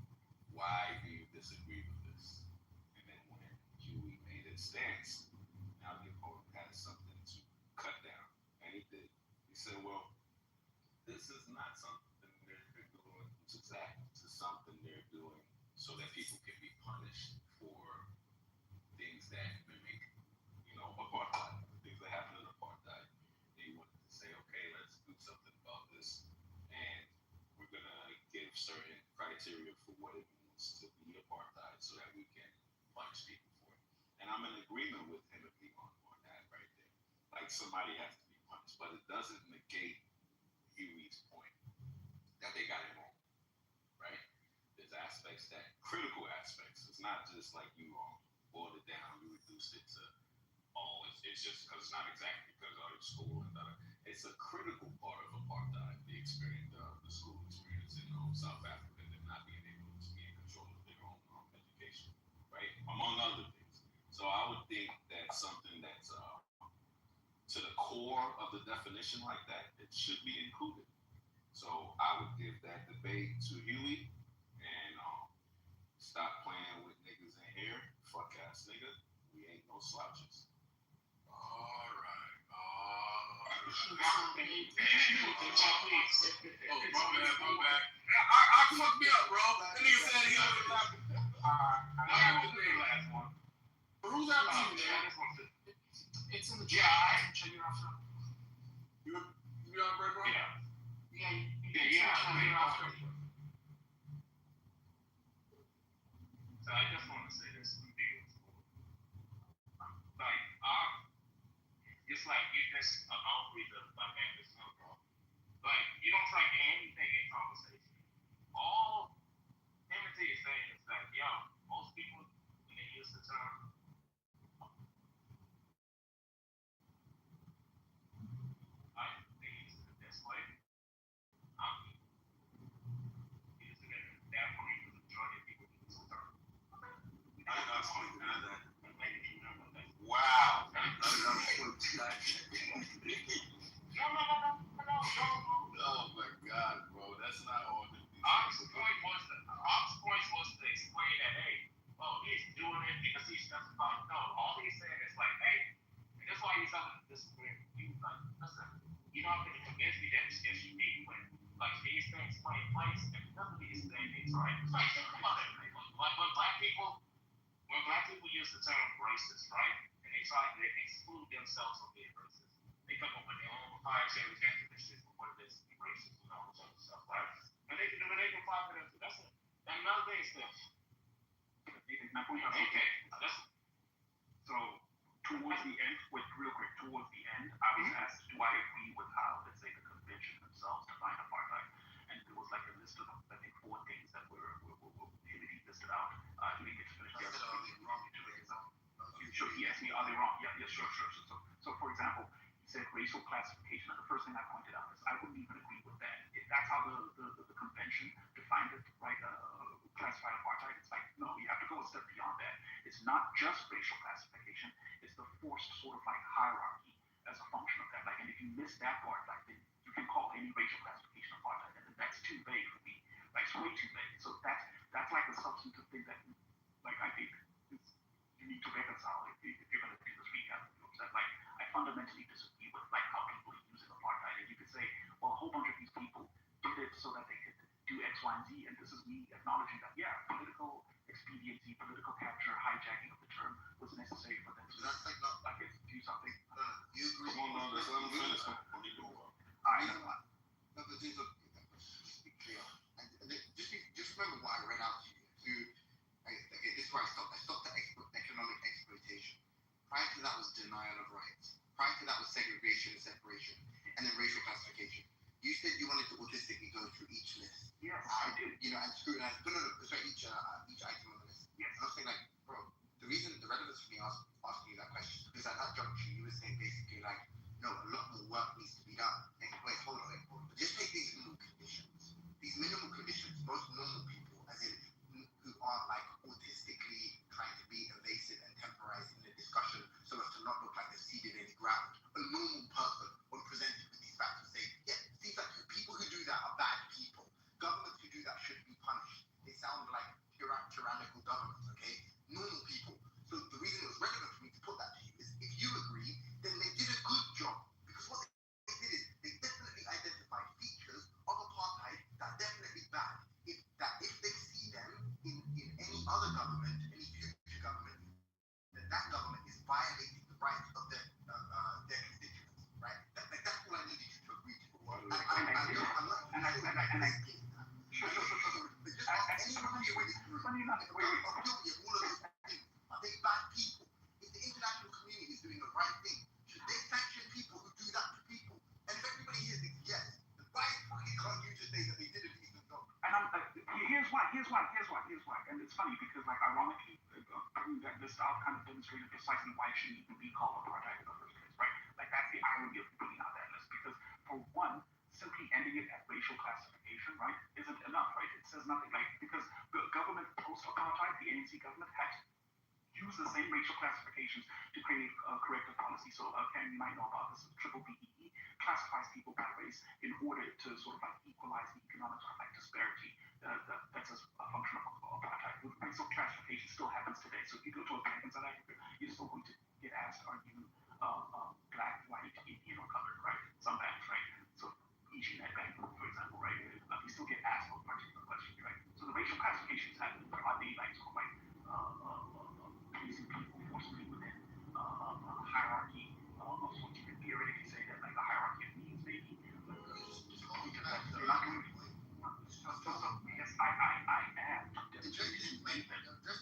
why do you disagree with this? And then when Huey made his stance, now the opponent has something to cut down. And he did. He said, well, this is not something they're doing to Zach. This is something they're doing so that people can be punished for things that mimic, apartheid, things that happen in apartheid. like somebody has to be punished, but it doesn't negate Huey's point that they got it wrong, right? There's aspects that critical aspects. It's not just like you boiled it down, you reduced it to it's just because it's not exactly because of the school and it's a critical part of apartheid, the experience, the school experience in South Africa, and not being able to be in control of their own education, right? Among other things. So I would think that something that's to the core of the definition like that, it should be included. So I would give that debate to Huey and stop playing with niggas in here. Fuck ass nigga. We ain't no slouches. All right. Oh, my bad. I fucked me up, bro. That nigga said he was laughing. I got the last one. Who's that team, man? It's in the chat. Check it out. You on break, bro? Yeah. So I just want to say this to you. Like, it's like you just agree to like this bro. Like, you don't try to get anything in conversation. All Timothy is saying is that, yo, most people, when they use the term, they use it this way. I'm using it that way because the majority of people use the term. Wow. Oh my God, bro, that's not all the Ops point was to explain that, hey, he's doing it because he's justified. No, all he's saying is like, hey, and that's why he's telling this weird. He was like, listen, you don't have to convince me that it's just you need when like these things play in place and none of these things, right? It's like think about it. Like when black people use the term racist, right? And they try to exclude themselves from being racist. They come up with their own proprietary definitions for what it is to be racist and all this other stuff, right? And they can find it. That's it. And another thing is this. Okay. So towards the end, I was asked, do I agree with how, let's say, the convention themselves defined apartheid? And there was like a list of, I think, 4 things that were Hillary listed out. You didn't get to finish the other Sure, he asked me, are they wrong? Yeah, sure. So for example, he said racial classification, and the first thing I pointed out is I wouldn't even agree with that. If that's how the convention defined it, right? Classified apartheid. It's like, no, you have to go a step beyond that. It's not just racial classification, it's the forced sort of like hierarchy as a function of that. Like, and if you miss that part, like, then you can call any racial classification apartheid, and that's too vague for me. Like, it's way too vague. So that's like a substantive thing that, like, I think you need to reconcile if you're going to do this recap. That, like, I fundamentally disagree with like how people are using apartheid, and you could say, well, a whole bunch of these people did it so that they could do X, Y, and Z, and this is me acknowledging that, yeah, political expediency, political capture, hijacking of the term was necessary for them to do something. You agree? Come on, let's let him finish. I know. No, but just be clear. And just remember what I read out to you. Okay, this is where I stopped. I stopped at economic exploitation. Prior to that was denial of rights. Prior to that was segregation and separation, and then racial classification. You said you wanted to autistically go through each list. Yes, I did. You know, and scrutinize. Each item on the list. Yes. And I was saying, like, bro, the relevance for me asking you that question is because at that junction you were saying basically like, no, a lot more work needs to be done. Like, wait, hold on. But just take these minimal conditions. These minimal conditions, most normal people, as in who aren't like autistically trying to be evasive and temporize in the discussion so as to not look like they've ceded any ground. A normal person, when presented with these facts, would say, yeah, these are people who do that are bad people. Governments who do that should be punished. They sound like tyrannical governments, okay? Normal people. So the reason it was relevant for me to put that to you is if you agree, then they did a good job. Because what they did is they definitely identified features of apartheid that are definitely bad. If they see them in any other government, any future government, then that government is violating the rights of their constituents, right? That's all I needed you to agree to. I'm not Sure. But just ask anybody who is funny enough, all of those things. Are they bad people? If the international community is doing the right thing, should they sanction people years, yes. Why fucking can't you just say that they did a decent job? And here's why. And it's funny because, like, ironically, bringing that list out kind of demonstrated precisely why it shouldn't even be called apartheid in the first place, right? Like, that's the irony of bringing out that list. Because, for one, simply ending it at racial classification, right, isn't enough, right? It says nothing. Like, because the government post-apartheid, the ANC government, had to use the same racial classifications to create corrective policy. So, Ken, you might know about this. Triple BEE classifies people by race in order to sort of like equalize the economic sort of like disparity that's a function of apartheid. Racial classification still happens today. So if you go to a bank in South Africa, you're still going to get asked, are you black, white, Indian, or colored, right? Some banks, right? So Asian Net Bank, for example, right? You still get asked those particular questions, right? So the racial classifications happen, but are they like sort of like placing people forcibly within a hierarchy of what you can theoretically say that like a hierarchy of needs maybe? They're not going to. Yes, I am. Just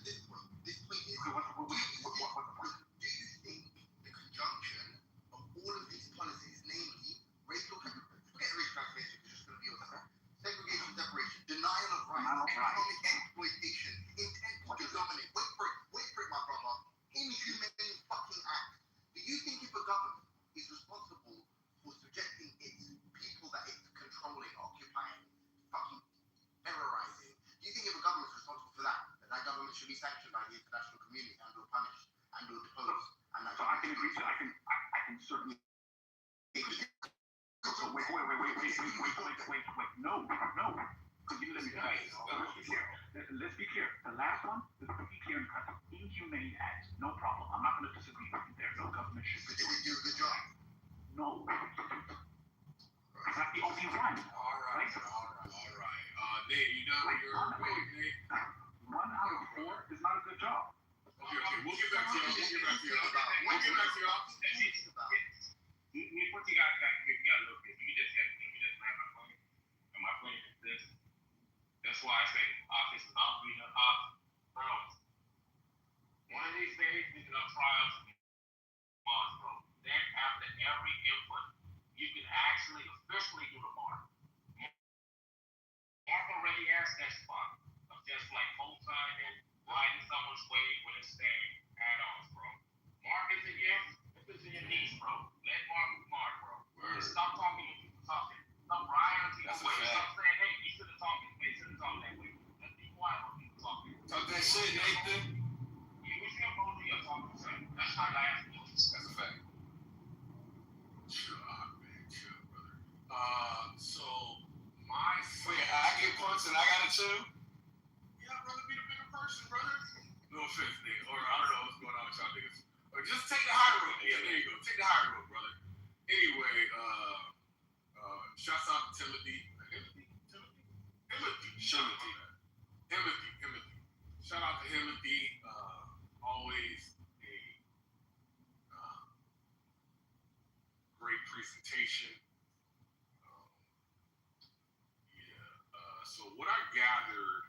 this point. This point is. What was the point? Do you think the conjunction of all of these policies, namely racial, forget racial classification, it's just going to be over segregation, separation, denial of rights, economic exploitation, intent to dominate. Wait for it, my brother. Inhumane fucking act. Do you think if a government is responsible for subjecting its people that it's controlling, occupying, fucking terrorizing, do you think if a government is responsible for that government should be sanctioned by the international community and or punished and or deposed? And so I can agree. I can certainly. So wait. No. Because you let me finish. Let's be clear. The last one, let's be clear and cut. Inhumane act. No problem. I'm not going to disagree with you there. No government should. They would do a good job. No. It's not the only one. All right. Nate, you done with your Nate? 1 out of 4 is not a good job. Okay. We'll get back to y'all. What you got to look at. You just land my point. And my point is this. That's why I say office is not being an office. Bro. One of these days, we can trials bro. Then after every input, you can actually officially do the mark. Mark already asked that spot. Just like co-signing, riding someone's wave when it's saying add-ons, bro. Mark is in your, if it's in your knees, bro. Let Mark be Mark, bro. Just stop talking when people talking. Stop riding people way. Stop saying, hey, you shouldn't talk this way, you shouldn't talk that way. Let's be quiet when people talking. Talk that shit, Nathan. You wish your OG or talking to say. That's how I ask you. That's a fact. Chill, brother. So my I get punched and I gotta chill. Brother. No offense, nigga. Or I don't know what's going on with y'all niggas. Or just take the high road. Yeah, there you go. Take the high road, brother. Anyway, shouts out to Timothy. Shout out to Timothy. Always a great presentation. So what I gathered,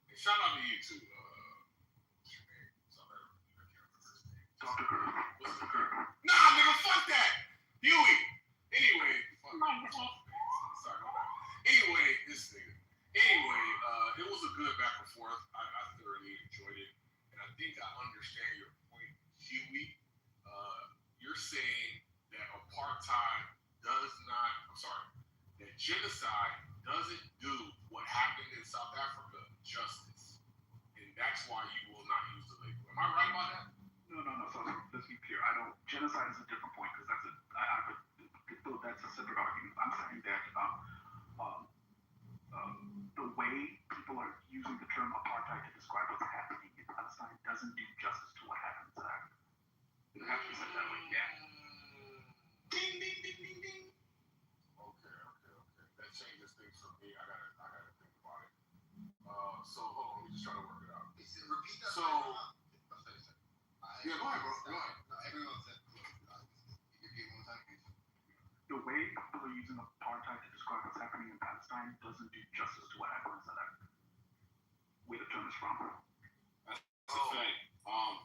and shout out to you too. What's your name? Dr. Kerr. What's the Kerr? Nah, nigga, fuck that. Huey. Anyway, fuck. Sorry, no bad. Anyway, this nigga. Anyway, it was a good back and forth. I thoroughly enjoyed it, and I think I understand your point, Huey. You're saying that apartheid does not. I'm sorry. That genocide doesn't do what happened in South Africa justice, and that's why you will not use the label. Am I right about that? No. So let's be clear. Genocide is a different point because that's a separate argument. I'm saying that the way people are using the term apartheid to describe what's happening in Palestine doesn't do justice to what happened in South Africa. It has to be said that way. Yeah. Ding ding ding ding ding. Okay. That changes things for me. I gotta think about it. So hold on, let me just try to work it out. Repeat that. So yeah, go ahead, bro. Go ahead. Everyone said. Repeat one time, please. The way people are using apartheid to describe what's happening in Palestine doesn't do justice to what happened in South Africa. Where the term is from. That's a fact.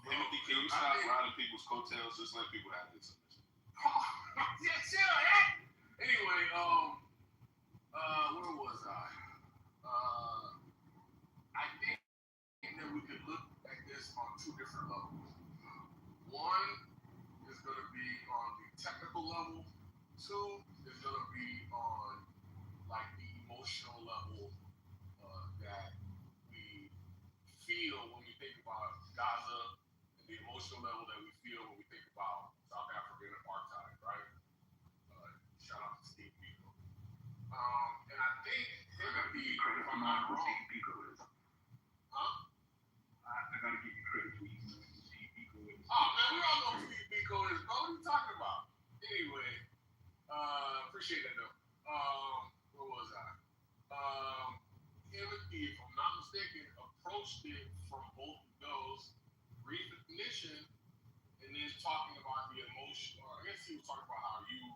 Timothy, can you stop riding people's coattails? Just let people have this submission. Yeah, chill, Anyway, where was I? I think that we could look at this on two different levels. One is going to be on the technical level. Two is going to be on like the emotional level that we feel when we think about Gaza, and the emotional level that we feel when we think about South African apartheid, right? Shout out to Steve Biko. And I think Timothy, if I'm not wrong, Steve Biko is. huh? I gotta give you credit for using Steve Biko is. Oh man, we all know who Steve Biko is, bro. What are you talking about? Anyway, appreciate that though. Where was I? Timothy, if I'm not mistaken, approached it from both of those recognition and then talking about the emotion. I guess he was talking about how you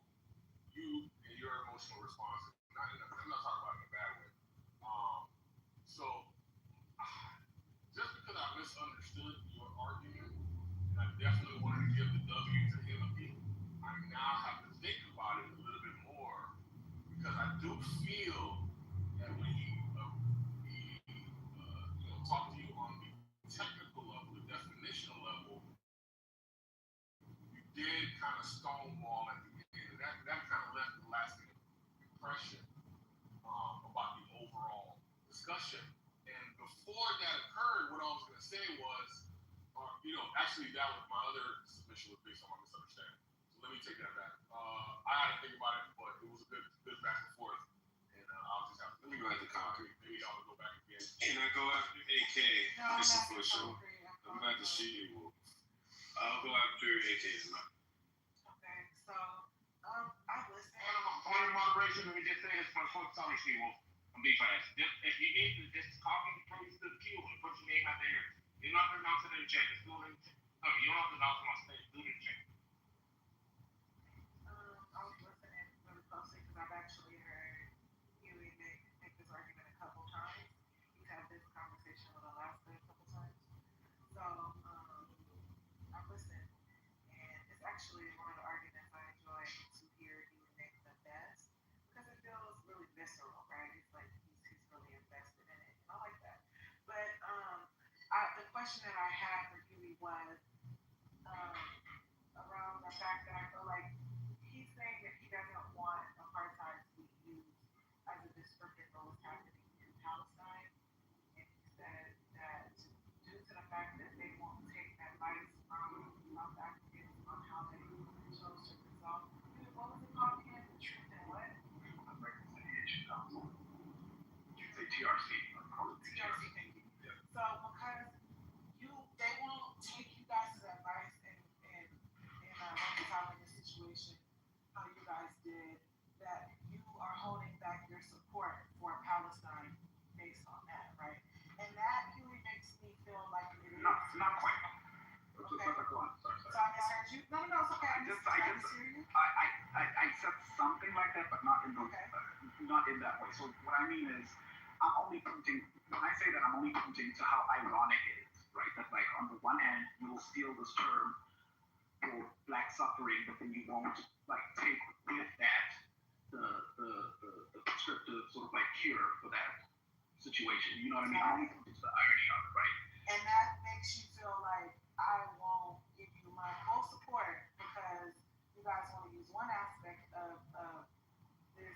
and your emotional response. I'm not talking about it in a bad way. So just because I misunderstood your argument, and I definitely wanted to give the W to Timothy, I now have to think about it a little bit more because I do feel that when he talked to you on the technical level, the definitional level, you did kind of stonewall at the end, and that kind of left a lasting impression about the overall discussion. And before that occurred, what I was going to say was, actually that was my other submission was based on my misunderstanding. So let me take that back. I had to think about it, but it was a good back and forth. And I'll just have to. Let me go ahead to concrete. Maybe y'all will go back again. Can I go after AK? This is for sure. I'm about to see you. I'll go after AK tonight. Okay, so I listened. Point of moderation, let me just say this for sorry, Steve Wolf. I'm being fast. If you need to just copy the place to the queue and put your name out there, you're not going to announce it in the chat. Just do it in the chat. No, you don't have to announce it on stage. Do it in the chat. I was listening really closely because I've actually heard Huey make this argument a couple times. He's had this conversation with Alaska a couple times. So I've listened, and it's actually one of the arguments I enjoy to hear Huey make the best because it feels really visceral, right? It's like he's really invested in it, and I like that. But the question that I had for Huey was around the fact that I feel like he's saying that he doesn't want apartheid to be used as a descriptor for what's happening in Palestine. And he said that due to the fact that they won't take advice from South Africans on how they chose to resolve, what was it called again? The Truth and what? Reconciliation Council. You say TRC. TRC, thank you. Yeah. So because they won't take you guys' advice in reconciling the situation how you guys did, that you are holding back your support for Palestine based on that, right? And that really makes me feel like it is. Not quite. Okay. Go on. Sorry. So I misheard you? No, it's okay. I said something like that, but not in that way. So what I mean is, when I say that, I'm only pointing to how ironic it is, right? That like on the one hand, you will steal this term for black suffering, but then you won't like take with that the prescriptive sort of like cure for that situation. You know what I mean? I'm only pointing to the irony of it, right? And that makes you feel like I won't give you my full support because you guys want to use one aspect of this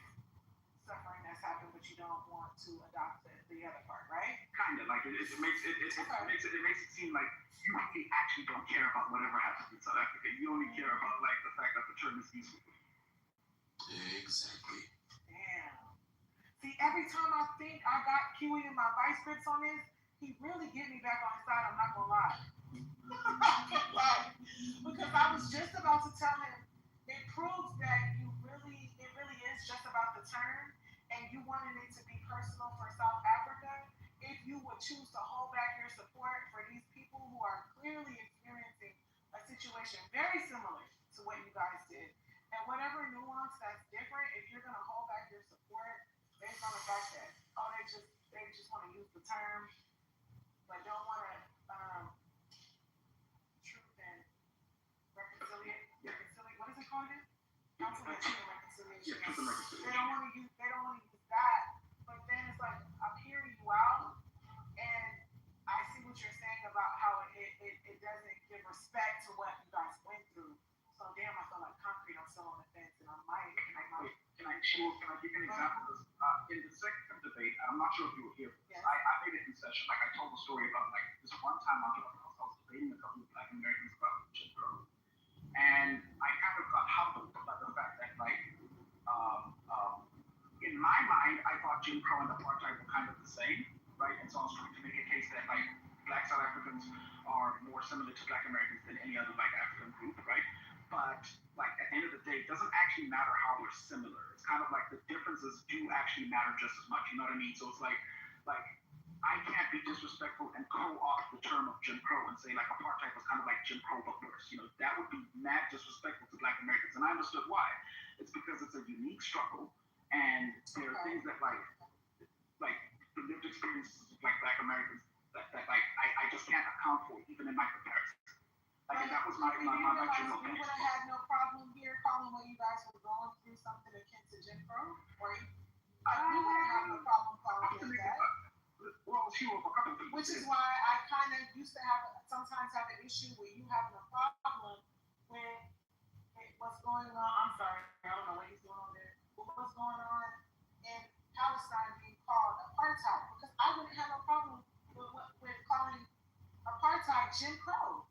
suffering that's happened, but you don't want to adopt the other part, right? Kind of like it makes it seem like you really actually don't care about whatever happens in South Africa. You only care about like the fact that the term is useful. Exactly. Damn. See, every time I think I got Huey in my vice grips on this, he really get me back on his side. I'm not gonna lie. Because I was just about to tell him it proves that it really is just about the term, and you wanted it to be personal for South Africa. If you would choose to hold back your support for these people who are clearly experiencing a situation very similar to what you guys did, and whatever nuance that's different, if you're gonna hold back your support based on the fact that they just want to use the term, but don't want to truth and reconciliate. What is it called again? Council and reconciliation. reconciliation. Yeah, truth and reconciliation. They don't want to use that. But then it's like I'm hearing you out, and I see what you're saying about how it doesn't give respect to what you guys went through. So damn, I feel like concrete. I'm still on the fence, and I might. Can I give you an example? In the second debate, I'm not sure if you were here. Yes. I made a concession. Like I told the story about like this one time on Clubhouse, I was debating a couple of Black Americans about Jim Crow, and I kind of got humbled by the fact that like in my mind, I thought Jim Crow and apartheid were kind of the same, right? And so I was trying to make a case that like Black South Africans are more similar to Black Americans than any other like African group, right? But like at the end of the day, it doesn't actually matter how we're similar. It's kind of like the differences do actually matter just as much. You know what I mean? So it's like I can't be disrespectful and co-opt the term of Jim Crow and say like apartheid was kind of like Jim Crow but worse. You know, that would be mad disrespectful to Black Americans, and I understood why. It's because it's a unique struggle, and there are things that like the lived experiences of like Black Americans that like I just can't account for even in my comparison. Like, and that was my general We would have had no problem here calling when you guys were going through something akin to Jim Crow, or we wouldn't have no problem calling it that. Well, sure, a couple of things. Which is why I kind of used to sometimes have an issue with you having a problem with what's going on. I'm sorry, I don't know what he's doing over there. But what's going on in Palestine being called apartheid? Because I wouldn't have no problem with calling apartheid Jim Crow.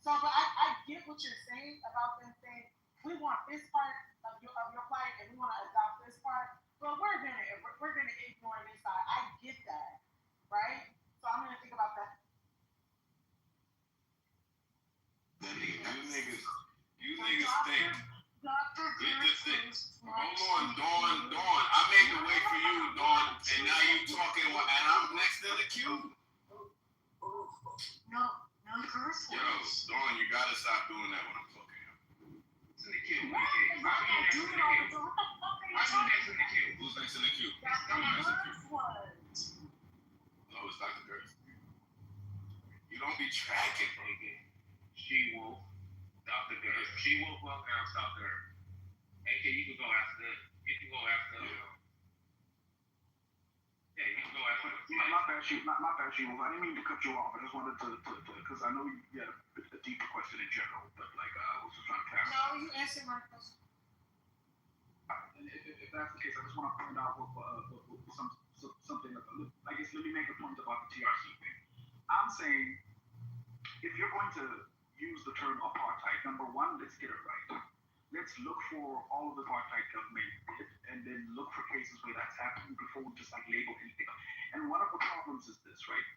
So, but I get what you're saying about them saying we want this part of your plight and we want to adopt this part, but we're gonna ignore this side. I get that, right? So I'm gonna think about that. You niggas think. Get the things. Hold on, Dawn. I made the way for you, Dawn, and now you talking, and I'm next in the queue. No curse Yo, Dawn, you gotta stop doing that when I'm talking. It's in the queue. Why are you doing all the time? Who's next in the queue? Who's next in the queue? That's the first one. No, it's Dr. Gertz. You don't be tracking, nigga. She-Wolf, Dr. Gertz. She-Wolf, welcome, Dr. Gertz. AK, you can go after. Yeah, you can go after. My bad, She-Wolf. I didn't mean to cut you off. I just wanted to because I know you had a deeper question in general, but like I was just trying to clarify. No, you answered my question. And if that's the case, I just want to point out something. I guess let me make a point about the TRC thing. I'm saying if you're going to use the term apartheid, number one, let's get it right. Let's look for all of the apartheid government did, and then look for cases where that's happening before we just like label anything. And one of the problems is this, right?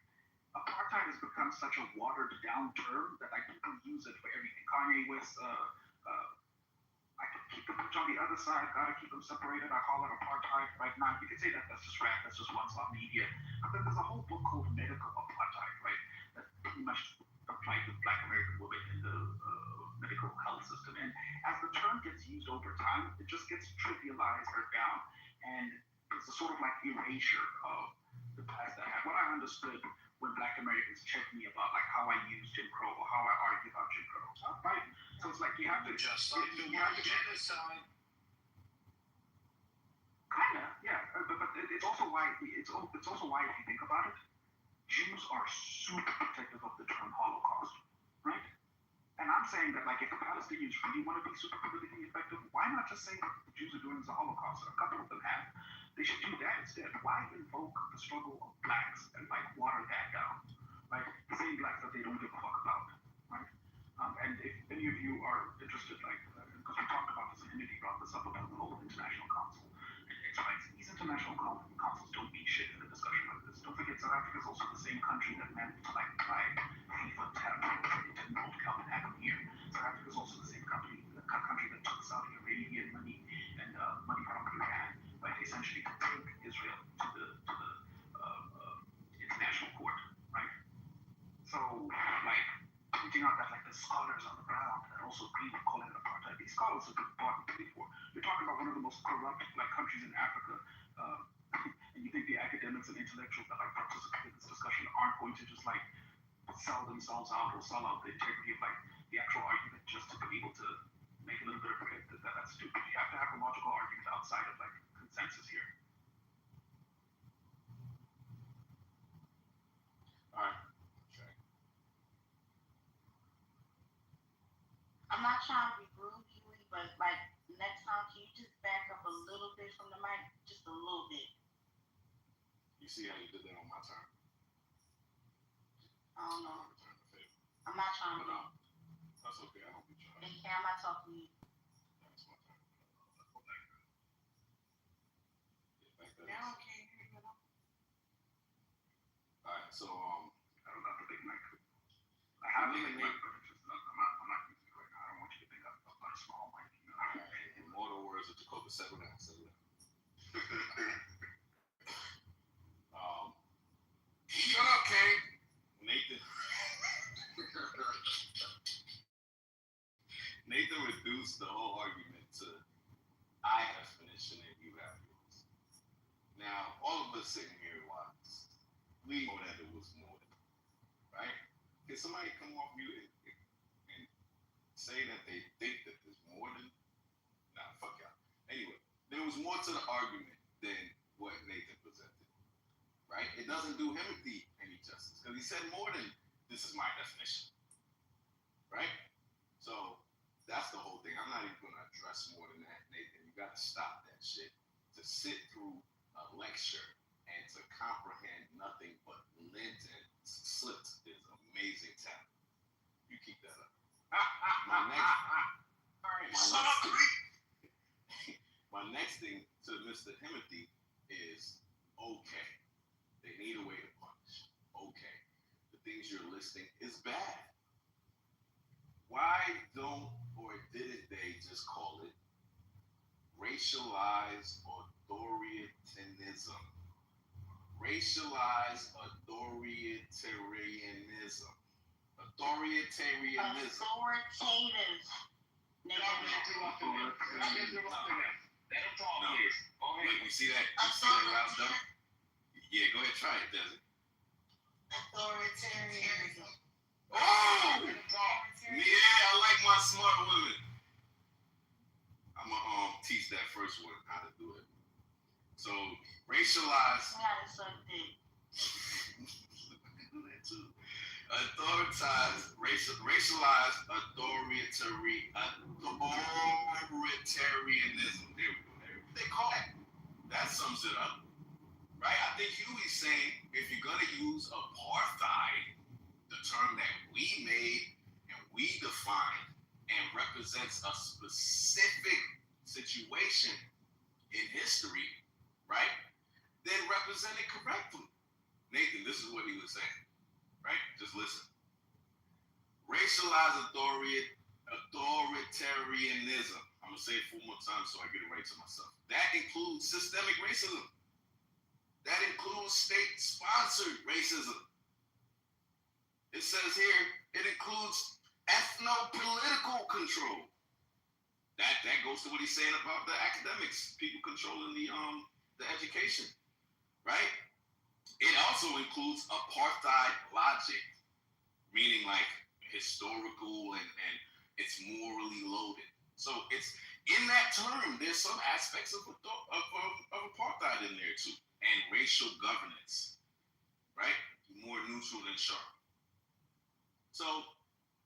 Apartheid has become such a watered down term that like people use it for everything. Kanye West, I can keep them on the other side, gotta keep them separated. I call it apartheid right now. You can say that that's just rap, that's just one-stop media. But then there's a whole book called Medical Apartheid, right? That pretty much applied to Black American women in the medical health system. And as the term gets used over time, it just gets trivialized or down. And it's a sort of like erasure of the past that I had. What I understood when Black Americans checked me about like how I use Jim Crow or how I argue about Jim Crow, right? So it's like you have to Just like the word genocide. Kinda, yeah. But it's also why if you think about it, Jews are super protective of the term Holocaust, right? And I'm saying that like if the Palestinians really want to be super politically effective, why not just say what the Jews are doing is a Holocaust? A couple of them have. They should do that instead. Why invoke the struggle of blacks and like water that down? Like the same blacks that they don't give a fuck about, right? And if any of you are interested, like because we talked about this and Emily brought this up about the whole international council. These international councils don't mean shit in a discussion like this. Don't forget, South Africa is also the same country that managed to like buy FIFA tab into North Copenhagen here. South Africa is also the same country that took Saudi Arabian money and money from Iran, like essentially to take Israel to the international court, right? So like pointing out that like the scholars on the ground that also agree with calling it apartheid. These scholars have been bought and paid for. You're talking about one of the most corrupt like countries in Africa, and you think the academics and intellectuals that like participate in this discussion aren't going to just like sell themselves out or sell out the integrity of like the actual argument just to be able to make a little bit of bread? That's stupid. You have to have a logical argument I'm not trying to be rude, Huey, but like next time, can you just back up a little bit from the mic, just a little bit? You see how you did that on my turn? I don't know. Return the favor. I'm not trying to. That's okay. I don't be trying. Okay, I'm not talking to you. That's my turn. Go back. Get back there. Now, okay, here you go. All right. So I don't know the big mic. I have a big mic, but I'm not using it right now. I don't want you to think I'm a small mic. You know? all right. In mortal words of Kitover, settle down. Shut up, Kane. Nathan. Nathan reduced the whole argument to I have finished and you have yours. Now, all of us sitting here wise, we know that it was more than, right? Can somebody come off mute and say that they think that there's more than? Nah, fuck y'all. Anyway, there was more to the argument than what Nathan presented, right? It doesn't do him any justice because he said more than this is my definition, right? So that's the whole thing. I'm not even going to address more than that, Nathan. You got to stop that shit. To sit through a lecture and to comprehend nothing but lint and slips is amazing talent. You keep that up. My next thing to Mr. Himothy is okay. They need a way to punish. Okay. The things you're listing is bad. Why don't or didn't they just call it racialized authoritarianism? Racialized authoritarianism. Authoritarianism. Authoritative. Let him talk, No. please. Go ahead. Wait, you see that? You see that loud stuff? Yeah, go ahead, try it, Desi. Authoritarianism. Oh! Yeah, I like my smart women. I'm gonna teach that first one how to do it. So, racialized. How to suck dick. Racialized authoritarianism. There we go. They call it. That sums it up, right? I think Huey's saying if you're gonna use apartheid, the term that we made and we defined and represents a specific situation in history, right? Then represent it correctly. Nathan, this is what he was saying, right? Just listen. Racialized authoritarianism. I'm going to say it 4 more times so I get it right to myself. That includes systemic racism. That includes state-sponsored racism. It says here, it includes ethno-political control. That goes to what he's saying about the academics, people controlling the education, right? It also includes apartheid logic, meaning like historical and it's morally loaded. So it's in that term, there's some aspects of apartheid in there too, and racial governance, right? More neutral than sharp. So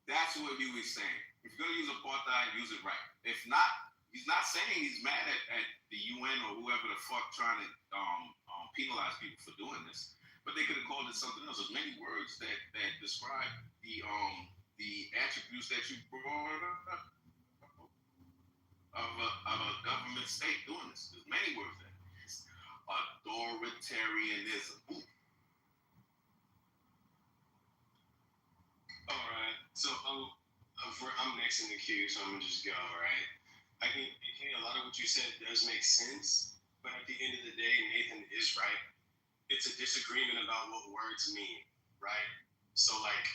that's what he was saying. If you're gonna use apartheid, use it right. If not, he's not saying he's mad at the UN or whoever the fuck trying to penalize people for doing this. But they could have called it something else. There's many words that describe the attributes that you brought up of a government state doing this. There's many words that authoritarianism. Ooh. All right. So I'm next in the queue, so I'm gonna just go. Right. I think a lot of what you said does make sense, but at the end of the day, Nathan is right. It's a disagreement about what words mean, right? So, like,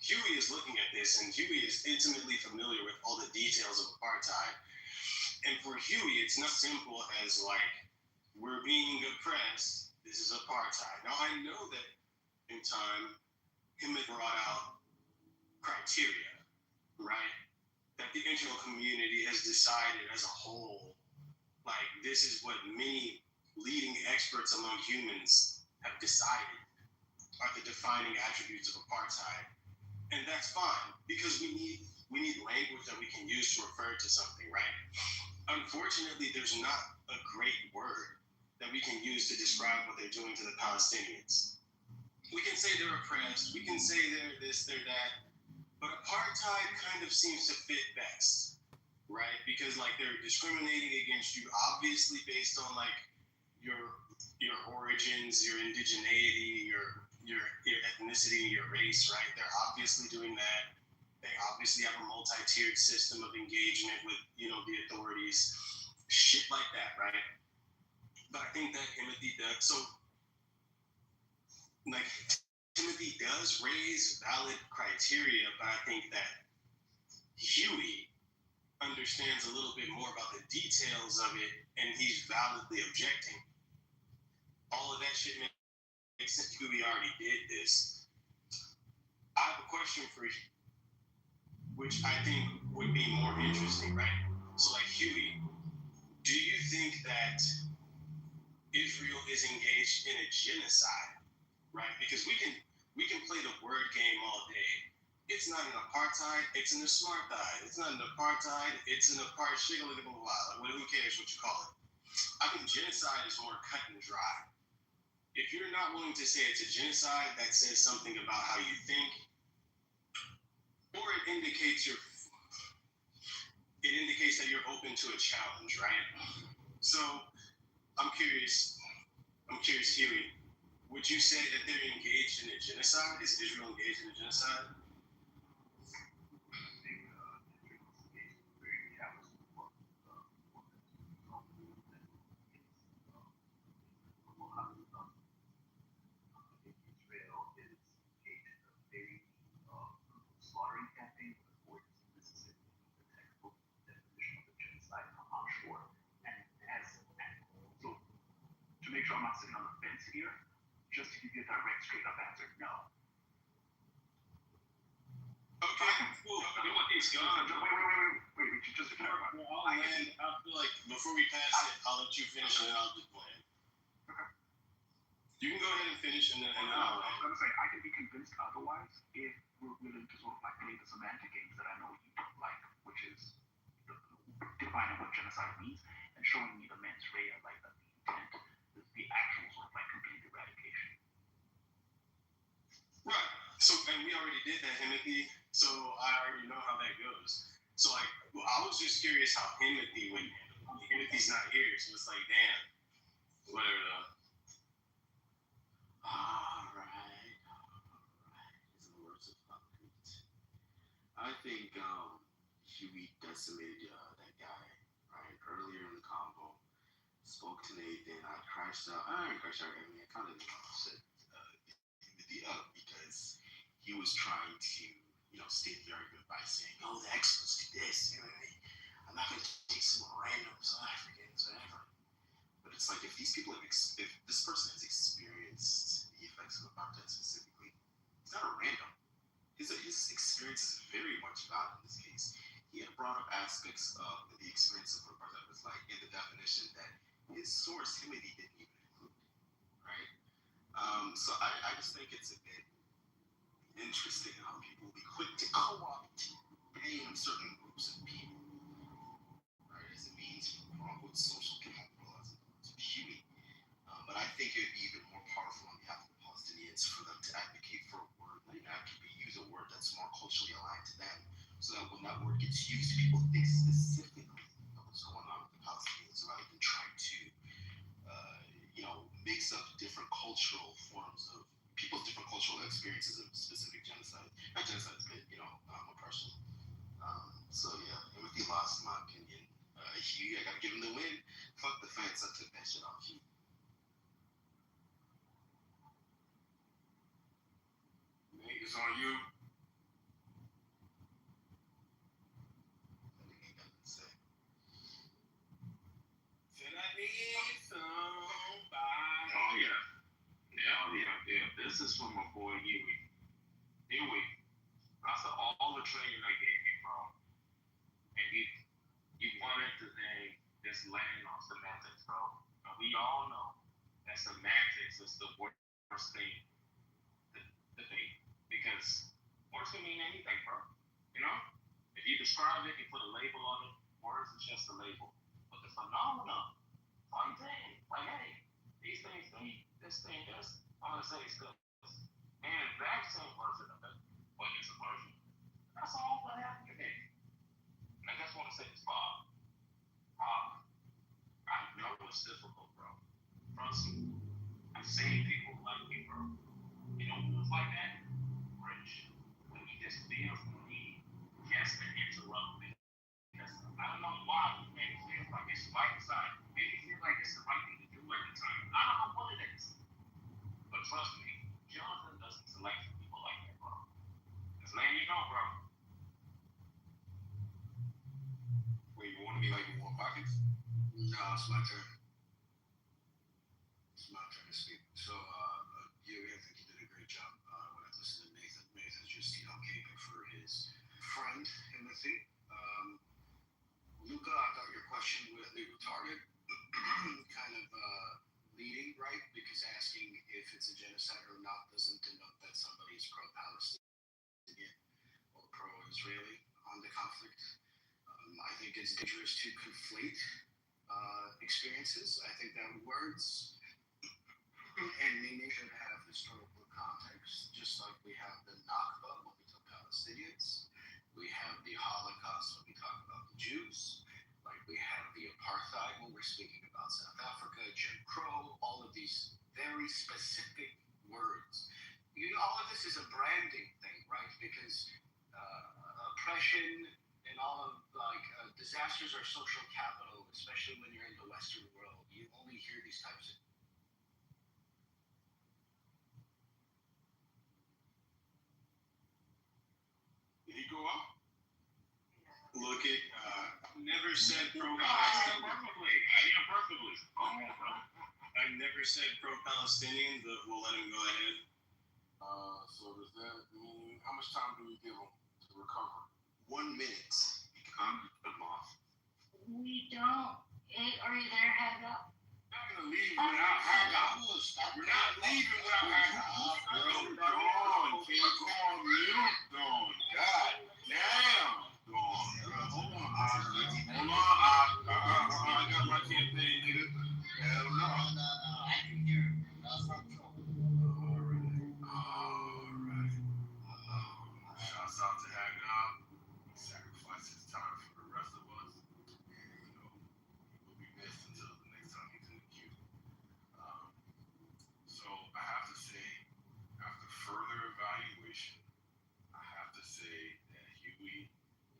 Huey is looking at this, and Huey is intimately familiar with all the details of apartheid. And for Huey, it's not simple as, like, we're being oppressed, this is apartheid. Now, I know that in time, him had brought out criteria, right? That the international community has decided as a whole, like this is what many leading experts among humans have decided. are the defining attributes of apartheid, and that's fine because we need language that we can use to refer to something, right? Unfortunately, there's not a great word that we can use to describe what they're doing to the Palestinians. We can say they're oppressed, we can say they're this, they're that, but apartheid kind of seems to fit best, right? Because like they're discriminating against you, obviously based on like your origins, your indigeneity, your ethnicity, your race, right? They're obviously doing that. They obviously have a multi-tiered system of engagement with, the authorities, shit like that, right? But I think that Timothy does raise valid criteria, but I think that Huey understands a little bit more about the details of it, and he's validly objecting. All of that shit makes sense. Huey already did this. I have a question for you, which I think would be more interesting, right? So, like, Huey, do you think that Israel is engaged in a genocide, right? Because we can play the word game all day. It's not an apartheid, it's an apartheid. It's not an apartheid, it's an apartheid. Who cares what you call it? I think genocide is more cut and dry. If you're not willing to say it's a genocide, that says something about how you think, or it indicates that you're open to a challenge, right? So I'm curious, Huey, would you say that they're engaged in a genocide? Is Israel engaged in a genocide? To make sure I'm not sitting on the fence here, just to give you a direct, straight up answer, no. Okay, cool. You know what these gone? Wait, just to clarify. I feel like before we pass it, I'll let you finish and then I'll just play. Okay. You can go ahead and finish and then I was going to say, I can be convinced otherwise if we're willing to sort of like play the semantic games that I know you don't like, which is defining what genocide means and showing me the mens rea, like the intent, the actual sort of like complete eradication. Right. So, and we already did that, Timothy. So I already know how that goes. So, like, I was just curious how Timothy went. Timothy's not here, so it's like, damn. Whatever though. All right. In the words of concrete, I think Huey decimated that guy right earlier in the combo. Spoke to Nathan. I crashed out. I didn't crash out. I mean, I kind of set Timothy up because he was trying to, state the argument by saying, "Oh, the experts do this." I'm not going to take some random South Africans, whatever. But it's like if these people if this person has experienced the effects of apartheid specifically, it's not a random. His experience is very much valid in this case. He had brought up aspects of the experience of apartheid was like in the definition that his source Timothy didn't even include, right? So I just think it's a bit interesting how people will be quick to co-opt pain certain groups of people, right, as a means for quote-unquote social capital as opposed to Huey. But I think it would be even more powerful on behalf of the Palestinians for them to advocate for a word, use a word that's more culturally aligned to them, so that when that word gets used, people think specifically of what's going on with the Palestinians rather than trying to, mix up different cultural forms of people's different cultural experiences of specific genocide. Not genocide, but oppression. So yeah, Timothy lost, in my opinion. Huey, I gotta give him the win. Fuck the fence, I took that shit off Huey. Nate, it's on you. This is from my boy Huey. After all the training I gave you, bro, and you wanted to say this land on semantics, bro. And we all know that semantics is the worst thing the because words can mean anything, bro. You know? If you describe it, you put a label on it. Words is just a label. But the phenomenon, same thing. Like, hey, these things mean this thing, this. All I say is this. And that same version of it, but it's a version. That's all that happened today. And I just want to say this, Bob. I know it's difficult, bro. Trust me. I've seen people like me, bro. You know who was like that? Rich. When he just feels the need just to interrupt me. Because I don't know why he made it feel like it's right side. Maybe he feel like it's the right thing to do at the time. I don't know what it is. But trust me, Jonathan doesn't select people like that, bro. Just letting you know, bro. Wait, you want to be like in Warm Pockets? No, it's my turn. It's my turn to speak. So, yeah, I think you did a great job. When I listened to Nathan, Nathan's just, caping for his friend, Timothy. Luca, I thought your question was retarded, kind of leading, right? Because asking if it's a genocide or not doesn't denote that somebody is pro-Palestinian or pro-Israeli on the conflict. I think it's dangerous to conflate experiences. I think that words and meaning should have historical context, just like we have the Nakba when we talk Palestinians, we have the Holocaust when we talk about the Jews, like we have the apartheid when we're speaking about South Africa, Jim Crow, all of these very specific words. All of this is a branding thing, right? Because oppression and all of disasters are social capital, especially when you're in the Western world. You only hear these types of. Did he go up? Look at, never said Perfectly. pro-Palestinian. Perfectly. I never said pro-Palestinian, but we'll let him go ahead. So does that mean, how much time do we give him to recover? 1 minute. I'm off. We don't. Are you there, Head Up? Not gonna leave without Haggai. We're not leaving without Haggai. Dawn, keep going, mute. Dawn, God damn. Dawn, hold on, I got my campaign, nigga. Hell no. I can hear him. Alright. Shouts out to Haggai. He sacrificed his time for the rest of us. We'll be missed until the next time he's in the queue. So I have to say, after further evaluation, I have to say that Huey,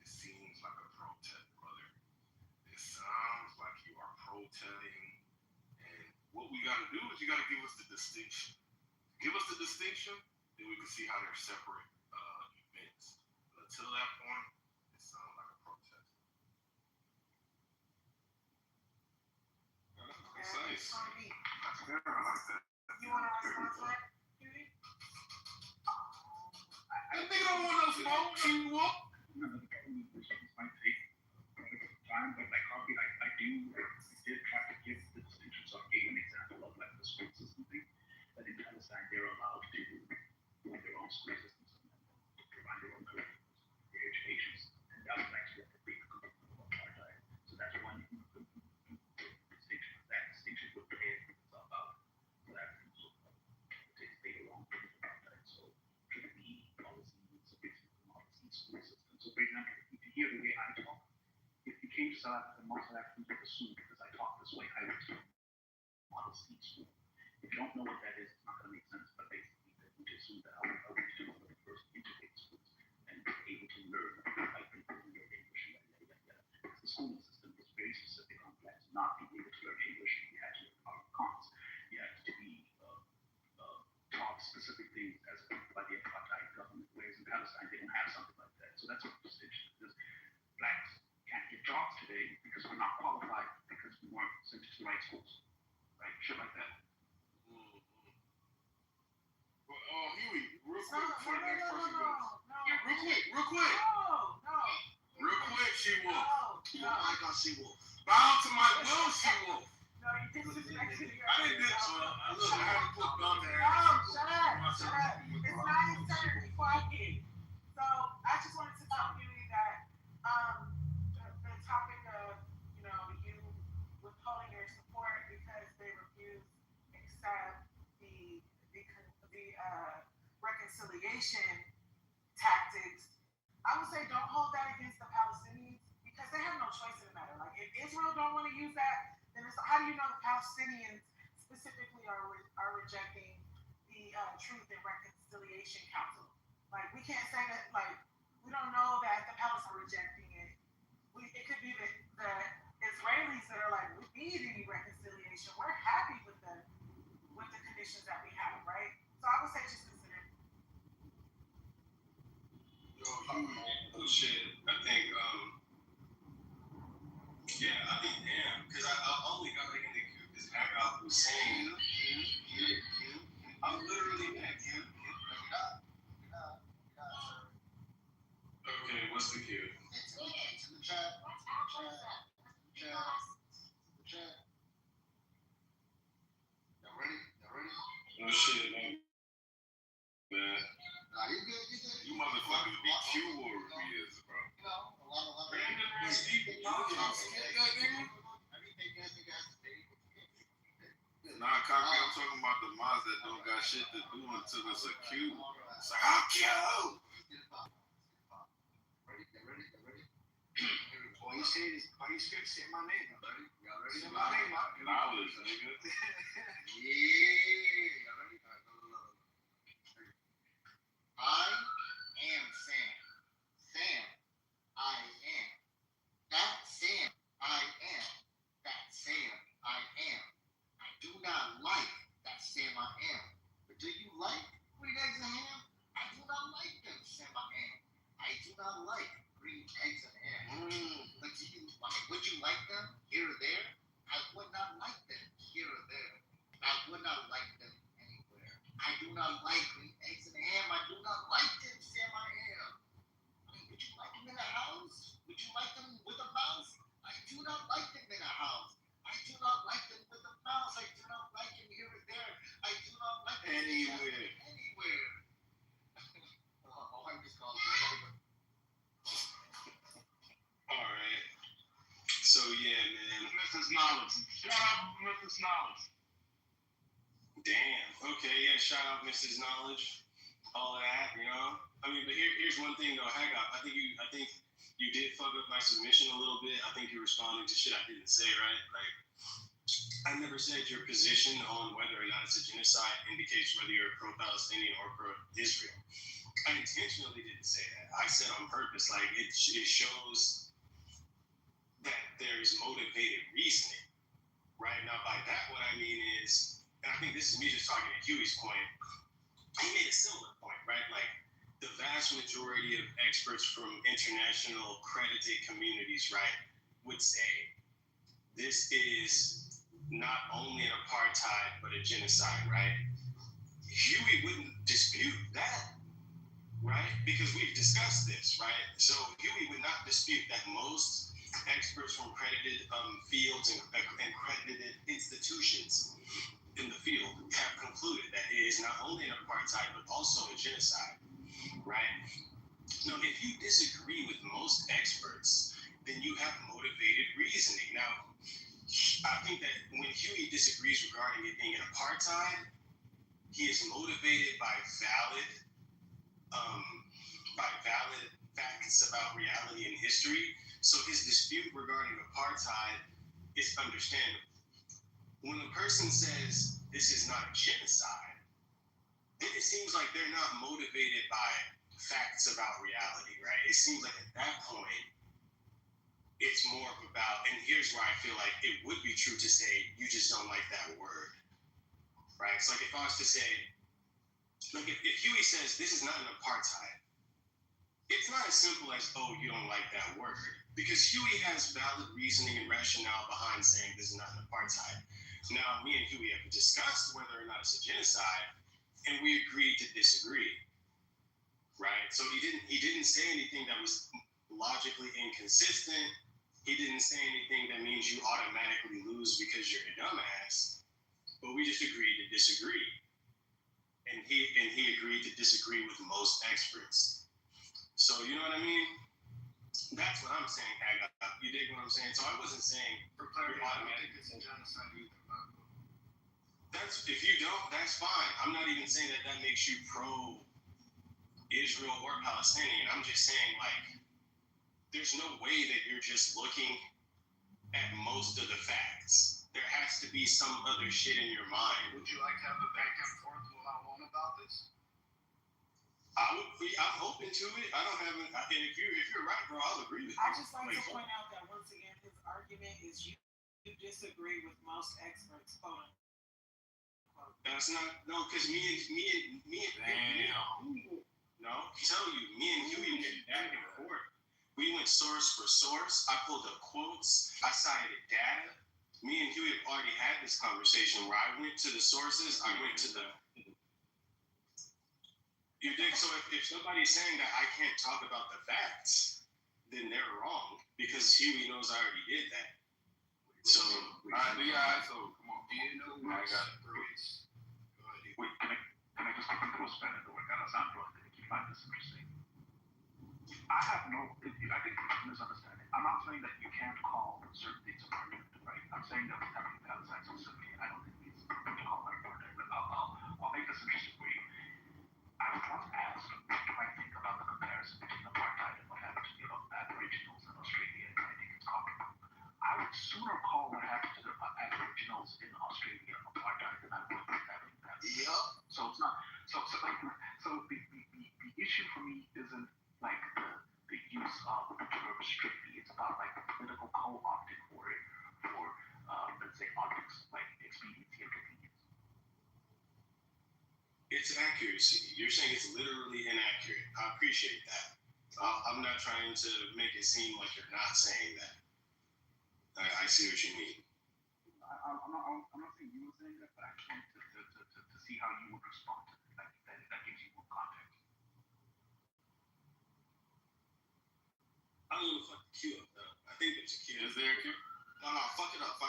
it seems like a pro-tech, brother. It sounds like you are pro-teching, and what we got to do is you got to give us the distinction. Give us the distinction, then we can see how they're separate events. But until that point, it sounds like a protest. That's precise. That's good. I like that. You want to respond to that? That nigga don't want no smoke. She won't. Might take time, but like Harvey, I did try to give the distinction. So I gave an example of like the school system thing. That in Palestine they're allowed to do their own school systems and provide their own curriculums, their educations, and that was actually a big component of apartheid. So that's one distinction. That distinction would pay itself out. So that takes later on for apartheid. So should it be policies, so basically policy school system. So for example, if you hear the way I talk, if you came to South Africa, most South Africans would assume because I talk this way, I would speak model C school. If you don't know what that is, it's not going to make sense. But basically, that we assume that I would do one of the first integrated schools and be able to learn like people who learn English and yada yada yada. Because the schooling system is very specific on blacks not being able to learn English. You had to learn cons. You had to be taught specific things as by the apartheid government. Whereas in Palestine, they don't have something like that. So that's a distinction. Because blacks can't get jobs today because we're not qualified because we weren't sent to the right schools. Right? Shit like that. But Huey, real quick before the next person goes. No. Real quick. No. Real quick, She-Wolf. No. I got She-Wolf. Bow to my will, She-Wolf. No, you disrespected your I didn't look, I had to put Bow to No, shut up. It's 9:30. Quiet. reconciliation tactics, I would say don't hold that against the Palestinians because they have no choice in the matter. Like if Israel don't want to use that, then it's how do you know the Palestinians specifically are rejecting the Truth and Reconciliation Council? Like we can't say that. Like we don't know that the Palestinians are rejecting it. It could be the Israelis that are like, we need any reconciliation. We're happy with the conditions that we have, right? So I would say just consider. Oh shit. I think damn, because I only got back in the queue because Haggard was saying I'm literally back here. Okay, what's the queue? It's in the chat. Y'all ready? No shit, man. Nah, you good. You motherfuckers be Q warriors, bro. You know, a lot of Nah, Cocky, I'm talking about the mods that don't got shit to do until it's a Q. It's like, I'm Q! Ready? All you say is, say my name, buddy. Y'all ready? Say my name, Knowledge, nigga. Yeah. Y'all ready? All right, go. I am Sam. Sam, I am. That Sam, I am. That Sam, I am. I do not like that Sam, I am. But do you like green eggs and ham? I do not like them, Sam, I am. I do not like green eggs and ham. But do you like? Would you like them here or there? I would not like them here or there. I would not like them anywhere. I do not like green eggs and ham. I do not like them, Sam, I am. I mean, would you like them in a house? Would you like them with a mouse? I do not like them in a house. I do not like them with a mouse. I do not like them here or there. I do not like them anywhere. I just called you. Alright. So yeah, man. Mrs. Knowledge. Shout out Mrs. Knowledge. Damn. Okay, yeah, shout out Mrs. Knowledge. All of that, you know? I mean, but here's one thing though, Haggard. I think you did fuck up my submission a little bit. I think you're responding to shit I didn't say, right? Like I never said your position on whether or not it's a genocide indicates whether you're pro-Palestinian or pro-Israel. I intentionally didn't say that. I said on purpose, like it shows that there's motivated reasoning, right? Now, by that, what I mean is, and I think this is me just talking to Huey's point, he made a similar point, right? Like the vast majority of experts from international credited communities, right, would say this is not only an apartheid, but a genocide, right? Huey wouldn't dispute that, right? Because we've discussed this, right? So Huey would not dispute that most experts from credited fields and accredited institutions in the field have concluded that it is not only an apartheid, but also a genocide, right? Now, if you disagree with most experts, then you have motivated reasoning. Now, I think that when Huey disagrees regarding it being an apartheid, he is motivated by valid facts about reality and history. So his dispute regarding apartheid is understandable. When a person says this is not genocide, then it seems like they're not motivated by facts about reality, right? It seems like at that point, it's more of about, and here's where I feel like it would be true to say you just don't like that word, right? It's like if I was to say, like if Huey says this is not an apartheid, it's not as simple as, oh, you don't like that word. Because Huey has valid reasoning and rationale behind saying this is not an apartheid. Now, me and Huey have discussed whether or not it's a genocide, and we agreed to disagree, right? So he didn't say anything that was logically inconsistent. He didn't say anything that means you automatically lose because you're a dumbass. But we just agreed to disagree. And he agreed to disagree with most experts. So you know what I mean? That's what I'm saying, Haggard. You dig what I'm saying? So I wasn't saying For clarity, I don't think it's a genocide either. That's if you don't, that's fine. I'm not even saying that makes you pro Israel or Palestinian. I'm just saying, like, there's no way that you're just looking at most of the facts. There has to be some other shit in your mind. Would you like to have a back and forth one-on-one about this? I'm open to it. I don't have it. And if you're right, bro, I'll agree with you. I just like to point out that once again, his argument is you disagree with most experts, quote unquote. That's not because me and no, I tell you, me and Huey went back and forth. We went source for source. I pulled up quotes. I cited data. Me and Huey have already had this conversation where I went to the sources. I went to the. You dig? So if somebody's saying that I can't talk about the facts, then they're wrong because Huey knows I already did that. So, all right, so come on. Do you know I got it. Wait, can I just take you to a span of the work out of sample? I think you find this interesting. I think it's a misunderstanding. I'm not saying that you can't call certain things a argument, right? I'm saying that we have to Palestine specifically. I don't think it's to call that a argument, but I'll make this interesting for you. I was once asked, what do I think about the comparison between apartheid and what happened to the Aboriginals in Australia and I think it's comical. I would sooner call what happened to the Aboriginals in Australia apartheid than I would with having that. Yep. So it's not. So the issue for me isn't like the use of the term strictly. It's about like the political co-opting for it for let's say optics like expediency and convenience. it's accuracy. You're saying it's literally inaccurate. I appreciate that. I'm not trying to make it seem like you're not saying that. I see what you mean. I'm not saying you were saying that, but I came to see how you would respond to it. Like that gives you more context. I don't know if fuck the queue up though. I think there's a queue. Is there a queue? No, fuck it up.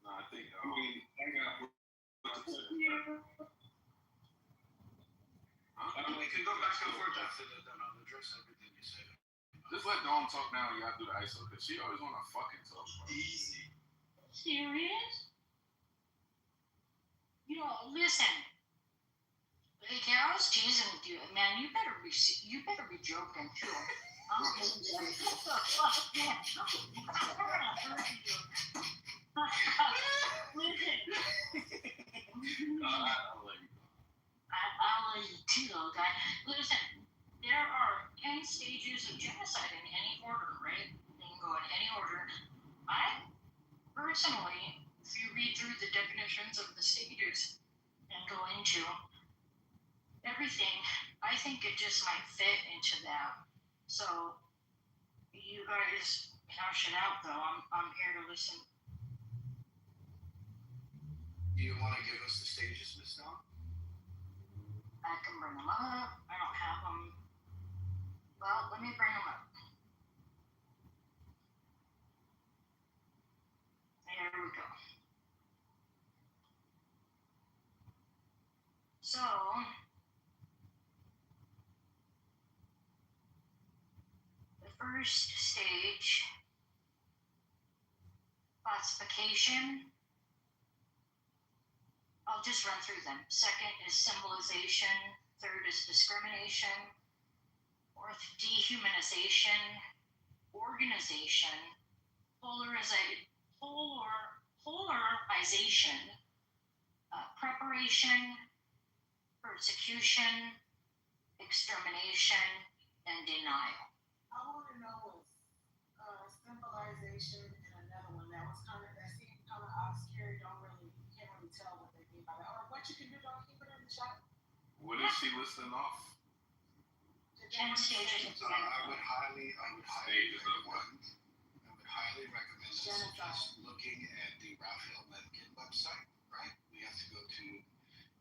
No, I think. I mean, I got what to say. We can go back and forth after that. I'll address everything you said. Just let Dawn talk now and y'all do the ISO, because she always want to fucking talk. Bro. Easy. Serious? You know, listen. Hey, I was teasing with you, man. You better be joking too. I'm teasing. What the fuck, man? Listen. I'll let you go. I'll let you too, though, guy. Listen, there are 10 stages of genocide in any order, right? They can go in any order. I personally, if you read through the definitions of the stages and go into everything, I think it just might fit into that. So, you guys hash it out, though. I'm here to listen. Do you want to give us the stages, Miss Dawn? I can bring them up. I don't have them. Well, let me bring them up. There we go. So, the first stage, classification. I'll just run through them. Second is symbolization. Third is discrimination. Fourth, dehumanization. Organization. Polarization. Preparation. Persecution. Extermination. And denial. I want to know is symbolization and another one that was that seemed kind of obscure. Can't really tell what they mean by that. Or what you can do, don't keep it in the chat. What is she listing off? 10 stages. I would highly Stages of what? recommend us just looking at the Raphael Lemkin website, right? We have to go to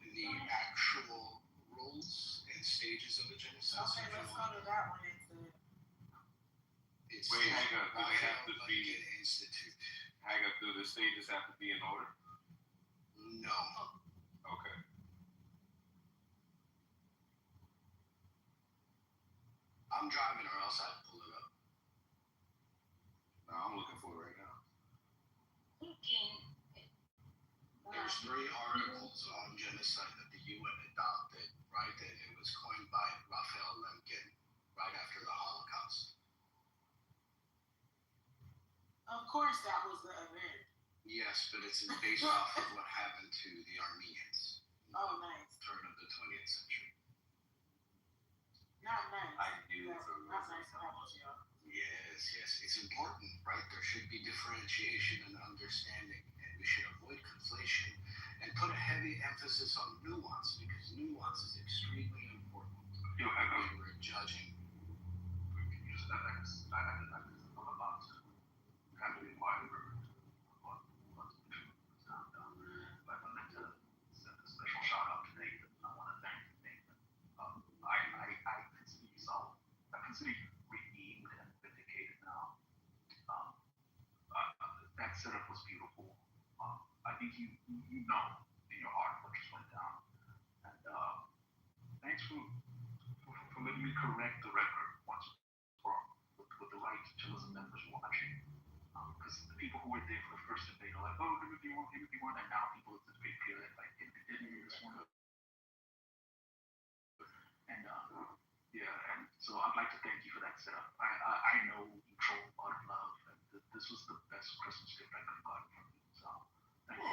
the actual rules and stages of a genocide. Okay, let's go to that one. It's Wait, hang on. Do they have to be? Lemkin Institute. Hang on. Do the stages have to be in order? No. Okay. I'm driving or else I'd pull it up. No, I'm looking for it right now. There's 3 articles on genocide that the UN adopted, right? And it was coined by Of course, that was the event. Yes, but it's based off of what happened to the Armenians. Oh, nice. Turn of the 20th century. Not nice. I knew That's from not nice about you. Yes, it's important, right? There should be differentiation and understanding, and we should avoid conflation and put a heavy emphasis on nuance, because nuance is extremely important when we're judging. That setup was beautiful. I think you know in your heart what just went down. And thanks for letting me correct the record once for with the right journalism members watching. Because the people who were there for the first debate are like, oh, give me one, and now people at this big period like it didn't even this one. And and so I'd like to thank you for that setup. I know you troll a lot of love, and this was the best Christmas gift I could have gotten from you. So thank you.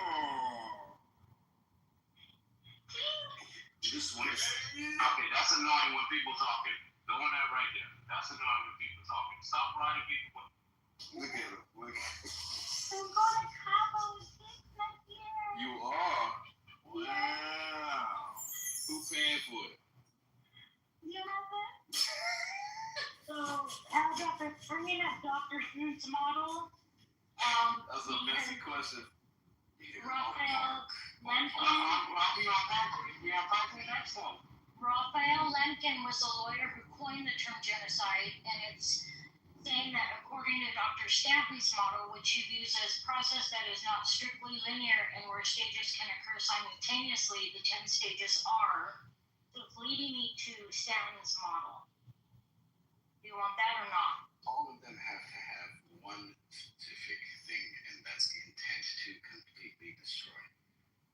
Just want to. Okay, that's annoying when people talking. Don't want that right there. That's annoying when people talking. Stop writing people. Look at him. Look. I'm going to Cabo next year. You are? Wow. Who paying for it? You know that? So, how about the bringing up Dr. Seuss model? That's a messy question. Raphael Lemkin. We are talking next one. Raphael Lemkin was a lawyer who coined the term genocide, and it's saying that according to Dr. Stampley's model, which he views as a process that is not strictly linear and where stages can occur simultaneously, the 10 stages are, so it's leading me to Stanton's model. Do you want that or not? All of them have to have one specific thing, and that's the intent to completely destroy,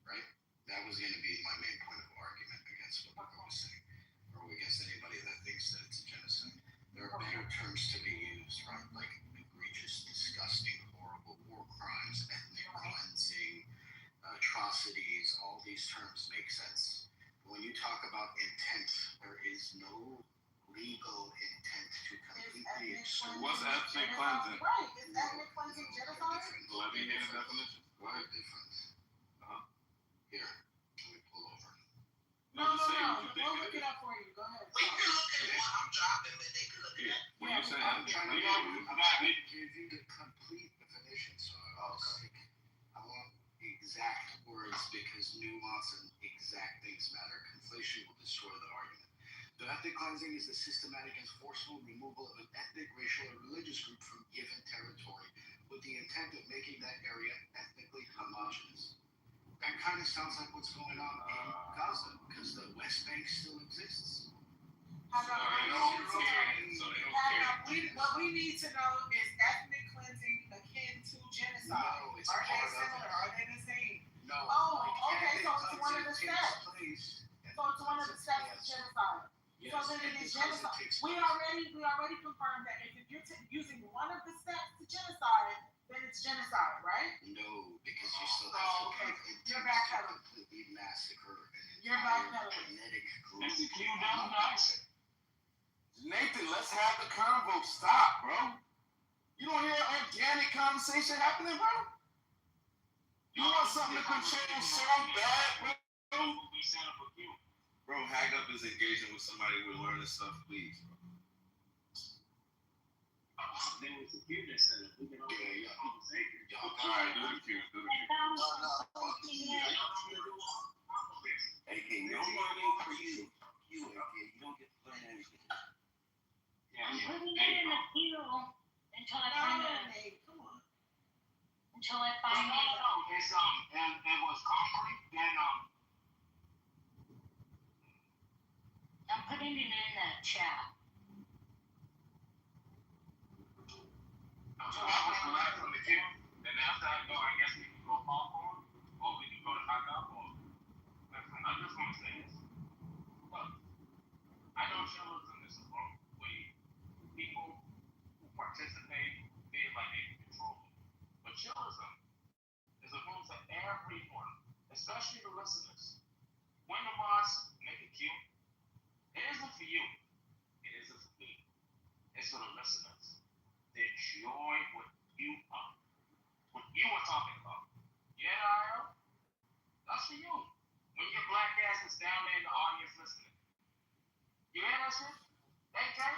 right? That was going to be my main point of argument against what I was saying, or against anybody that thinks that it's a genocide. There are better terms to be used, right? Like egregious, disgusting, horrible war crimes, ethnic cleansing, atrocities. All these terms make sense. But when you talk about intent, there is no legal intent to completely exterminate. What's ethnic cleansing? Right, is ethnic cleansing genocide? Let me get a definition. Go ahead. Different. Here, let me pull over. No. We'll look it up for you. Go ahead. We can look at what I'm dropping, but they can look at it. When you say I'm trying to give you the complete definition, so I want exact words, because nuance and exact things matter. Conflation will destroy the argument. The ethnic cleansing is the systematic and forceful removal of an ethnic, racial, or religious group from given territory with the intent of making that area ethnically homogenous. That kind of sounds like what's going on in Gaza, because the West Bank still exists. What we need to know is ethnic cleansing akin to genocide. No, it's Are they part of similar? it. Are they the same? No. Oh, okay, so it's one of the steps. Place. So it's one of the steps of genocide. Yes. So then it is Because genocide. takes We place. already confirmed that if you're using one of the steps to genocide, then it's genocide, right? No, because you still have to have intent You're backpedaling. to completely massacre an You're entire backpedaling. genetic group. Execute them, guys. Nathan, let's have the convo stop, bro. You don't hear organic conversation happening, bro? You want something to control so bad, bro? We set up a few. Bro, Hag Up is engaging with somebody with learning stuff, please, bro. There was a few that set up. We can all Yeah. Alright, do the cue. AK, no money for you. You don't get to plan anything. I'm putting it in the queue until I find it. Until I find it. It's it was concrete, then I'm putting it in the chat. so that was the last one that came. Then after I go, I guess we can go popcorn, or we can go to Hot Dog, or I'm just gonna say this. Look, I know journalism is a wrong way. People who participate feel like they can control it. question? Hey, Jay?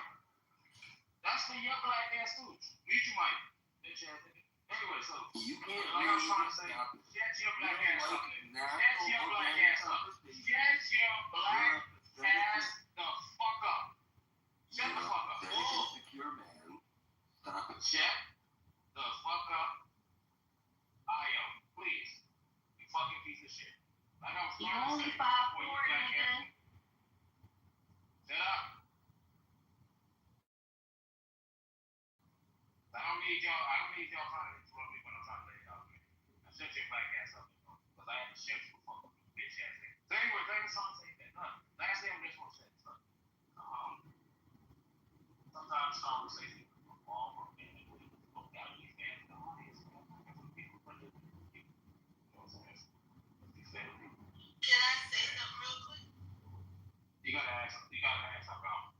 That's for your black ass too. Meet you, Mike. Anyway, so You can't like I was trying to say, shut your black ass up. Shut your black ass up. Shut your black ass the fuck up. Shut the fuck up. Secure man. Shut the fuck up. I am, please. You fucking piece of shit. Like I was You trying to only say, 5'4", before you black nigga. ass. Shut up. I don't need y'all trying to interrupt me when I'm trying to lay it out. Now shut your black ass up, because I have to shut you before you bitch ass nigga. So anyway, thank you so much for saying that. Last thing I just want to say is, sometimes conversations involve organically look out of these fans in the audience. People want to do it. You know what I'm saying? These family. Can I say something real quick? You gotta ask about.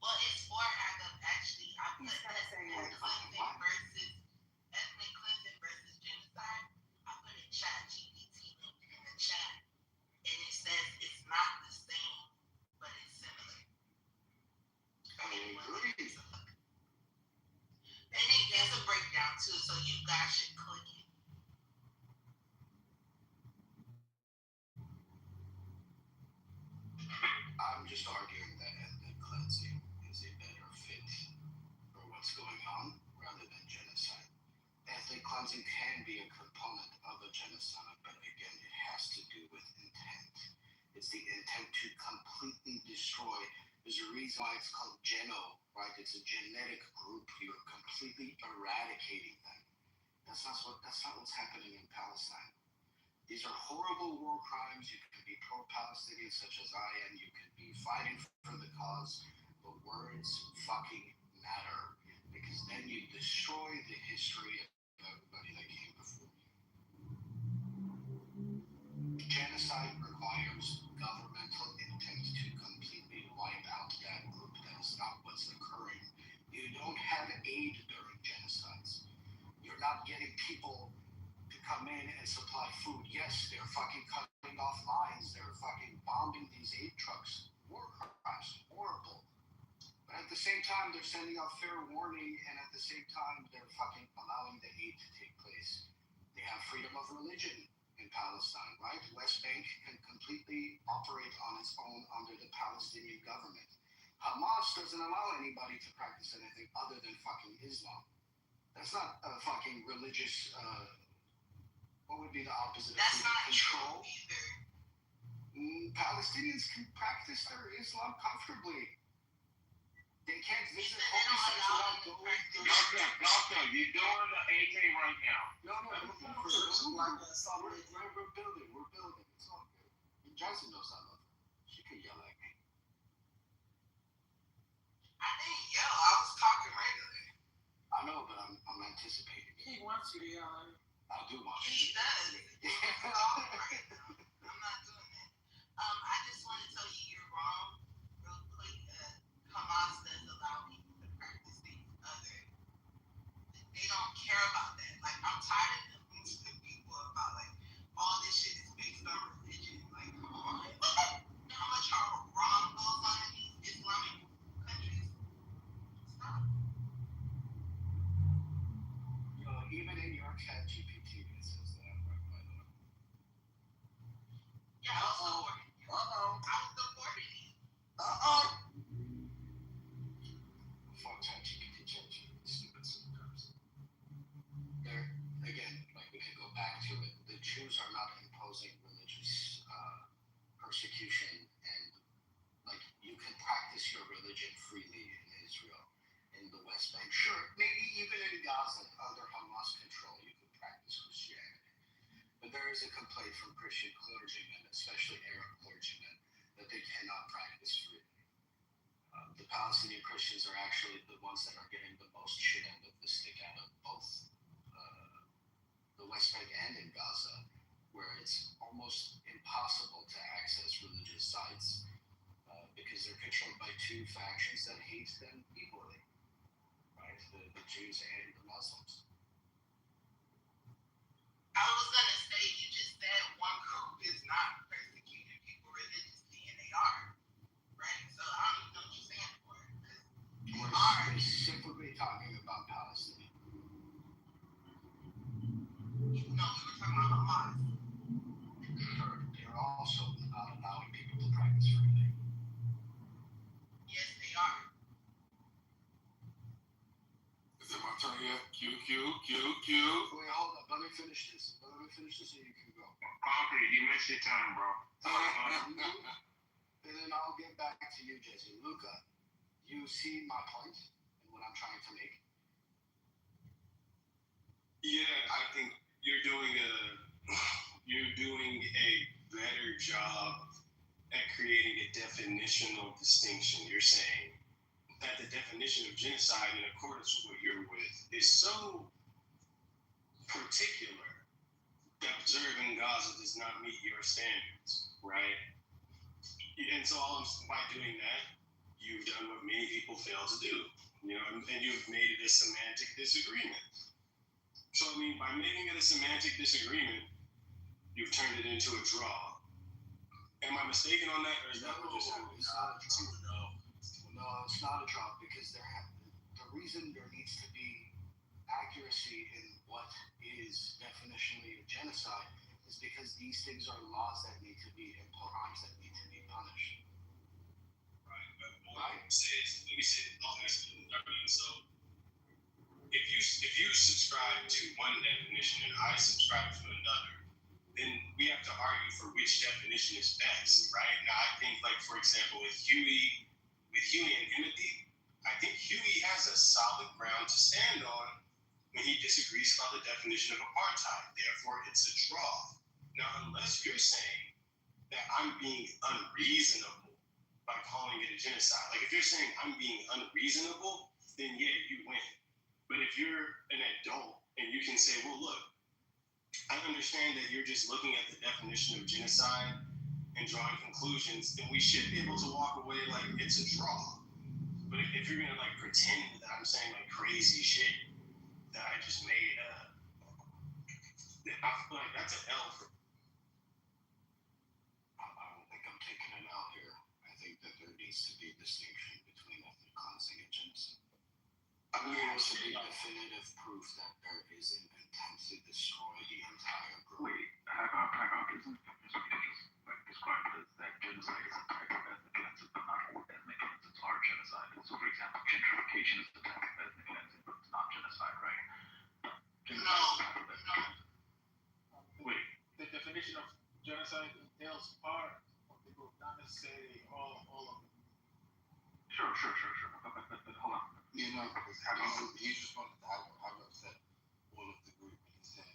Well, it's for Hagab actually. I put He's gonna say ethnic that. cleansing versus genocide. I put a chat GPT link in the chat, and it says it's not the same, but it's similar. And it gives a breakdown too, so you guys should click it. I'm just arguing that ethnic cleansing is a better fit for what's going on rather than genocide. Ethnic cleansing can be a component of a genocide, but again, it has to do with intent. It's the intent to completely destroy. There's a reason why it's called geno, right? It's a genetic group. You're completely eradicating them. That's not what's happening in Palestine. These are horrible war crimes. You can be pro-Palestinian, such as I am. You can be fighting for the cause, but words fucking matter, because then you destroy the history of everybody that came before you. Genocide requires governmental intent to completely wipe out that group. That is not what's occurring. You don't have aid during genocides. You're not getting people to come in and supply food. Yes, they're fucking cutting off lines. They're fucking bombing these aid trucks. War crimes, horrible. But at the same time, they're sending out fair warning, and at the same time, they're fucking allowing the aid to take place. They have freedom of religion in Palestine, right? West Bank can completely operate on its own under the Palestinian government. Hamas doesn't allow anybody to practice anything other than fucking Islam. That's not a fucking religious, what would be the opposite of That's not control? true either. Palestinians can practice their Islam comfortably. They can't visit They holy don't sites allow without them to going practice. through. Doctor, you're doing the AK right now. No, we're building. It's all good. And Johnson knows I love her. She can yell at me. I didn't yell. I was talking regularly. I know, but I'm anticipating it. He wants you to yell. I do want He you. does. It's all right now. I'm not doing that. I just want to tell you you're wrong, real quick. Hamas does allow people to practice things other. They don't care about that. Like, I'm tired of listening to people about like all this shit is based on religion. Like, come on. You know how much wrong goes on in these Islamic countries? Stop. Yo, even in your chat GPT, it says that, right, by the way. Yeah, I was supporting you. I was supporting you. Fuck ChatGPT, stupid sometimes. There, again, like we could go back to it. The Jews are not imposing religious persecution, and like you can practice your religion freely in Israel, in the West Bank. Sure, maybe even in Gaza under Hamas control, you could practice Christianity. But there is a complaint from Christian clergymen, especially Arab clergymen, that they cannot practice freely. The Palestinian Christians are actually the ones that are getting the most shit end of the stick out of both the West Bank and in Gaza, where it's almost impossible to access religious sites because they're controlled by two factions that hate them equally, right? The Jews and the Muslims. I was gonna say, you just said one group is not persecuting people religiously, and they are, right? So Wait, hold up. Let me finish this and you can go. Concrete, you missed your turn, bro. And then I'll get back to you, Jesse. Luca, you see my point and what I'm trying to make? Yeah, I think you're doing a better job at creating a definitional distinction. You're saying that the definition of genocide, in accordance with what you're with, is so particular that observing Gaza does not meet your standards, right? And so by doing that, you've done what many people fail to do, and you've made it a semantic disagreement. So, by making it a semantic disagreement, you've turned it into a draw. Am I mistaken on that, or is that what just happened? It's not a draw. No, it's not a draw because the reason there needs to be accuracy in what is definitionally a genocide is because these things are laws that need to be imposed, that need to be punished. Right. But let me say so if you subscribe to one definition and I subscribe to another, then we have to argue for which definition is best, right? Now, I think, like, for example, with Huey and Timothy, I think Huey has a solid ground to stand on when he disagrees about the definition of apartheid. Therefore, it's a draw. Now, unless you're saying that I'm being unreasonable by calling it a genocide, like if you're saying I'm being unreasonable, then yeah, you win. But if you're an adult and you can say, well, look, I understand that you're just looking at the definition of genocide and drawing conclusions, then we should be able to walk away like it's a draw. But if you're gonna pretend that I'm saying crazy shit that I just made up, I feel like that's an L for. I don't think I'm taking an L here. I think that there needs to be a distinction between ethnic cleansing and genocide. There should be definitive proof that there is an intent to destroy the entire group. Wait, hang on. Here's what you just described as that genocide is a type of ethnic cleansing, but not all ethnic cleansings are genocide. So, for example, gentrification is a type of ethnic cleansing, but it's not genocide, right? Wait, the definition of genocide entails part of the group, not necessarily all of them. Sure. But hold on. He just wanted to have upset all of the group, and he said,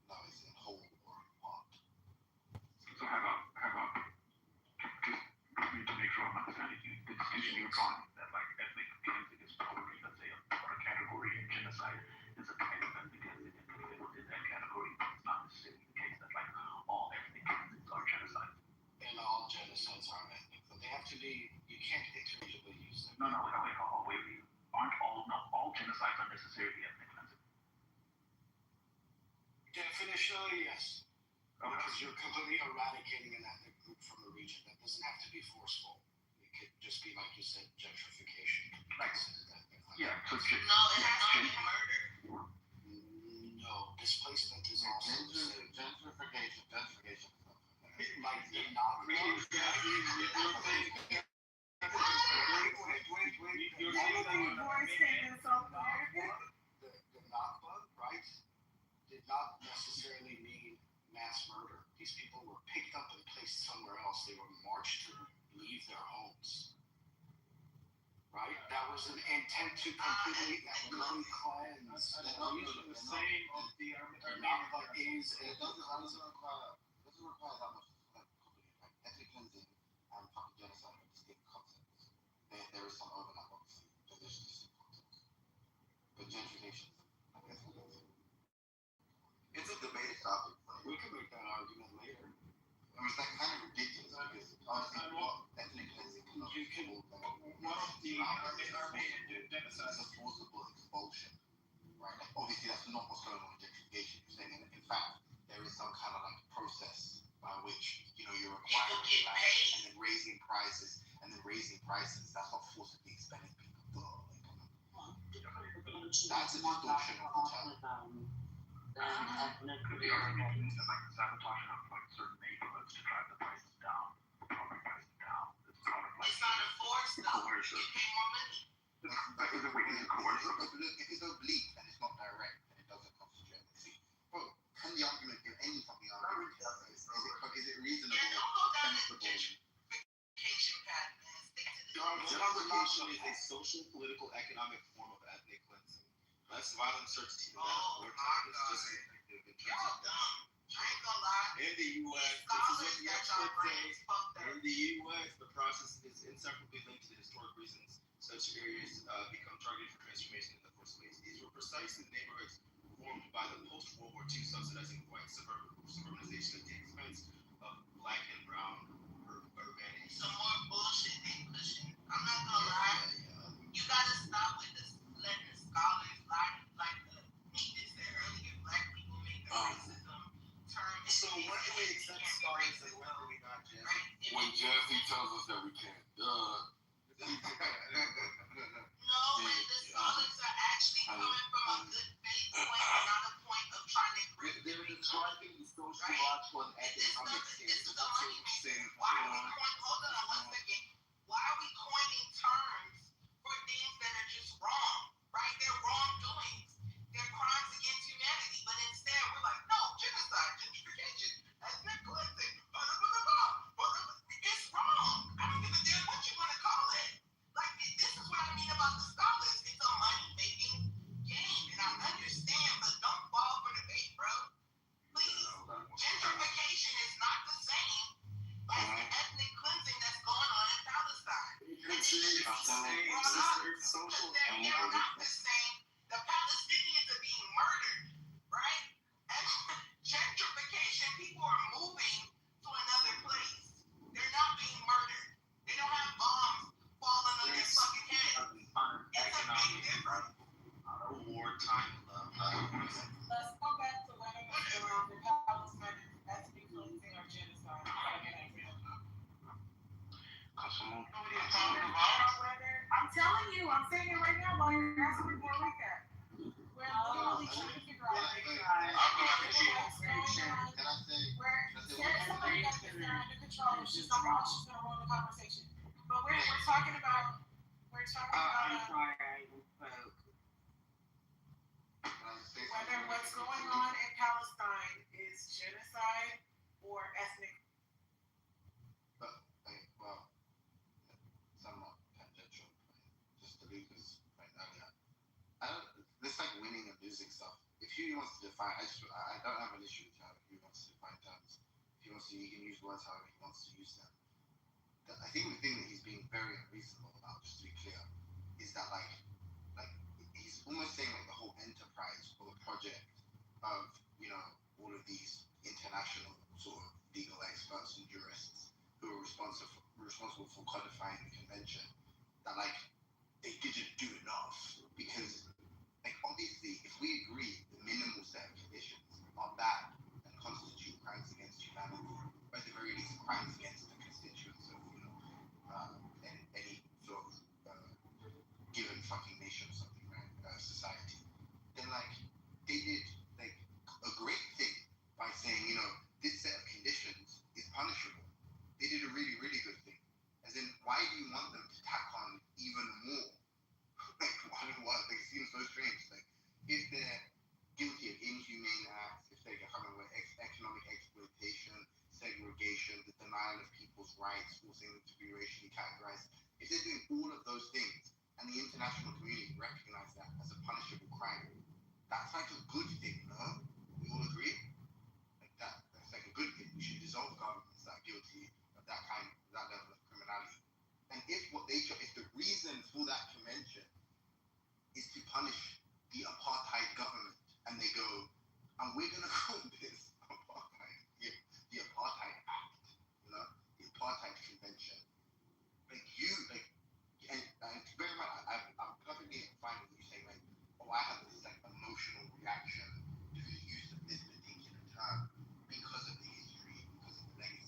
no, it's in whole or in part. So hang on. Just need to make sure I'm understanding you. The distinction you're drawing that ethnic cleansing is probably, let's say, a category, and genocide is a kind of ethnic cleansing, and fit within that category. But it's not necessarily the case that all ethnic cleansings are genocide. And all genocides are ethnic, but they have to be. You can't interchangeably use them. No, wait. All genocides are necessarily ethnic cleansing. Definitionally, yes. Okay. Because you're completely eradicating an ethnic group from a region. That doesn't have to be forceful. It could just be, like you said, gentrification. Yeah. So No, it has to be murder. No, displacement is also the same. Gentrification. Like the not The Nakba, right, did not necessarily mean mass murder. These people were picked up and placed somewhere else. They were marched to leave their homes. Right? That was an intent to completely cleanse that region. The same of the Nakba is It doesn't require that much ethnic cleansing and fucking genocide are distinct concepts. There is some overlap, obviously, but there's distinct concepts. But gentrification is ethnic cleansing. It's a debated topic. We can make that argument later. It's kind of ridiculous because honestly, ethnic cleansing cannot be called one of the Armenian genocides. It's a forcible expulsion, right? Obviously, that's not what's going on with gentrification. You're saying, in fact, there is some kind of process by which you're acquiring land and then raising prices, That's not forcibly expelling people. That's a distortion of the term. Could the argument be sabotaging of certain neighborhoods to drive the prices down, property prices down? It's part of It's not enforced though. You pay more money. If it's oblique and it's not direct, and it Gentrification is a social, political, economic form of ethnic cleansing. Less violent certainty than that. More time is just as effective in terms of that. In the U.S., this is what the experts say. In the U.S., the process is inseparably linked to the historic reasons such areas become targeted for transformation in the first place. These were precisely the neighborhoods formed by the post-World War II subsidizing white suburbanization at the expense of black and brown urbanity. Some more bullshit they pushing. I'm not gonna lie. You gotta stop with this letting the scholars lie. Like Nate said earlier, black people make the racism term. So when do we accept scholars and when do we not, Jesse? Right? When Jesse tells us that we can't. No, when the scholars are actually coming from a good faith point and not a point of trying to create. They're describing the sociological and economic This is the money making. Why are we hold on one second. Why are we coining terms for things that are just wrong? Right? They're wrongdoings. They're crimes against humanity. But instead we're like, no, genocide, gentrification, ethnic cleansing, blah, blah, blah, blah, blah. It's wrong. I don't give a damn what you want to call it. Like, this is what I mean about the scholars. It's a money-making game. And I understand, but don't fall for the bait, bro. Please. Gentrification is not the same as the ethnic cleansing that's going on in Palestine. And it should be brought up because they're not the same. The Palestinians are being murdered, right? And gentrification, people are moving to another place. They're not being murdered. They don't have bombs falling on their fucking head. It's a big difference. Wartime love. Let's go back to what I was around the Palestine ethnic cleansing or genocide. I'm telling you, I'm saying it right now while you're asking for a recap. We're literally trying to figure out somebody got this under control. She's not wrong. She's gonna run the conversation. But we're talking about whether what's going on in Palestine is genocide or ethnic. Well, somewhat tangential, just to leave this point earlier. It's like winning and losing stuff. If Huey wants to define, I don't have an issue with how Huey wants to define terms. If he wants to, he can use words however he wants to use them. I think the thing that he's being very unreasonable about, just to be clear, is that like he's almost saying like the whole enterprise or the project of all of these international sort of legal experts and jurists who are responsible for codifying the convention, that like they didn't do enough because like obviously if we agree the minimal set of conditions are bad and constitute crimes against humanity, or at the very least crimes against the constituents of any sort of given fucking nation or something, right? Society. Then like they did like a great thing by saying, this set of conditions is punishable. They did a really, really good thing. As in, why do you want them to tack on even more? Like, what? Like, it seems so strange. Like, if they're guilty of inhumane acts, if they're coming with economic exploitation, segregation, the denial of people's rights, forcing them to be racially categorized, if they're doing all of those things, and the international community recognize that as a punishable crime, that's like a good thing, no? We all agree? Like that's like a good thing. We should dissolve governments that are guilty of that level of criminality. And if the reason for that convention is to punish the apartheid government, and they go, and we're gonna call this apartheid, the apartheid act, the apartheid convention. And bear in mind, I'm perfectly fine with you saying like, I have this like emotional reaction to the use of this particular term because of the history, because of the legacy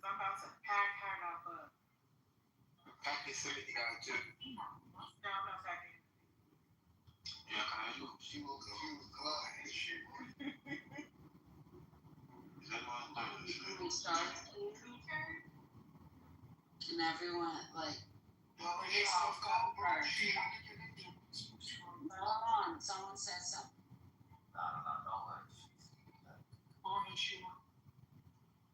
Because I'm about to pack Hag up. Pack this Timothy guy too. No, I'm not packing. Yeah, can I do? She will glide. Is anyone done? We start and everyone like. Well, we have got Hold on, someone said something.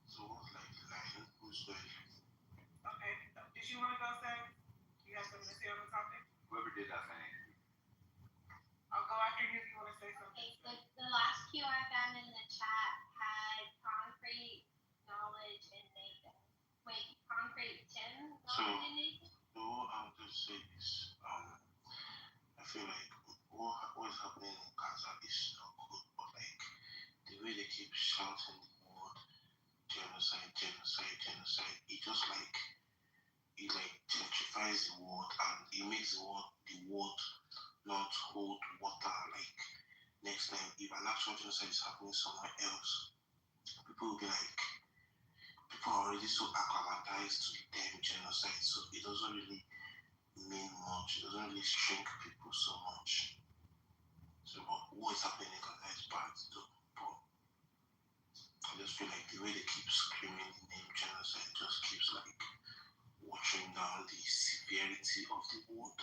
So what's like the line? Who's going? Okay, did you want to go, Sam? You have something to say on the topic? Whoever did that thing. I'll go after you if you want to say something. Okay, the last Q I found in the chat had concrete knowledge and Nathan. Wait, concrete Tim knowledge and Nathan? No, I'll just say this. I feel like what's happening in Gaza is not good, but like the way they keep shouting the word genocide, it just like it like gentrifies the word and it makes the word not hold water. Like next time, if an actual genocide is happening somewhere else, people will be like, people are already so acclimatized to the term genocide, so it doesn't really mean much. It doesn't really shrink people so much. So what is happening in Gaza is bad too, but I just feel like the way they keep screaming the name genocide just keeps like watering down the severity of the word.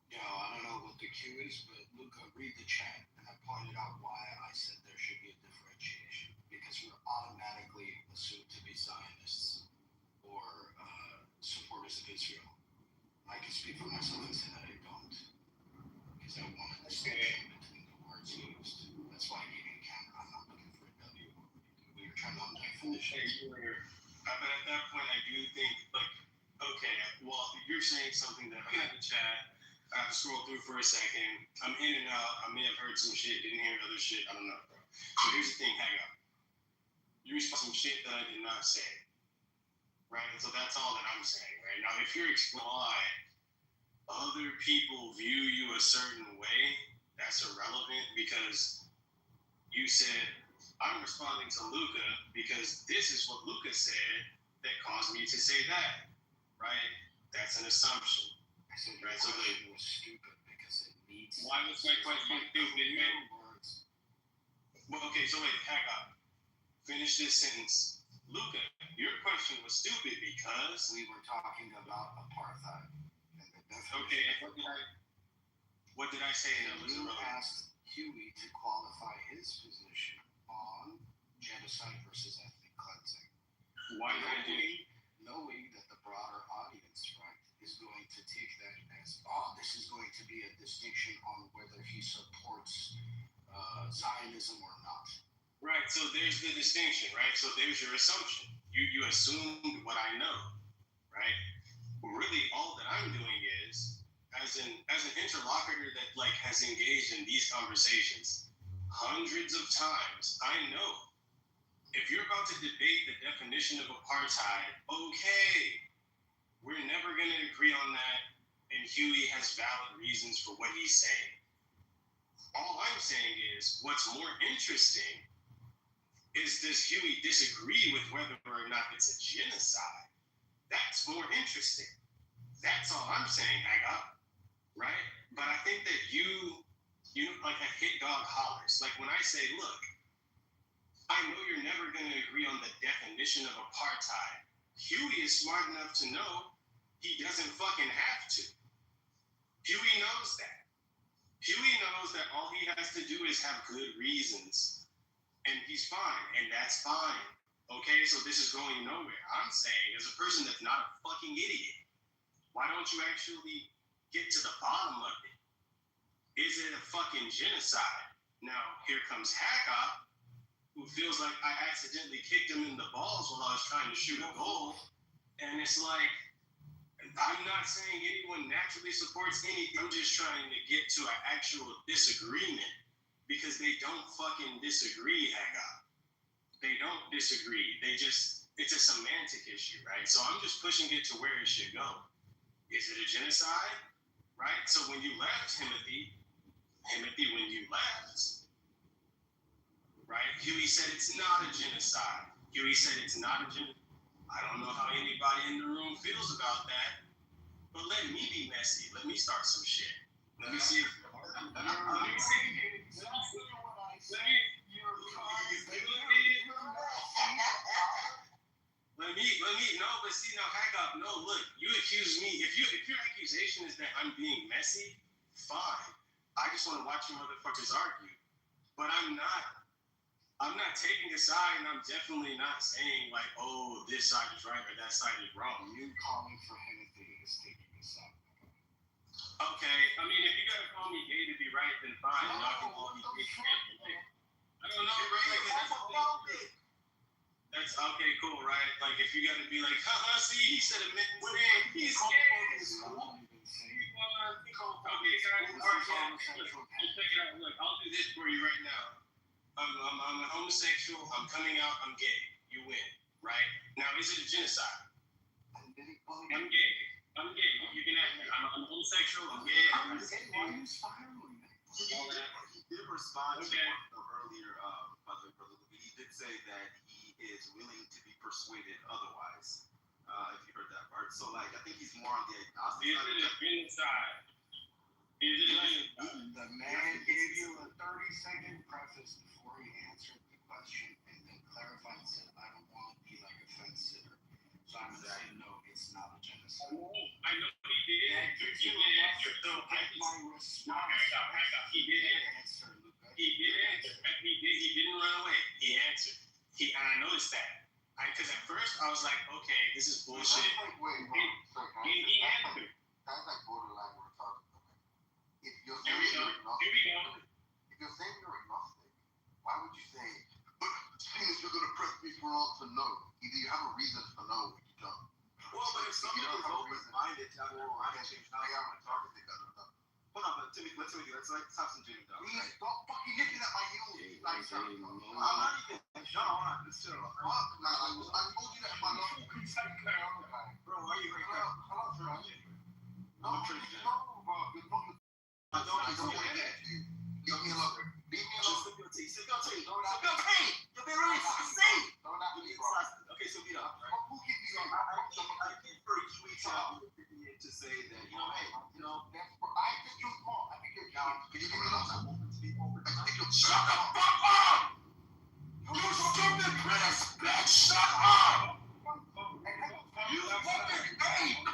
Yeah, I don't know what the Q is, but look, read the chat, and I pointed out why I said there should be a differentiation, because we're automatically assumed to be Zionists or supporters of Israel. I can speak for myself and say that I don't, because I want a distinction between the words used. That's why I gave you a camera. I'm not looking for a W. We were trying to definition. But at that point, I do think, like, okay, well, you're saying something that I'm in the chat. I have to scroll through for a second. I'm in and out. I may have heard some shit, didn't hear other shit. I don't know, bro. So here's the thing, hang on. You respond some shit that I did not say, right? So that's all that I'm saying, right? Now, if you're explaining other people view you a certain way, that's irrelevant because you said, I'm responding to Luca because this is what Luca said that caused me to say that, right? That's an assumption. I said right? your So question was stupid because it needs. why was my question stupid, man? Words. Well, okay, so wait, hang on. Finish this sentence. Luca, your question was stupid because We were talking about apartheid. And the definition okay, and of what did I say that was you irrelevant? asked Huey to qualify his position on genocide versus ethnic cleansing. Why did I do it? Knowing that the broader audience, right, is going to take that as, this is going to be a distinction on whether he supports Zionism or not. Right, so there's the distinction, right? So there's your assumption. You assumed what I know, right? Well, really, all that I'm doing is, as an interlocutor that like has engaged in these conversations hundreds of times, I know if you're about to debate the definition of apartheid, okay, we're never going to agree on that, and Huey has valid reasons for what he's saying. All I'm saying is, what's more interesting is does Huey disagree with whether or not it's a genocide? That's more interesting. That's all I'm saying, Haga, right? But I think that you like a hit dog hollers. Like when I say, look, I know you're never going to agree on the definition of apartheid. Huey is smart enough to know he doesn't fucking have to. Huey knows that. Huey knows that all he has to do is have good reasons, and he's fine, and that's fine. Okay, so this is going nowhere. I'm saying, as a person that's not a fucking idiot, why don't you actually get to the bottom of it? Is it a fucking genocide? Now, here comes Hackop, who feels like I accidentally kicked him in the balls while I was trying to shoot a goal. And it's like, I'm not saying anyone naturally supports anything. I'm just trying to get to an actual disagreement because they don't fucking disagree, Hackop. They don't disagree. It's a semantic issue, right? So I'm just pushing it to where it should go. Is it a genocide? Right? So when you left Timothy, when you left, Huey said it's not a genocide. Huey said it's not a genocide. I don't know how anybody in the room feels about that, but let me be messy. Let me start some shit. Let me see if. But see, now, hang up. No, look, you accuse me. If your accusation is that I'm being messy, fine. I just want to watch you motherfuckers argue. But I'm not taking a side, and I'm definitely not saying like, oh, this side is right or that side is wrong. You calling for anything is taking a side. Okay, I mean, if you gotta call me gay to be right, then fine. No, y'all can call me gay. I don't know, bro. Like, that's okay, cool, right? Like, if you gotta be like, haha, see, he said a man, he's gay. Okay, guys, all right, check it out. Look, I'll do this for you right now. I'm a homosexual. I'm coming out. I'm gay. You win, right? Now, is it a genocide? I'm gay. You can ask me. I'm homosexual. I'm gay. Why are you spiraling? He did respond to earlier, brother. He did say that he is willing to be persuaded otherwise. If you heard that part, so like I think he's more on the agnostic side. Is it a genocide? The man gave you a 30-second preface before he answered the question and then clarified and said, I don't want to be like a fence sitter. So I'm going to say, no, it's not a genocide. I know he did. He did answer. So I my response. Hang up. He did answer. He did answer. He didn't run away. He answered. And I noticed that. Because at first I was like, okay, this is bullshit. That's like, wait, He answered. That's like borderline we're talking about. If you're Here saying we go. if you're saying you're agnostic, why would you say, but seeing as you're going to press me for all to know, either you have a reason to know or you don't. Well, but if someone is open-minded to have a mind change, now you have to talk to them. Hold on, but Timmy, let's have some Jimmy Dog. Please stop fucking looking at my heels. I'm not even. No, let's chill. Fuck, man. I told you that in my last Bro, why are you right now? I'm a Christian. I don't want to get you. Leave me alone. You're being really fucking safe. Okay, so beat up. I think for you to say that, I think you're smart. I think you're young. Can you give me a number? Shut the fuck up! You stupid bitch! Shut up! You fucking ape!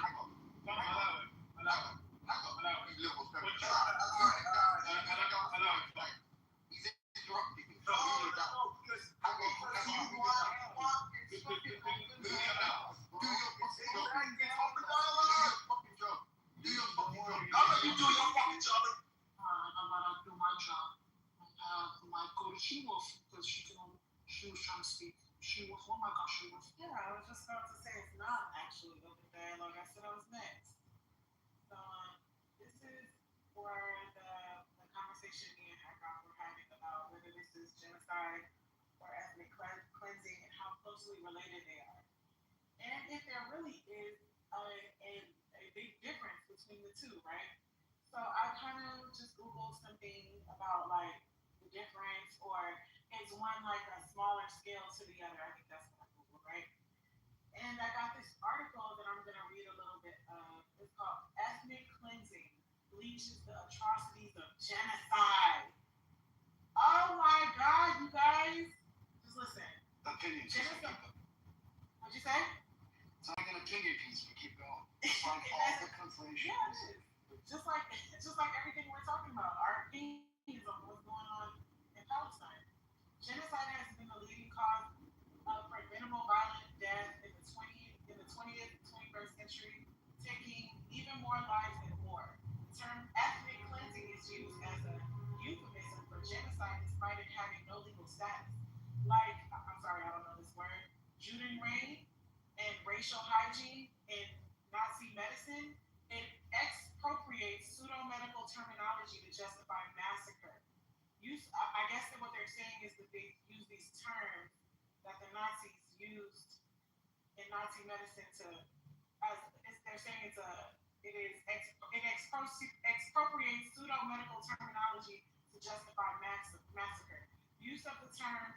She was trying to speak. She was, oh my gosh, she was. Yeah, I was just about to say it's not actually open dialogue. I said I was next. So this is for the conversation me and Hackrock were having about whether this is genocide or ethnic cleansing and how closely related they are. And if there really is a big difference between the two, right? So I kind of just Googled something about like the difference, or is one like a smaller scale to the other? I think that's what I Googled, right? And I got this article that I'm going to read a little bit of. It's called Ethnic Cleansing Bleaches the Atrocities of Genocide. Oh my God, you guys. Just listen. Opinion. What'd you say? It's like an opinion piece, but keep going. It's like all the translation. Yeah, it is. Just like everything we're talking about, our opinions on what's going on in Palestine. Genocide has been the leading cause of preventable violent death in the 20th, 21st century, taking even more lives than war. The term ethnic cleansing is used as a euphemism for genocide despite it having no legal status. Like, I'm sorry, I don't know this word, Judenrein and racial hygiene in Nazi medicine, it expropriates pseudo-medical terminology to justify massacre. I guess that what they're saying is that they use these terms that the Nazis used in Nazi medicine they're saying it expropriates pseudo-medical terminology to justify massacre. Use of the term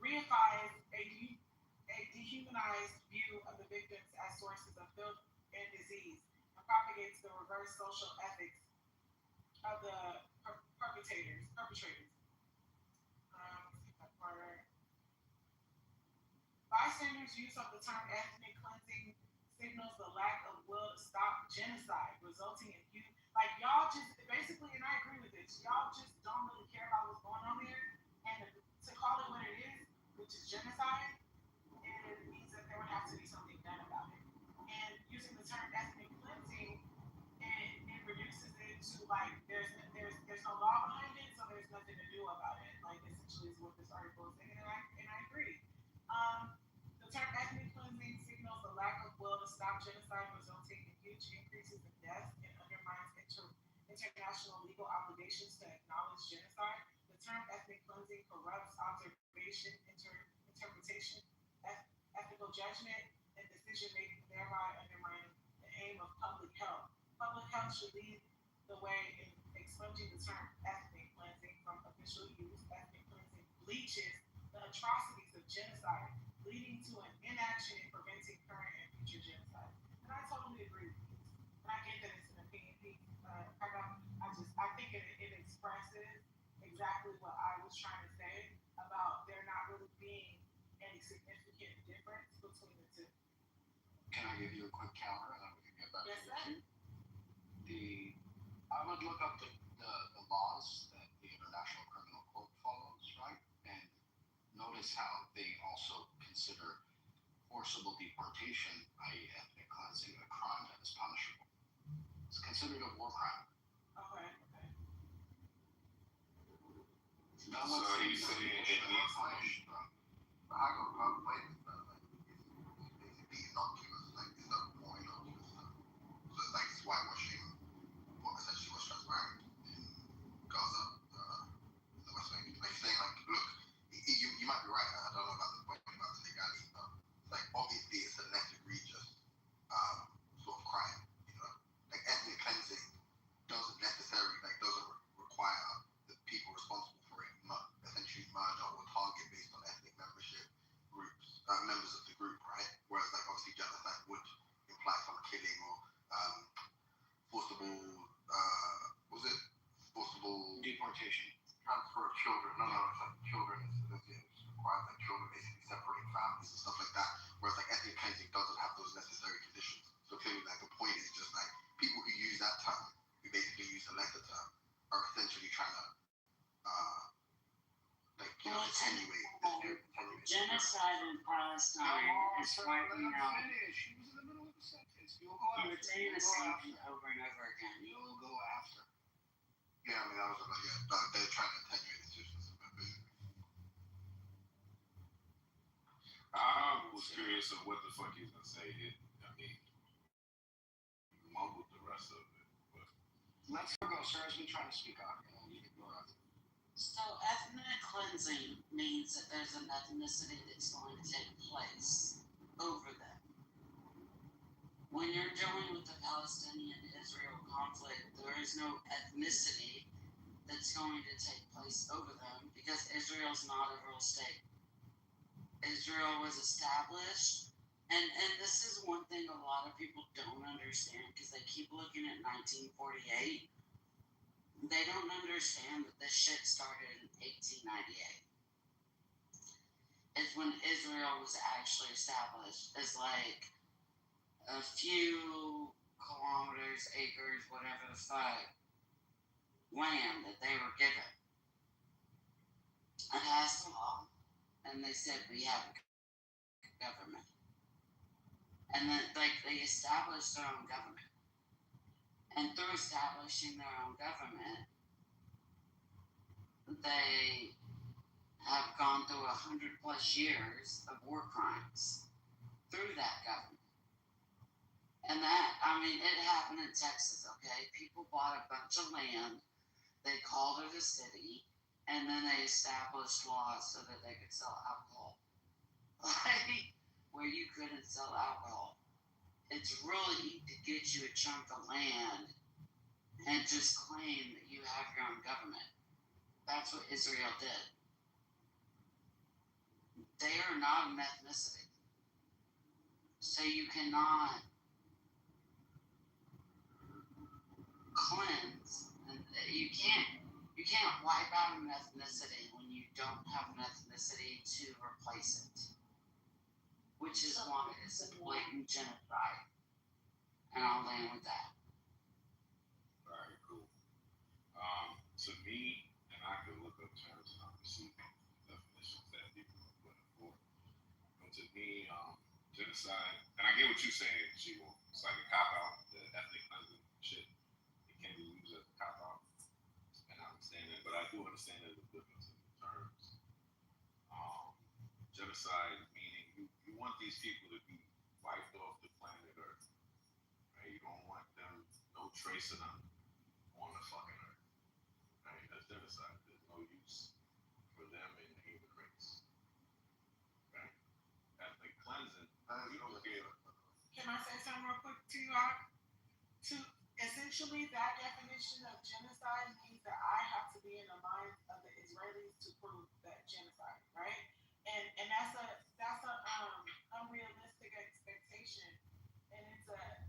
reifies a dehumanized view of the victims as sources of filth and disease, and propagates the reverse social ethics of the perpetrators. Bystanders' use of the term ethnic cleansing signals the lack of will to stop genocide, resulting in you like y'all just basically, and I agree with this, y'all just don't really care about what's going on there, and to call it what it is, which is genocide, it means that there would have to be something done about it. And using the term ethnic cleansing, it reduces it to like there's no law behind it, so there's nothing to do about it. Like essentially is what this article is saying, and I agree. The term ethnic cleansing signals the lack of will to stop genocide, resulting in huge increases in deaths and undermines international legal obligations to acknowledge genocide. The term ethnic cleansing corrupts observation, interpretation, ethical judgment, and decision making, thereby undermining the aim of public health. Public health should lead the way in expunging the term ethnic cleansing from official use. Ethnic cleansing bleaches the atrocities of genocide, leading to an inaction in preventing current and future genocide. And I totally agree with this. And I get that it's an opinion piece. I think it expresses exactly what I was trying to say about there not really being any significant difference between the two. Can I give you a quick counter and then we can get back Yes, to sir. I would look up the laws that the International Criminal Court follows, right? And notice how they also consider forcible deportation, i.e. ethnic cleansing, a crime that is punishable. It's considered a war crime. Okay. So you saying it needs punished, but I go wait, it's basically innocuous, like it's not more innocuous stuff. So it's like it's whitewashing what essentially was transparent in Gaza, in the West Bank. Like saying like, look, you might be right, I don't know about the point about the legality, but like obviously it's a less egregious sort of crime, you know. Like ethnic cleansing doesn't require the people responsible for it essentially murder or target based on ethnic membership groups, members of the group, right? Whereas like obviously genocide would imply some killing or forcible deportation, transfer of children. No, it's like children. It requires like children basically separating families and stuff like that. Whereas like ethnic cleansing doesn't have those necessary conditions. So clearly, like the point is just like people who use that term, who basically use the lesser term, are essentially trying to attenuate. Genocide in Palestine is wiping out. She was in the middle of the sentence. You'll go You were saying the same thing over and over again. You'll go after. Yeah, I mean, that was they're trying to attenuate the situation. I was curious of what the fuck he's gonna say. I mean, he mumbled the rest of it. But let's go. Sarah's been trying to speak out. You can go out. So ethnic cleansing means that there's an ethnicity that's going to take place over them. When you're dealing with the Palestinian-Israel conflict, there is no ethnicity that's going to take place over them because Israel's not a real state. Israel was established, and this is one thing a lot of people don't understand because they keep looking at 1948. They don't understand that this shit started in 1898. It's when Israel was actually established as like a few kilometers, acres, whatever the fuck, land that they were given. It has law, and they said we have a government. And then like they established their own government. And through establishing their own government, they have gone through 100+ years of war crimes through that government. And that, I mean, it happened in Texas, okay? People bought a bunch of land, they called it a city, and then they established laws so that they could sell alcohol. Like, where you couldn't sell alcohol. It's really to get you a chunk of land and just claim that you have your own government. That's what Israel did. They are not an ethnicity. So you cannot cleanse. And you can't wipe out an ethnicity when you don't have an ethnicity to replace it. Which is why it's a blatant genocide. And I'll land with that. Alright, cool. To me, and I could look up terms and I'm receiving definitions that people are putting forth. But to me, genocide, and I get what you're saying, Chico. It's like a cop out, the ethnic cleansing shit. It can be used as a cop out, and I understand that. But I do understand there's a difference in the terms. Genocide meaning you want these people to be wiped off the planet Earth. Right? You don't want them, no trace of them on the fucking Earth. Right? That's genocide. There's no use for them in the human race. Right? Ethnic cleansing, we don't care. Can I say something real quick to you, Art? To essentially that definition of genocide means that I have to be in the minds of the Israelis to prove that genocide, right? And that's a unrealistic expectation, and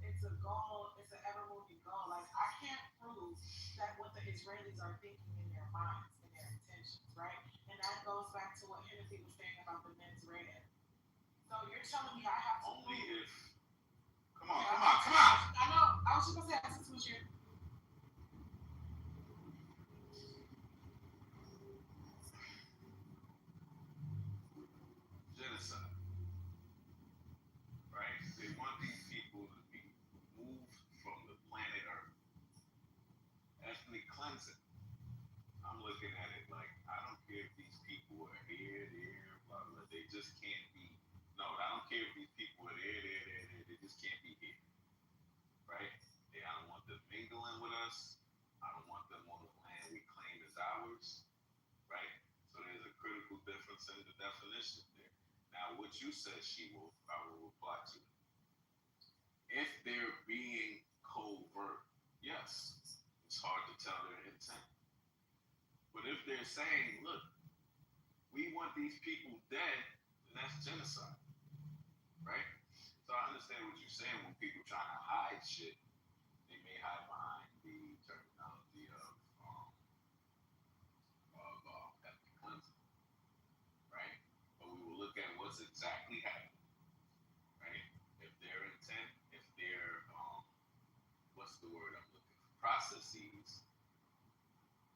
it's a goal, it's an ever moving goal. Like I can't prove that what the Israelis are thinking in their minds and their intentions, right? And that goes back to what Hennessy was saying about the men's red. So you're telling me I have to only prove, if come on. I know. I was just gonna say I just was here. Genocide. Right? They want these people to be moved from the planet Earth. Ethnic cleansing. I'm looking at it like I don't care if these people are here, there, blah blah. They just can't be. No, I don't care if these people are there. They just can't be here. Right? I don't want them mingling with us. I don't want them on the land we claim as ours. Right? So there's a critical difference in the definition there. Now, what you said, She-Wolf, I will reply to it. If they're being covert, yes, it's hard to tell their intent. But if they're saying, look, we want these people dead, then that's genocide. Right? So I understand what you're saying when people trying to hide shit, they may hide behind the terminology of ethnic cleansing. Right? But we will look at what's exactly happening. Right? If their intent, if their what's the word I'm looking for? Processes,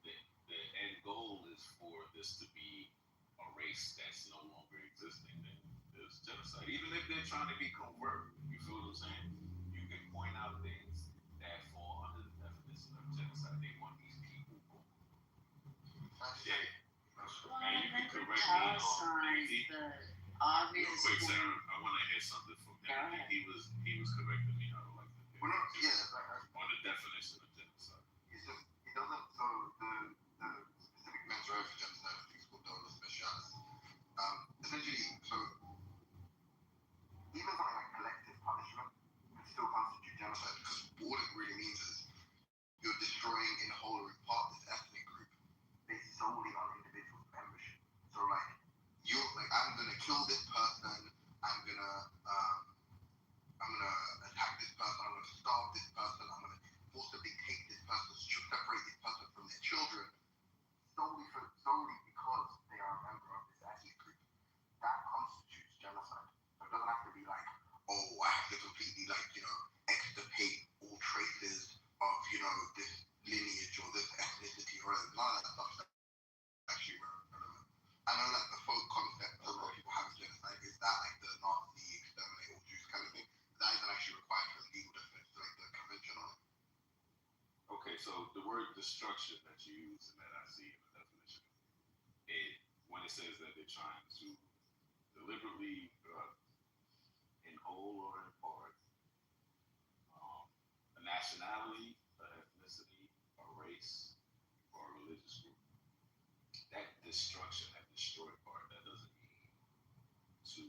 the end goal is for this to be a race that's no longer existing, then there's genocide. Even if they're trying to be covert, you feel what I'm saying? You can point out things that fall under the definition of genocide. They want these people gone. Yeah. And you can correct me on real quick, Sarah. I want to hear something from him. He was correcting me. I would like to hear on the definition of genocide. It's just it doesn't. So the specific men's right for genocide, I think it's called dolus specialis. Essentially, so even something like collective punishment can still constitute genocide because all it really means is you're destroying in whole or in part this ethnic group based solely on individual membership. So like I'm gonna kill this person, I'm gonna attack this person, I'm gonna starve this person, I'm gonna forcibly take this person, separate this person from their children, solely because they are a member of this ethnic group. That constitutes genocide. So it doesn't have to be like, oh, I have to completely extirpate all traces of this lineage or this ethnicity or none of that stuff is actually relevant. I know that the folk concept a lot of people have in genocide is that like the Nazi exterminate all Jews kind of thing. That isn't actually required for legal definition, like the convention on it. Okay, so the word destruction that you use and that I see in the definition, when it says that they're trying to deliberately, in whole or in part, a nationality, an ethnicity, a race, or a religious group. That destruction, that destroyed part, that doesn't mean to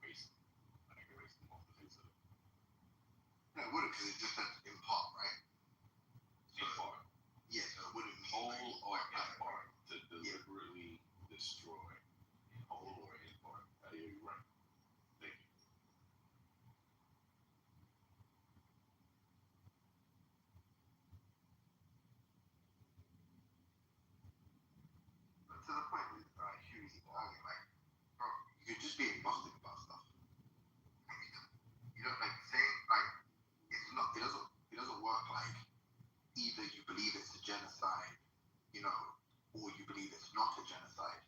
erase them off the face of it. No, it wouldn't, because it just said in part, right? In part. Yeah, so it wouldn't mean whole or in part to deliberately destroy in whole genocide, or you believe it's not a genocide.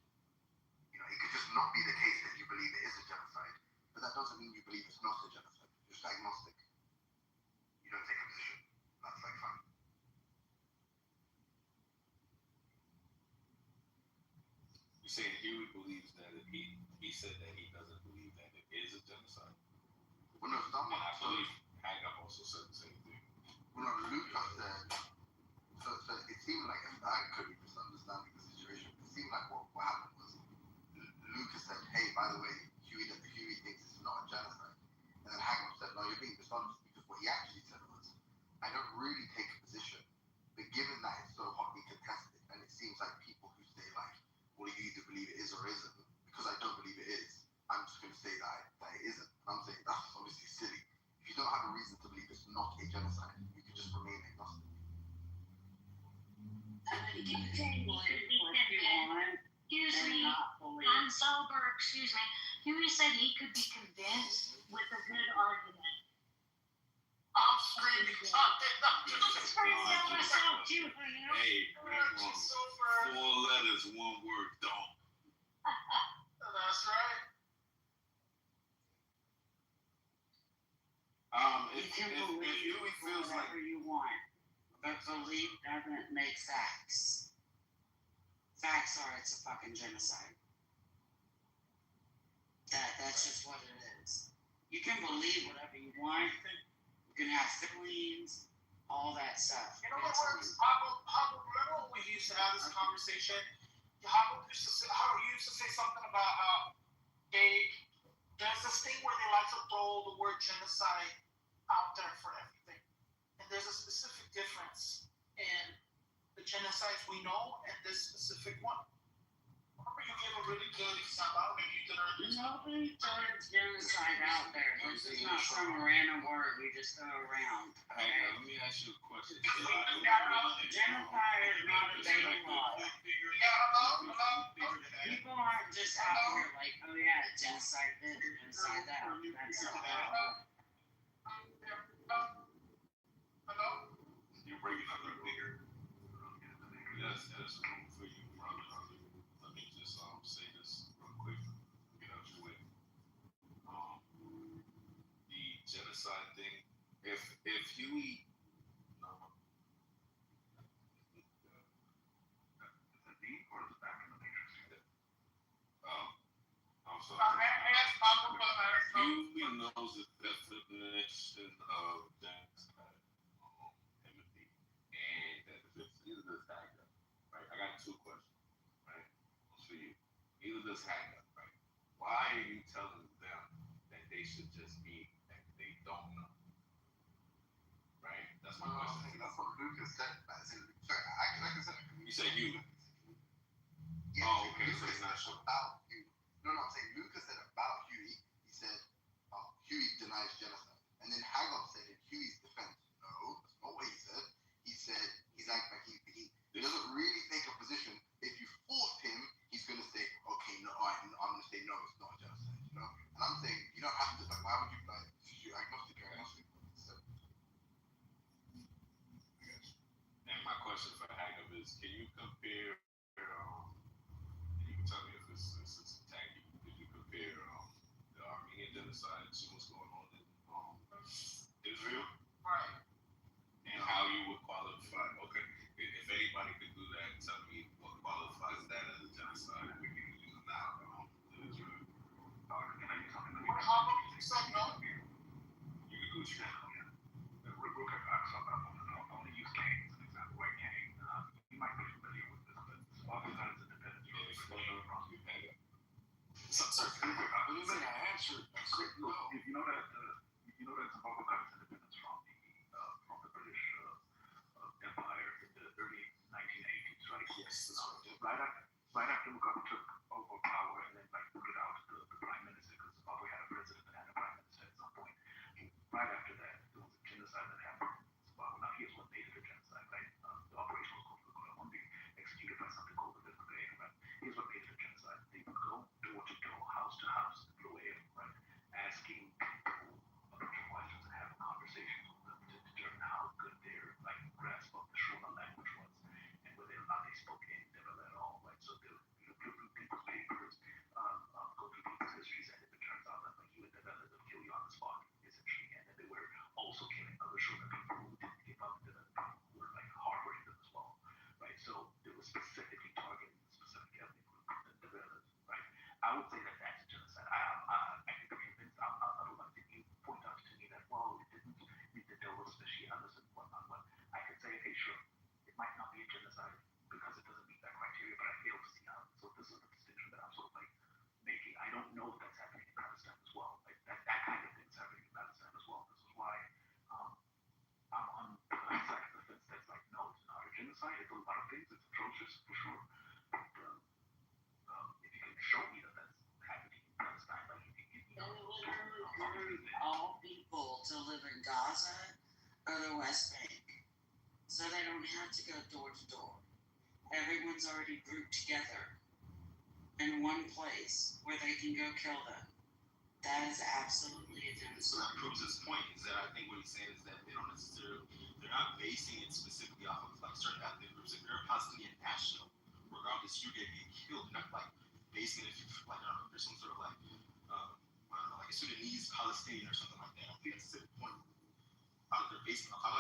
It could just not be the case that you believe it is a genocide, but that doesn't mean you believe it's not a genocide. You're just agnostic. You don't take a position. That's like fine. You saying Huey believes that he said that he doesn't believe that it is a genocide? Well, no, someone. And I believe Haggard also said the same thing. Well, no, Lucas said. So it seemed like, and I could be misunderstanding the situation. It seemed like what happened was Lucas said, "Hey, by the way, Huey thinks it's not a genocide," and then Haggard said, "No, you're being dishonest," because what he actually said was, "I don't really take a position, but given that it's so hotly contested, and it seems like people who say like, well, you either believe it is or isn't, because I don't believe it is, I'm just going to say that it isn't." And I'm saying that's obviously silly. If you don't have a reason to believe it's not a genocide, you could just remain agnostic. I'm sober, excuse me. Huey said he could be convinced with a good argument. I'm screaming something. myself too, Hey, four letters, one word, don't. That's right. You can believe Huey feels like whatever you want, but belief doesn't make facts. Facts are it's a fucking genocide. That's just what it is. You can believe whatever you want. You can have feelings, all that stuff. You know what works? Remember when we used to have this conversation? Howard used to say something about how there's this thing where they like to throw the word genocide out there for everything. And there's a specific difference in the genocides we know and this specific one. Remember you gave a really good example. I don't know if you did earlier. Nobody throws genocide out there. This is not some random word we just throw around. Hey, let me ask you a question. Genocide is not a daily law. People aren't just out here like, oh yeah, genocide this, genocide that. That's not how it works. Hello? You're breaking up a bigger. Yes, there's room for you, brother. Let me just say this real quick. Get out your way. The genocide thing. If Huey. No. Is it me or is it back in the matrix? I'm sorry. Huey knows the definition of genocide, empathy, and that either does Haggard, right? I got two questions, right? For you. Either does Haggard, right? Why are you telling them that they should just be that they don't know? Right? That's my question. That's what Lucas said. You said Huey. Yeah, oh, okay. Lucas So it's not sure. about Huey. No, I'm saying Lucas said about Huey. He said Huey denies genocide, and then Haggard said in Huey's defense, no, that's not what he said. He said he's like he doesn't really take a position. If you force him, he's gonna say, okay, no, all right, I'm gonna say no, it's not a genocide, And I'm saying you don't have to. Like, why would you like? You're agnostic. And my question for Haggard is, can you compare? You can tell me if this is tacky. Did you compare the Armenian genocide to what's going on in Israel? Right. And how you would qualify? Okay, if anybody could do that, tell me what qualifies that as a genocide. We can use it now in Israel. Can I use something? You said no. You can do what you want. Real quick, I want to use Kane as an example. Right, Kane, you might be familiar with this, but Slovakia is independent from the Sorry, let me answer. You know that Slovakia is independence from the British Empire in the early 1980s, right? Yes. Right after Mugabe took over power and then booted out the prime minister, because Zimbabwe had a president and a prime minister at some point. Right after that, there was a genocide that happened in Zimbabwe. Now, here's what made it a genocide, right? The operation was called Lukulamumbi, executed by something called the Brigade, right? Here's what made it a genocide. They would go door to door, house to house, through air, right? Asking people a bunch of questions and having conversations with them to determine how good their grasp of the Shona language was. atrocious for sure. But if you can show me that that's happening in Palestine, like if you give me all people to live in Gaza or the West Bank, so they don't have to go door to door. Everyone's already grouped together in one place where they can go kill them. That is absolutely a So genocide. that proves his point. Is that I think what he's saying is that they don't necessarily, they're not basing it specifically off of like certain ethnic groups. If you're a Palestinian national, regardless, you're gonna get killed. They're not like basing it like I don't know, there's some sort of like I don't know, like a Sudanese Palestinian or something like that. I think that's the point. They're basing off. I'd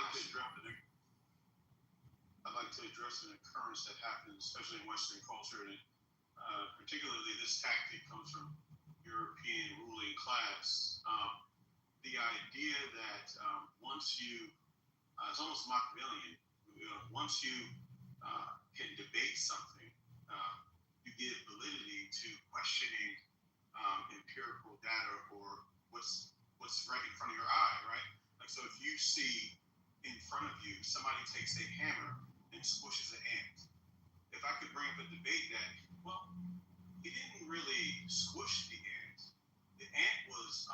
like to address an occurrence that happens, especially in Western culture, and particularly this tactic comes from European ruling class. The idea that once you, it's almost Machiavellian, once you can debate something, you give validity to questioning empirical data or what's right in front of your eye, right? Like, so if you see in front of you somebody takes a hammer and squishes an ant, if I could bring up a debate that, well, he didn't really squish the ant. The ant was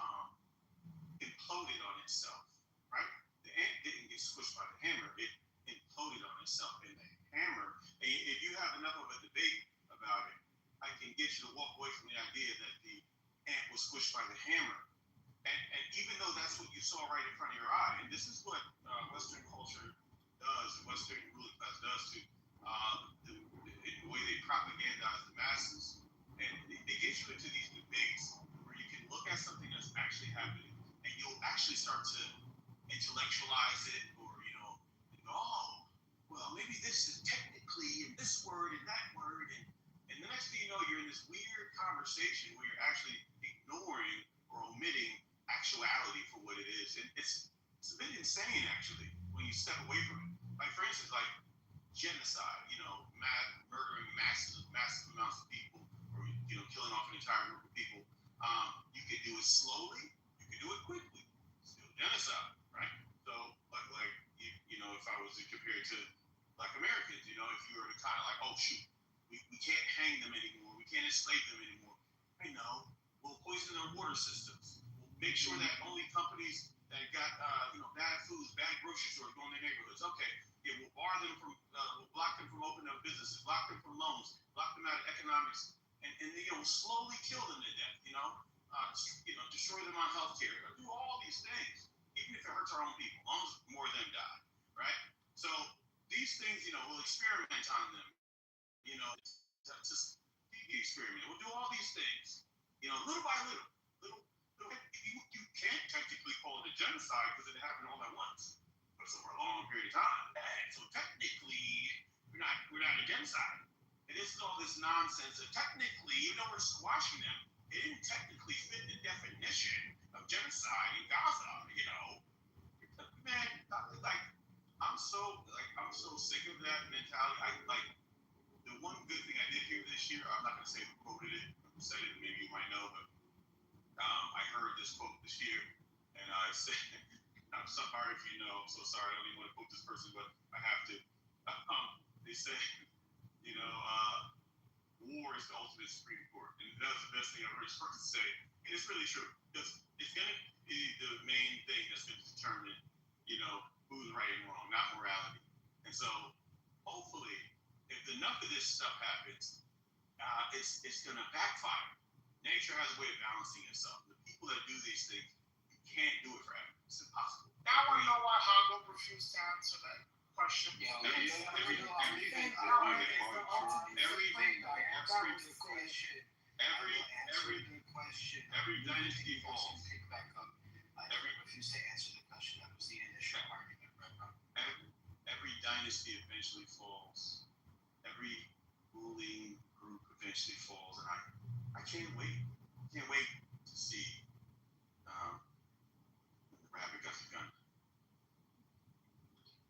imploded on itself, right? The ant didn't get squished by the hammer. It imploded on itself. And the hammer, and if you have enough of a debate about it, I can get you to walk away from the idea that the ant was squished by the hammer. And even though that's what you saw right in front of your eye, and this is what Western culture does, and Western ruling class does to the way they propagandize the masses, and they get you into these debates where you can look at something that's actually happening, and you'll actually start to intellectualize it, or go, oh, well, maybe this is technically in this word and that word, and the next thing you know, you're in this weird conversation where you're actually ignoring or omitting actuality for what it is, and it's a bit insane actually when you step away from it. Like for instance, like genocide, murdering massive amounts of people, or killing off an entire group of people. You could do it slowly, you could do it quickly. Still genocide, right? So like if I was to compare it to like Americans, if you were to kind of like, oh shoot, we can't hang them anymore, we can't enslave them anymore. I know, we'll poison their water systems. We'll make sure that only companies that got bad foods, bad grocery stores go in their neighborhoods. Okay, yeah, we'll bar them from, we'll block them from opening up businesses, block them from loans, block them out of economics, and slowly kill them to death. Destroy them on healthcare. Do all these things, even if it hurts our own people, as long as more of them die, right? So these things, we'll experiment on them. Just the experiment. We'll do all these things, little by little. You can't technically call it a genocide because it happened all at once, but it's over a long period of time. So technically, we're not a genocide. And this is all this nonsense. And technically, even though we're squashing them, it didn't technically fit the definition of genocide in Gaza. Man, I'm so sick of that mentality. The one good thing I did hear this year, I'm not gonna say who quoted it, who said it, maybe you might know, but I heard this quote this year, and I said, I'm sorry if you know, I'm so sorry, I don't even want to quote this person, but I have to. They said, war is the ultimate Supreme Court, and that's the best thing I've heard this person say, and it's really true, because it's going to be the main thing that's going to determine, who's right and wrong, not morality. And so, hopefully, if enough of this stuff happens, it's going to backfire. Nature has a way of balancing itself. The people that do these things, you can't do it forever. It's impossible. Now I know why Hongo refused to answer that question. Every dynasty falls. I refuse to answer the question. That was the initial argument, right? Every dynasty eventually falls. Every ruling group eventually falls, and I can't wait. Can't wait to see the rabbit got the gun.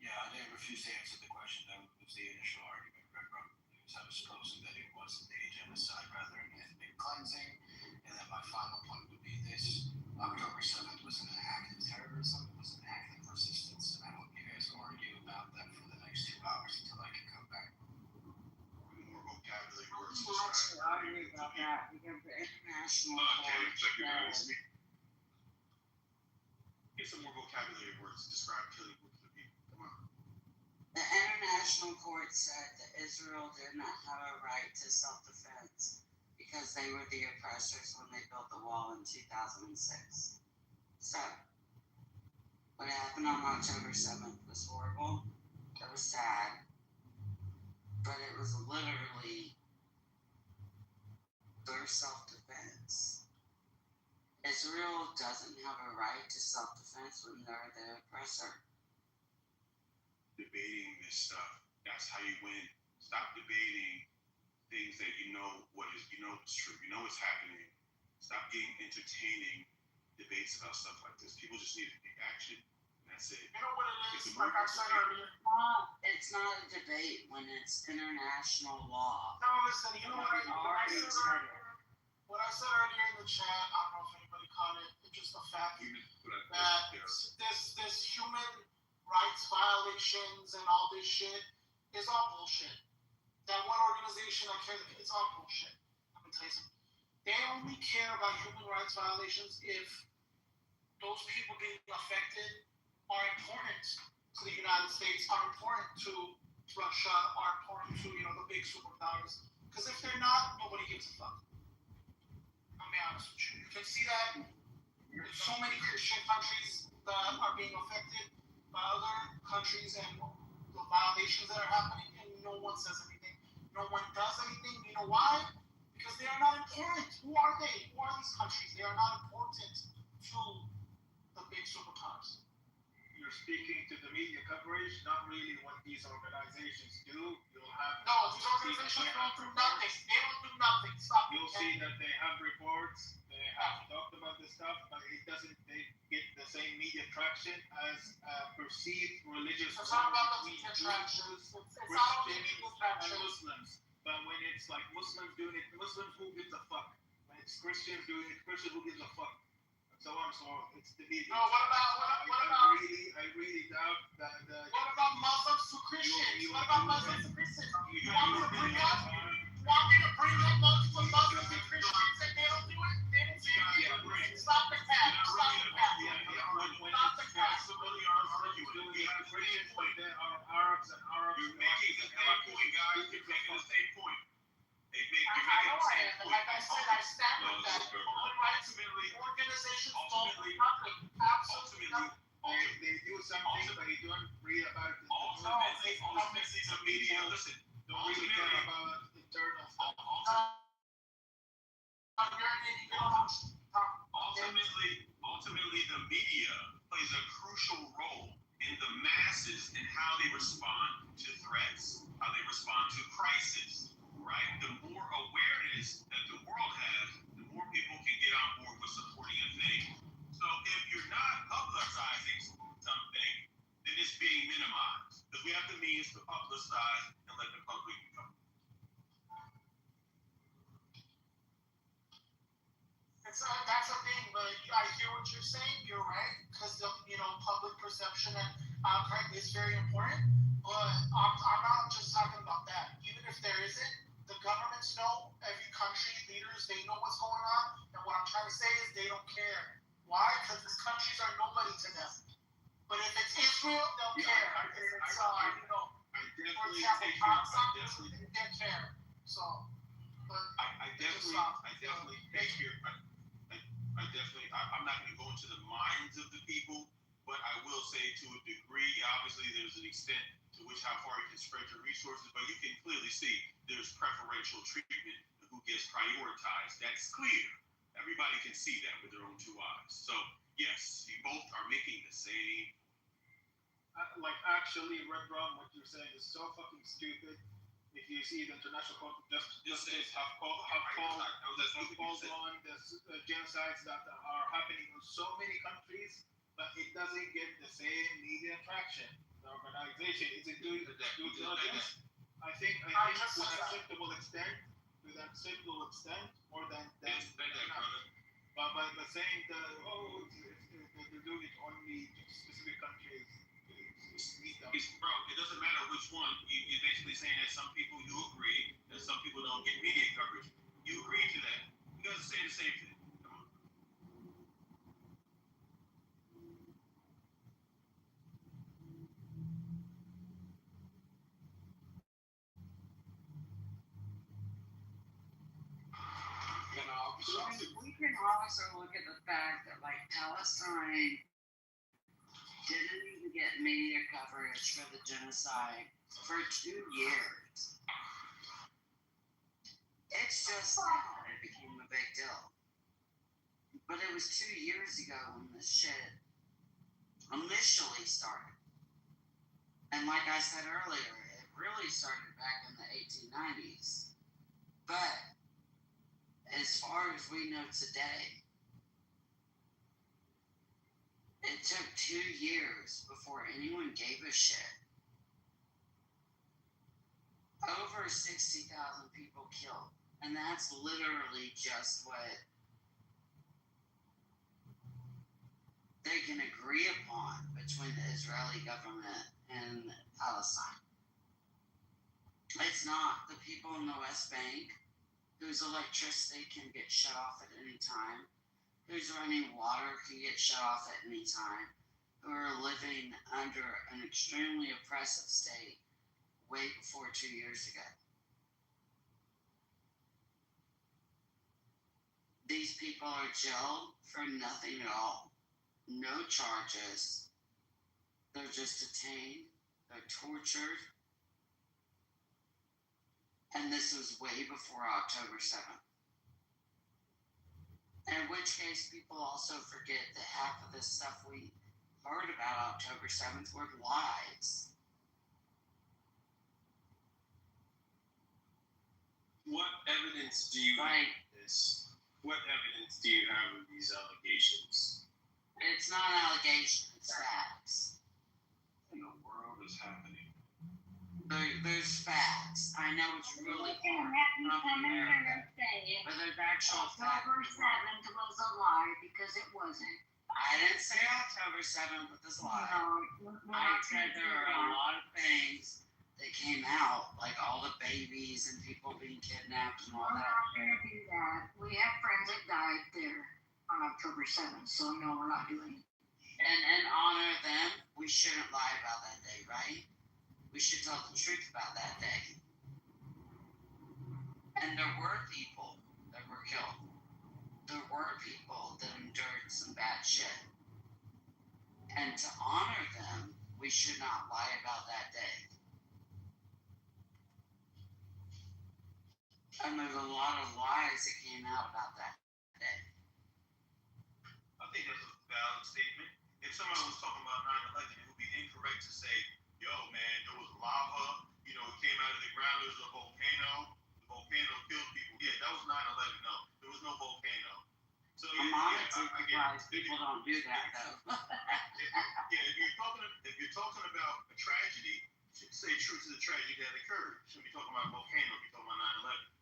Yeah, I didn't refuse to answer the question. That was the initial argument, right? I was supposing that it wasn't a genocide, rather an ethnic cleansing. And then my final point would be this: October 7th was an act of terrorism. It was an act of resistance, and I hope you guys argue about that for the next 2 hours until I can come back. about that because the international Kevin, check your court notes. Get some more vocabulary words. Describe killing groups of people. Come on. the international court said that Israel did not have a right to self-defense because they were the oppressors when they built the wall in 2006. So, what happened on October 7th was horrible. It was sad. But it was literally their self-defense. Israel doesn't have a right to self-defense when they're the oppressor. Debating this stuff. That's how you win. Stop debating things that you know is true. You know what's happening. Stop getting entertaining debates about stuff like this. People just need to take action. And that's it. You know what it is? Like I said earlier. It's not a debate when it's international law. No, listen. You know what I said earlier? What I said earlier in the chat, I don't know if anybody caught it. It's just a fact that this human rights violations and all this shit is all bullshit. That one organization that cares, it's all bullshit. I'm gonna tell you something. They only care about human rights violations if those people being affected are important to the United States, are important to Russia, are important to the big superpowers. Because if they're not, nobody gives a fuck. I'll be honest with you. You can see that there's so many Christian countries that are being affected by other countries and the violations that are happening, and no one says anything. No one does anything. You know why? Because they are not important. Who are they? Who are these countries? They are not important to the big superpowers. You're speaking to the media coverage, not really what these organizations do. You'll have these organizations don't do nothing. They don't do nothing. Stop. You'll see that they have reports. They have talked about this stuff, but it doesn't. They get the same media traction as perceived religious. It's not about the media traction. It's not only media traction. And Muslims, but when it's like Muslims doing it, Muslims who gives a fuck? When it's Christians doing it, Christians who gives a fuck? So on, so it's the media. No, what about? I really doubt that. What about Muslims to Christians? What about Muslims to Christians? You want me to bring up multiple Muslims and Christians and they don't do it? They don't say it. Stop the cap. Stop the cap. Stop the cap. We have Christians, but there are Arabs and Arabs. You're making the same point, guys. You're making the same point. I know I am, but like I said, I stand with that. Human rights organizations don't do nothing. Absolutely nothing. They do something, but they don't read about it. Ultimately, the media, listen, don't really care about internal stuff. Ultimately, the media plays a crucial role in the masses and how they respond to threats, how they respond to crisis, right? The more awareness that the world has, the more people can get on board with supporting a thing. So if you're not publicizing something, then it's being minimized. Because we have the means to publicize and let the public know. That's the thing, but I hear what you're saying. You're right, because public perception and outcry is very important. But I'm not just talking about that. Even if there isn't, the governments know. Every country leaders, they know what's going on. And what I'm trying to say is they don't care. Why? Because these countries are nobody to them. But if it's Israel, they'll care. If it's for example, Pakistan, they care. So, but I definitely take your. I'm not going to go into the minds of the people, but I will say to a degree, obviously there's an extent to which how far you can spread your resources, but you can clearly see there's preferential treatment of who gets prioritized. That's clear. Everybody can see that with their own two eyes. So yes, you both are making the same. Actually, Red Rum, what you're saying is so fucking stupid. If you see the International Court of Justice have called on the genocides that are happening in so many countries, but it doesn't get the same media traction. The organization isn't doing the due diligence. I think to an acceptable extent, more than but saying that they're doing it only to specific countries. Bro, it doesn't matter which one. You're basically saying that some people you agree that some people don't get media coverage. You agree to We can also look at the fact that, like, Palestine didn't even get media coverage for the genocide for 2 years. It's just that it became a big deal. But it was 2 years ago when this shit initially started. And like I said earlier, it really started back in the 1890s. But as far as we know today, it took 2 years before anyone gave a shit. Over 60,000 people killed. And that's literally just what they can agree upon between the Israeli government and Palestine. It's not the people in the West Bank whose electricity can get shut off at any time, whose running water can get shut off at any time, who are living under an extremely oppressive state way before 2 years ago. These people are jailed for nothing at all. No charges. They're just detained. They're tortured. And this was way before October 7th. In which case, people also forget that half of this stuff we heard about October 7th were lies. What evidence do you have of this? What evidence do you have of these allegations? It's not an allegation, it's facts. What in the world is happening? There's facts. I know it's really hard. But there's actual facts. October 7th was a lie because it wasn't. I didn't say October 7th was a lie. I said there are a lot of things that came out, like all the babies and people being kidnapped and all We're that. not going to do that. We have friends that died there on October 7th, so no, we're not doing it. And in honor of them, we shouldn't lie about that day, right? We should tell the truth about that day. And there were people that were killed. There were people that endured some bad shit. And to honor them, we should not lie about that day. And there's a lot of lies that came out about that day. I think that's a valid statement. If somebody was talking about 9/11, it would be incorrect to say, yo, man, there was lava, it came out of the ground, there was a volcano, the volcano killed people. Yeah, that was 9/11. No, there was no volcano. So I'm honestly surprised people don't do that, though. if you're talking about a tragedy, you should say true to the tragedy that occurred. You shouldn't be talking about a volcano if you're talking about 9/11.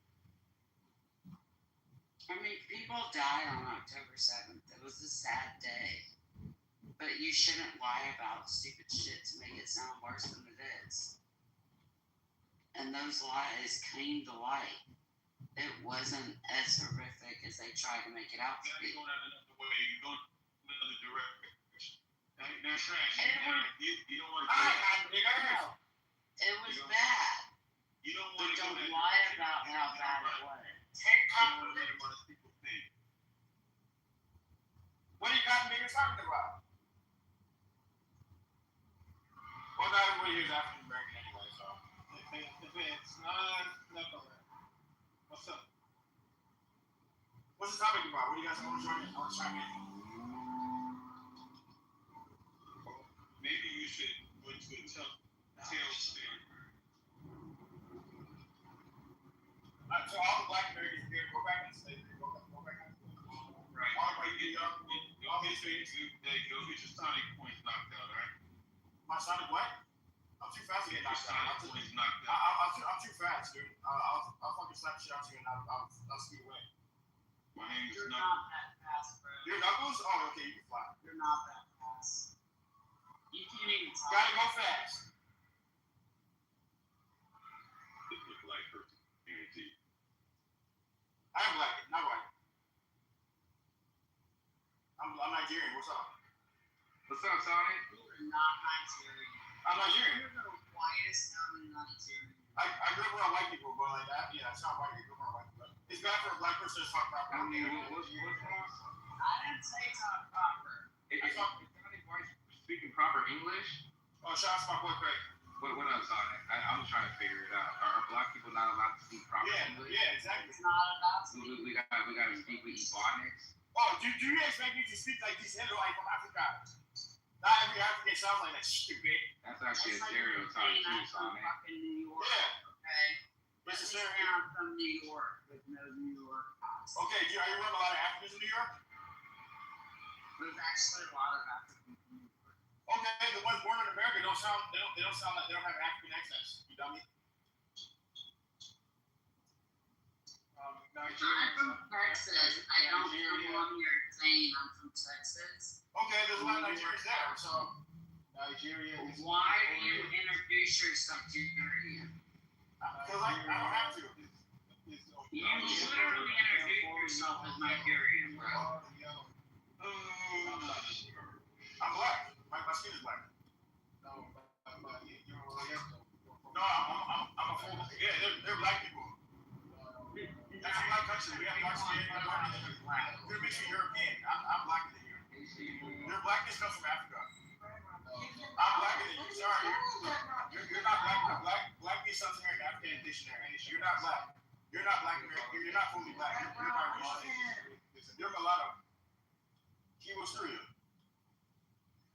I mean, people died on October 7th. It was a sad day. But you shouldn't lie about stupid shit to make it sound worse than it is. And those lies came to light. It wasn't as horrific as they tried to make it out to be. You're going out another way. You're going another direction. That's tragedy. You don't want to It was bad. You don't want to don't lie about how bad it was. What do you got niggas talking about? Well, not everybody here is African American anyway, so if it's not correct. What's up? What's the topic about? What do you guys want to join in? I want to chime in. Maybe you should go to a tailspin. So all the black Americans here go back and slavery, go back and slavery. Right. Y'all history, those get your sonic points knocked out, right? My sonic what? I'm too fast to get knocked out. Sonic points knocked out. I'm too fast, dude. I'll fucking slap shit out you and I'll speed away. My name is You're not that fast, bro. Your knuckles? Oh, okay, you can fly. You're not that fast. You can't even talk. Gotta go fast. This look like her, guaranteed. I am black, not white. I'm Nigerian. What's up? What's up, Sonic? You're not Nigerian. I'm Nigerian. You're the whitest sounding Nigerian. I grew up around white people, but like that, yeah, it's not white. I grew up around white people. It's bad for a black person to talk proper. I mean, what's wrong? I didn't say talk proper. If somebody speaking proper English. Oh, shout out to my boy Craig. What else on it? I'm trying to figure it out. Are black people not allowed to speak proper English? Yeah, exactly. It's not allowed to. We gotta speak with Ebonics. Oh, do you expect me to speak like this Israelite from Africa? Not every African sounds like that stupid. That's actually a stereotype too, Sonic. Fucking New York. Yeah. Okay. It's a Let me say stereotype. I'm from New York with no New York accent. Okay, are you around a lot of Africans in New York? There's actually a lot of Africans in New York. Okay, the ones born in America don't sound like they don't have African accents. You dummy. I'm from Texas. I don't belong here saying I'm from Texas. Okay, there's a lot of Nigerians there, so Nigeria is. Why do you introduce yourself to Nigerian? Because I don't have to. You literally introduce yourself as Nigerian, bro. I'm black. My skin is black. No, I'm a full. Yeah, they're black people. That's in my country. We have dark skin. They're mixing European. I'm blacker than you. Their blackness comes from Africa. I'm blacker than you. Sorry. You're not black. Black means something here in African dictionary. You're not black. You're not black American. You're not fully black. You're biracial. You're mulatto. He will screw you.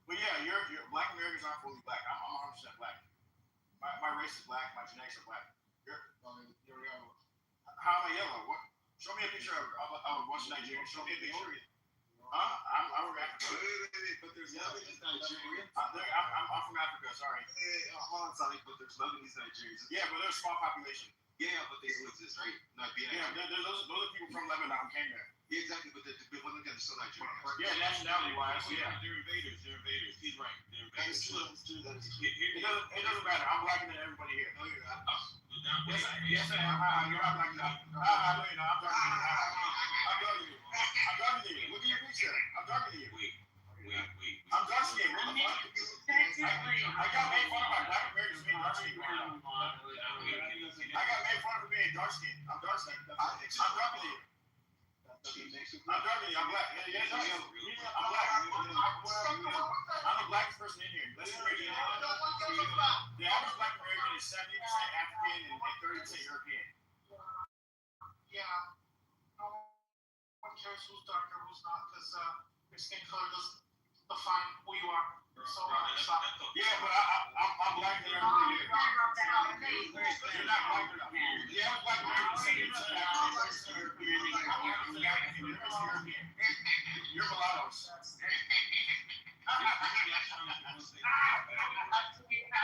But yeah, you're black Americans aren't fully black. I'm 100% black. My race is black. My genetics are black. You're yellow. How am I yellow? What? Show me a picture of what's Nigerian. Show me a picture. I'm from Africa. But there's Lebanese Nigerians. I'm from Africa. Sorry. Hold on, Sonic. But there's Lebanese Nigerians. Yeah, but they're a small population. Yeah, but they still exist, right? Not being. Yeah, those are people from Lebanon who came there. Yeah, exactly. But they're still Nigerian. Yeah, nationality wise. Yeah. They're invaders. He's right. They're invaders. That's true. That is true. It doesn't matter. I'm blacker than everybody here. No, you're not. Yes, I am. You're not black enough. I know you're not. I'm darker than you. I'm darker than you. Look at your picture. I'm darker than you. Wait. I'm dark skinned. What the fuck? I got made fun of by black Americans being dark skinned growing up. I got made fun of being dark skinned. I'm dark skinned. I'm darker than you. I'm darker than you. I'm black. Yeah, I'm black. I'm the blackest person in here. Let's see the average black American is 70% African and 30% European. Yeah. No one cares who's darker, who's not, because your skin color doesn't define who you are. So, yeah, but I'm black than everybody here. You're not black enough. Yeah, I'm black American, 70% African, 30% European. I'm 100% African, 30% European. You're mulattoes. I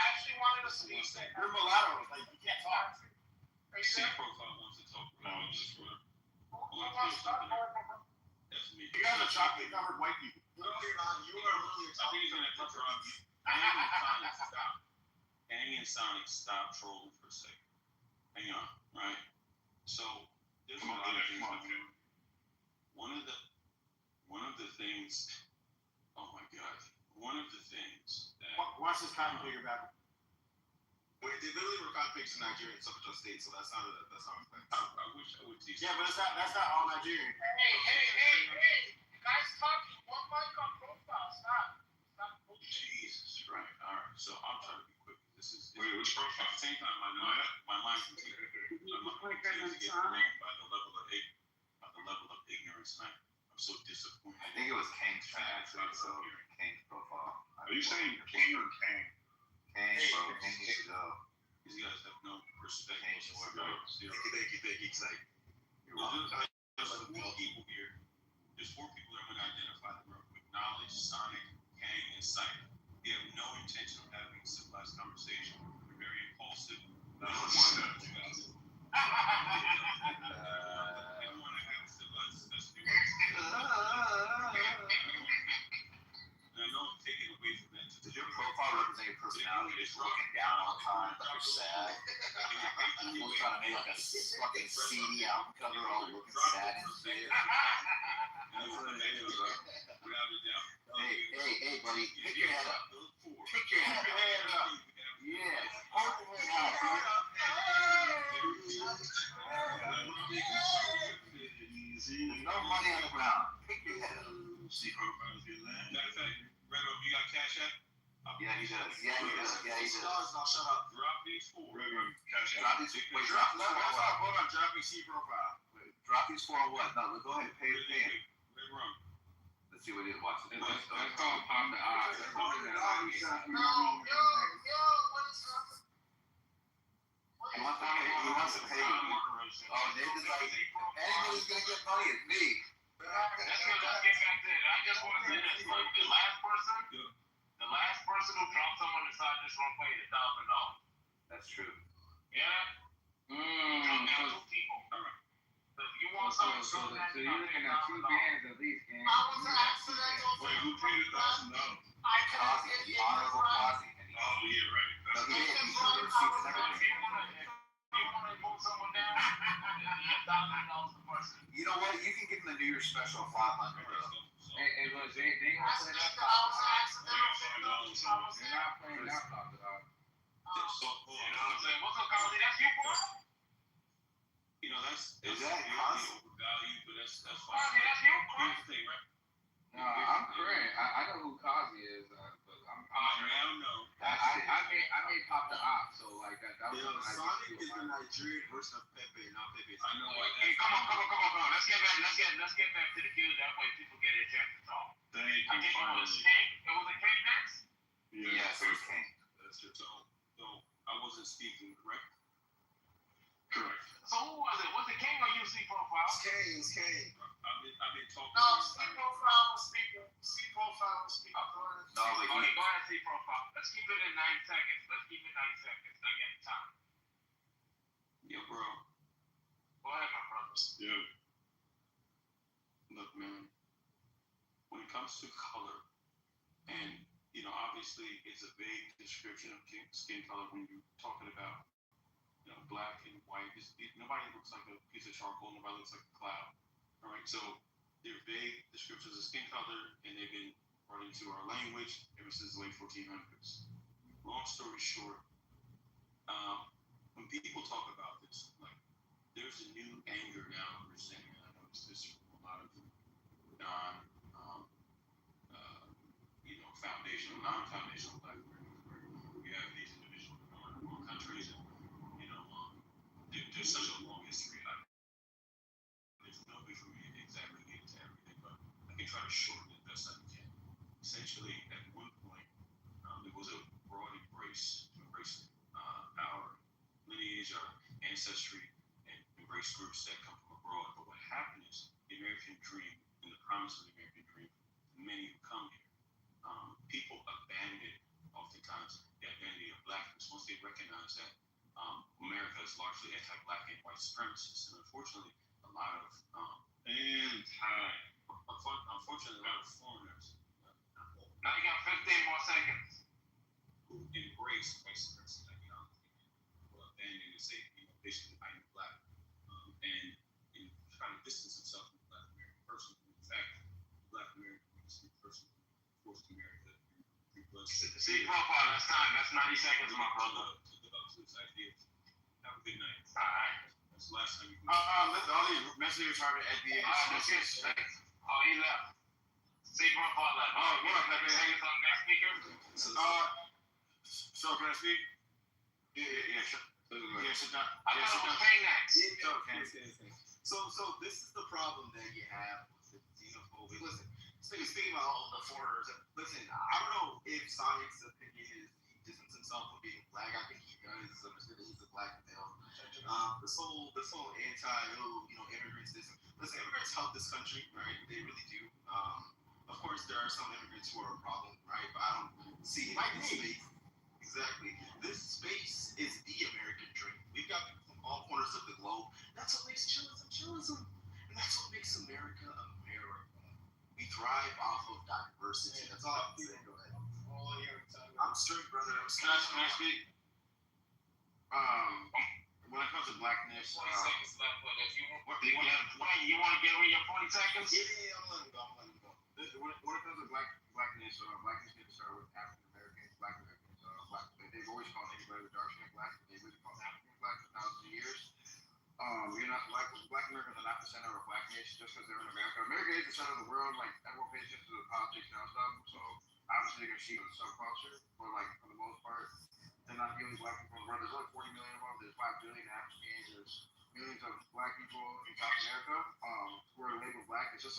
actually wanted to speak. You're mulattoes. Like, you can't talk. Profile wants to talk about this. That's me. You guys are chocolate covered white people. No, you're not. You are really a I think he's gonna have to drop you. Hang and Sonic, stop trolling for a second. Hang on, right? So there's a lot of things. One of the things. Oh my God! One of the things that. Watch this cotton pigger back. Wait, they literally were cotton pigs in Nigeria in Sokoto State, so that's not a thing. I wish I would teach. Yeah, but that's not all Nigerian. Hey! You guys talking? One mic on profile. Stop. Jesus, right? All right. So I'm trying to be quick. This is. Wait, which profile? At the same time, my mind continues to get blown by the level of ignorance. And I'm so disappointed. I think it was Kang's facts. So Kang's profile. Are you saying King or Kang? Kang, bro. Kang needs to go. These guys have no respect. Kang needs to go. Thank you, Psych. There's 4 people here. There's 4 people that would identify the group with knowledge, Sonic, Kang, and Sight. They have no intention of having a civilized conversation. They're very impulsive. They don't want to have civilized. They don't want to have a civilized discussion. And I know I'm taking away from that. Does your profile represent your personality? Just looking down all the time, like you're sad. You're trying to make like a fucking CD album cover, all looking sad and shit. Hey, buddy, pick your head up. Pick your head up. Yeah, hold your head up. There's no money on the ground. Pick your head up. See profiles your land. Matter of fact, Rego, you got Cash App? Yeah, he does. Yeah, he does. Now shut up. Drop these 4. Rego, Cash App. Drop these. Wait, drop. Hold on. Drop me C profile. Wait, drop these 4 on what? No, go ahead. Pay him. Red Rum. Let's see what it is. Watch it. That's called Pop the Odds. That's Yo, what is up? He wants to pay you. Oh, Nathan's like, anybody's gonna get money, it's me. Let's get back to it. I just want to say this. Like, the last person who dropped someone inside this room paid $1,000. That's true. Yeah? Dropped down 2 people. All right. So if you want something, So you're looking at 2 bands at least, gang. I was an accidental. Wait, who paid $1,000? I couldn't get The Honorable Quasi. Oh, yeah, right. Look, he did. He showed the receipts and everything. If you want to move someone down, $1,000 per person. You know what? You can give him the New Year's special 500, bro. Hey, look, they ain't gonna play that I was an accidental. They're not playing that pop it out. You know what I'm saying? What's up, Carly? That's you, bro? You know, that's overvalued, but that's fine. Carly, that's you, bro? Here's the thing, right? No, I'm correct. I know who Kazi is, but I'm now know. I made Pop the Op, so like that was Sonic is the Nigerian version of Pepe, not Pepe. I know. Hey, come on. Let's get back to the queue. That way people get a chance to talk. Thank I you. think it was King. It was a King next? Yes, it was King. That's your tone. So I wasn't speaking, correct? Correct. So who was it? Was it King or UC profile? It's Kane. I've been talking. No, C profile was speaking. No, but Okay, go ahead, C profile. Let's keep it in 9 seconds. I get time. Yeah, bro. Go ahead, my brother. Yeah. Look, man. When it comes to color, and obviously it's a vague description of skin color when you're talking about, black and white. Nobody looks like a piece of charcoal. Nobody looks like a cloud. All right, so they're vague descriptions of skin color, and they've been brought into our language ever since the late 1400s. Long story short, when people talk about this, like, there's a new anger now and resentment. I noticed this from a lot of non-foundational black Americans, where you have these individuals in foreign countries, and there's such a long history. There's no way for me to exactly get into everything, but I can try to shorten it best I can. Essentially, at one point, there was a broad embrace to embrace our lineage, our ancestry, and embrace groups that come from abroad. But what happened is the American dream and the promise of the American dream, many who come here, people abandon oftentimes the identity of blackness once they recognize that America is largely anti-black and white supremacist, and unfortunately, a lot of unfortunately, a lot of foreigners. Now you got 15 more seconds. Who embrace white supremacy ideology will abandon and say, basically, I am black, and try to distance himself from the black American person. In fact, the black American person forced America. See profile, that's time. That's 90 seconds, my brother. To live up to this idea. Have a good night. All right. That's the last time you can. All these messages are at the end. Oh, he left. See profile left. Oh, what up, Pepe? Hey, on the next speaker. So can I speak? Yeah. Sit down. I thought it was King next. Okay. So this is the problem that you have with the xenophobia. Listen, speaking about the foreigners. Listen, I don't know if Sonic's opinion is he distanced himself from being black. I think he does. He's a black male. This whole immigrants. Listen, immigrants help this country, right? They really do. Of course, there are some immigrants who are a problem, right? But I don't see it in this space. Exactly. This space is the American dream. We've got people from all corners of the globe. That's what makes chillism. And that's what makes America America. We thrive off of diversity. That's all I'm saying. Go ahead. I'm straight, brother. Can I speak? When it comes to blackness, 20 seconds left, but if you want to give me your 20 seconds? Yeah, I'm letting go. When it comes to blackness, blackness need to start with African Americans, black Americans, black. They've always called anybody with dark skin black. They've really called African black for thousands of years. You're not black Americans are not the center of black nation just because they're in America. America is the center of the world. Like everyone pays attention to the politics and stuff. So obviously they're gonna see the subculture, but like for the most part, they're not the only black people in the world. There's like 40 million of them. There's 5 billion Africans. There's millions of black people in South America who are labeled black. It's just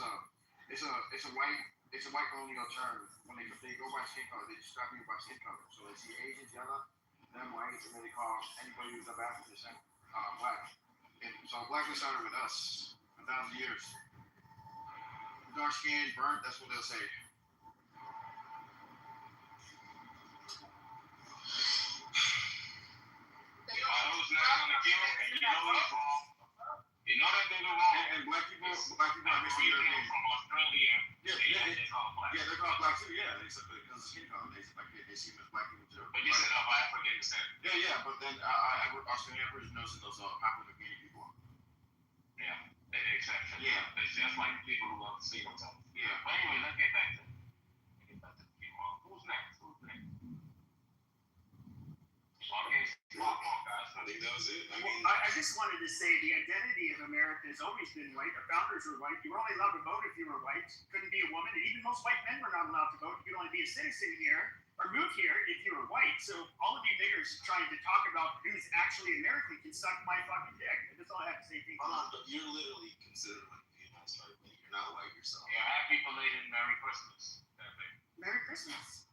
it's a white colonial term. When they go by skin color, they describe you by skin color. So they see Asians yellow, them white, and then they call anybody who's of African descent black. And so blackness started with us 1,000 years. Dark skin, burnt. That's what they'll say. I was not gonna give it, and you know it's wrong. You know that they're wrong. And black people are mixed European. From Australia. Yeah, they're called black too. Yeah, because of skin color. They see them as black people too. But you said of African descent. Yeah, but then Australian Aboriginals noticing those Papua New Guinea people. Yeah, they're the exception. Yeah, it's just like people who love to see themselves. Yeah. But anyway, let's get back to people. Who's next? Okay, guys. I think that was it. I just wanted to say the identity of America has always been white. Our founders were white. You were only allowed to vote if you were white. Couldn't be a woman. And even most white men were not allowed to vote. You could only be a citizen here or move here if you were white. So all of you niggers trying to talk about who's actually American can suck my fucking dick. That's all I have to say. Hold on, but you're literally considered like the United States. You're not white yourself. Yeah, happy belated Merry Christmas. Merry Christmas.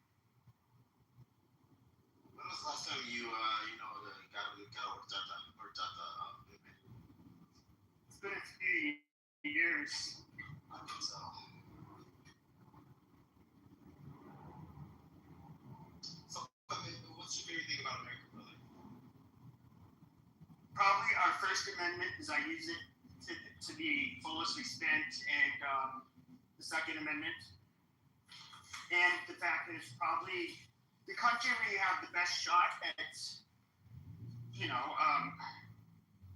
When was the last time you got horchata? It's been a few years. I think so. So, what's your favorite thing about America, brother? Probably our First Amendment, because I use it to the fullest extent, and the Second Amendment, and the fact that it's probably the country where you have the best shot at,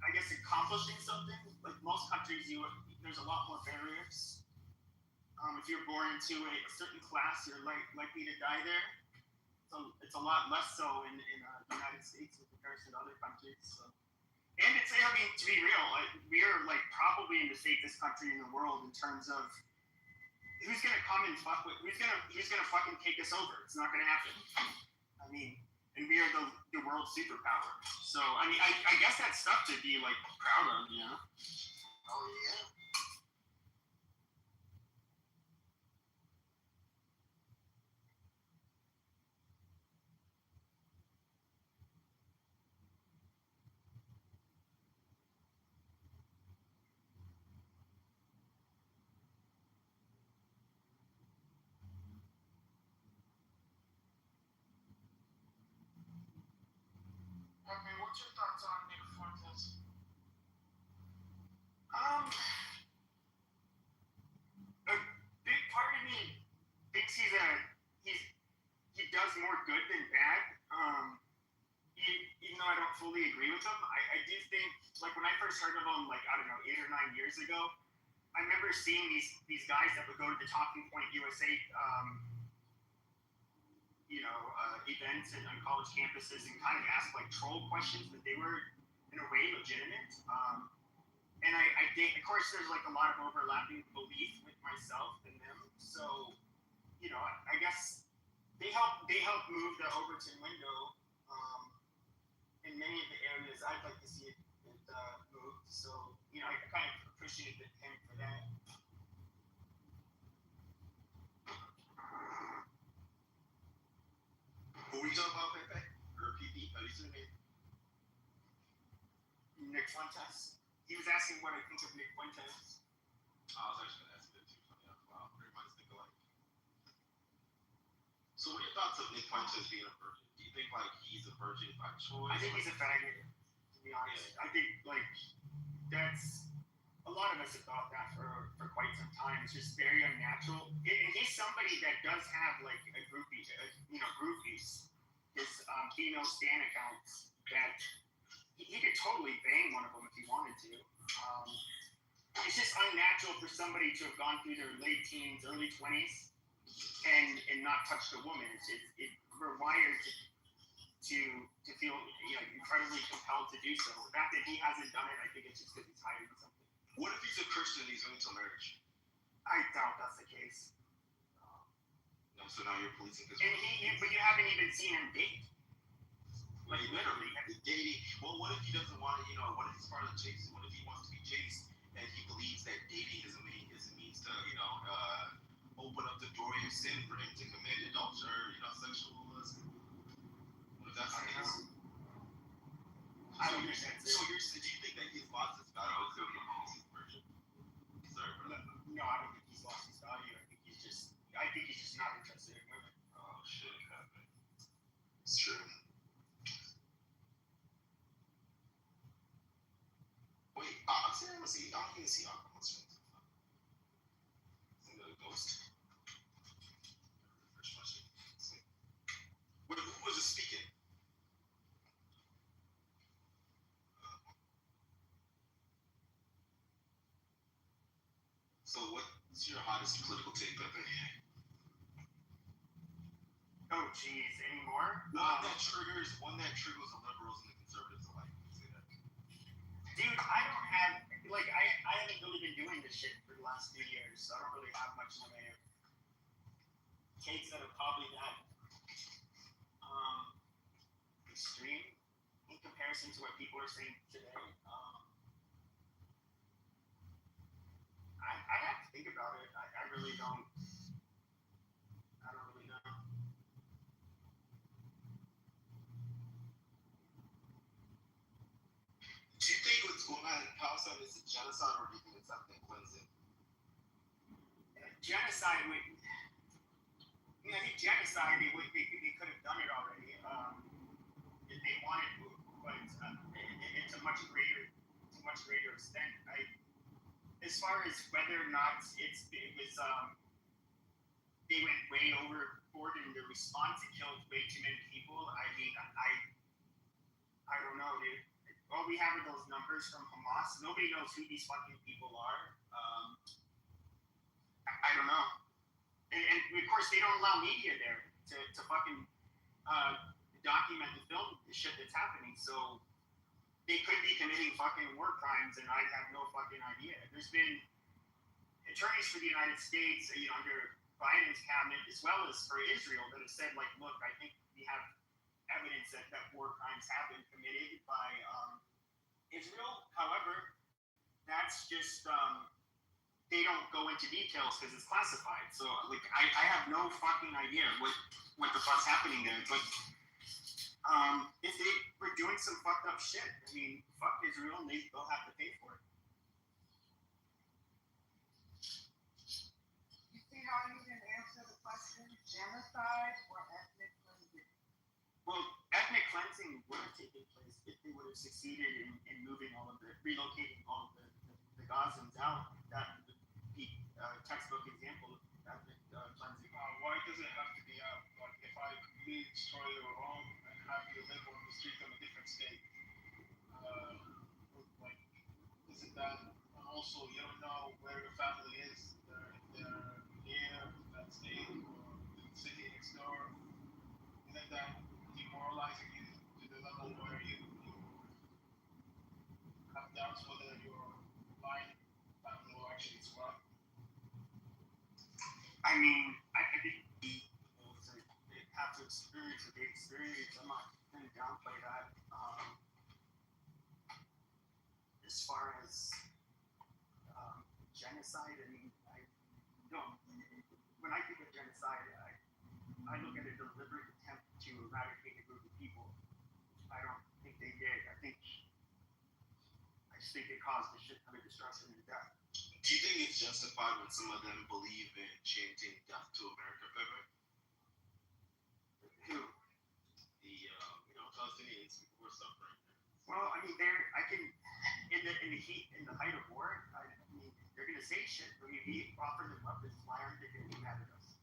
I guess accomplishing something. Like most countries, there's a lot more barriers. If you're born into a certain class, you're likely to die there. So it's a lot less so in the United States in comparison to other countries. So. And to be real, we're probably the safest country in the world in terms of who's gonna come and fuck with who's gonna fucking take us over. It's not gonna happen. And we are the world superpower. So I guess that's stuff to be proud of, you know. Oh yeah. Okay, what's your thoughts on Nick Fuentes? A big part of me thinks he does more good than bad. Even though I don't fully agree with him, I do think when I first heard of him 8 or 9 years ago, I remember seeing these guys that would go to the Talking Point USA events and on college campuses and kind of ask troll questions, but they were in a way legitimate. And I think, of course, there's a lot of overlapping belief with myself and them. So, I guess they help move the Overton window in many of the areas I'd like to see it moved. So, I kind of appreciate him for that. Who were you talking about, Pepe? Or PP? How do you say the name? Nick Fuentes. He was asking what I think of Nick Fuentes. I was actually going to ask that too. Wow, pretty much think alike. So, what are your thoughts of Nick Fuentes being a virgin? Do you think he's a virgin by choice? I think he's a faggot, to be honest. Yeah. I think that's a lot of us have thought that for quite some time. It's just very unnatural. And he's somebody that does have a groupies, his female stan accounts that he could totally bang one of them if he wanted to. It's just unnatural for somebody to have gone through their late teens, early 20s, and not touched a woman. We're wired to feel incredibly compelled to do so. The fact that he hasn't done it, I think it's just because he's hiding something. What if he he's a Christian, he's into marriage. I doubt that's the case. No, so now you're policing his. But you haven't even seen him date. Like literally. Dating. Well, what if he doesn't want to? What if he's part of the chase? What if he wants to be chased and he believes that dating is a means to, open up the door of sin for him to commit adultery, sexual. What if that's the case? I don't understand. So do you think that he's lost his value because of the virgin? Sorry, bro. No, I don't think he's lost his value. I think he's just not interested in women. Oh shit, it's true. Wait, I don't even see Congressman. I think that a ghost. Refresh my shit. Wait, who was just speaking? So what's your hottest political take, Pepe? Oh jeez, any more? One that triggers the liberals and the conservatives alike. Say that. Dude, I don't have I haven't really been doing this shit for the last 2 years, so I don't really have much in the way of takes that are probably that extreme in comparison to what people are saying today. I have to think about it. I really don't. I don't really know. Do you think what's going on in Palestine is a genocide, or do you think it's something cleansing? Genocide would. I think genocide. They could have done it already if they wanted to, but it's a much greater extent. As far as whether or not it was they went way overboard in the response. It killed way too many people. I mean, I don't know, dude. All we have are those numbers from Hamas. Nobody knows who these fucking people are. I don't know. And of course, they don't allow media there to fucking document and film the shit that's happening. So they could be committing fucking war crimes, and I have no fucking idea. There's been attorneys for the United States, under Biden's cabinet, as well as for Israel, that have said, look, I think we have evidence that war crimes have been committed by Israel. However, that's just they don't go into details because it's classified. So I have no fucking idea what the fuck's happening there. But if they were doing some fucked up shit, I mean, fuck Israel, and they'll have to pay for it. You see how you can answer the question, genocide or ethnic cleansing? Well, ethnic cleansing would have taken place if they would have succeeded in relocating all of the Gazans out. That would be textbook example of ethnic cleansing. Why does it have to be out? Like, if I completely destroy your home and have you live on the streets of a different state, isn't that? And also, you don't know where your family is. If they're near that state or the city next door. Isn't that demoralizing you to the level where you have doubts whether your line family will actually survive? I mean, I think they have to experience what they experience. I'm not going to downplay that. As far as genocide, I mean, when I think of genocide, I look at a deliberate attempt to eradicate a group of people. I don't think they did. I just think they caused a shit ton of destruction and death. Do you think it's justified when some of them believe in chanting death to America, Pepe? Who? The Palestinians who are suffering. Well, I mean, in the height of war, I mean, they're gonna say shit. I mean, we offer them weapons. Why aren't they gonna be mad at us?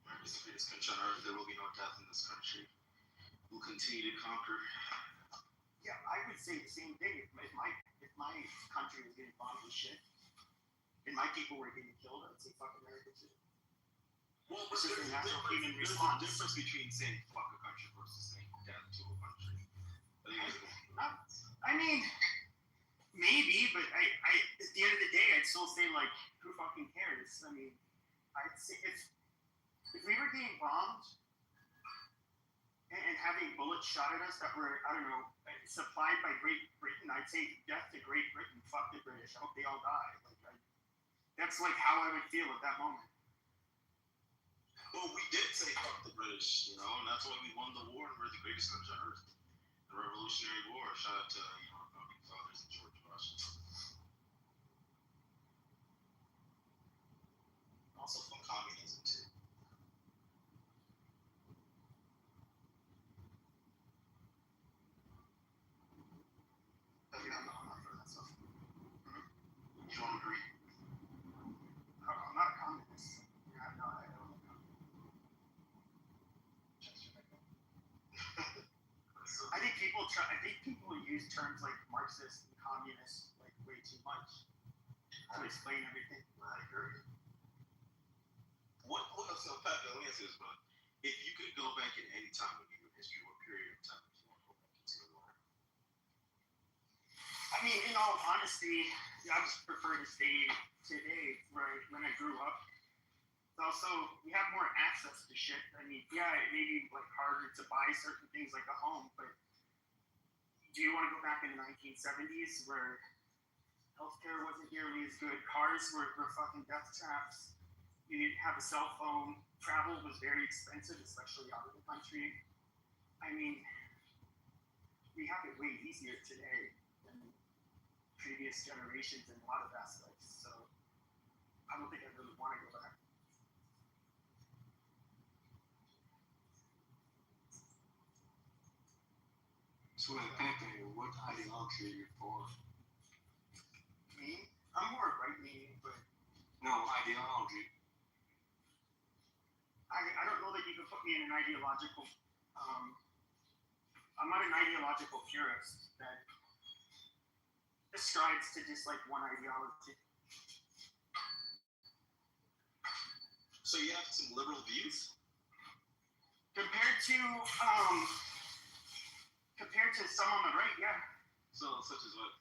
America's the greatest country on earth. There will be no death in this country. We'll continue to conquer. Yeah, I would say the same thing. If my country was getting bombed with shit, and my people were getting killed, I'd say fuck America too. Well, but there's a difference between saying fuck a country versus saying death to a country. I mean, still say like, who fucking cares? I mean, I'd say if we were being bombed and having bullets shot at us that were, I don't know, supplied by Great Britain, I'd say death to Great Britain. Fuck the British. I hope they all die. That's like how I would feel at that moment. Well, we did say fuck the British, and that's why we won the war and we're the greatest country on earth. The Revolutionary War. Shout out to our founding fathers and George Washington. Also from communism too. I'm not for that stuff. You don't agree? I'm not a communist. Yeah, no, I don't know. I think people use terms like Marxist and communist like way too much to explain everything. I agree. So Pat, let me ask you this, but if you could go back at any time in human history, what period of time would you want to go back into your life? I mean, in all honesty, I just prefer to stay today, right? When I grew up. Also, we have more access to shit. I mean, yeah, it may be like harder to buy certain things like a home, but do you want to go back in the 1970s where healthcare wasn't nearly as good? Cars were fucking death traps. You didn't have a cell phone. Travel was very expensive, especially out of the country. I mean, we have it way easier today than previous generations in a lot of aspects. So I don't think I really want to go back. So Pepe, what ideology are you for? Me? I'm more right-leaning, but no ideology. I don't know that you can put me in an ideological. I'm not an ideological purist that strives to dislike one ideology. So you have some liberal views compared to some on the right, yeah. So such as what?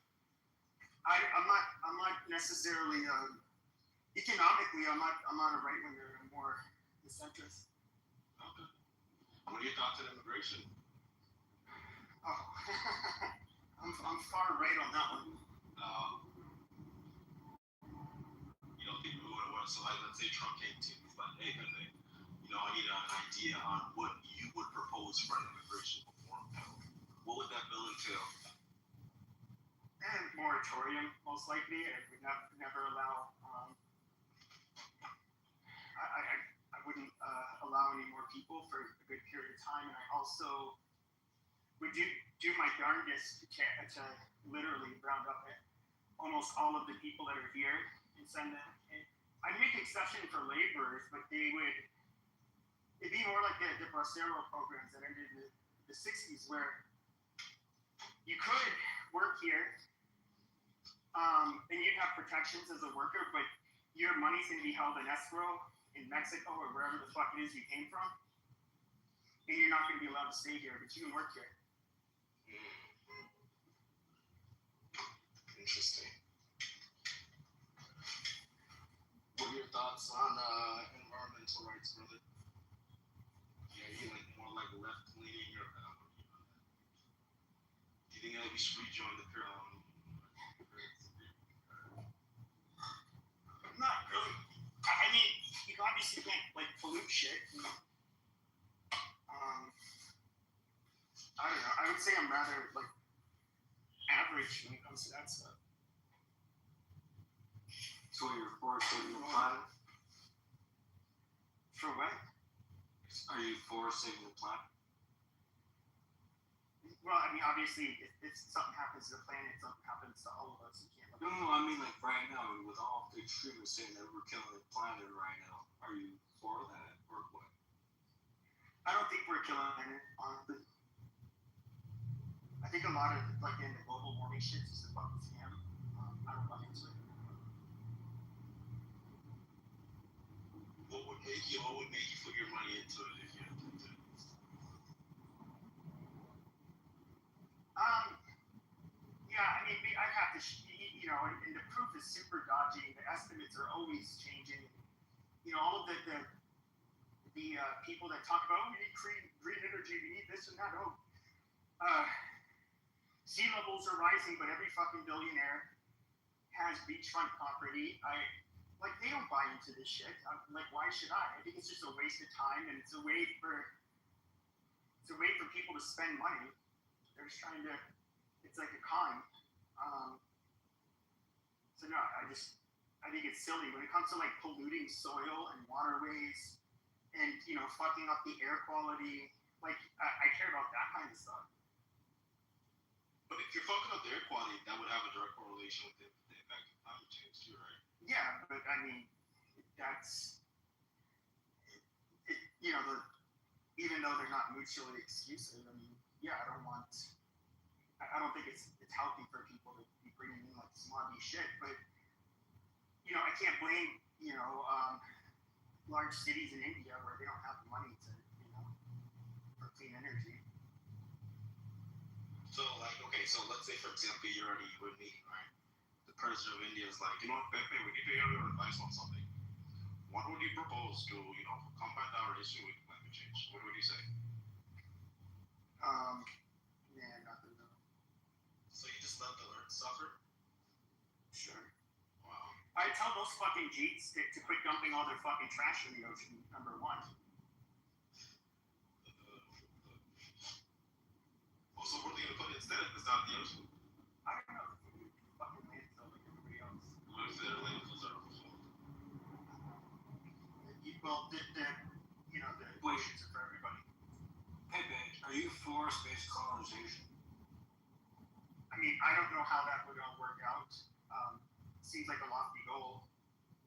I'm not necessarily economically. I'm not a right winger. I'm more the centrist. Okay. What are your thoughts on immigration? Oh, I'm far right on that one. You don't think we would have, so like let's say Trump came to you like, hey, Pepe, I need an idea on what you would propose for an immigration reform bill. What would that bill entail? And moratorium, most likely. It would never allow. I wouldn't allow any more people for a good period of time, and I also would do my darndest to literally round up almost all of the people that are here and send them. I'd make exception for laborers, but it'd be more like the Bracero programs that ended in the 60s, where you could work here, and you'd have protections as a worker, but your money's going to be held in escrow in Mexico or wherever the fuck it is you came from, and you're not going to be allowed to stay here, but you can work here. Interesting. What are your thoughts on environmental rights, brother? Yeah, you like more like left leaning or do you think that we should rejoin the parallel? Not really. I mean, you obviously can't pollute shit. I don't know. I would say I'm rather average when it comes to that stuff. So you're for saving the planet? For what? Are you for saving the planet? Well, I mean, obviously, if something happens to the planet, something happens to all of us. You can't. No, I mean right now, with all the extremists saying that we're killing the planet right now, are you for that or what? I don't think we're killing the planet, honestly. I think a lot of in the global warming shit is just a fucking scam. I don't buy into it. What would make you put your money into it if you had to do it? Yeah, I mean, I'd have to, and the proof is super dodgy. The estimates are always changing. All of the people that talk about, we need green energy, we need this and that. Sea levels are rising, but every fucking billionaire has beachfront property. They don't buy into this shit. Why should I? I think it's just a waste of time, and it's a way for people to spend money. They're just trying to. It's like a con. So no, I think it's silly when it comes to polluting soil and waterways, and fucking up the air quality. I care about that kind of stuff. But if you're fucking up the air quality, that would have a direct correlation with the effect of climate change too, right? Yeah, but I mean, that's even though they're not mutually exclusive. I mean, yeah, I don't think it's healthy for people to be bringing in smoggy shit. But I can't blame large cities in India where they don't have the money to for clean energy. So so let's say for example you're at a UN meeting, right? The president of India is like, Pepe, we need to hear your advice on something. What would you propose to, combat our issue with climate change? What would you say? Nothing. So you just let the earth suffer? Sure. Wow. I tell those fucking Jeets to quit dumping all their fucking trash in the ocean, number one. So what are they gonna put instead if it's not the ocean? I don't know. Fucking landfill like everybody else. What if their landfills are overflowing? Well, the oceans are for everybody. Hey, Ben, are you for space colonization? I mean, I don't know how that would all work out. Seems like a lofty goal,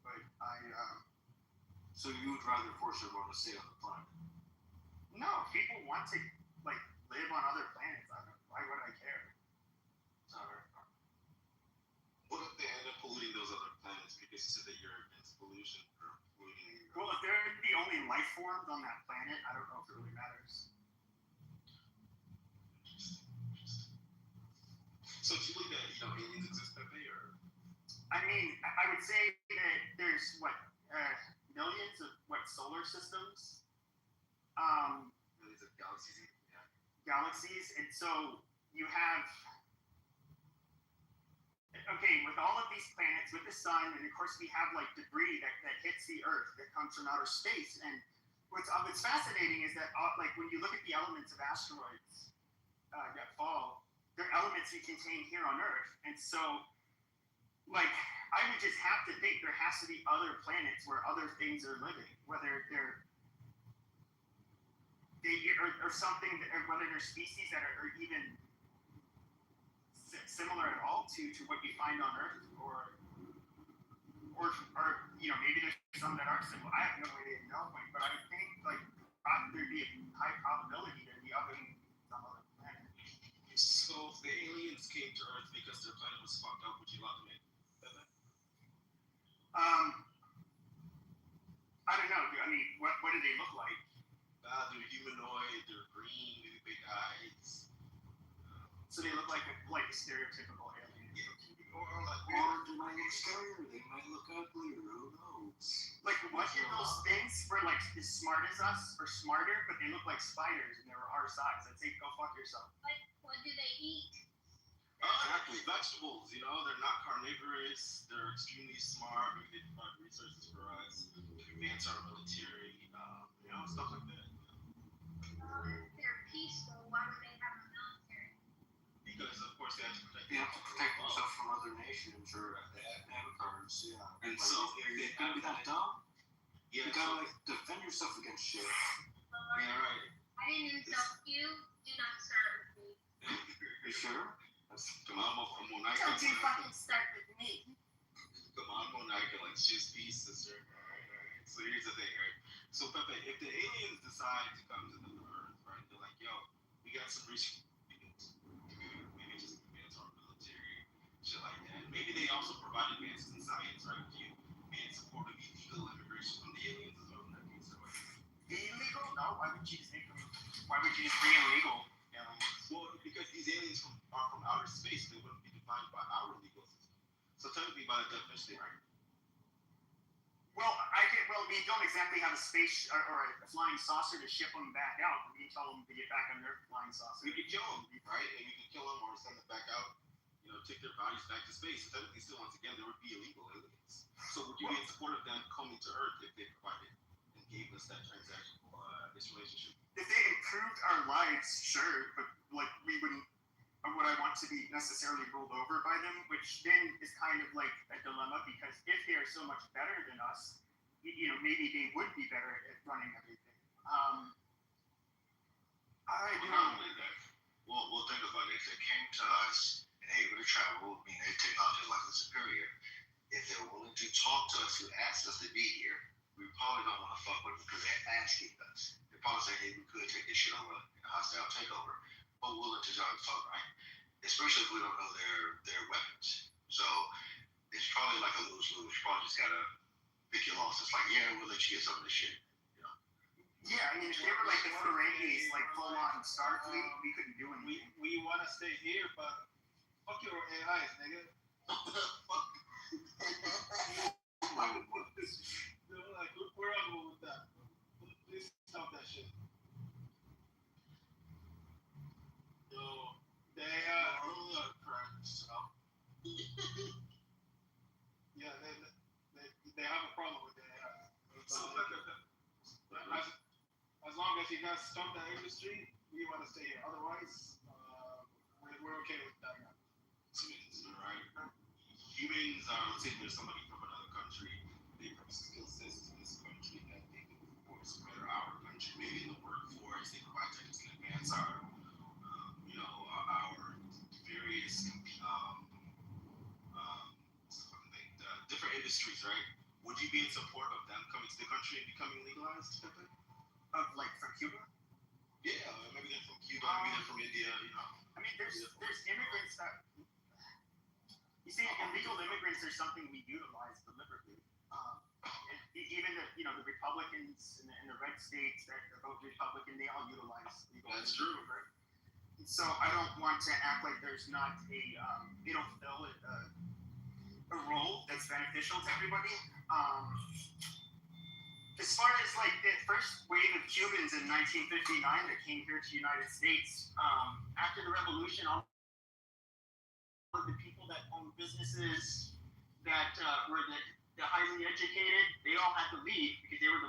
but So you would rather force everyone to stay on the planet? No, people want to live on other planets. Why would I care? What if they end up polluting those other planets because you said that you're against pollution or polluting? Well, if they're the only life forms on that planet, I don't know if it really matters. Interesting. So do you believe that aliens exist, Pepe, or? I mean, I would say that there's millions of solar systems. Millions of galaxies. Yeah. Galaxies, and so you have. Okay, with all of these planets, with the sun, and of course we have debris that hits the Earth that comes from outer space. And what's fascinating is that when you look at the elements of asteroids that fall, they're elements we contain here on Earth. And so, I would just have to think there has to be other planets where other things are living, whether or something, or whether they're species that are even similar at all to what you find on Earth, or maybe there's some that are similar. I have no way of knowing, but I would think there'd be a high probability there'd be other some other planet. So if the aliens came to Earth because their planet was fucked up, would you allow them in? I don't know. I mean, what do they look like? They're humanoid. They're green. Maybe big eyes. So they look like a stereotypical alien. Yeah. Or they might look scarier. They might look uglier. Who knows? What if those things were as smart as us or smarter, but they look like spiders and they were our size? I'd say go fuck yourself. What do they eat? Exactly. Vegetables. They're not carnivorous. They're extremely smart. Maybe they provide resources for us. Advance our military. Stuff like that. They're peaceful. Why would they have a military? Because of course they have to protect. They have to protect themselves from other nations or avatars. Yeah. And so if they gotta be that dumb. Yeah. You gotta defend yourself against shit. Yeah, right. I didn't insult you. Do not start with me. You sure? Come on, Monica. Don't you fucking start with me. Come on, Monica. She's peace, sister. All right. So here's the thing, right? So Pepe, if the aliens decide to come to the Earth, right? They're like, yo, we got some resources. Maybe just advance our military, shit like that. Maybe they also provide advances in science, right? If you be in support of illegal immigration from the aliens as well in that case, Illegal? No. Why would you just bring illegal aliens? Well, because these aliens are from outer space, they wouldn't be defined by our legal system. So technically, by definition, right? Well, we don't exactly have a space or a flying saucer to ship them back out. We can tell them to get back on their flying saucer. We could kill them, right? And we could kill them or send them back out. Take their bodies back to space. So technically, still, once again, there would be illegal aliens. So would you be in support of them coming to Earth if they provided and gave us that transactional this relationship? If they improved our lives, sure, but like we wouldn't. Would I want to be necessarily ruled over by them? Which then is kind of like a dilemma because if they are so much better than us, maybe they would be better at running everything. Not only that, we'll think about it. If they came to us and able to travel, meaning their technology is likely superior, if they're willing to talk to us, who asked us to be here, we probably don't want to fuck with them because they're asking us. They're probably saying, hey, we could take this shit over in a hostile takeover, but willing to talk, right? Especially if we don't know their weapons. So it's probably like a lose-lose. You probably just gotta pick your losses. Like, yeah, we'll let you get some of this shit. Yeah, I mean, if they were like the Ferengis, like full-on Starfleet, we couldn't do anything. We want to stay here, but fuck your AIs, nigga. Fuck. Like, we're on board with that. Please stop that shit. Yo, they have yeah, they have a problem with that. As long as you guys stop that industry, we want to stay here. Otherwise, we're okay with that. Right? Humans are, let's say there's somebody from another country, they bring skill sets to this country that they can, of course, better our country, maybe in the workforce, they provide technical advance our various different industries, right? Would you be in support of them coming to the country and becoming legalized? Like from Cuba? Yeah, maybe they're from Cuba, maybe they're from India, I mean, there's immigrants that. You see, illegal immigrants are something we utilize deliberately. Even the Republicans in the red states that vote Republican, they all utilize legal. That's true, right? So I don't want to act like there's not they don't fill a role that's beneficial to everybody. As far as like the first wave of Cubans in 1959 that came here to the United States, after the revolution, all of the people that owned businesses that were the highly educated, they all had to leave because they were the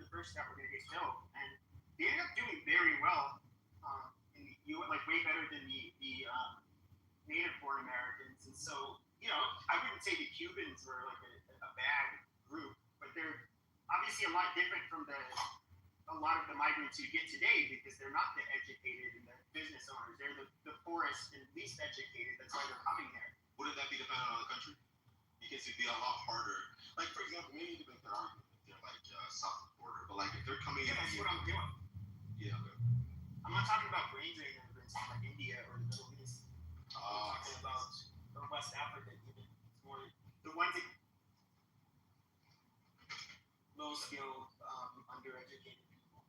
first that were going to get killed. And they ended up doing very well, like way better than the native born Americans. And so, I wouldn't say the Cubans were like a bad group, but they're obviously a lot different from a lot of the migrants you get today because they're not the educated and the business owners. They're the poorest and least educated. That's why they're coming here. Wouldn't that be dependent on the country? Because it'd be a lot harder. Like, for example, maybe you can make that argument if they're like south of the border, but like if they're coming in. That's what I'm doing. Yeah, okay. I'm not talking about brain drain immigrants from like India or the Middle East. I'm talking about West Africa even. It's more the ones that low skilled, undereducated people.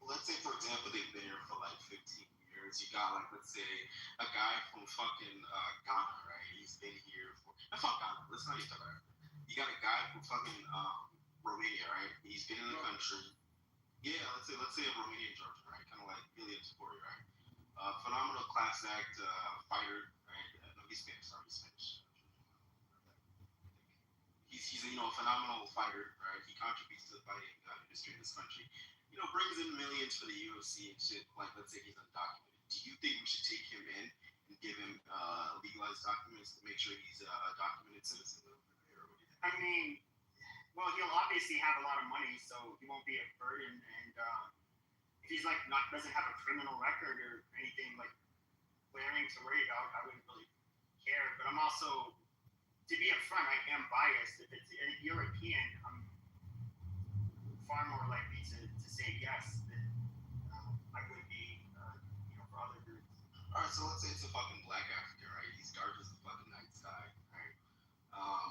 Let's say, for example, they've been here for like 15 years. You got like, let's say, a guy from fucking Ghana, right? He's been here for. Fuck Ghana. Let's not even talk about it. You got a guy from fucking Romania, right? He's been in the country. Yeah, let's say a Romanian Georgian, right? Kind of like Ilya Topori, right? Phenomenal class act fighter, right? No, he's Spanish. Sorry, he's Spanish. He's a phenomenal fighter, right? He contributes to the fighting industry in this country. Brings in millions for the UFC and shit. Like, let's say he's undocumented. Do you think we should take him in and give him legalized documents to make sure he's a documented citizen over there? I mean, well, he'll obviously have a lot of money, so he won't be a burden. And if he's like doesn't have a criminal record or anything like glaring to worry about, I wouldn't really care. But I'm also, to be upfront, I am biased. If it's a European, I'm far more likely to say yes than I would be, for other groups. All right, so let's say it's a fucking black African, right? He's dark as the fucking night sky, right?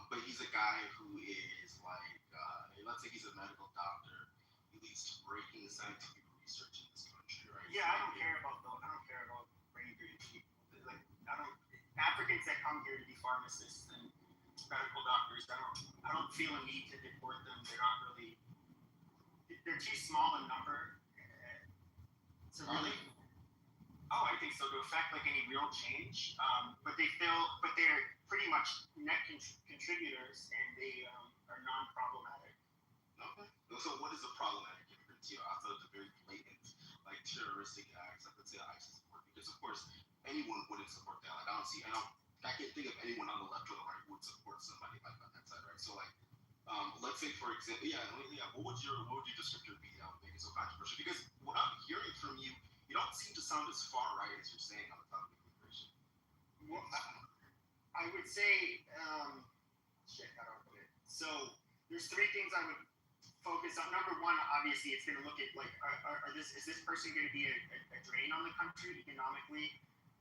But he's a guy who is like, let's say he's a medical doctor. He leads to breaking scientific research in this country, right? Yeah, I don't care about brain drain people. pharmacists and medical doctors. I don't feel a need to deport them. They're too small a number to really. Oh, I think so, to affect like any real change. But they're pretty much net contributors, and they are non-problematic. Okay. So what is a problematic immigrant to you outside of the very blatant, like terroristic acts, like let's say ISIS support? Because of course anyone wouldn't support that. Like I can't think of anyone on the left or the right who would support somebody like on that side, right? So like, let's say for example, what would your descriptor be that would make it so controversial? Because what I'm hearing from you, you don't seem to sound as far right as you're saying on the topic of immigration. Well, I would say, how do I put it? So there's three things I would focus on. Number one, obviously, it's going to look at like, is this person going to be a drain on the country economically?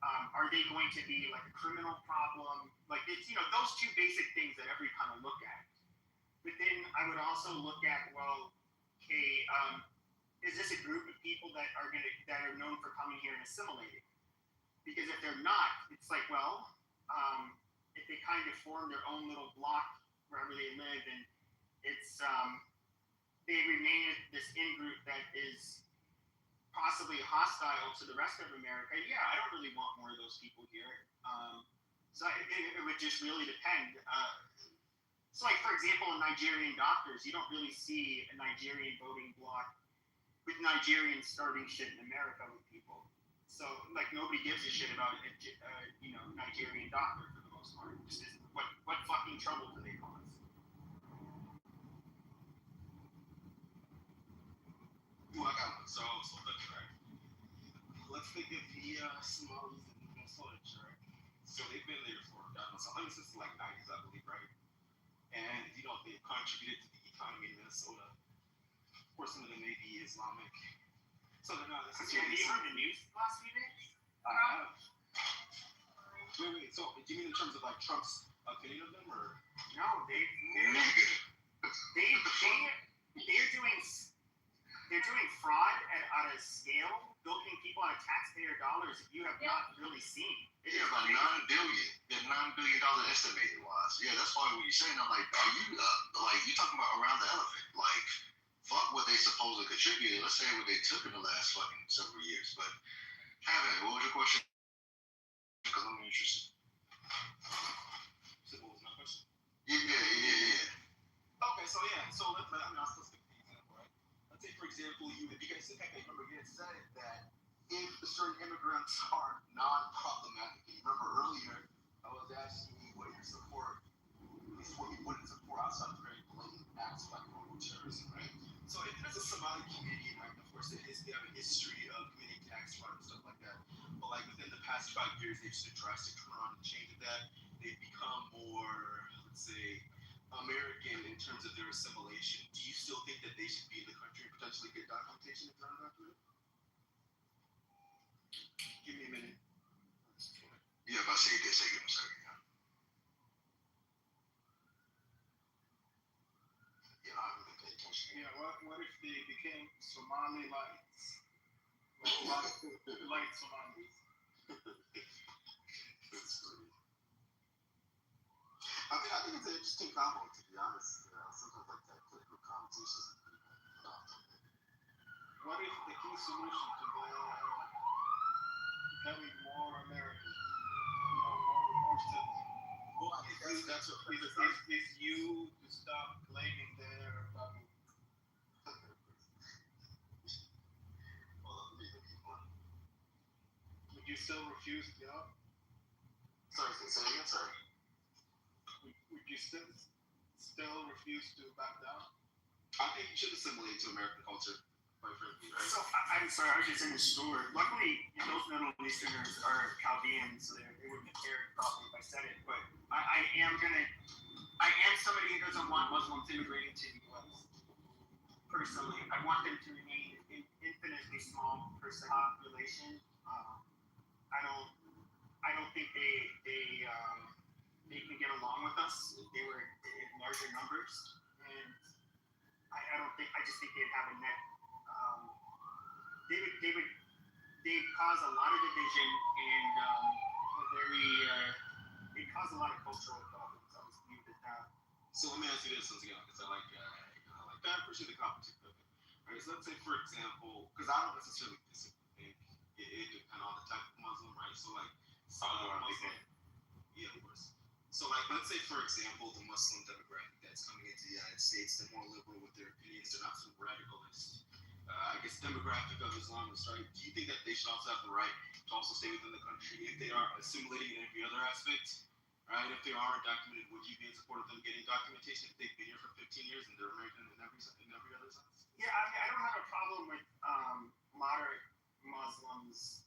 Are they going to be like a criminal problem? Like it's those two basic things that every kind of look at. But then I would also look at, well, okay, is this a group of people that are known for coming here and assimilating? Because if they're not, it's like, well, if they kind of form their own little block wherever they live, and it's they remain this in-group that is possibly hostile to the rest of America, I don't really want more of those people here. So it would just really depend. So like, for example, in Nigerian doctors, you don't really see a Nigerian voting bloc with Nigerians starting shit in America with people. So like, nobody gives a shit about Nigerian doctor for the most part. Just what fucking trouble do they cause? Well, I got one. So that's right. Let's think of the Somalis in Minnesota, right? So they've been there for since the 90s, I believe, right? And they've contributed to the economy in Minnesota. Of course, some of them may be Islamic. So they're not necessarily. Have you heard the news last few days? I have. Wait. So do you mean in terms of like Trump's opinion of them, or? No, they're doing fraud at a scale, bilking people out of taxpayer dollars that you have not really seen. About $9 billion. Yeah, $9 billion estimated wise. Yeah, that's why when you're saying, I'm like, are you you talking about around the elephant? Like, fuck what they supposedly contributed. Let's say what they took in the last fucking several years. But what was your question? Because I'm interested. So what was my question? Yeah. Okay, so I'll still stick with the example, right? Let's say, for example, if you guys think I can remember, you had said that if certain immigrants are non-problematic. And remember earlier, I was asking you what your support, at least what you wouldn't support outside of very blatant acts like terrorism, right? So if there's a Somali community, right, of course they have a history of committing tax fraud and stuff like that. But like within the past 5 years, they've just a drastic turnaround and change of that. They've become more, let's say, American in terms of their assimilation. Do you still think that they should be in the country and potentially get documentation if they're undocumented? Give me a minute. Yeah, if I say this, give me a second. Yeah, I haven't been paying attention. Yeah, what if they became Somali lights? Light Somalis. I think it's an interesting combo, to be honest. Sometimes like that political conversations. What if the key solution to becoming more American, more citizen? Well, I think that's what is you to stop claiming their bubble. Would you still refuse the job? Sorry, say again, sorry. Would you still refuse to back down? I think you should assimilate to American culture, quite frankly, right? So, I'm sorry, I was just in the store. Luckily, those Middle Easterners are Chaldeans, so they wouldn't have cared probably if I said it. But I am somebody who doesn't want Muslims immigrating to the U.S. Personally, I want them to remain an infinitely small population. I don't think they can get along with us if they were in larger numbers, and I just think they'd have a net. They'd cause a lot of division and they'd cause a lot of cultural this once again because I appreciate the competition. Right, so let's say, for example, because I don't necessarily think it depends on the type of Muslim, right? So, like, Muslim, yeah, of course. So, like, let's say, for example, the Muslim demographic that's coming into the United States, they're more liberal with their opinions, they're not so radicalist. I guess demographic of Islamists, right? Do you think that they should also have the right to also stay within the country if they are assimilating in every other aspect? Right? If they aren't documented, would you be in support of them getting documentation if they've been here for 15 years and they're American in every other sense? Yeah, I mean, I don't have a problem with moderate Muslims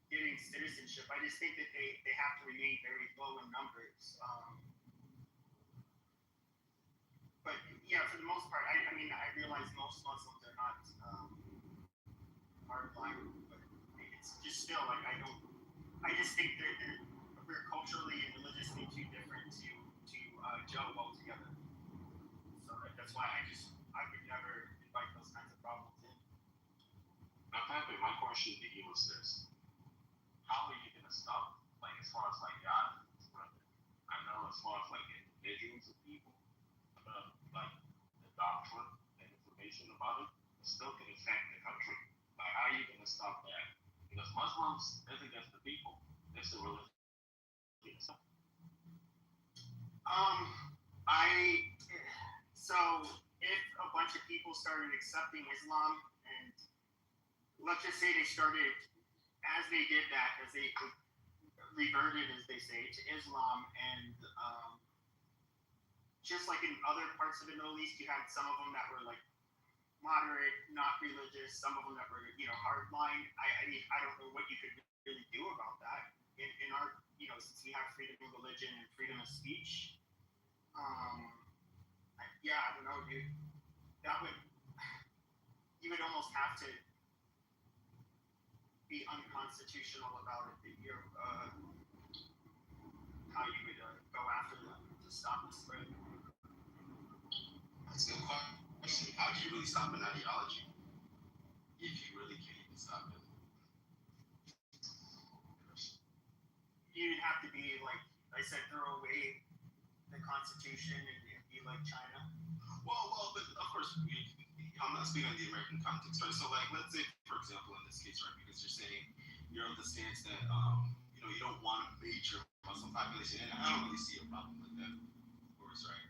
getting citizenship. I just think that they have to remain very low in numbers. But yeah, for the most part, I mean, I realize most Muslims are not hardline, but it's just still like I just think that we're culturally and religiously too different to gel well together. So that's why I would never invite those kinds of problems in. Now, Pepe, my question to you is this: how are you gonna stop, like, as far as like God, I know as far as like individuals of people, like the doctrine and information about it, still can affect the country. Like, how are you gonna stop that? Because Muslims is against the people; it's the religion. So if a bunch of people started accepting Islam, and let's just say they started, as they did that, as they reverted, as they say, to Islam, and just like in other parts of the Middle East, you had some of them that were like moderate, not religious, some of them that were, hardline. I mean, I don't know what you could really do about that. In our, since we have freedom of religion and freedom of speech, I don't know, dude. You would almost have to be unconstitutional about it. How you would go after them to stop the spread. That's a good question. How do you really stop an ideology if you really can't even stop it? You'd have to be, like I said, throw away the Constitution and be like China. Well, but of course, I'm not speaking on the American context, right? So, like, let's say, for example, in this case, right, because you're saying you're of the stance that, you don't want a major Muslim population, and I don't really see a problem with that, of course, right?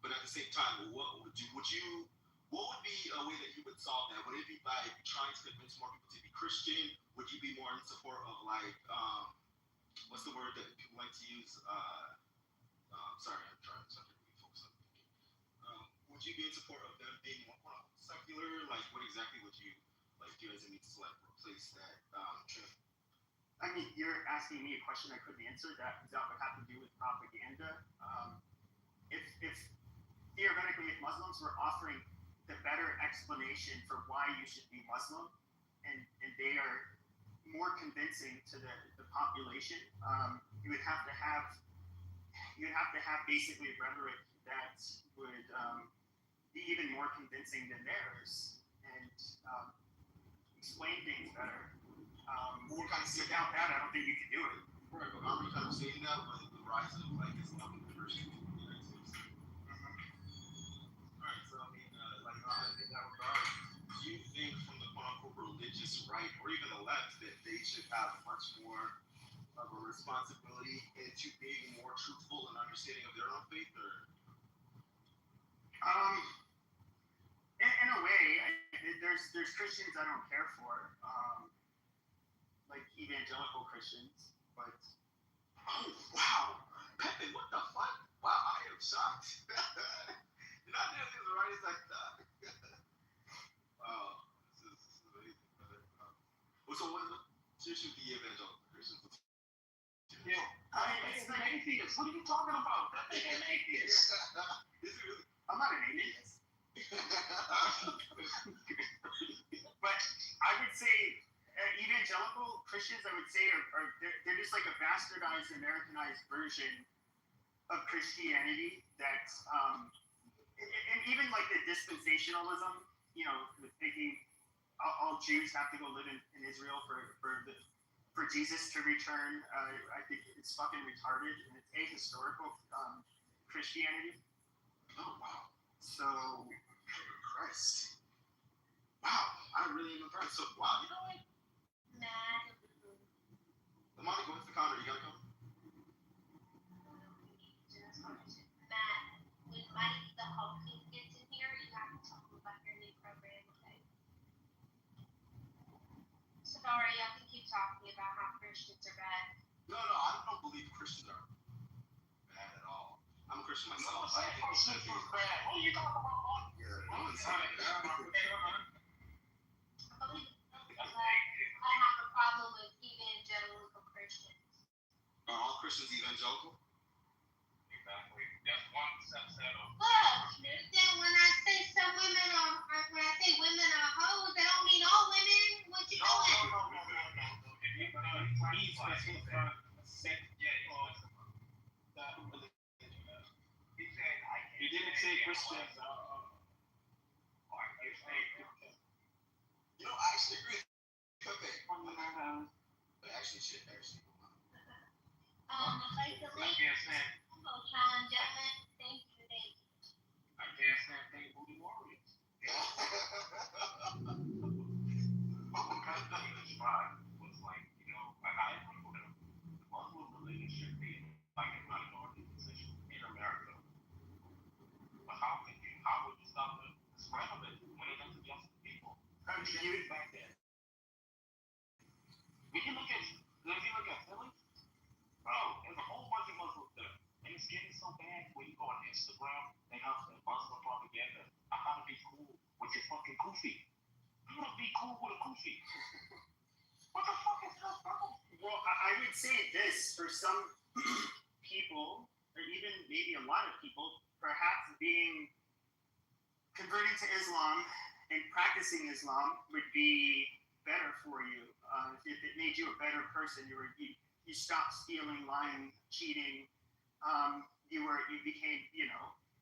But at the same time, what would be a way that you would solve that? Would it be by trying to convince more people to be Christian? Would you be more in support of, like, what's the word that people like to use? Sorry, I'm trying to really focus on thinking. Would you be in support of them being more secular? Like, what exactly would you like do as a means to, like, replace that trend? I mean, you're asking me a question I couldn't answer. That would have to do with propaganda. If theoretically, if Muslims were offering the better explanation for why you should be Muslim, and they are more convincing to the population, you would have to have basically rhetoric that would be even more convincing than theirs, and explain things better. Without that, I don't think you can do it. Right, but aren't we kind of seeing that with the rise of, like, Islam in the United States? Alright, so I mean, in that regard, do you think from the quote-unquote religious right, or even the left, that they should have much more of a responsibility into being more truthful and understanding of their own faith, or? In a way, there's Christians I don't care for, like evangelical Christians, but. Oh wow, Pepe, what the fuck? Wow, I am shocked. You're not nearly as right as I thought. Wow, this is amazing, brother. So what should be evangelical Christians? Yeah, It's an atheist. What are you talking about? That thing an atheist. Is it really? I'm not an atheist. But I would say evangelical Christians, I would say, they're just like a bastardized, Americanized version of Christianity that's, and even like the dispensationalism, with thinking all Jews have to go live in Israel for Jesus to return. I think it's fucking retarded, and it's ahistorical. Christianity. Oh wow. So, Christ. Wow, I really am impressed. So wow, you know what? Mad. Monica, what's the counter? You gotta come. Matt, when Mike the Hulk gets in here, you have to tell him about your new program, okay? Sorry, I can keep talking about how Christians are bad. No, I don't believe Christians are bad at all. I'm a Christian myself. I think Christians are bad. What are you talking about? Yeah, I'm inside. I have a problem with evangelical Christians. Are all Christians evangelical? Exactly. That's one subset of. Look, then when I say some women are, when I say women are hoes, I don't mean all women. What you doing? No. If you he's specified sex, he didn't say Christians. You know, I actually agree with Pepe. Actually, shit. Like the link. Hello, John, gentlemen. Thank you, thank you. I can't stand big booty warriors. Was like, I agree with him. The Muslim religion should be like a minority position in America. But how would you stop the spread of it when it doesn't just people? how do you use Back then. If you look at Philly, bro, there's a whole bunch of Muslims there. And it's getting so bad when you go on Instagram, they have the Muslim propaganda. I gotta be cool with your fucking kufi. I'm gonna be cool with a kufi. What the fuck is that, bro? Well, I would say this for some people, or even maybe a lot of people, perhaps converting to Islam and practicing Islam would be better for you. If it made you a better person, you stopped stealing, lying, cheating. You became,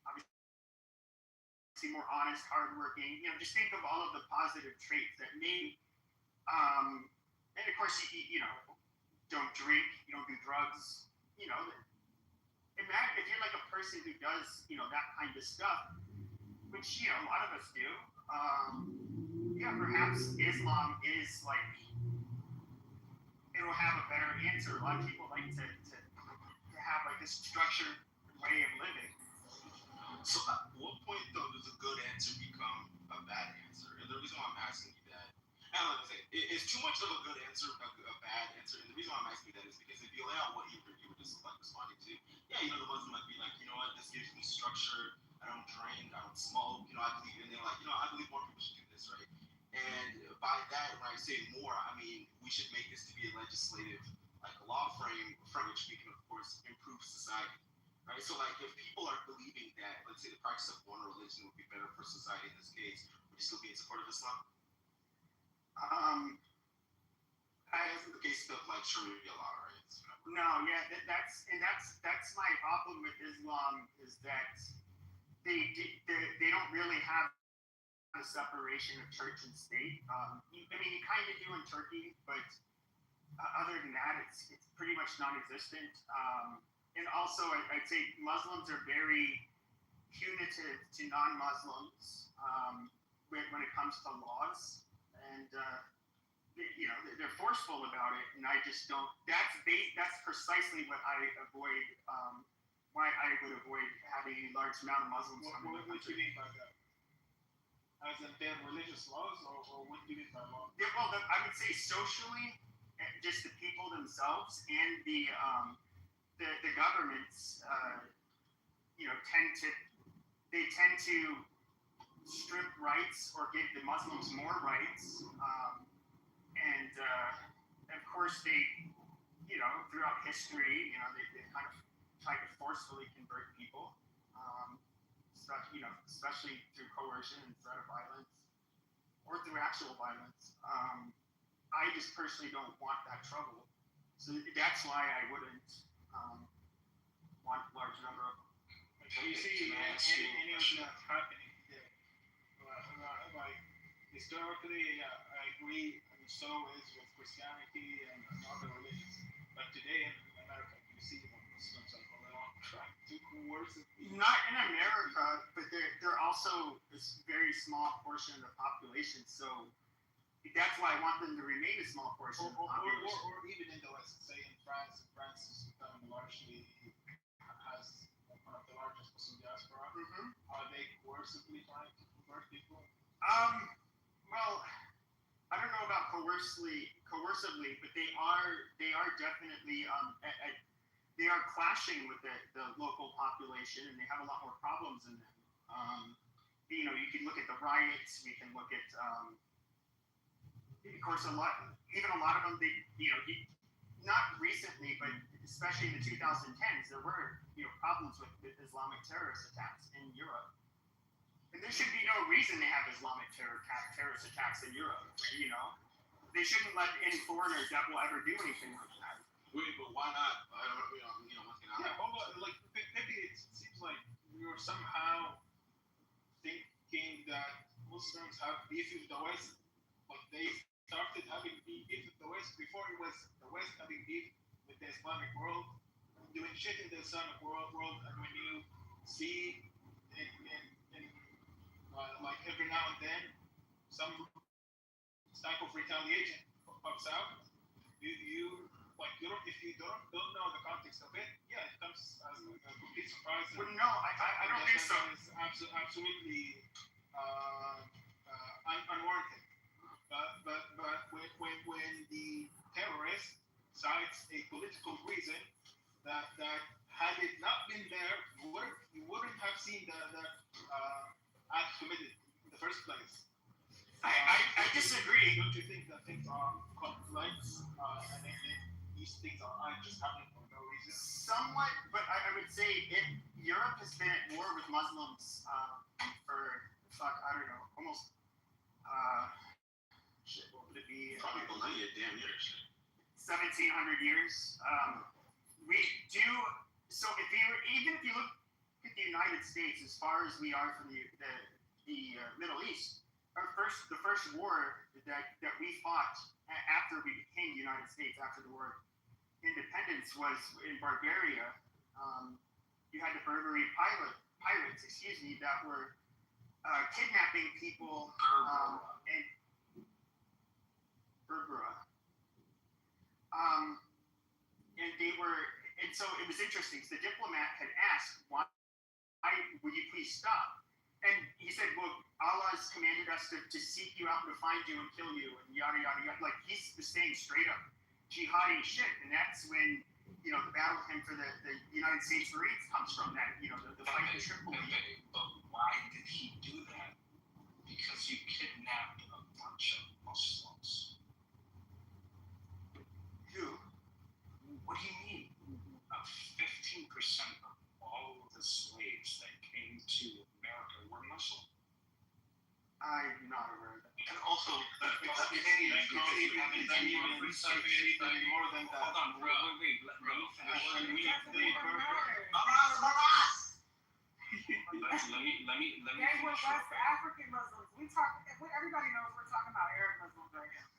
obviously more honest, hardworking. Just think of all of the positive traits that made. And of course, you don't drink, you don't do drugs. Imagine if you're like a person who does, that kind of stuff, which a lot of us do. Perhaps Islam is like it'll have a better answer. A lot of people like to have like this structured way of living. So at what point though does a good answer become a bad answer? And the reason why I'm asking you that, and like I say, is too much of a good answer a bad answer? And the reason why I'm asking you that is because if you lay out what you were just like responding to, the Muslim might be like, you know what, this gives me structure. I don't drink, I don't smoke. I believe, and they're like, I believe more people should do this, right? And by that, when I say more, I mean we should make this to be a legislative, like a law frame from which we can, of course, improve society. Right? So, like, if people are believing that, let's say, the practice of one religion would be better for society in this case, would you still be in support of Islam? That's the case of like Sharia law, right? No, that's my problem with Islam is that they don't really have a separation of church and state. You kind of do in Turkey, but other than that, it's pretty much non-existent. And also, I'd say Muslims are very punitive to non-Muslims when it comes to laws, and they're forceful about it. And I just don't. That's precisely what I avoid. Why I would avoid having a large amount of Muslims. What do you mean by that? As in their religious laws, or what do you mean by law? Yeah, well, I would say socially, just the people themselves and the governments, tend to strip rights or give the Muslims more rights, and of course they, throughout history, they kind of tried to forcefully convert people, especially through coercion and threat of violence, or through actual violence. I just personally don't want that trouble. So that's why I wouldn't want a large number of them. So you see, any of that's happening here. Like, historically, I agree, and so is with Christianity and other religions. But today in America, you see the Muslims are going on trying to coerce people also a very small portion of the population. So that's why I want them to remain a small portion of the population. Or even in the West, say in France is largely has one of the largest Muslim diaspora. Are they coercively trying to convert people? Well, I don't know about coercively, but they are definitely they are clashing with the local population, and they have a lot more problems in them. You know, you can look at the riots. We can look at, of course, a lot of them. They, you know, not recently, but especially in the 2010s, there were problems with Islamic terrorist attacks in Europe. And there should be no reason to have Islamic terrorist attacks in Europe. You know, they shouldn't let any foreigner that will ever do anything like that. Wait, but why not? I don't know. Yeah, like maybe it seems like you're somehow thinking that Muslims have beef with the West. Like they started having beef with the West before it was the West having beef with the Islamic world, doing shit in the Islamic world. And when you see like every now and then some type of retaliation pops out, you like if you don't know the context of it, yeah, it comes as a complete surprise. Well, no, I don't think so. It's absolutely unwarranted. But when the terrorist cites a political reason that had it not been there, you wouldn't have seen the act committed in the first place. I disagree. Don't you think that things are complex and these things are just happening for no reason? Somewhat, but I would say Europe has been at war with Muslims for I don't know, almost what would it be? Probably millennia, damn near. 1,700 years. We do so. Even if you look at the United States, as far as we are from the Middle East, the first war that we fought after we became the United States, after the war of independence, was in Barbaria. You had the Berberi pirates, that were kidnapping people and Berbera. And so it was interesting. So the diplomat had asked, "Why would you please stop?" And he said, "Well, Allah has commanded us to seek you out and to find you and kill you, and yada yada yada." Like he's saying straight up jihadi shit, and that's when the battle hymn for the United States Marines comes from. That the fight in Tripoli. But why did he do that? Because you kidnapped a bunch of Muslims. Who? What do you mean? 15% of all of the slaves that came to America were Muslim. I'm not aware of that. And also, more than that. Hold on, wait, let me They were West African Muslims. Everybody knows we're talking about Arab Muslims right now.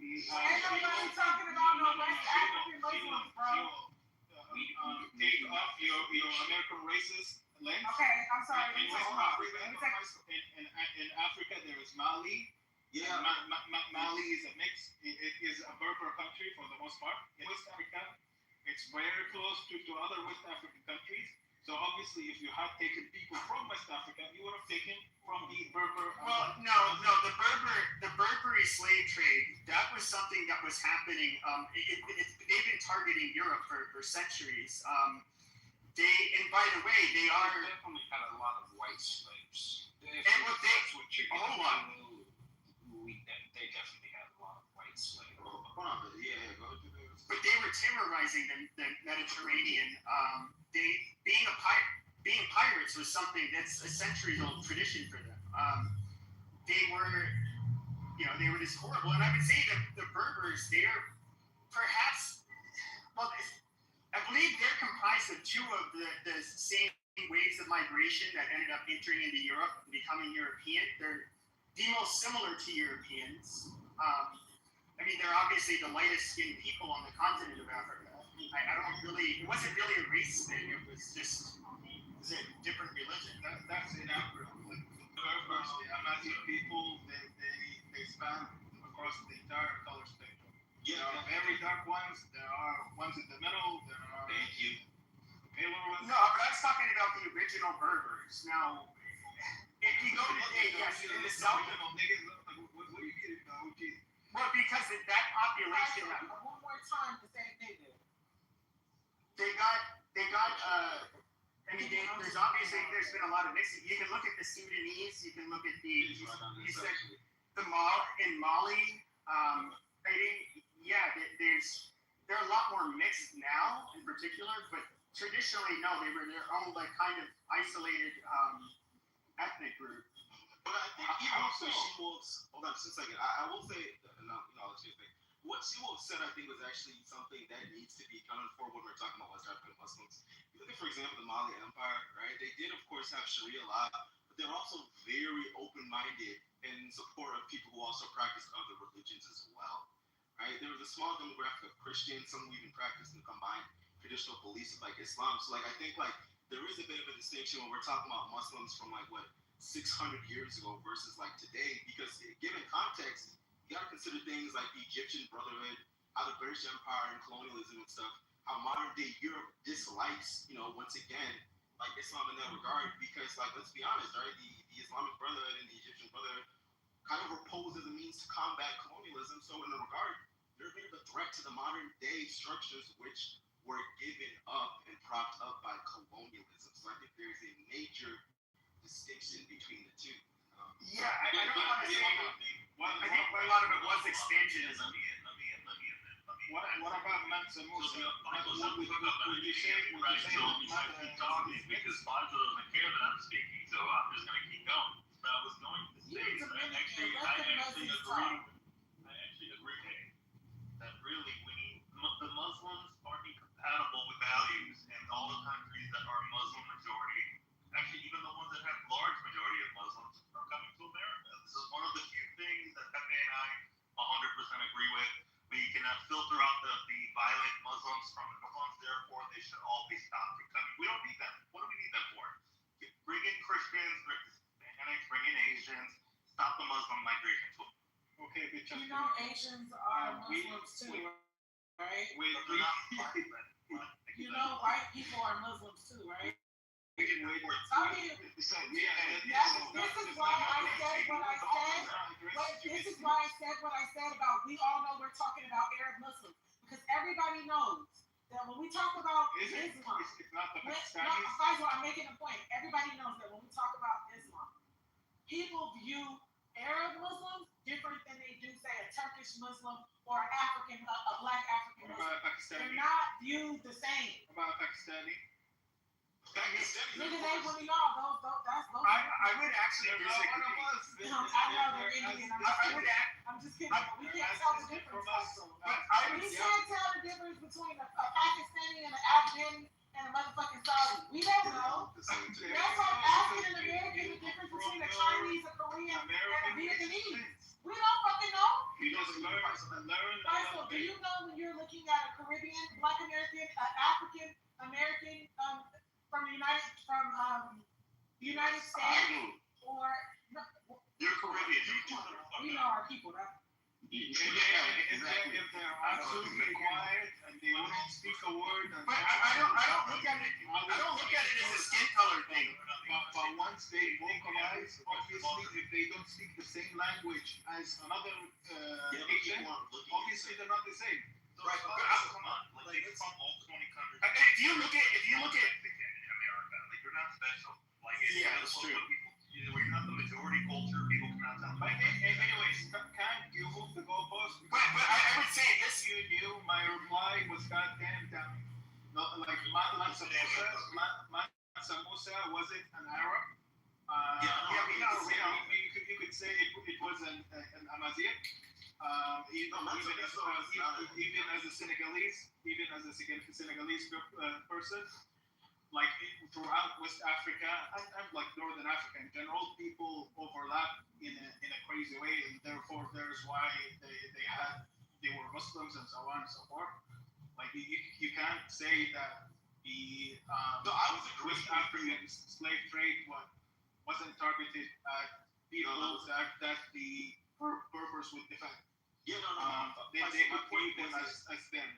Ain't nobody talking about no West African Muslims, bro. Take off your American racist lens. Okay, I'm sorry. In Africa, there is Mali. Yeah. Mali is a mix. It is a Berber country for the most part. In West Africa, it's very close to other West African countries. So obviously, if you had taken people from West Africa, you would have taken from the Berber. Well, no, the Berberi slave trade, that was something that was happening. They've been targeting Europe for centuries. And by the way, they definitely had a lot of white slaves. They definitely had a lot of white slaves. Hold on, but they were terrorizing the Mediterranean. Being pirates was something that's a centuries-old tradition for them. They were just horrible. And I would say that the Berbers, they're perhaps, I believe they're comprised of two of the same waves of migration that ended up entering into Europe and becoming European. They're the most similar to Europeans. They're obviously the lightest skinned people on the continent of Africa. It wasn't really a race thing. It was just a different religion. That's in Africa. Berbers, the Amazigh people, they span across the entire color spectrum. Yeah, there are very dark ones. There are ones in the middle. There are thank you. paler ones. No, but I was talking about the original Berbers. Now, if you go to in the South, niggas, what are you kidding about? well, because of that population, One more time to say they they got I mean, there's obviously been a lot of mixing. You can look at the Sudanese. You can look at you said the in Mali. I think they're a lot more mixed now in particular, but traditionally no, they were their own like kind of isolated ethnic group. But I think also She-Wolf's, hold on just a second. I will say, I'll let you think. What She-Wolf said, I think, was actually something that needs to be accounted for when we're talking about West African Muslims. You look at, for example, the Mali Empire, right? They did, of course, have Sharia law, but they're also very open-minded in support of people who also practice other religions as well, right? There was a small demographic of Christians, some who even practiced and combined traditional beliefs like Islam. So, I think, there is a bit of a distinction when we're talking about Muslims from, 600 years ago versus, today, because given context, you got to consider things like the Egyptian Brotherhood, how the British Empire and colonialism and stuff, how modern day Europe dislikes, once again, Islam in that regard, because, let's be honest, right, the Islamic Brotherhood and the Egyptian Brotherhood kind of were posed as a means to combat colonialism. So in a regard, they're a bit of a threat to the modern day structures which were given up and propped up by colonialism. So I think there's a major distinction between the two. Yeah, I don't want to say. I think a lot of it was expansionism. What about Mansa Musa? Would you say because Bonzo doesn't care that I'm speaking, so I'm just going to keep going. But I was going to say that I actually agree that really the Muslims are incompatible with values, and all the countries that are Muslim majority, actually even the ones that have large majority of Muslims, are coming to America. This is one of the few things that Pepe and I 100% agree with. We cannot filter out the violent Muslims from the Muslims, therefore they should all be stopped from coming. We don't need them. What do we need them for? Bring in Christians, bring in Asians, stop the Muslim migration tool. Okay, because Asians are Muslims too, right? White people are Muslims too, right? This is why I said what I said. This is why I said what I said about we all know we're talking about Arab Muslims, because everybody knows that when we talk about Islam, I'm making a point. Everybody knows that when we talk about Islam, people view Arab Muslims different than they do, say, a Turkish Muslim or a black African Muslim. They're not viewed the same. About Pakistani? Nigga, they really are. I would actually disagree. I know they're Indian. I'm just kidding. We can't tell the difference. We can't tell the difference between a Pakistani and an Afghan and a motherfucking Saudi. We don't know. That's like African American, the difference between a Chinese, a Korean, and a Vietnamese. We don't fucking know. You just learn. So do you know when you're looking at a Caribbean, Black American, African American from the United States, or you're Caribbean. We know our people, right? If they're absolutely quiet and they won't speak a word. But I don't look at it. I don't look at it as a skin color thing. But once they vocalize, obviously, if they don't speak the same language as another Asian, obviously they're not the same. Right, but come on, it's from all 20 countries. If you look at America, you're not special. That's true. You're not the majority culture. People cannot tell. Anyways, can't you move the goalpost? But I would say this. You knew my reply was goddamn dumb. Not like Mansa Musa wasn't an Arab. We know. You could say it was an Amazigh. Even as a Senegalese person, throughout West Africa and Northern Africa in general, people overlap in a crazy way, and therefore there's why they were Muslims and so on and so forth. You can't say that the West African slave trade wasn't targeted at people that the Berbers would defend. Yeah, no. They would view them as them.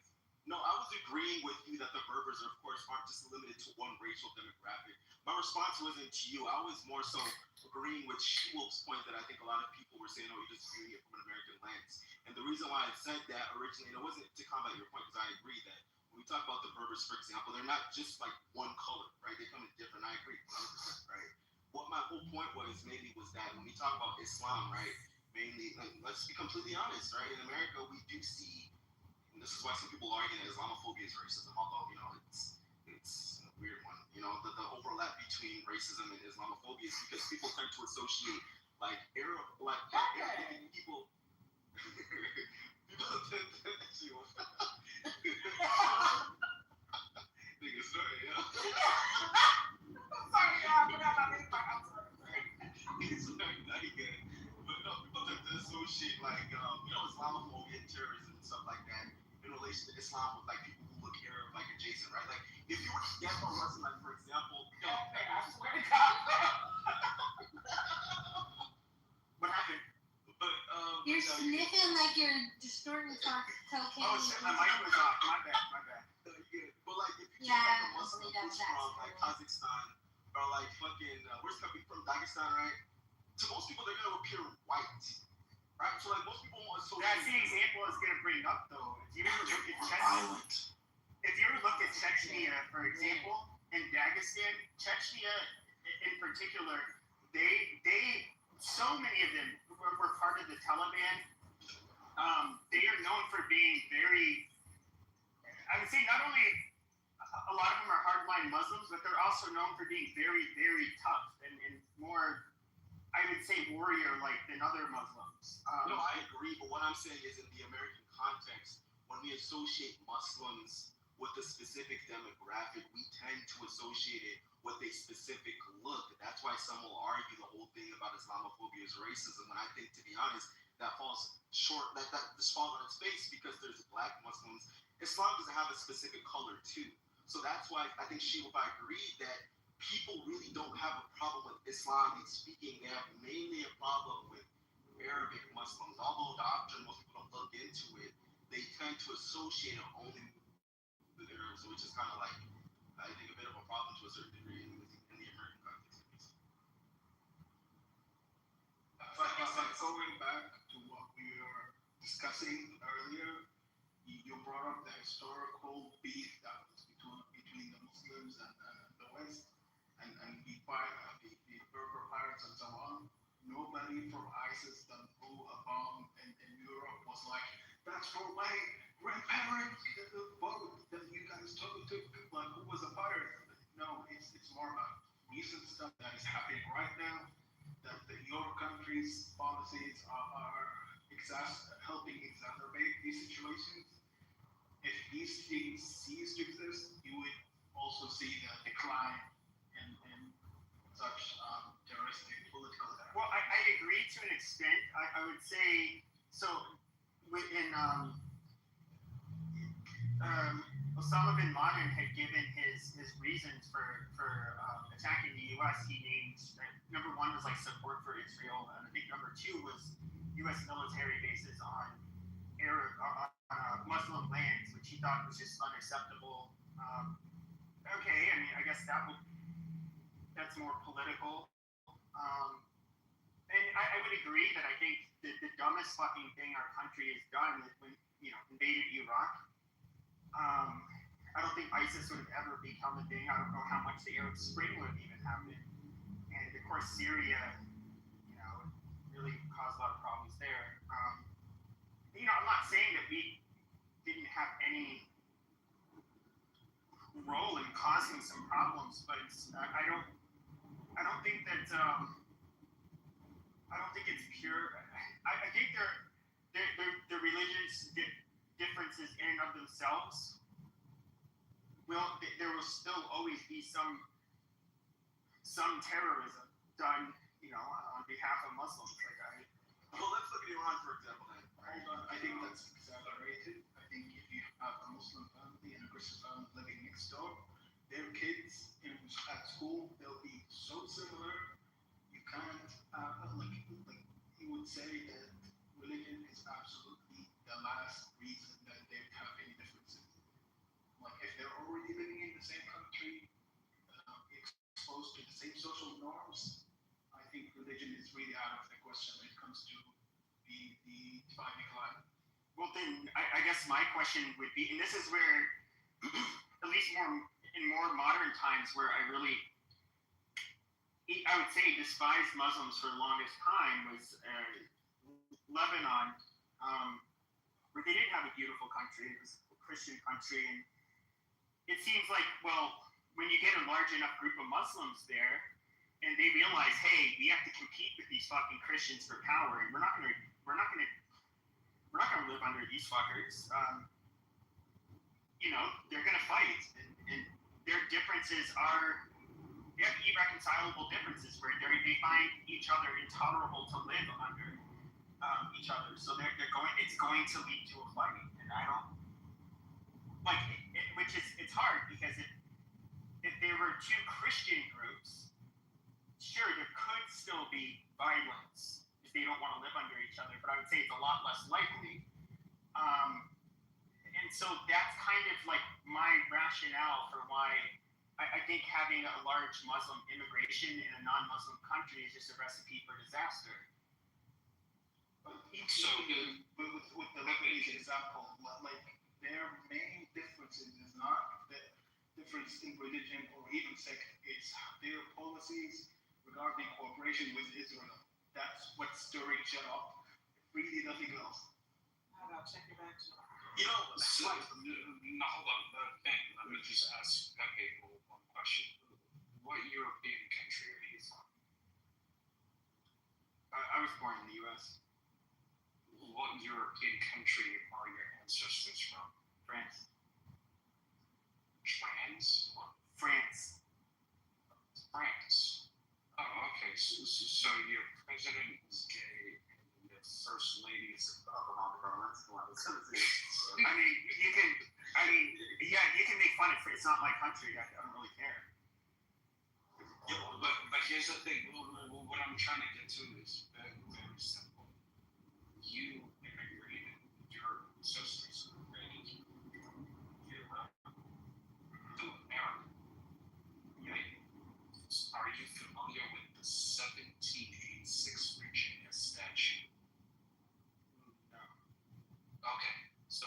No, I was agreeing with you that the Berbers, of course, aren't just limited to one racial demographic. My response wasn't to you. I was more so agreeing with She-Wolf's point that I think a lot of people were saying, oh, you're just viewing it from an American lens. And the reason why I said that originally, and it wasn't to combat your point, because I agree that when we talk about the Berbers, for example, they're not just like one color, right? They come in different, I agree, 100%, right? What my whole point was that when we talk about Islam, right, mainly, like, let's be completely honest, right? In America, we do see, and this is why some people argue that Islamophobia is racism, although, it's a weird one. The overlap between racism and Islamophobia is because people tend to associate, like, Arab people. People tend to nigga, sorry, yo. Sorry, y'all. But no, people tend to associate, like, Islamophobia and terrorism and stuff like that in relation to Islam with, like, people who look Arab, like, adjacent, right? Like, if you were to stand for Muslim, like, for example, I swear to God. What happened? But, you're sniffing like you're distorting cocaine. Oh, shit, my mic was off. My bad. But, like, if you take, Yeah, like, a Muslim hopefully who's from, like, Kazakhstan, or, like, fucking, where's the country from? Dagestan, right? To most people, they're going to appear white. Right? So, like, most people want to associate. That's the example I was going to bring up, though. If you look at Chechnya, for example, in Dagestan, Chechnya in particular, they so many of them were part of the Taliban. They are known for being very, I would say not only a lot of them are hardline Muslims, but they're also known for being very, very tough and more, I would say, warrior-like than other Muslims. No, I agree, but what I'm saying is in the American context, when we associate Muslims with a specific demographic, we tend to associate it with a specific look. That's why some will argue the whole thing about Islamophobia is racism, when I think, to be honest, that falls short, that just falls on its face because there's Black Muslims. Islam doesn't have a specific color, too. So that's why I think She-Wolf agreed that people really don't have a problem with Islamic speaking. They have mainly a problem with Arabic Muslims. Although doctrine, most people don't look into it, they tend to associate it only with Arabs, which is kind of like, I think, a bit of a problem to a certain degree in the American context. But going back to what we were discussing earlier, you brought up the historical beef that was between the Muslims and the West, and the Berber pirates and so on. Nobody from ISIS that blew a bomb in Europe was like, that's for my grandparents, the boat that you guys took, like, who was a pirate? No, it's more about recent stuff that is happening right now, that your country's policies are helping exacerbate these situations. If these things cease to exist, you would also see the decline in such terroristic political attacks. Well, I agree to an extent. I would say, so in Osama bin Laden had given his reasons for attacking the U.S. He named, number one was like support for Israel, and I think number two was U.S. military bases on Muslim lands, which he thought was just unacceptable. Okay, I mean, I guess that's more political. And I would agree that I think the dumbest fucking thing our country has done is when, invaded Iraq. I don't think ISIS would have ever become a thing. I don't know how much the Arab Spring would have even happened. And of course, Syria, really caused a lot of problems there. I'm not saying that we didn't have any role in causing some problems, but I don't think that I don't think it's pure. I think they're religious differences in and of themselves. There will still always be some terrorism done, on behalf of Muslims. Well, let's look at Iran, for example. I think that's exaggerated. I think if you have a Muslim family and a Christian family living next door, their kids at school, they'll be so similar can't, like he would say that religion is absolutely the last reason that they have any differences. Like if they're already living in the same country, exposed to the same social norms, I think religion is really out of the question when it comes to the dividing line. Well, then I guess my question would be, and this is where, at least in more modern times, where I would say despised Muslims for the longest time was Lebanon, where they did have a beautiful country. It was a Christian country, and it seems like, well, when you get a large enough group of Muslims there, and they realize, hey, we have to compete with these fucking Christians for power, and we're not gonna live under these fuckers. They're gonna fight, and their differences are, they have irreconcilable differences where they find each other intolerable to live under each other. So it's going to lead to a fight, and I don't like it, which is it's hard because if there were two Christian groups, sure there could still be violence if they don't want to live under each other, but I would say it's a lot less likely. And so that's kind of like my rationale for why I think having a large Muslim immigration in a non-Muslim country is just a recipe for disaster. But with the Lebanese example, like their main differences is not the difference in religion or even sect, it's their policies regarding cooperation with Israel. That's what's stirring shit up. Really nothing else. How about check it back to Hold on. Let me just ask Pepe one question. What European country are you from? I was born in the U.S. What European country are your ancestors from? France. France? France. Oh, okay. So your president is gay, and the first lady is you can make fun of it. It's not my country. I don't really care. Yeah, but here's the thing. What I'm trying to get to is very, very simple. You immigrated. Your ancestors immigrated to America. Right? Are you familiar with the 1786 Virginia statute? No. Okay, so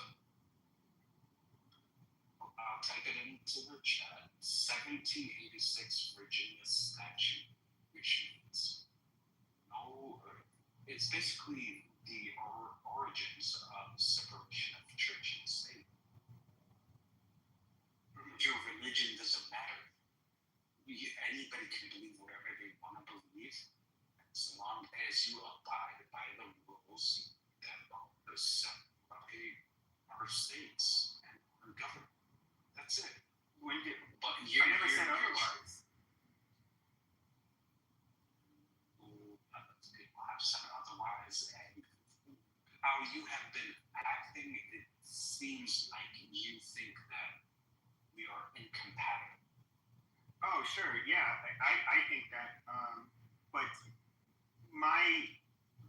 I'll type it into the chat. 1786 Virginia statute, which means it's basically the origins of separation of church and state. Your religion doesn't matter. Anybody can believe whatever they want to believe, as long as you abide by the rules that are set by our states and our government. That's it. I never said otherwise. People have said otherwise, and how you have been acting, it seems like you think that we are incompatible. Oh, sure, yeah, I think that, but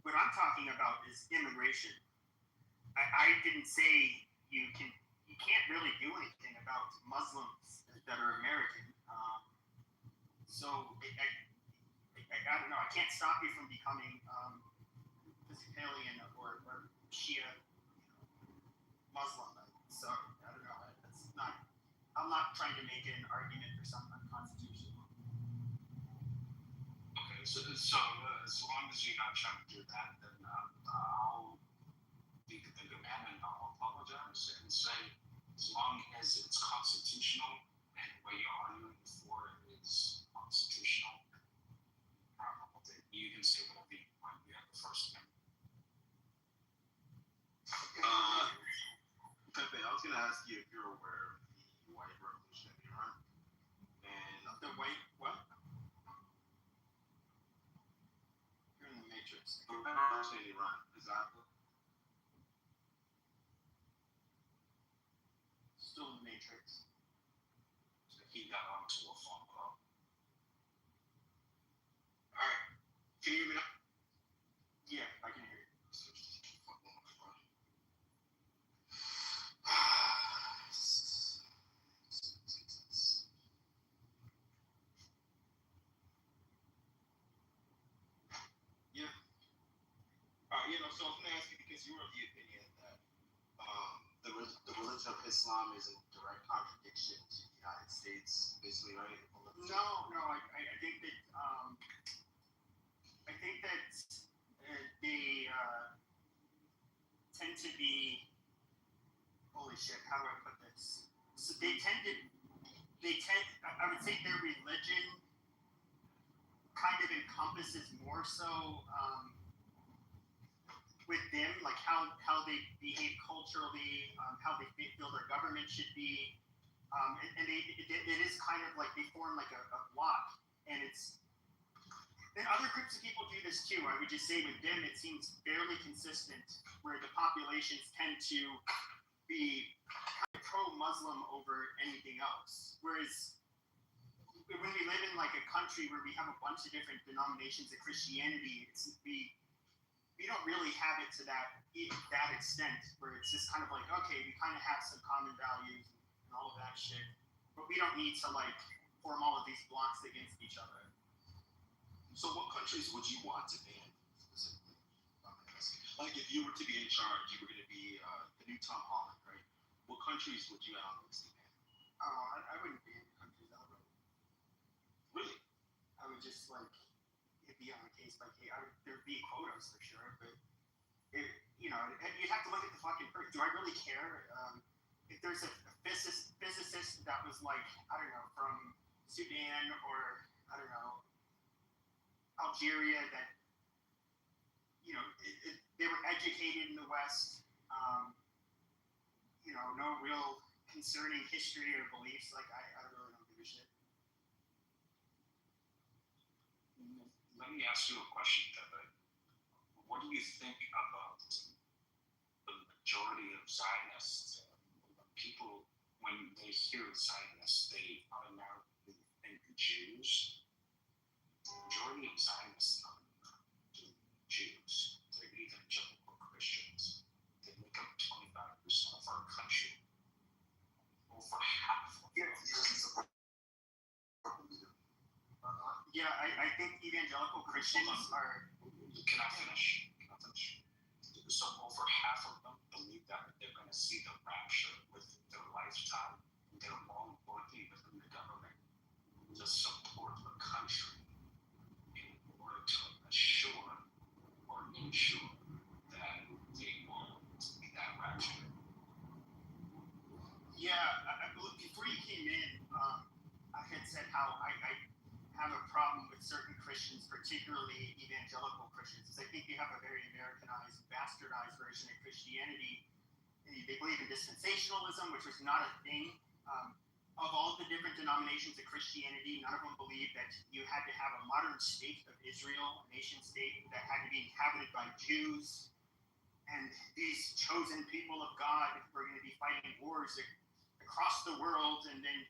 what I'm talking about is immigration. I didn't say you can't really do anything about Muslims that are American. So I don't know. I can't stop you from becoming Episcopalian or Shia Muslim. So I don't know. That's not. I'm not trying to make an argument for something unconstitutional. Okay, so as long as you're not trying to do that, then I'll be the man and I'll apologize and say, as long as it's constitutional and what you're arguing for is constitutional, you can say whatever you want. You have the First Amendment. Pepe, I was going to ask you if you're aware of the white revolution in Iran. And the white what? You're in the Matrix. The white revolution in Iran, is that still in the Matrix? So he got onto a phone call. Alright. Can you hear me now? Yeah, I can hear you. Yeah. So I was going to ask you because you were of the opinion that the religion of Islam is in direct contradiction to the United States, basically, right? No, I think that they tend to be, holy shit, how do I put this? So I would say their religion kind of encompasses more so with them, like how they behave culturally, how they feel their government should be. And it is kind of like they form like a block, and other groups of people do this too. I would just say with them, it seems fairly consistent, where the populations tend to be kind of pro-Muslim over anything else. Whereas when we live in like a country where we have a bunch of different denominations of Christianity, we don't really have it to that extent, where it's just kind of like, okay, we kind of have some common values and all of that shit, but we don't need to like form all of these blocks against each other. So what countries would you want to ban specifically? Like if you were to be in charge, you were going to be the new Tom Holland, right? What countries would you have on the list to ban? I wouldn't ban countries outright. Really? I would just like it'd be on a case by case. There'd be quotas for sure, but you'd have to look at the fucking person. Do I really care? If there's a physicist that was like, I don't know, from Sudan or I don't know, Algeria, that they were educated in the West, no real concerning history or beliefs. Like I really don't give a shit. Let me ask you a question, Kevin. What do you think about the majority of Zionists? People, when they hear Zionists, they automatically think Jews. The majority of Zionists are Jews. They're evangelical Christians. They make up 25% of our country. Over half of them. Yeah, I think evangelical Christians are. Can I finish? So over half of them believe that they're going to see the rapture within their lifetime. They're long working within the government to support the country in order to assure or ensure that they will be that rapture. Yeah, before you came in, I had said how I have a problem with certain Christians, particularly evangelical Christians, because I think they have a very Americanized, bastardized version of Christianity. They believe in dispensationalism, which was not a thing. Of all the different denominations of Christianity, none of them believed that you had to have a modern state of Israel, a nation state that had to be inhabited by Jews, and these chosen people of God were going to be fighting wars across the world, and then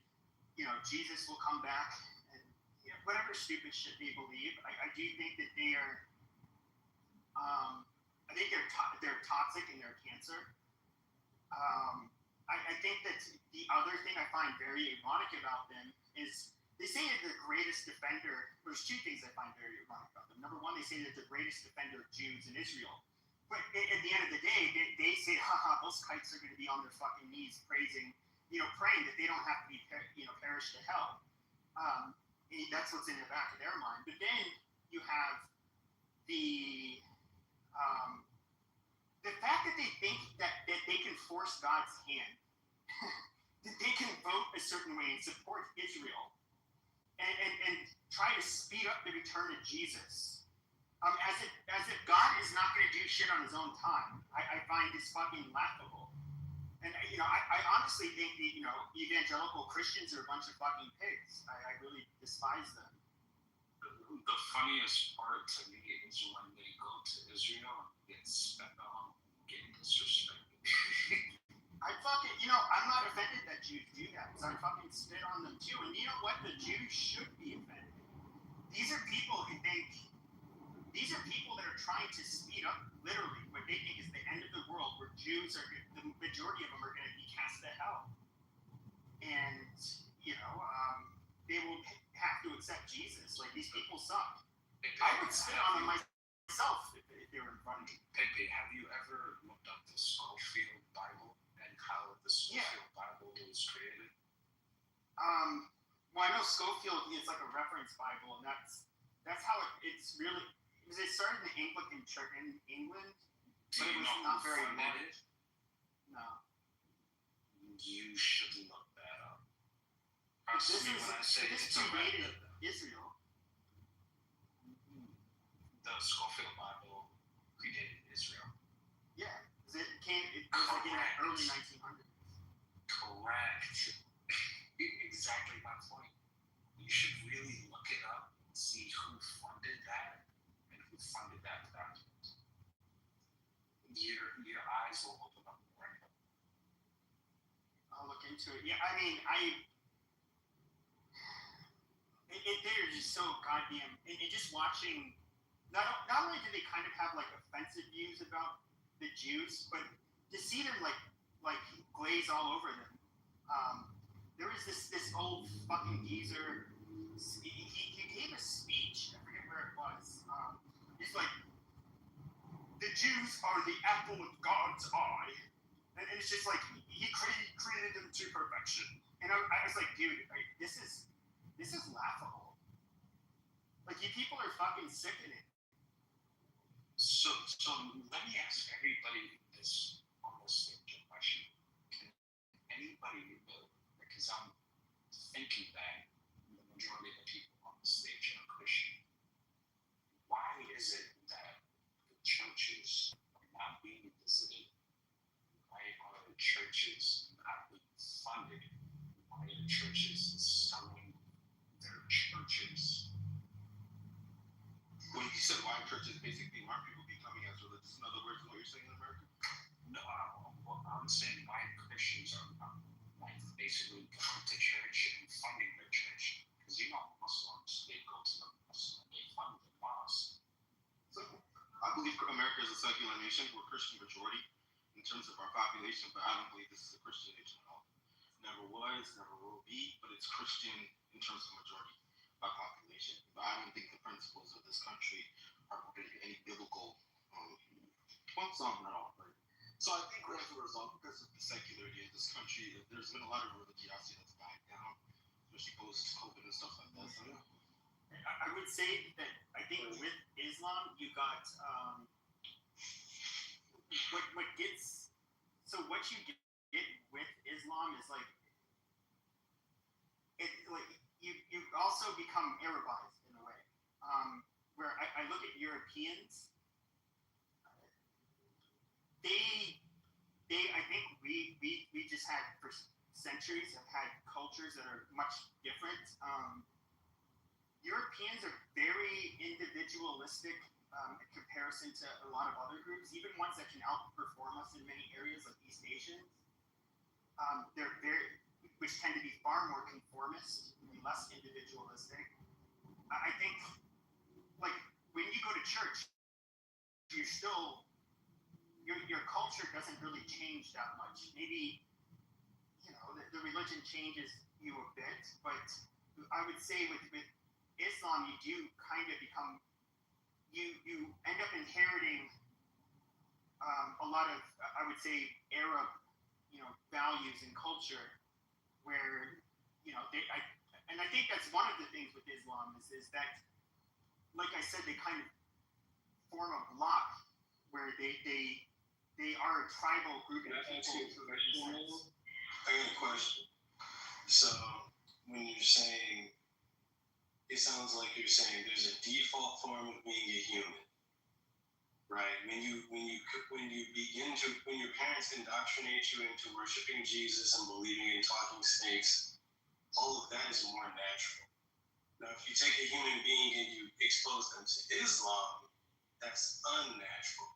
Jesus will come back. Whatever stupid shit they believe, I do think that they are. I think they're toxic and they're cancer. I think that the other thing I find very ironic about them is they say that the greatest defender. There's two things I find very ironic about them. Number one, they say that the greatest defender of Jews in Israel. But at the end of the day, they say, haha, those kites are going to be on their fucking knees praying that they don't have to be perish to hell. That's what's in the back of their mind. But then you have the fact that they think that they can force God's hand, that they can vote a certain way and support Israel, and try to speed up the return of Jesus, as if God is not going to do shit on his own time. I find this fucking laughable. And I honestly think that evangelical Christians are a bunch of fucking pigs. I really despise them. The funniest part to me is when they go to Israel and get spat on, get disrespected. I'm not offended that Jews do that, because I fucking spit on them too. And you know what? The Jews should be offended. These are people who think these are people that are trying to speed up literally what they think is the end of the world, where Jews are, the majority of them are going to be cast to hell. And, they will have to accept Jesus. Like, these people suck. I would spit on them myself if they were in front of me. Pepe, have you ever looked up the Schofield Bible and how the Schofield Bible was created? Well, I know Schofield is like a reference Bible, and that's how it's really. Because it started in the Anglican Church in England, but it was not very large. No. You should look that up. Trust me when I say it's predated Israel. The Schofield Bible predated Israel. Yeah, because it was like in the early 1900s. Correct. Exactly my point. You should really look it up and see who funded that and who funded that document. Your eyes will open up more. I'll look into it. Yeah, I mean, they're just so goddamn. And just watching, not only do they kind of have like offensive views about the Jews, but to see them like glaze all over them. There was this old fucking geezer. He gave a speech. I forget where it was. He's like, the Jews are the apple of God's eye, and it's just like he created them to perfection. And I was like, dude, this is laughable. Like, you people are fucking sickening. So let me ask everybody this almost simple question. Can anybody, because I'm thinking that the majority of the people on the stage are Christian, why is it that the churches are not being visited? Why are the churches not being funded? Why are the churches selling their churches? When you said why churches, basically why people becoming as religious, in other words, what you're saying in America? No, I'm saying why Christians are like basically going to church and funding their church. Because Muslims, they go to the mosque and they fund the mosque. So I believe America is a secular nation. We're a Christian majority in terms of our population, but I don't believe this is a Christian nation at all. Never was, never will be, but it's Christian in terms of majority by population. But I don't think the principles of this country are rooted in any biblical some at all. Right? So I think as a result, because of the secularity of this country, there's been a lot of religiosity that's died down, especially post-COVID and stuff like that. So yeah. I would say that I think with Islam, you got what you get with Islam is like you also become Arabized in a way. Where I look at Europeans, I think we just had for centuries have had cultures that are much different. Europeans are very individualistic in comparison to a lot of other groups, even ones that can outperform us in many areas, like East Asians. They're which tend to be far more conformist and less individualistic. I think, like, when you go to church, you're still your culture doesn't really change that much. Maybe the religion changes you a bit, but I would say with Islam, you do kind of become you end up inheriting a lot of I would say Arab values and culture where I think that's one of the things with Islam is that, like I said, they kind of form a block where they are a tribal group of people. I got a question. So when you're saying, it sounds like you're saying there's a default form of being a human, right? When your parents indoctrinate you into worshiping Jesus and believing in talking snakes, all of that is more natural. Now, if you take a human being and you expose them to Islam, that's unnatural,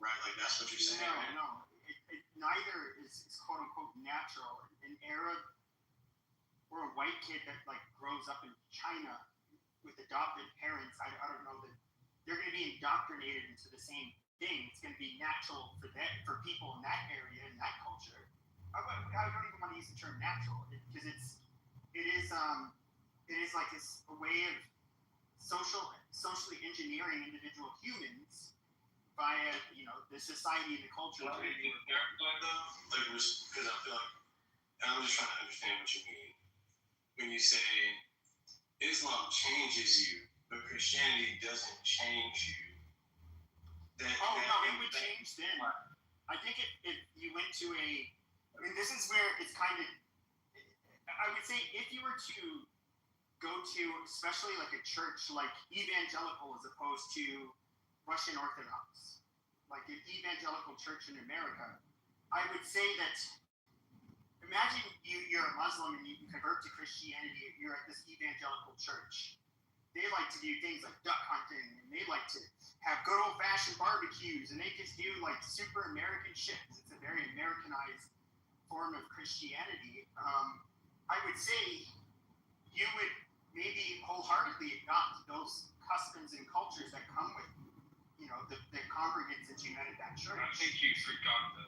right? Like, that's what you're saying. No. Neither is quote unquote natural. An Arab or a white kid that like grows up in China with adopted parents, I don't know that they're going to be indoctrinated into the same thing. It's going to be natural for for people in that area, in that culture. I don't even want to use the term natural because it is like a way of socially engineering individual humans via the society and the culture. Well, because I feel like I'm just trying to understand what you mean when you say Islam changes you, but Christianity doesn't change you. No, it would change then. I think if you went to this is where it's kind of, I would say if you were to go to, especially like a church like evangelical as opposed to Russian Orthodox, like an evangelical church in America, I would say that imagine you're a Muslim and you convert to Christianity, you're at this evangelical church. They like to do things like duck hunting, and they like to have good old-fashioned barbecues, and they just do like super American shit. It's a very Americanized form of Christianity. I would say you would maybe wholeheartedly adopt those customs and cultures that come with, the congregants that you met at that church. I think you forgot the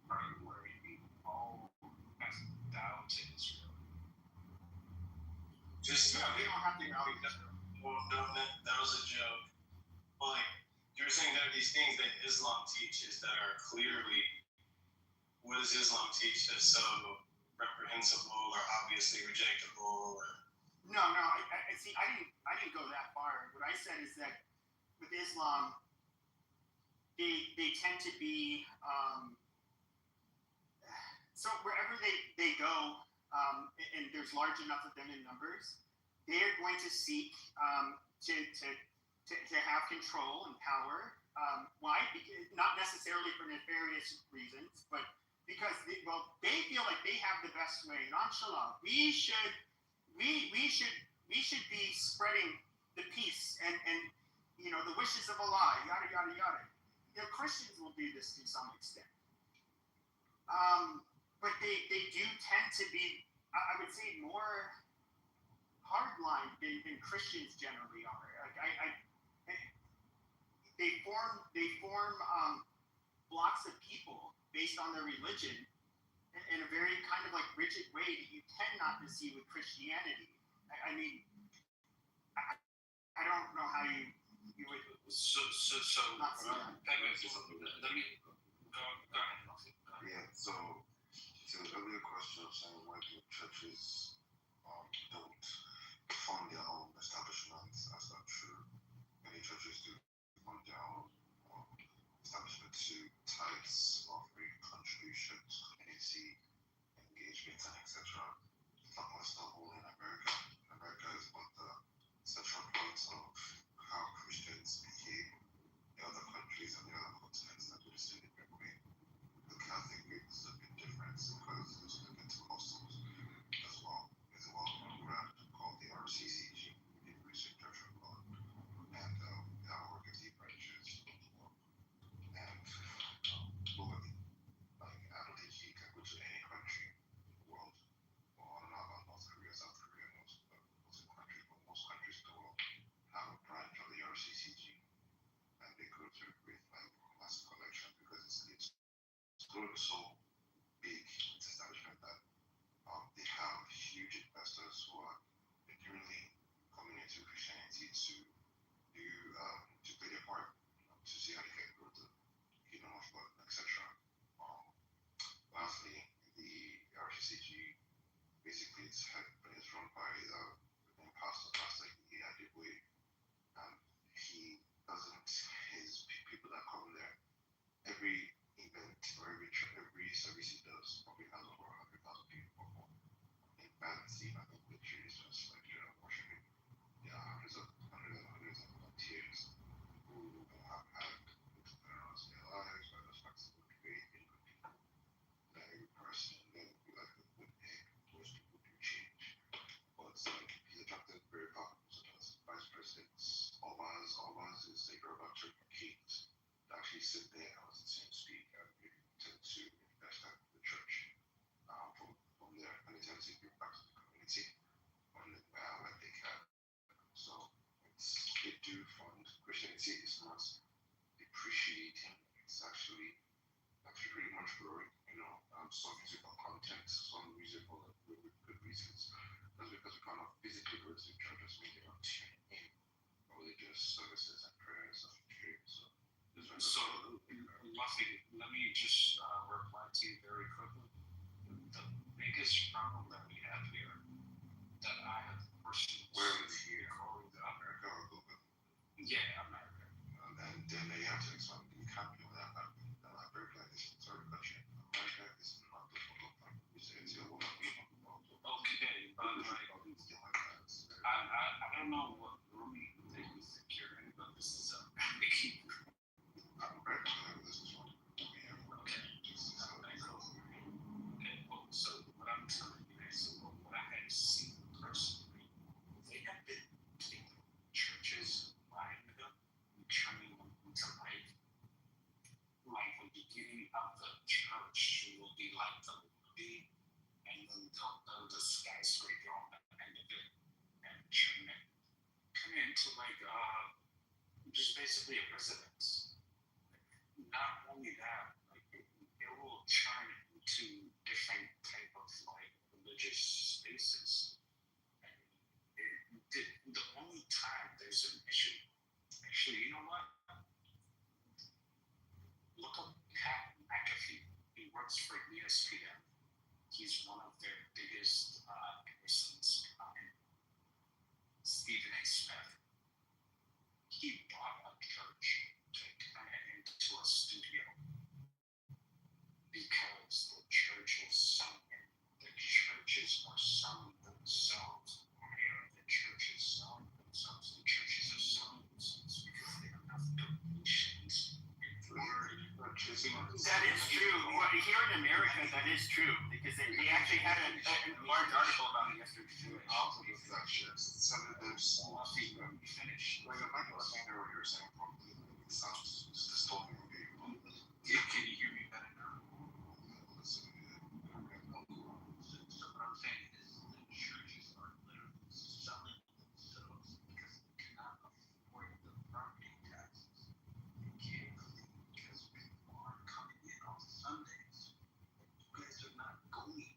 part where we all passed down to Israel. We don't have to know. Well, that was a joke. Well, like you're saying, there are these things that Islam teaches that are clearly, what does Islam teach that's so reprehensible or obviously rejectable? No. I see. I didn't go that far. What I said is that with Islam, they tend to be so wherever they go, and there's large enough of them in numbers, they are going to seek to have control and power. Why? Because, not necessarily for nefarious reasons, but because they feel like they have the best way. And inshallah, we should be spreading the peace and the wishes of Allah, yada yada yada. Christians will do this to some extent, but they do tend to be, I would say, more hardline than Christians generally are. Like they form blocks of people based on their religion in a very kind of like rigid way that you tend not to see with Christianity. I mean, I don't know how you would. So not see that. Let me go ahead. Yeah. So to the earlier question of saying why do churches don't fund their own establishments, that's not true. Many churches do fund their own establishment to tithes, offering, contributions, community engagement, and etc. That's not only in America. America is one of the central points of how Christians behave in other countries and the other continents that do this in a different way. The Catholic faith is a bit different because there's the Pentecostals as well. There's a well-known brand called the RCCG, the Christian Church of God, and they have over 50 branches. And globally, like I don't think you can go to any country in the world. Well, I don't know about North Korea, South Korea, most countries, but most countries in the world have a branch of the RCCG, and they go through with like massive collection because it's so big, it's establishment that they have huge investors who are genuinely coming into Christianity to do to play their part, to see how they can grow the kingdom of God, etc. Lastly, the RCCG basically it's run by the pastor Adeboye, and he doesn't his people that come there every event or every service he does probably has over 100,000 people perform. In fantasy, I think literally it's just like worshiping. There are hundreds of volunteers who have had experience in their lives, whether it's practical faith, in good people. That every person then will be like a good egg, most people do change. just services and prayers of dreams. So, Luffy, let me just reply to you very quickly. The biggest problem that we have here, that I have personally where is here? growing up. America or global? Yeah, America. And then they have to explain. You can't be that. America is sorry, but America is not the photo point. It's your woman. Okay, but like, I don't know what room you think you think you're in, but this is a big. I'm very familiar with this as well. Okay. Okay, well, so what I'm telling you is what I have seen personally, they have been taking churches, buying them, and turning them into life. Like the beginning of the church will be like the movie, and then they'll build a skyscraper on the end of it and turn it into like just basically a residence. Not only that, like it will turn into different type of like religious spaces. And the only time there's an issue, actually, you know what? Look up Pat McAfee. He works for ESPN. He's one of their biggest persons behind Stephen A. Smith. He bought a church to turn it into a studio because the church was selling. The churches are selling themselves. Why are the churches selling themselves? The churches are selling themselves because they have enough donations. That is true. Well, here in America, that is true because they actually had a large article about it yesterday. Also, the some of them small feet finished. Like I might understand what you're saying probably. It sounds distorting. Can you hear me better now? So what I'm saying is the churches are literally selling themselves because they cannot afford the property taxes. They can't because people aren't coming in on Sundays. You guys are not going.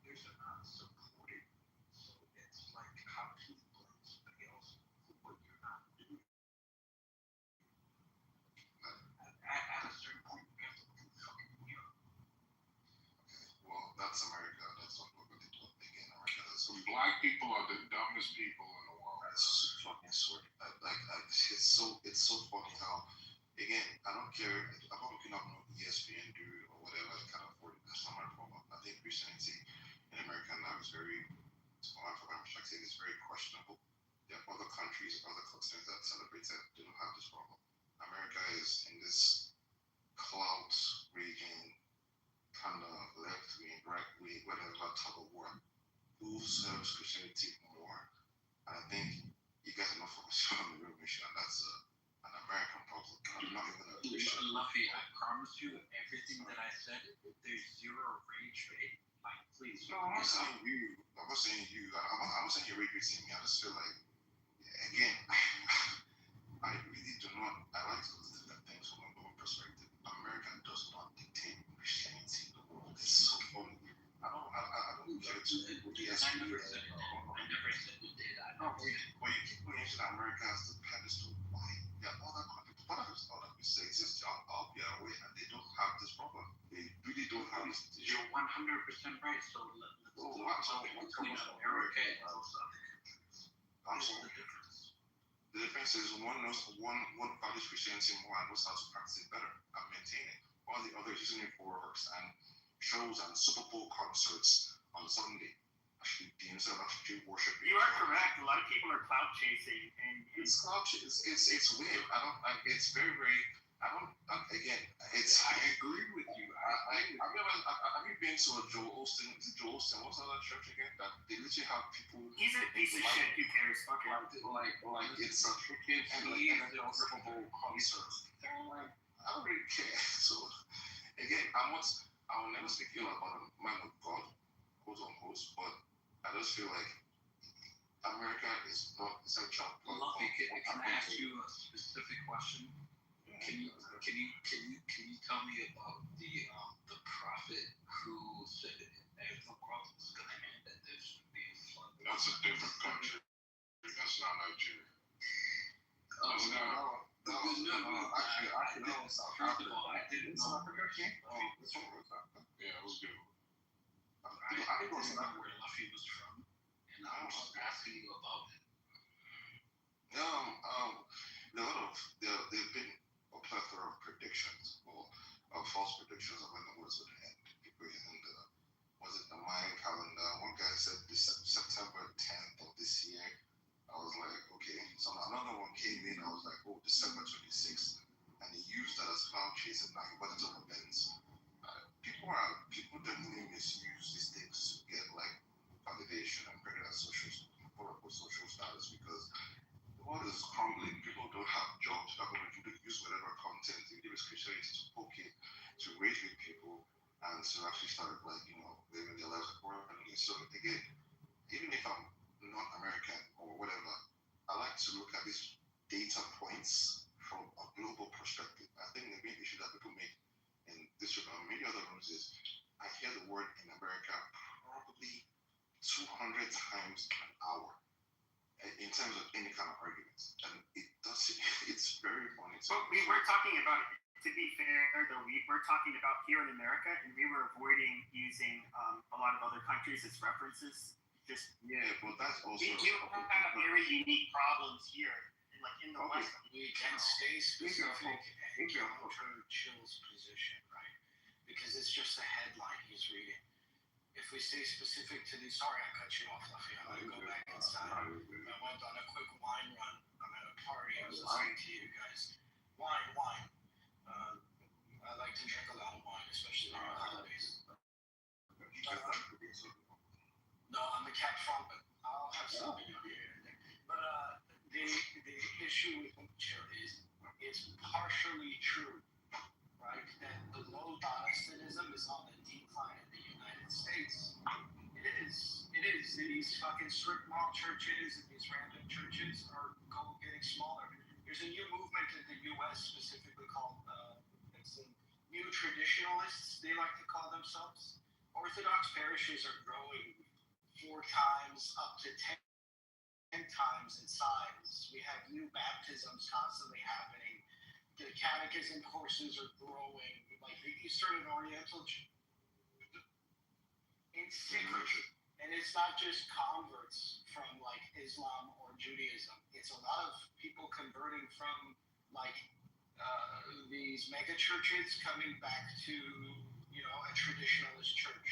You guys are not supporting. So it's like, how can you blame somebody else for what you're not doing? At a certain point, you have to prove fucking real. Well, that's America. That's not what they do again. America. That's Black people are the dumbest people in the world. That's fucking sort. It's so funny how, again, I don't care. I'm not looking up no ESPN dude or whatever. I can't afford it. That's not my problem. I think Christianity in America now is very, from my perspective, is very questionable. There are other countries, other continents that celebrate it. They don't have this problem. America is in this clout region, kind of left wing, right wing, whatever tug of war. Who serves Christianity more? And I think you guys are not focusing on the real mission, and that's an American problem. I'm not even a Christian. Luffy, I promise you, everything that I said, there's zero rage bait. Like, please. No, I'm not saying you. I'm not saying you. I'm not saying you're raging me. I just feel like, again, I really do not. I like to look at things from a global perspective. America does not dictate Christianity in the world. It's so funny. I don't get to. Yes, I never said it. I never said it did. Well, you keep putting America as the pedestal. Why? There are other countries. Part of it's not like we say. It's just I'll be away, and they don't have this problem. They really don't have this. You're 100% right. So let's talk between America and those other countries. What's the difference? The difference is one values Christianity more and knows how to practice it better and maintain it, while the other is using it for works and shows and Super Bowl concerts on Sunday. Actually, instead of actually worshiping. You are correct. A lot of people are cloud chasing, and it's cloud chasing. It's weird. It's very very. Again, it's. I agree with you. Have you been to a Joel Osteen? What's that church again? That they literally have people. He's a piece of shit. Who cares? Fuck it. Like it's a freaking and like a Super Bowl concert. Like, I don't really care. So again, I will never speak ill about a man of God, quote unquote, but I just feel like America is not essential. Luffy, can I ask you a specific question? Can you tell me about the prophet who said if the world was going to end, that there should be a flood? That's a different country. That's not Nigeria. Actually, no. South Africa. I didn't know. Yeah, it was good. I didn't know where Luffy was from, and I was just asking you about it. There've been a plethora of predictions, or false predictions of when the wars would end. People using the Mayan calendar. One guy said September 10th of this year. I was like, okay. So another one came in. I was like, oh, December 26th, and he used that as cloud chasing. Now he went into events. People definitely misuse these things to get like validation and credit as quote unquote social status, because the world is crumbling. People don't have jobs. People use whatever content, even if it's Christianity, to poke it, to rage with people, and to actually start like living their lives accordingly. So again, even if I'm not American or whatever, I like to look at these data points from a global perspective. I think the main issue that people make in this room and many other rooms is I hear the word in America probably 200 times an hour in terms of any kind of argument. And it's very funny. But we were talking about it. To be fair, though, we were talking about here in America, and we were avoiding using a lot of other countries as references. But that's also we do have very unique problems here, in the West. We can stay specific and counter Chill's position, right? Because it's just a headline he's reading. If we stay specific to these, sorry I cut you off, Luffy. I'm gonna go back inside. I went on a quick wine run. I'm at a party. I was listening to you guys. Wine. I like to drink a lot of wine, especially on the holidays. No, I'm the cat front, but I'll have something out here. But the issue with Chill is it's partially true, right? That the low Protestantism is on the decline in the United States. It is. These fucking strip mall churches and these random churches are getting smaller. There's a new movement in the U.S. specifically called New Traditionalists, they like to call themselves. Orthodox parishes are growing 4 times up to 10 times in size. We have new baptisms constantly happening. The catechism courses are growing. Like the Eastern and Oriental, and it's not just converts from like Islam or Judaism. It's a lot of people converting from these mega churches coming back to a traditionalist church.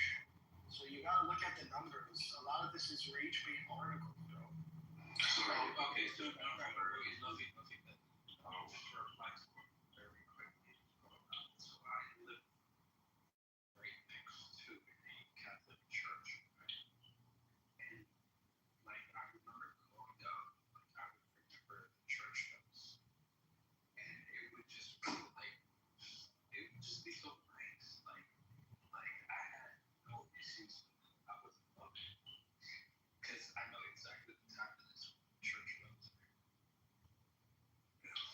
So you gotta look at the numbers. A lot of this is rage bait articles, bro. Okay, so nothing that just reflects very quickly. So I live right next to a Catholic church, right? And I remember growing up, I would remember the church bells, and it would just be be so nice. I had no issues with it. I was loving it because I know exactly the time of this church bells.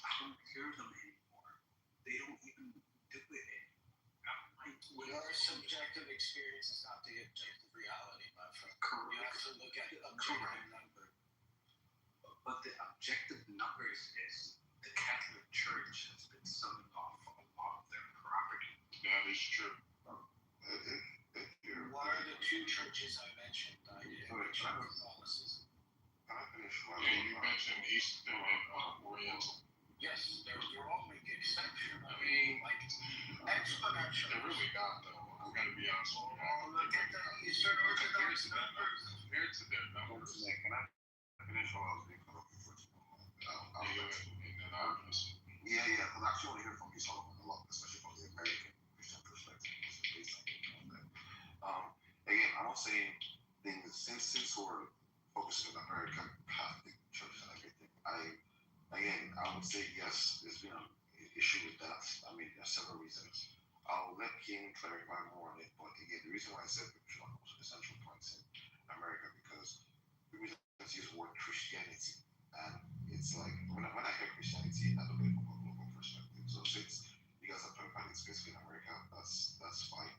I don't hear them anymore. They don't even do it anymore. Your subjective experience is not the objective reality, my friend. Correct. You have to look at the objective number. But the objective numbers is the Catholic Church has been selling off a lot of their property. That is true. What are the 2 churches I mentioned? I did Catholicism. Can I finish? You mentioned Eastern and Oriental. Yes, they're growing exception. I mean, exponential. They're really not, though. I'm gonna be honest with you. Look at the Eastern Orthodox numbers. Compared to their numbers. Can I finish while I was being cut off first? Yeah, because I actually want to hear from you, Solomon, a lot, especially from the American Christian perspective. Again, I'm not saying things since we're focusing on American Catholic Church and everything. I would say yes, there's been an issue with that. I mean, there's several reasons. I'll let King clarify more on it, but again, the reason why I said we should not also the central points in America because we just use the word Christianity, and it's like when I hear Christianity, I look at it from a global perspective. So since you guys are talking about it specifically in America, that's fine.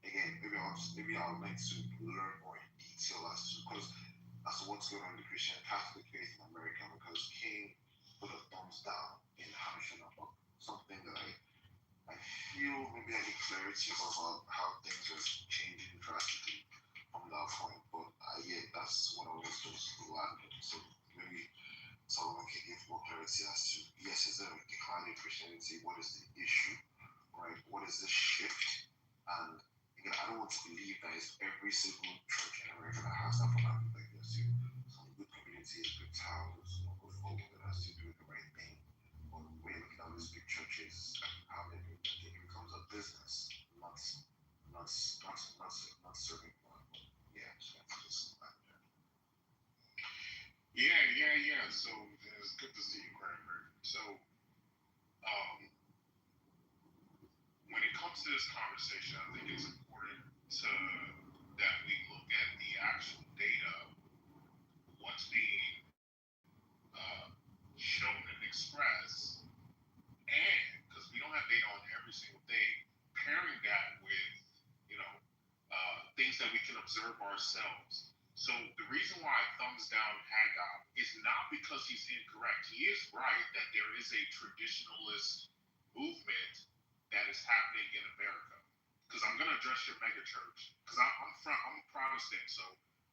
Again, maybe I'll like to learn more in detail as to what's going on in the Christian Catholic faith in America, because King put a thumbs down in hashing up something that I feel maybe I need clarity about how things are changing drastically from that point. But yeah, that's what I was just landed. So maybe Solomon can give more clarity as to yes, is there a decline in Christianity? What is the issue? Right? What is the shift? And again, I don't want to believe that it's every single church in America that has that problem. Like there's still some good communities, good towns, good folk that are still doing the right thing. But when you're looking at these big churches, how they do it, it becomes a business, not serving God. Yeah, so that's just like that. Yeah. So it's good to see you, Cranberry. So when it comes to this conversation, I think it's important that we look at the actual data, what's being shown and expressed, and because we don't have data on every single thing, pairing that with things that we can observe ourselves. So the reason why I thumbs down Haggai is not because he's incorrect. He is right that there is a traditionalist movement that is happening in America. Because I'm going to address your mega church. Because I'm a Protestant, so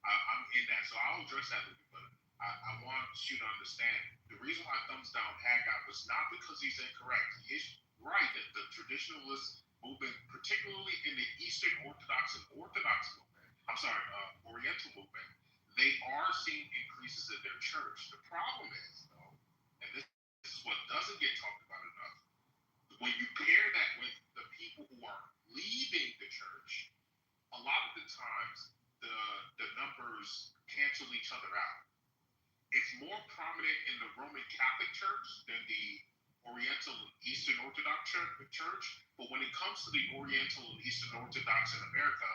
I'm in that. So I'll address that with you. But I want you to understand the reason why I thumbs down Haggai was not because he's incorrect. He is right that the traditionalist movement, particularly in the Eastern Orthodox and Oriental movement, they are seeing increases in their church. The problem is, though, and this is what doesn't get talked about enough, when you pair that with the people who are leaving the church, a lot of the times the numbers cancel each other out. It's more prominent in the Roman Catholic Church than the Oriental and Eastern Orthodox Church. But when it comes to the Oriental and Eastern Orthodox in America,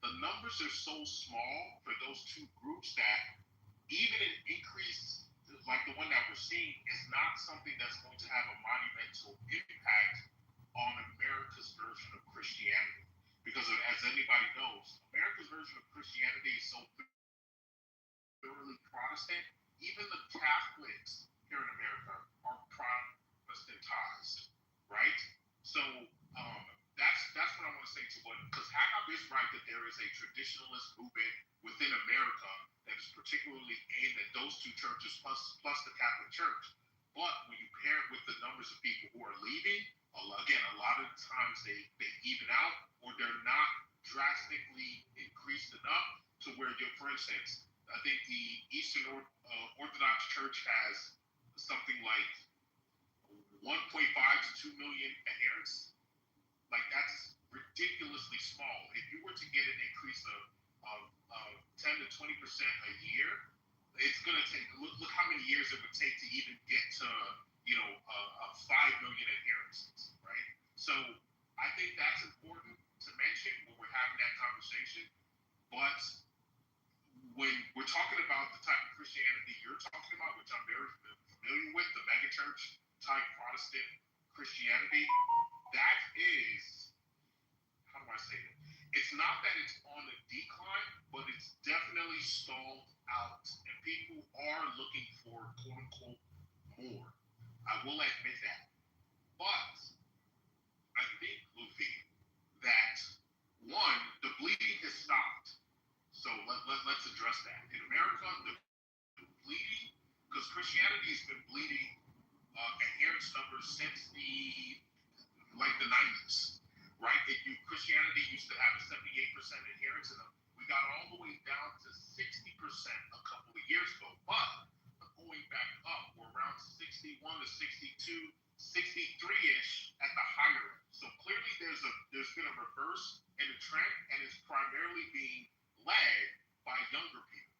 the numbers are so small for those two groups that even an increase like the one that we're seeing is not something that's going to have a monumental impact on America's version of Christianity. Because as anybody knows, America's version of Christianity is so thoroughly Protestant. Even the Catholics here in America are Protestantized, right? So that's what I want to say to what, because Haggai is right that there is a traditionalist movement within America that is particularly aimed at those two churches plus the Catholic Church. But when you pair it with the numbers of people who are leaving, again, a lot of the times they even out or they're not drastically increased enough to where, for instance, I think the Eastern Orthodox Church has something like 1.5 to 2 million adherents. Like that's ridiculously small. If you were to get an increase of 10 to 20% a year, it's going to take. Look how many years it would take to even get to 5 million adherents, right? So I think that's important to mention when we're having that conversation. But when we're talking about the type of Christianity you're talking about, which I'm very familiar with, the megachurch type Protestant Christianity, that is, how do I say it? It's not that it's on the decline, but it's definitely stalled out, and people are looking for quote unquote more. I will admit that. But I think, Luffy, that one, the bleeding has stopped. So let's address that. In America, the bleeding, because Christianity has been bleeding adherence numbers since the 90s, right? Christianity used to have a 78% adherence, and we got all the way down to 60% a couple of years ago. But going back up, we're around 61 to 62, 63-ish at the higher end. So clearly there's been a reverse in the trend, and it's primarily being led by younger people.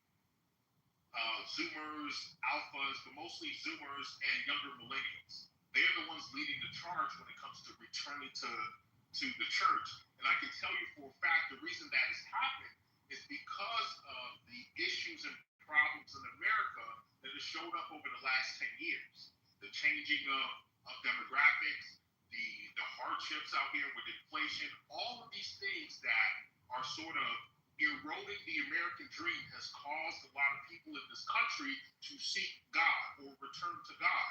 Zoomers, alphas, but mostly Zoomers and younger millennials. They're the ones leading the charge when it comes to returning to the church. And I can tell you for a fact the reason that has happened is because of the issues and problems in America that have showed up over the last 10 years. The changing of demographics, the hardships out here with inflation, all of these things that are sort of eroding the American dream has caused a lot of people in this country to seek God or return to God.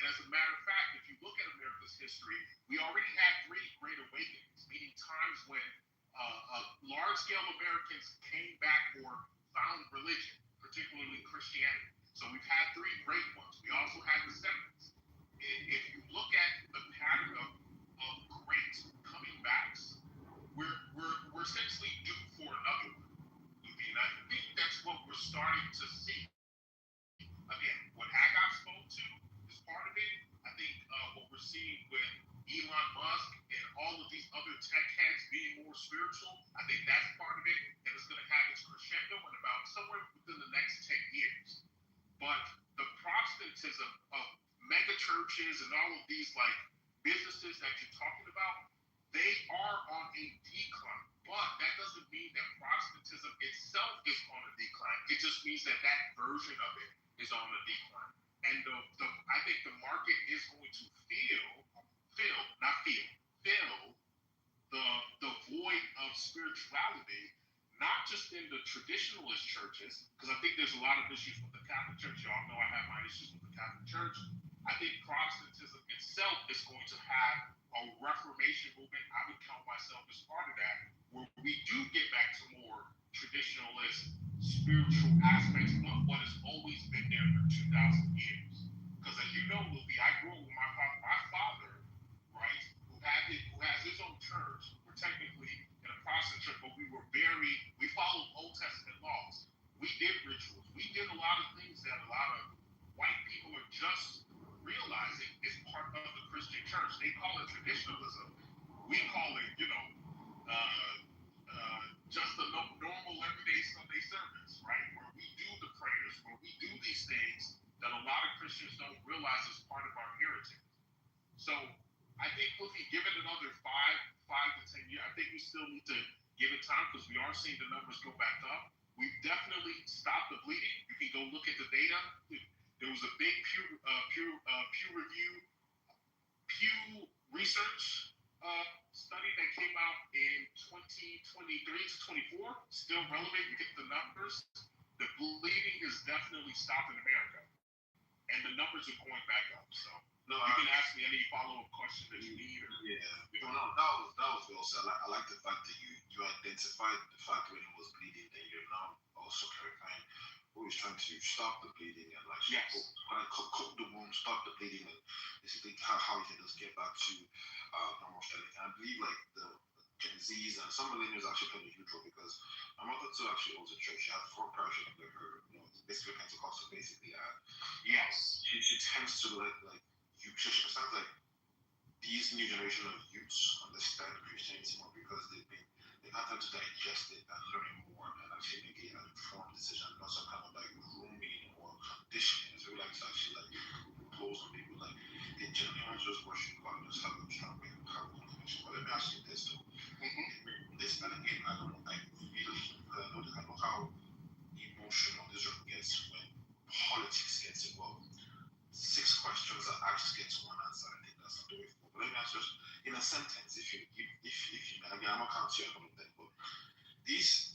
And as a matter of fact, if you look at America's history, we already had three great awakenings, meaning times when large-scale Americans came back or found religion, particularly Christianity. So we've had three great ones. We also had the seventh. If you look at the pattern of great coming backs, we're essentially due for another one. And I think that's what we're starting to see. Again, what Haggai spoke to is part of it. I think what we're seeing with Elon Musk and all of these other tech heads being more spiritual, I think that's part of it. And it's going to have its crescendo in about somewhere within the next 10 years. But the Protestantism of mega churches and all of these like businesses that you're talking about, they are on a decline. But that doesn't mean that Protestantism itself is on a decline. It just means that that version of it is on a decline. And I think the market is going to fill the void of spirituality, not just in the traditionalist churches, because I think there's a lot of issues with the Catholic Church. Y'all know I have my issues with the Catholic Church. I think Protestantism itself is going to have a Reformation movement. I would count myself as part of that, where we do get back to more traditionalist spiritual aspects of what has always been there for 2,000 years. Because as you know, Luffy, I grew up with my father, right, who has his own church. We're technically in a Protestant church, but we followed Old Testament laws. We did rituals. We did a lot of things that a lot of white people are just realizing is part of the Christian church. They call it traditionalism. We call it, just a normal everyday Sunday service, right? Where we do the prayers, where we do these things that a lot of Christians don't realize is part of our heritage. So I think if we give it another 5 to 10 years, I think we still need to give it time because we are seeing the numbers go back up. We've definitely stopped the bleeding. You can go look at the data. There was a big Pew Research study that came out in 2023 to 24, still relevant. You get the numbers. The bleeding is definitely stopped in America, and the numbers are going back up. So you can ask me any follow-up question that you need. That was well said. I like the fact that you identified the fact when it was bleeding, and you're now also clarifying who is trying to stop the bleeding and cook the wound, stop the bleeding, and basically how you can just get back to normal standing. And I believe like the Gen Zs and some millennials actually play a huge role because my mother too actually owns a church. She has 4 parishes under her, basically Pentecostal, basically. She tends to she understands like these new generation of youths understand Christianity more because they've had time to digest it and learn more and actually make an informed decision, not some kind of like grooming or conditioning. So we like to actually like impose on people like they generally want to just worship God, just have a strong way of how we connection. But let me ask you this though. This and again, I know how emotional this room gets when politics gets involved. 6 questions are asked gets 1 answer. I think that's not the way forward. But let me ask you in a sentence, if you I mean, I'm not counting you on them, but these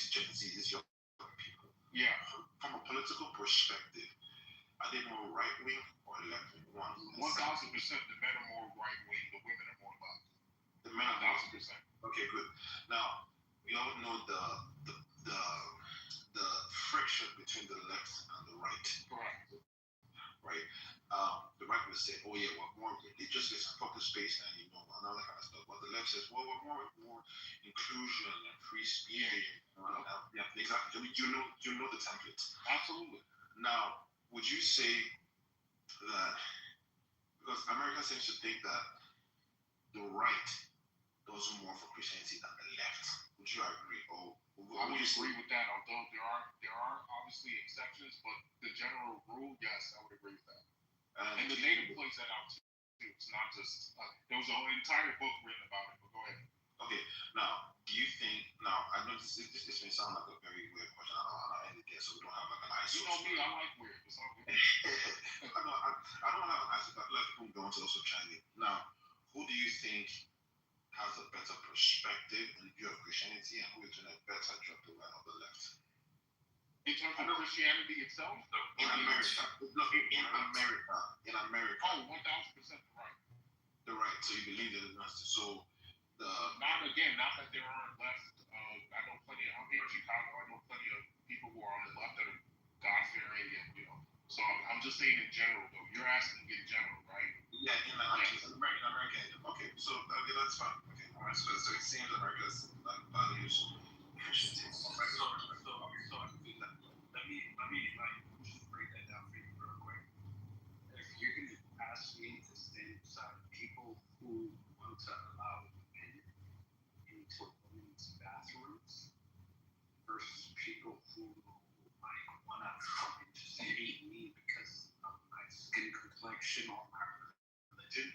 Gen Z, these young people, from a political perspective, are they more right wing or left wing? 1,000%. The men are more right wing. The women are more left. The men are 1,000%. Okay, good. Now we all know the friction between the left and the right. Correct. Right. The right will say, "Oh yeah, we're more." It just gets focus space and and all that kind of stuff. But the left says, "Well, we're more inclusion and free speech." Yeah, exactly. You know the template. Absolutely. Now, would you say that because America seems to think that the right does more for Christianity than the left? Would you agree? I would agree with that. Although there are obviously exceptions, but the general rule, yes, I would agree with that. And the data plays that out too. It's not just there was an entire book written about it. But go ahead. Okay. Now, do you think? Now, I know this may sound like a very weird question. I don't end it there, so we don't have like an ISO. You know me, I like weird. It's all good. I don't have an ISO, but I feel like people go into also chime in. Now, who do you think has a better perspective in view of Christianity, and who is doing a better job, the right or the left? In terms of Christianity itself, in America. No, in America. In America. Oh, 1,000% right. The right. So you believe that it's not. So not that there aren't left. I know plenty. I'm here in Chicago. I know plenty of people who are on the left that are God-fearing, and So I'm just saying in general, though. You're asking in general, right? Yeah, in America. Okay, so that's fine. Okay, all right. So it seems America's values Christianity. So let me just break that down for you real quick. If you're gonna ask me to stand beside people who want to allow men into women's bathrooms versus people who wanna fucking just hate me because of my skin complexion or my religion,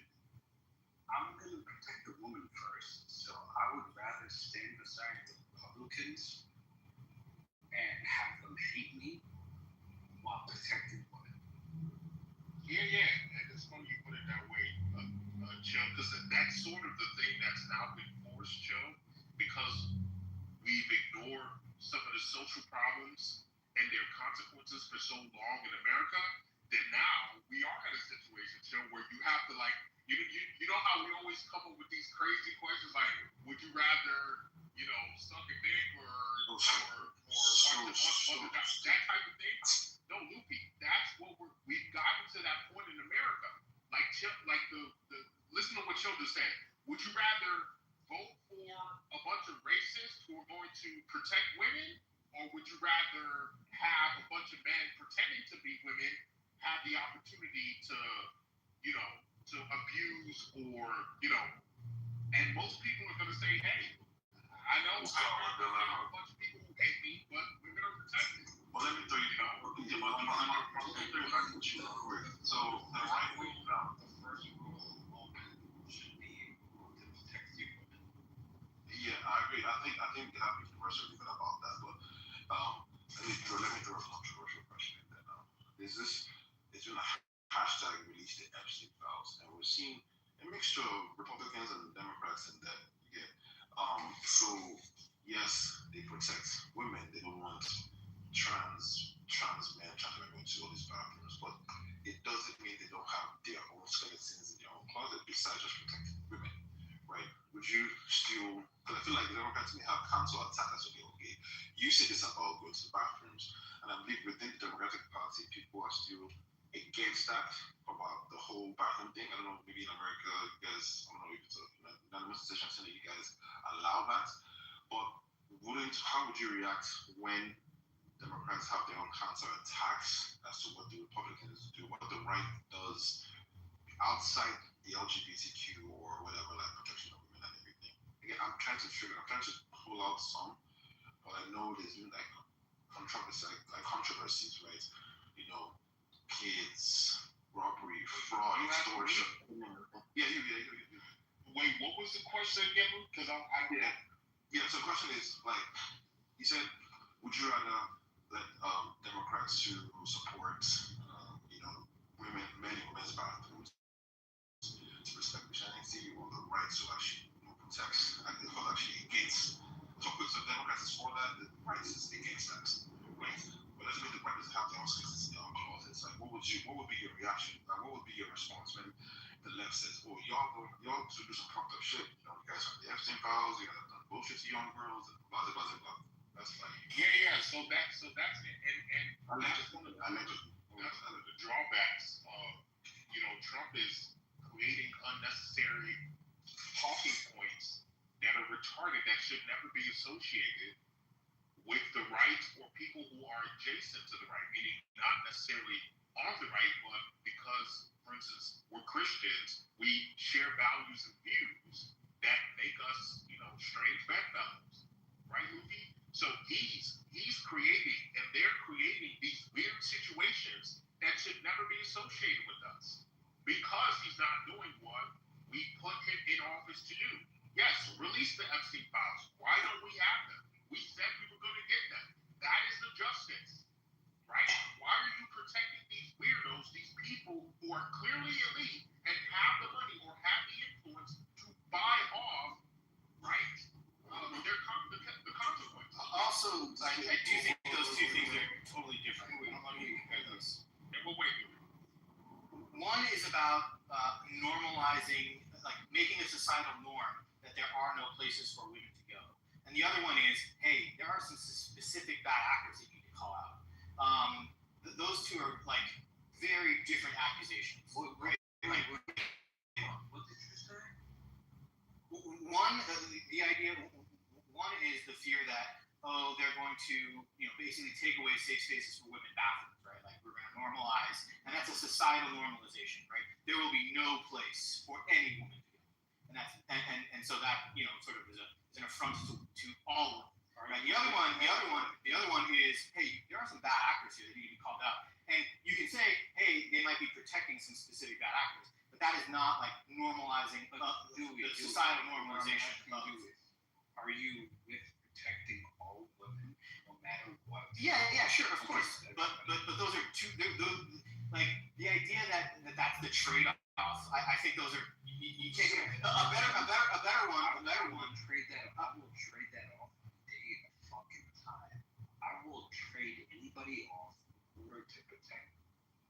I'm gonna protect the woman first. So I would rather stand beside the Republicans and have them hate me while protecting women. Yeah. And it's funny you put it that way, Chill, because that's sort of the thing that's now been forced, Chill, because we've ignored some of the social problems and their consequences for so long in America that now we are in a situation, Chill, where you have to you know how we always come up with these crazy questions like, would you rather, suck a dick or that type of thing? No, Luffy, that's what we've gotten to that point in America. Like the listen to what Childa said. Would you rather vote for a bunch of racists who are going to protect women, or would you rather have a bunch of men pretending to be women have the opportunity to abuse or, and most people are going to say, hey, I know I have a bunch of people who hate me, but women are protected. Well, let me throw you down. So the right way now, the first rule of all men should be able to protect you. Yeah, I agree. I think you have to converse with me about that, but let me throw a controversial question in there now. It's been a hashtag release the Epstein files, and we're seeing a mixture of Republicans and Democrats in that. Yeah. So yes, they protect women. They don't want trans men, trans women to all these bathrooms, but it doesn't mean they don't have their own skeletons in their own closet besides just protecting women, right? Would you still? Because I feel like the Democrats may have counsel attackers. Okay, you say this about going to the bathrooms, and I believe within the Democratic Party, people are still against that about the whole bathroom thing. I don't know, maybe in America, you guys, I don't know if it's a unanimous decision saying that you guys allow that, but how would you react when Democrats have their own counter attacks as to what the Republicans do, what the right does outside the LGBTQ or whatever, like protection of women and everything? Again, I'm trying to pull out some, but I know there's been like controversies, right? Kids, robbery, fraud, extortion. Yeah. Wait, what was the question again? Because Yeah, so the question is, like, you said, would you rather let Democrats to support, men in women's bathrooms to respect Christianity, or the right to actually protect, and the whole actually against? So Democrats is for that, the right is against that, right? But let's make the right doesn't have their own skeletons in their own closets. Like, what would be your reaction? Like, what would be your response when the left says, "Oh, y'all to do some fucked up shit. You guys have the Epstein files. You guys have done bullshit to young girls, and blah blah blah blah." That's like So that's it, and that's one of the drawbacks of Trump is creating unnecessary talking points that are retarded that should never be associated with the right or people who are adjacent to the right, meaning not necessarily on the right, but because, for instance, we're Christians, we share values and views that make us, strange bedfellows, right, Luffy? So he's creating, and they're creating these weird situations that should never be associated with us because he's not doing what we put him in office to do. Yes, release the Epstein files. Why don't we have them? We said we were going to get them. That is the justice, right? Why are you protecting these weirdos, these people who are clearly elite and have the money or have the influence to buy off, right? The consequences. Also, I do think those two things are One is about normalizing, like making a societal norm that there are no places for women to go. And the other one is, hey, there are some specific bad actors that you need to call out. Those two are like very different accusations. Right? What did you say? One, the idea. One is the fear that they're going to basically take away safe spaces for women bathrooms, right? Like we're going to normalize, and that's a societal normalization, right? There will be no place for any woman to go, and so that sort of is an affront to all women. Right? The other one is, hey, there are some bad actors here that need to be called out, and you can say, hey, they might be protecting some specific bad actors, but that is not like normalizing the societal normalization. Are you with protecting all women, no matter what? Yeah, sure, of course. But those are two. Those, like the idea that's the trade-off. I think those are you can't get a better one. I will trade that off day of fucking time. I will trade anybody off in order to protect.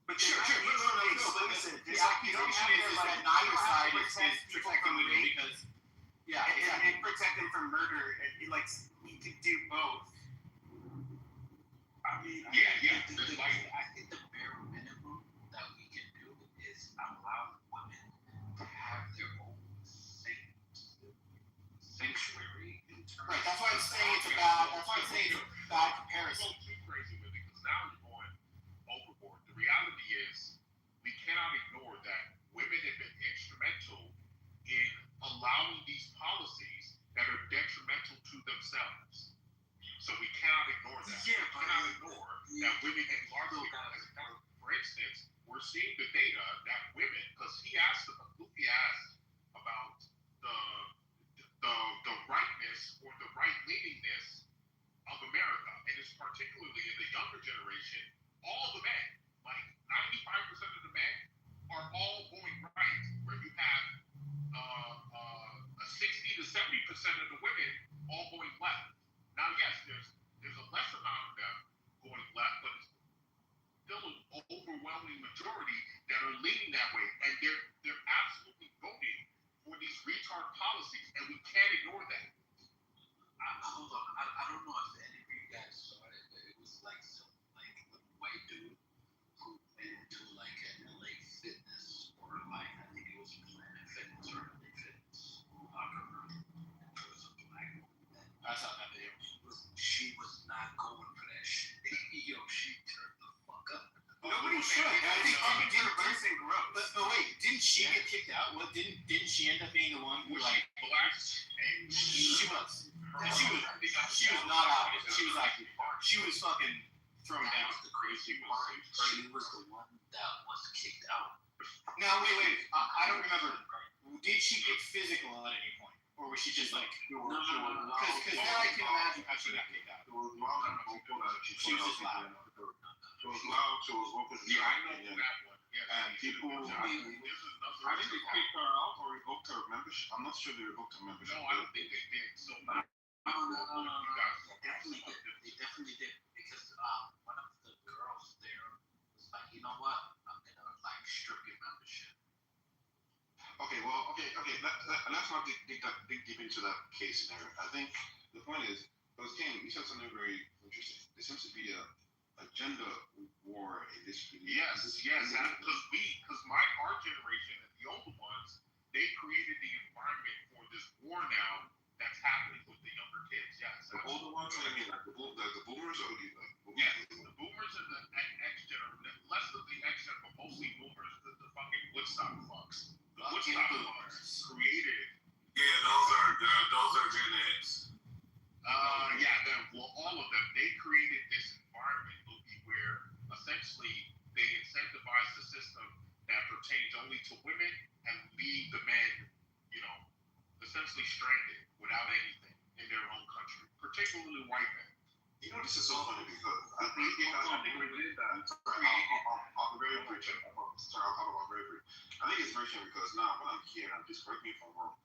But sure. No. But listen, the accusation is that neither side is protecting women because. Yeah, and protect them from murder. We could do both. I mean, I think the bare minimum that we can do is allow women to have their own sanctuary in terms. Right. That's why I'm saying it's a bad. That's why I'm saying it's a bad comparison. Too crazy with it because now you're going overboard. The reality is we cannot ignore that women have been instrumental in allowing these policies that are detrimental to themselves. So we cannot ignore that. Yeah, we cannot ignore that women have largely, for instance, we're seeing the data that women, because Luffy asked about the rightness or the right-leaningness of America, and it's particularly in the younger generation, all the men, like 95% of the men are all going right, where you have 60 to 70% of the women all going left. Now, yes, there's a less amount of them going left, but it's still an overwhelming majority that are leaning that way, and they're absolutely voting for these retard policies, and we can't ignore that. Hold on, I don't know if any of you guys saw it, but it was like some a white dude who went to like an LA Fitness or like I think it was Planet Fitness or LA Fitness locker room, and there was a black woman. I saw that video. She was not going for that shit. She turned the fuck up. Nobody should. I think but wait, didn't she get kicked out? What didn't she end up being the one who like black? She was. And she was not out. She was fucking thrown down. The crazy part. She was the one that was kicked out. Now wait. I don't remember. Did she get physical at any point, or was she just like? No. Because then I can imagine how she got kicked out. It was loud and vocal that She was just loud. It was loud, she was vocal. Yeah, I know that one. And people, I think they kicked her out or revoked her membership. I'm not sure they revoked her membership. No, I don't think they did. So No. They definitely did because one of the girls there was like, you know what? I'm gonna like strip your membership. Okay. Let's not dig deep into that case scenario. I think the point is, because Ken, you said something very interesting. There seems to be a gender war in this. Yes, because our generation and the older ones, they created the environment for this war now that's happening with the younger kids. Yes, the older ones. I mean, like the boomers or the yes, the boomers and the X generation, less of the X generation, but mostly boomers. The fucking Woodstock fucks. The Woodstock fucks created. Yeah, those are Gen X. All of them. They created this environment, where essentially they incentivize the system that pertains only to women and leave the men, essentially stranded without anything in their own country, particularly white men. You know, this is so funny because I think I'll be very brief. I think it's very interesting because now when I'm here, and just correct me if I'm wrong,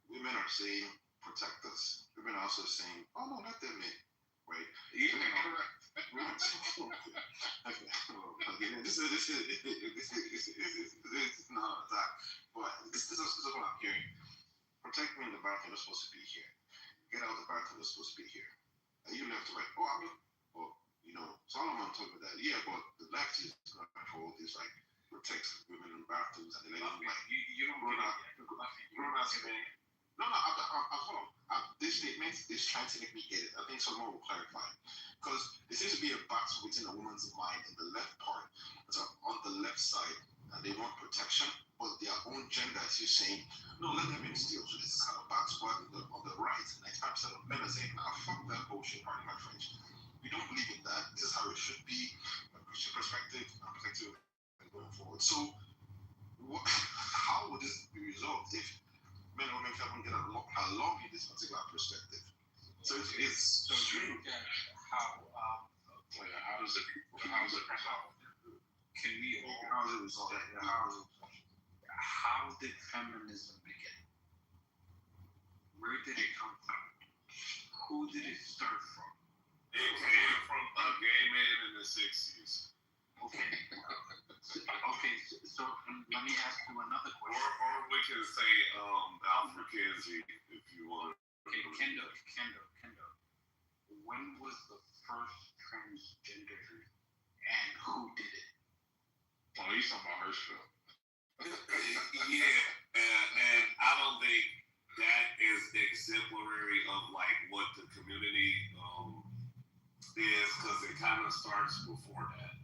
women are saying protect us. Women are also saying, oh no, not them men, right? Yeah, correct. Okay, well, I'll get into is not an attack, but this is what I'm hearing. Protect me in the bathroom is supposed to be here. Get out of the bathroom is supposed to be here. And you left to right. Oh, I mean, well, Solomon told me that. Yeah, but the left is going for all this like protect women in bathrooms and then you don't run out. No, hold on. This statement is trying to make me get it. I think someone will clarify. Because there seems to be a battle within a woman's mind in the left part. So on the left side, and they want protection, but their own gender is you saying, no, let them in still. So this is kind of battle. But on the right, 95% of men are saying, nah, fuck that bullshit, pardon my French. We don't believe in that. This is how it should be. A Christian perspective, and protective, and going forward. So, how would this be resolved if men and women can't get along in this particular perspective? So it's you look at how does it resolve? Can we all how does it resolve? How did feminism begin? Where did it come from? Who did it start from? It came from a gay man in the 60s. Okay. So let me ask you another question. Or we can say Alfred Kinsey if you want. Okay, Kendo. When was the first transgender and who did it? Oh, he's talking about Herschel. Yeah, and I don't think that is exemplary of like what the community is, because it kind of starts before that.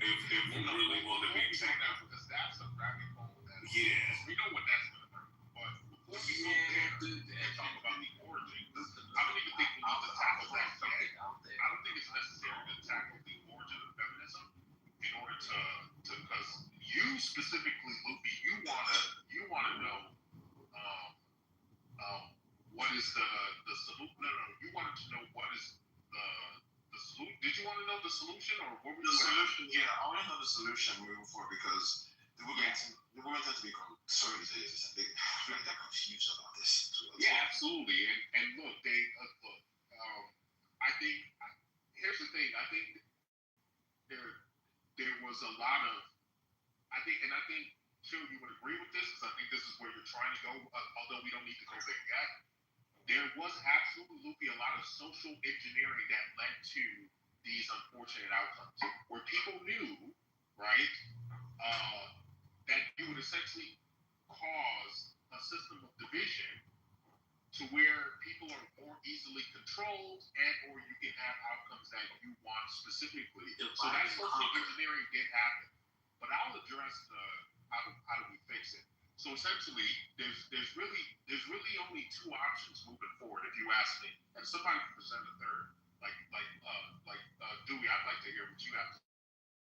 If we really want to be saying that, because that's a rabbit hole. Yeah. We know what that's going to bring. But before we go there and talk about the origin, I don't even think we need to tackle that yet. I don't think it's necessary to tackle the origin of feminism in order to because you specifically, Luffy, you wanna know what is the solution? No, you wanted to know what is the solution. Did you want to know the solution, or what were the solution? Yeah, I want to know the solution moving forward because the women tend to be concerned these days. They feel like they're confused about this. Yeah, absolutely. And look, I think here's the thing. I think there was a lot of I think Phil, you would agree with this because I think this is where you're trying to go. Although we don't need to go there yet, there was absolutely a lot of social engineering that led to these unfortunate outcomes, where people knew, right, that you would essentially cause a system of division to where people are more easily controlled and or you can have outcomes that you want specifically. So that social engineering did happen. But I'll address how do we fix it. So essentially, there's really only two options moving forward, if you ask me. And somebody can present a third, like Dewey. I'd like to hear what you have to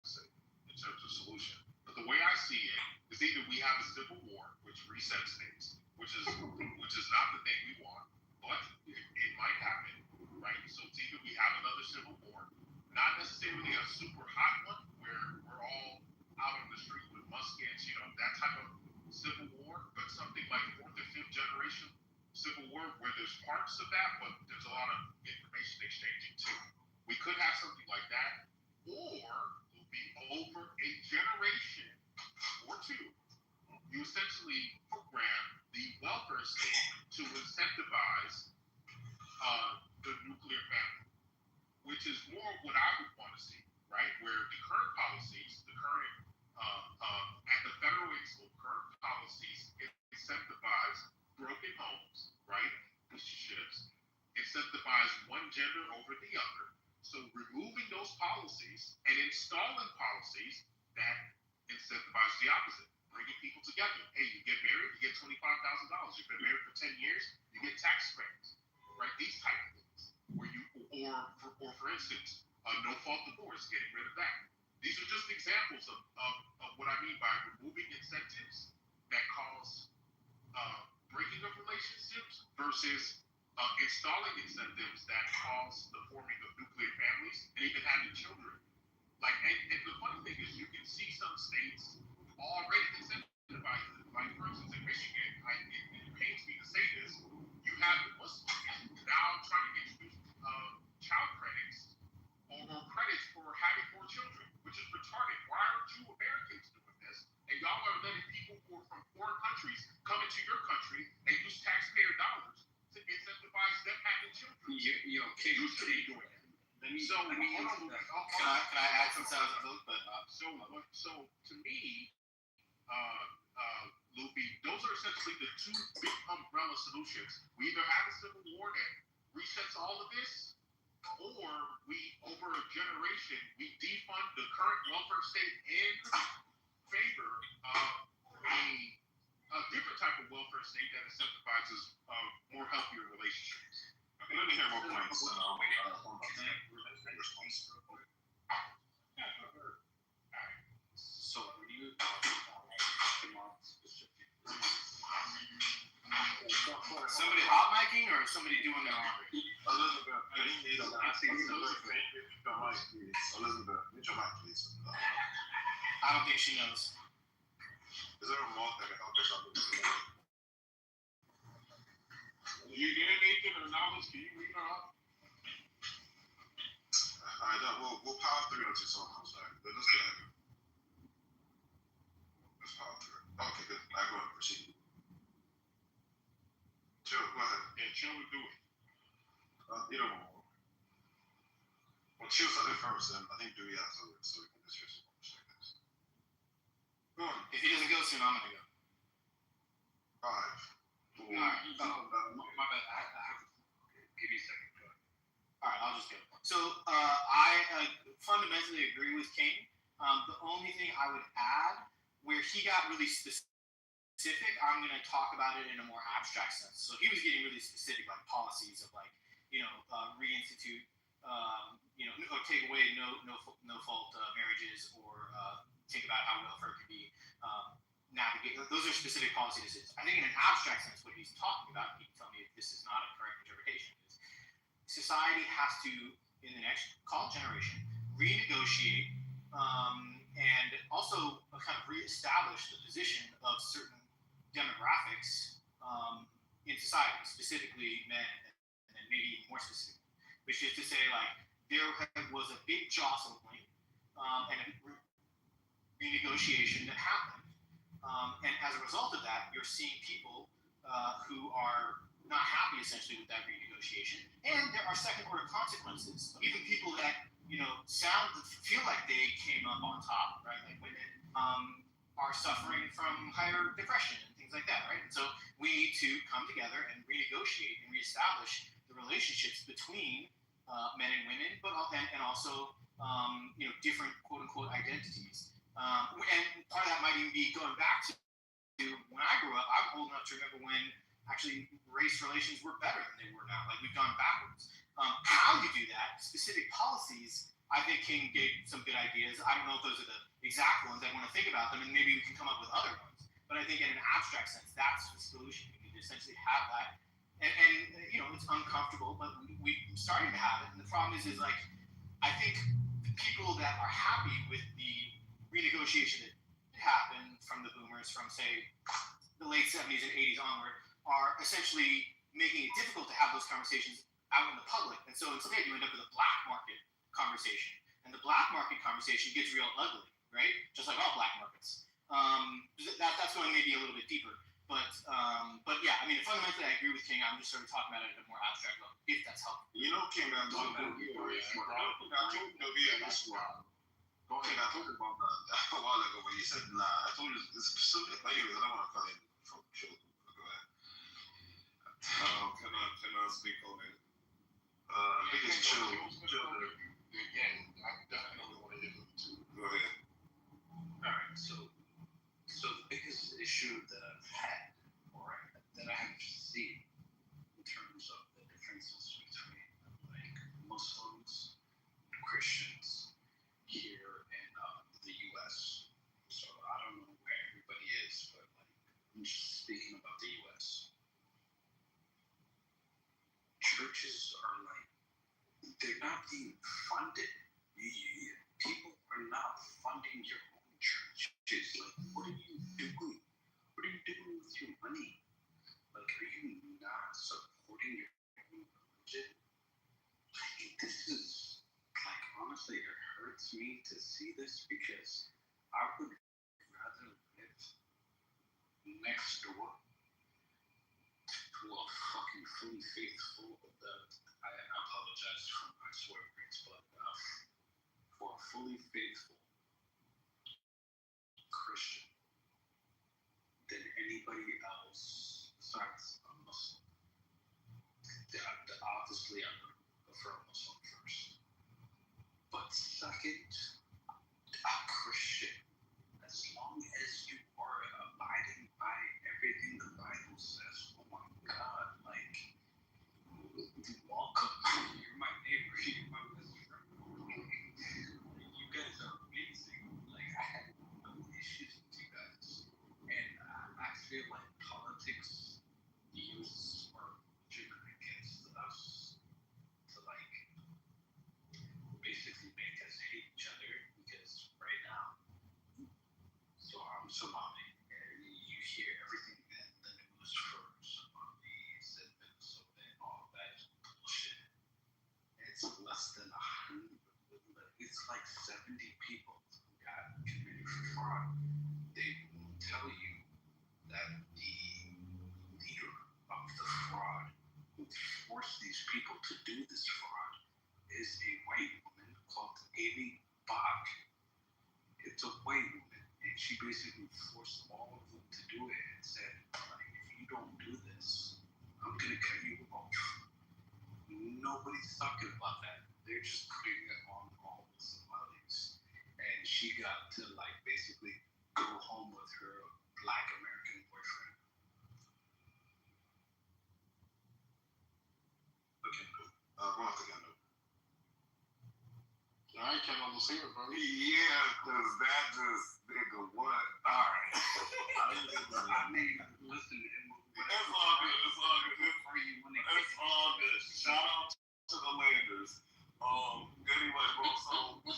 say in terms of solution. But the way I see it is either we have a civil war, which resets things, which is not the thing we want, but it might happen, right? So it's either we have another civil war, not necessarily a super hot one where we're all out on the street with muskets, that type of civil war, but something like fourth or fifth generation civil war where there's parts of that, but there's a lot of information exchanging too. We could have something like that, or it'll be over a generation or two. You essentially program the welfare state to incentivize the nuclear family, which is more what I would want to see, right? Where the current policies, at the federal level, current policies incentivize broken homes, right? Relationships, incentivize one gender over the other. So removing those policies and installing policies that incentivize the opposite, bringing people together. Hey, you get married, you get $25,000. You've been married for 10 years, you get tax credits, right? These type of things. Or for instance, no fault divorce, getting rid of that. These are just examples of what I mean by removing incentives that cause breaking of relationships versus installing incentives that cause the forming of nuclear families and even having children. And the funny thing is, you can see some states already incentivize it. Like, for instance, in Michigan, it pains me to say this, you have the Muslims now trying to introduce child credits or credits for having more children, which is retarded. Why So hold on, Lupe. Can I add some sounds of those? But So to me, Lupe, those are essentially the two big umbrella solutions. We either have a civil war that resets all of this, or we, over a generation, we defund the current welfare state in favor of a different type of welfare state that incentivizes more healthier relationships. Okay, let me hear more points. So when you talk about specific, somebody hot micing or somebody doing their laundry? Elizabeth, Elizabeth, mute your mic, please. I don't think she knows. Is there a remote that can help us out with this? You get anything or knowledge? Can you read her up? Alright, we'll power through until someone comes back. Let's go ahead. Let's power through. Okay, good. I go ahead and proceed. Chill, go ahead. Yeah, chill would do it. Either one. Well, chill said it first, and I think Dewey has to so we can just hear some more perspectives. Go on. If he doesn't go soon, I'm gonna go. 5. All right. My bad. I have to give you a second. All right, I'll just go. So I fundamentally agree with King. The only thing I would add, where he got really specific, I'm going to talk about it in a more abstract sense. So he was getting really specific, like policies of like, reinstitute, or take away no fault marriages, or think about how welfare could be navigate. Those are specific policy decisions. I think in an abstract sense, what he's talking about, he can tell me if this is not a correct interpretation, is society has to, in the next generation, renegotiate and also kind of reestablish the position of certain demographics in society, specifically men, and maybe even more specifically, which is to say, like, there was a big jostling and a renegotiation that happened. And as a result of that, you're seeing people who are not happy essentially with that renegotiation, and there are second-order consequences. Even people that feel like they came up on top, right? Like women are suffering from higher depression and things like that, right? And so we need to come together and renegotiate and reestablish the relationships between men and women, but and also different quote-unquote identities. And part of that might even be going back to when I grew up. I'm old enough to remember when actually race relations were better than they were now. Like, we've gone backwards. How you do that, specific policies, I think King gave some good ideas. I don't know if those are the exact ones. I want to think about them, and maybe we can come up with other ones. But I think in an abstract sense, that's the solution. We need to essentially have that. And it's uncomfortable, but we're starting to have it. And the problem is like, I think the people that are happy with the renegotiation that happened from the boomers from, say, the late 70s and 80s onward, are essentially making it difficult to have those conversations out in the public. And so instead you end up with a black market conversation. And the black market conversation gets real ugly, right? Just like all black markets. That's going maybe a little bit deeper. But yeah, I mean, fundamentally I agree with King. I'm just sort of talking about it at a more abstract level, if that's helpful. King, I told you about that a while ago, but you said nah. I told you it's specific. Anyways, I don't want to call it from children. Go ahead. Can I speak on it? I think it's children. Again, I definitely want to hear them too. Go ahead. All right, so the biggest issue that I've had, or that I have seen in terms of the differences between like Muslims, Christians here in the U.S. So I don't know where everybody is, but like I'm just speaking about the U.S. Churches are like, they're not being funded. People are not funding your own churches. Like, what are you doing? What are you doing with your money? Like, are you not supporting your own religion? Like, this is, like, honestly, it hurts me to see this because I would rather live next door to a fucking fully faithful, I apologize. apologize for my swear words, but for a fully faithful Christian than anybody else besides a Muslim. Obviously, I would prefer a Muslim first. But second, a Christian. As long as you are abiding by everything the Bible says, oh my God, like, welcome. You're my neighbor, you're my best friend. You guys are amazing. Like, I had no issues with you guys. And I feel like politics uses our religion against us to, like, basically make us hate each other. Because right now, so I'm Somali, and you hear everything in the news for Somalis and Minnesota and all that bullshit. It's less than 100, it's like 70 people who got committed for fraud. They won't tell you that the leader of the fraud who forced these people to do this fraud is a white woman called Amy Bach. It's a white woman, and she basically forced all of them to do it and said, like, if you don't do this, I'm gonna cut you off. Nobody's talking about that. They're just putting it on all the Somalis. And she got to, like, basically go home with her Black American boyfriend. Okay, we'll have to get it. I ain't came on the scene, bro. Yeah, because that just, nigga, what? Alright. I mean, listen, it's all good. It's all good. It's all good. Shout out to the Landers. Anyway, bro, so yo, to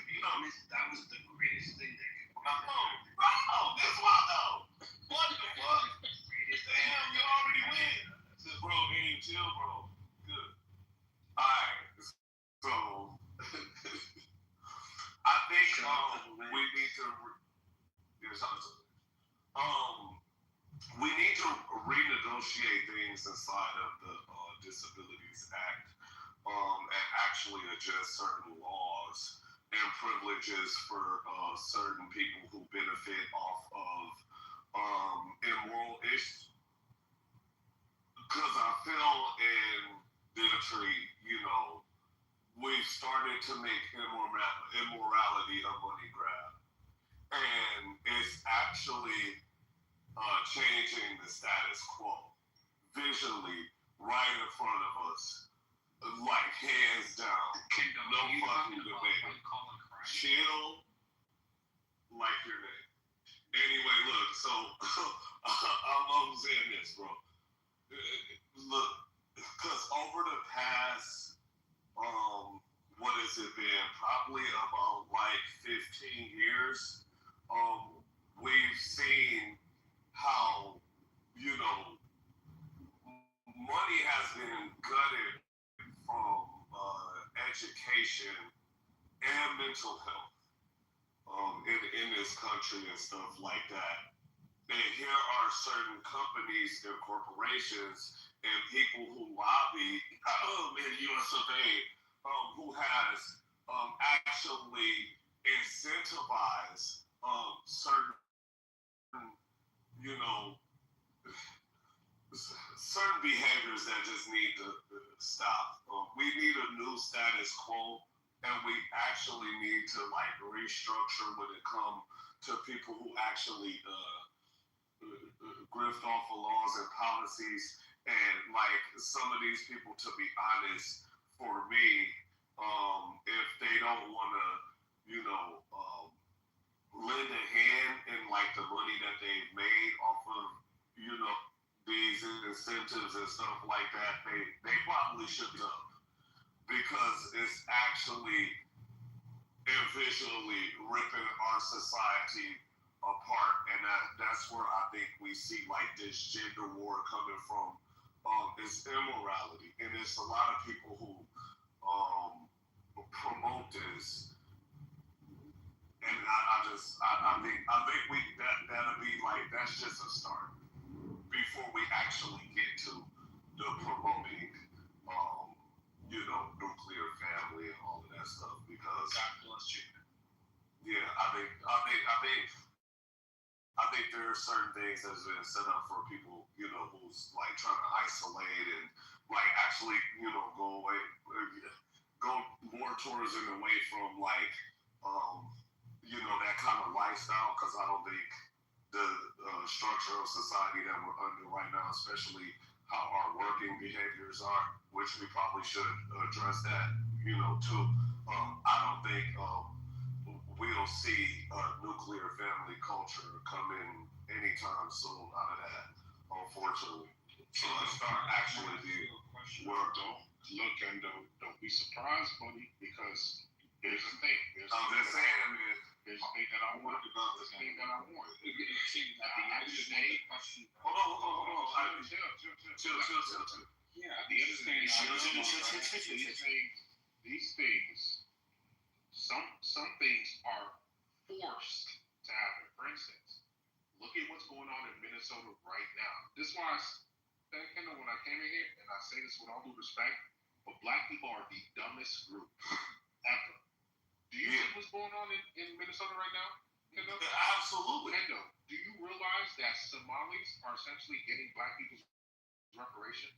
be honest, that was the greatest thing that could No, this one though. What the fuck? Damn, you already win. Bro, damn, chill, bro. Good. Alright. So I think we need to we need to renegotiate things inside of the Disabilities Act and actually adjust certain laws and privileges for certain people who benefit off of immoral issues. Because I feel in bigotry, we've started to make immorality a money grab. And it's actually changing the status quo visually right in front of us. Like, hands down. No fucking debate. Chill like your name. Anyway, look, so I'm saying this, bro. Look, because over the past, what has it been? Probably about like 15 years, we've seen how, money has been gutted from education and mental health in this country and stuff like that. And here are certain companies and corporations and people who lobby in US of A who has actually incentivized certain, certain behaviors that just need to stop. We need a new status quo, and we actually need to like restructure when it comes to people who actually grift off of laws and policies. And like some of these people, to be honest, for me, if they don't want to, lend a hand in like the money that they've made off of, these incentives and stuff like that, they probably should up, because it's actually and visually ripping our society apart. And that's where I think we see like this gender war coming from. It's immorality, and it's a lot of people who promote this. And I think that'll be like, that's just a start before we actually get to the promoting nuclear family and all of that stuff because God bless you. yeah, I think there are certain things that's been set up for people, who's like trying to isolate and like actually, go away, go more towards and away from like, that kind of lifestyle. Because I don't think the structure of society that we're under right now, especially how our working behaviors are, which we probably should address that, too. I don't think we'll see a nuclear family culture coming anytime soon out of that, unfortunately. So let's start actually being Well, don't look and don't be surprised, buddy, because here's the thing. I'm just saying, man. There's a thing that I want about this thing that I want. At the end of the day, hold on. Chill. Yeah, at the end of the day, these things, some things are forced to happen. For instance, look at what's going on in Minnesota right now. This is why when I came in here, and I say this with all due respect, but black people are the dumbest group ever. Do you see what's going on in Minnesota right now? Kendo? Absolutely. Kendo, do you realize that Somalis are essentially getting black people's reparations?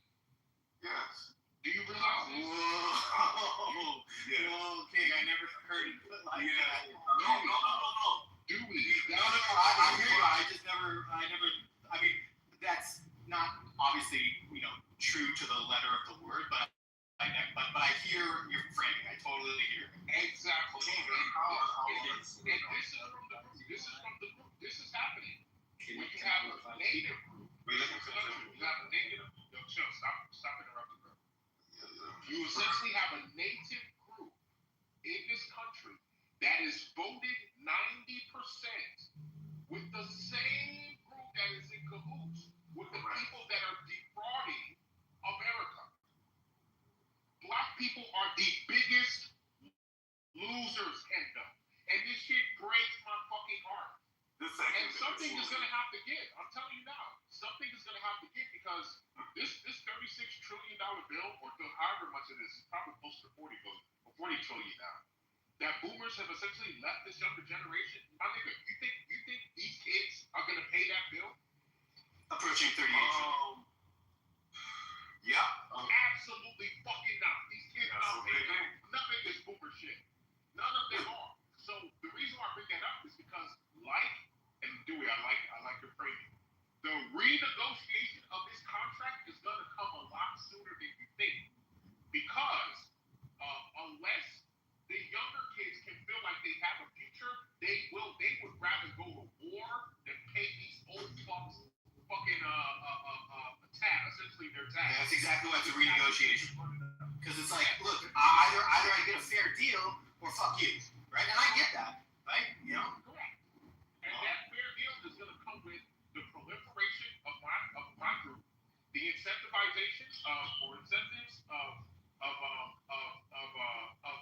Yes. Do you realize this? Whoa. Yes. Whoa, King, I never heard it put like that. No. Do we? I hear you. I mean, that's not obviously, true to the letter of the word, but I hear your framing. I totally hear it. Exactly. This is happening. When you have a native group, stop interrupting, bro. You essentially have a native group in this country that is voted 90% with the same group that is in cahoots with the people that are defrauding America. Black people are the biggest losers, Kendo. And this shit breaks my fucking heart. And something is going to have to give. I'm telling you now. Something is going to have to give because this $36 trillion bill, or however much it is probably close to 40 trillion now. That boomers have essentially left this younger generation. My nigga, you think these kids are going to pay that bill? Approaching 38 trillion. Yeah. Absolutely fucking not. These kids are paying nothing this boomer shit. None of them are. So the reason why I bring that up is because, and Dewey, I like your framing. The renegotiation of this contract is going to come a lot sooner than you think, because unless the younger kids can feel like they have a future, they would rather go to war than pay these old fucks fucking essentially their tax. Yeah, that's exactly why it's a renegotiation. Because it's like, look, either I get a fair deal or fuck you, right? And I get that, right? Correct. And that fair deal is going to come with the proliferation of my group, the incentivization or incentives of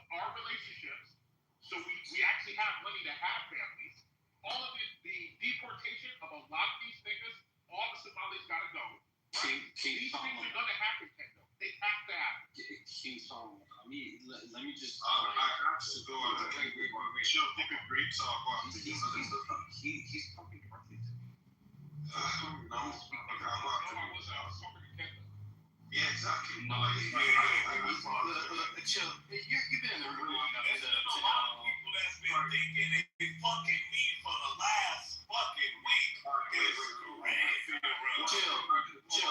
our relationships, so we actually have money to have families. All of the deportation of a lot of these niggas, all the Somalis gotta go. Right? These things are gonna happen, Kendo. They have to happen. King Solomon, let me just. I have to go on. Wait. Chill, keep it brief, so I'll go after you. He's talking directly to me. No, I'll go after you. I was talking to Kendo. Yeah, exactly. Chill. You've been in the room long enough to know. People that's been thinking they fucking me for the last fucking week is crazy. Chill.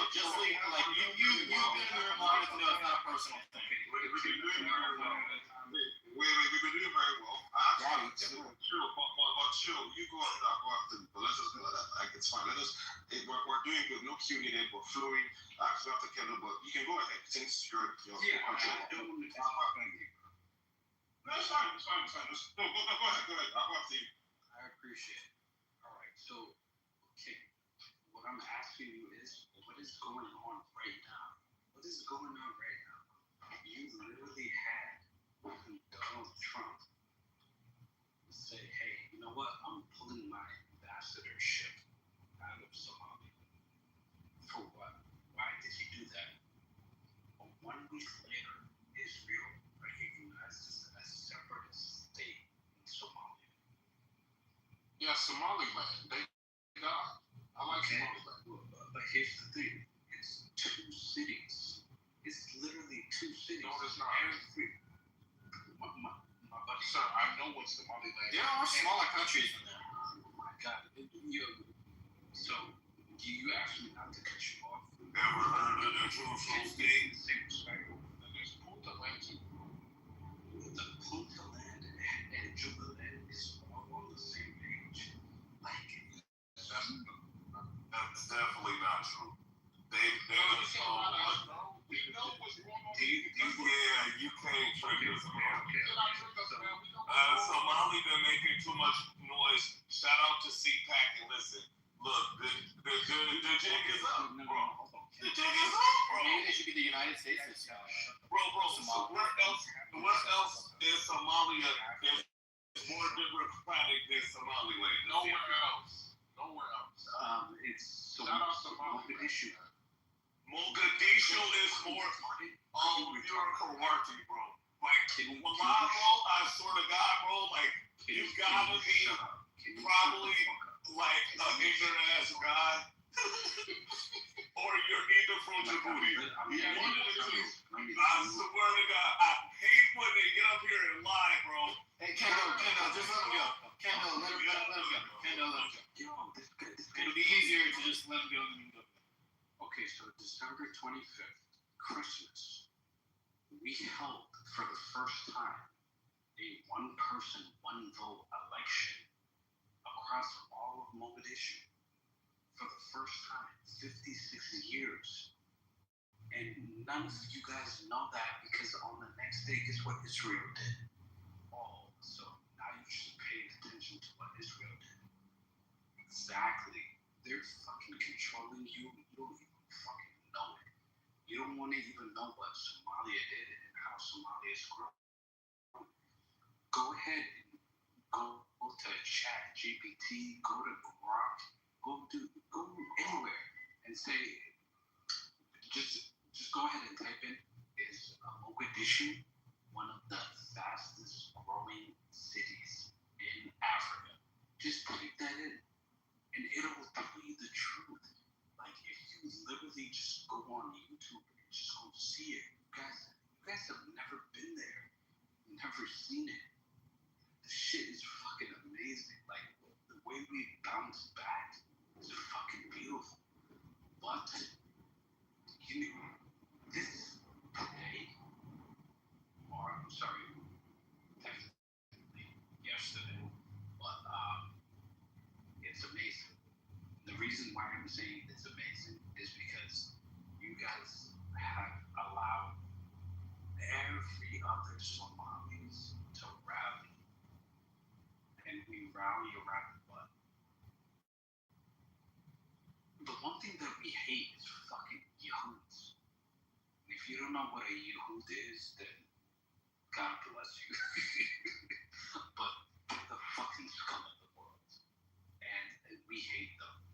Just like you've been in the room long enough to know it's not a personal thing. We've been doing very well. We've been doing very well. Chill. You go after that. Go after me. But let's just go like that. Like, it's fine. We're doing good. No Q needed. We're flowing. I actually have to Kendall, but you can go ahead since you're Yeah, I don't want to talk about you. No, it's fine. Just, no, go ahead. I'll go after you. I appreciate it. All right. So, okay. What I'm asking you is, what is going on right now? What is going on right now? You literally had Donald Trump say, hey, you know what? I'm pulling my ambassadorship out of Somalia. For what? Why did he do that? But 1 week later, Israel Somaliland. Thank God. I like Somaliland. But here's the thing. It's 2 cities. It's literally 2 cities. No, it's not. My buddy. Sir, I know what Somaliland is. There are smaller countries in there. Oh my God. So, you asked me not to cut you off. Never heard of the Truthful State? Same respect. And there's Puntaland too. The Puntaland and Jubaland is all on the same page. Like, That's definitely not true. They we know what's going on. yeah, you can't trigger us, man. Somali been making too much noise. Shout out to CPAC and listen. Look, the jig is up, bro. The jig is up, bro. Maybe they should be the United States this time. Bro, so where else is Somalia is more democratic than Somaliland? Nowhere else. it's so Shout out to Mogadishu. Mogadishu is more bureaucratic, bro. Like, Malala, bro, I swear to God, bro, like, you gotta be probably like an ignorant ass god, or you're either from Djibouti. One of the two. I swear to God, I hate when they get up here and lie, bro. Hey, Kendall, just let him go. Kendall, let him go. Kendall, let him go. It'll be easier to just let him go than him go. Okay, so December 25th, Christmas, we held for the first time a 1-person, 1-vote election across all of Mogadishu for the first time in 56 years. And none of you guys know that because on the next day, guess what Israel did? Oh, so now you just pay attention to what Israel did. Exactly. They're fucking controlling you. You don't even fucking know it. You don't want to even know what Somalia did and how Somalia is growing. Go ahead and go to Chat GPT, go to Grok, go anywhere and say, just go ahead and type in, is Mogadishu one of the fastest growing cities in Africa? Just type that in and it'll tell you the truth. Like, if you literally just go on YouTube and just go see it, you guys have never been there, never seen it. The shit is fucking amazing. Like, the way we bounce back is fucking beautiful. But, you know, this today, or I'm sorry, technically yesterday, but it's amazing. The reason why I'm saying it's amazing is because you guys have allowed every other Somalis to rally, and we rally around what? The one thing that we hate is fucking Yahuds. And if you don't know what a Yahud is, then God bless you. But the fucking scum of the world. And we hate them.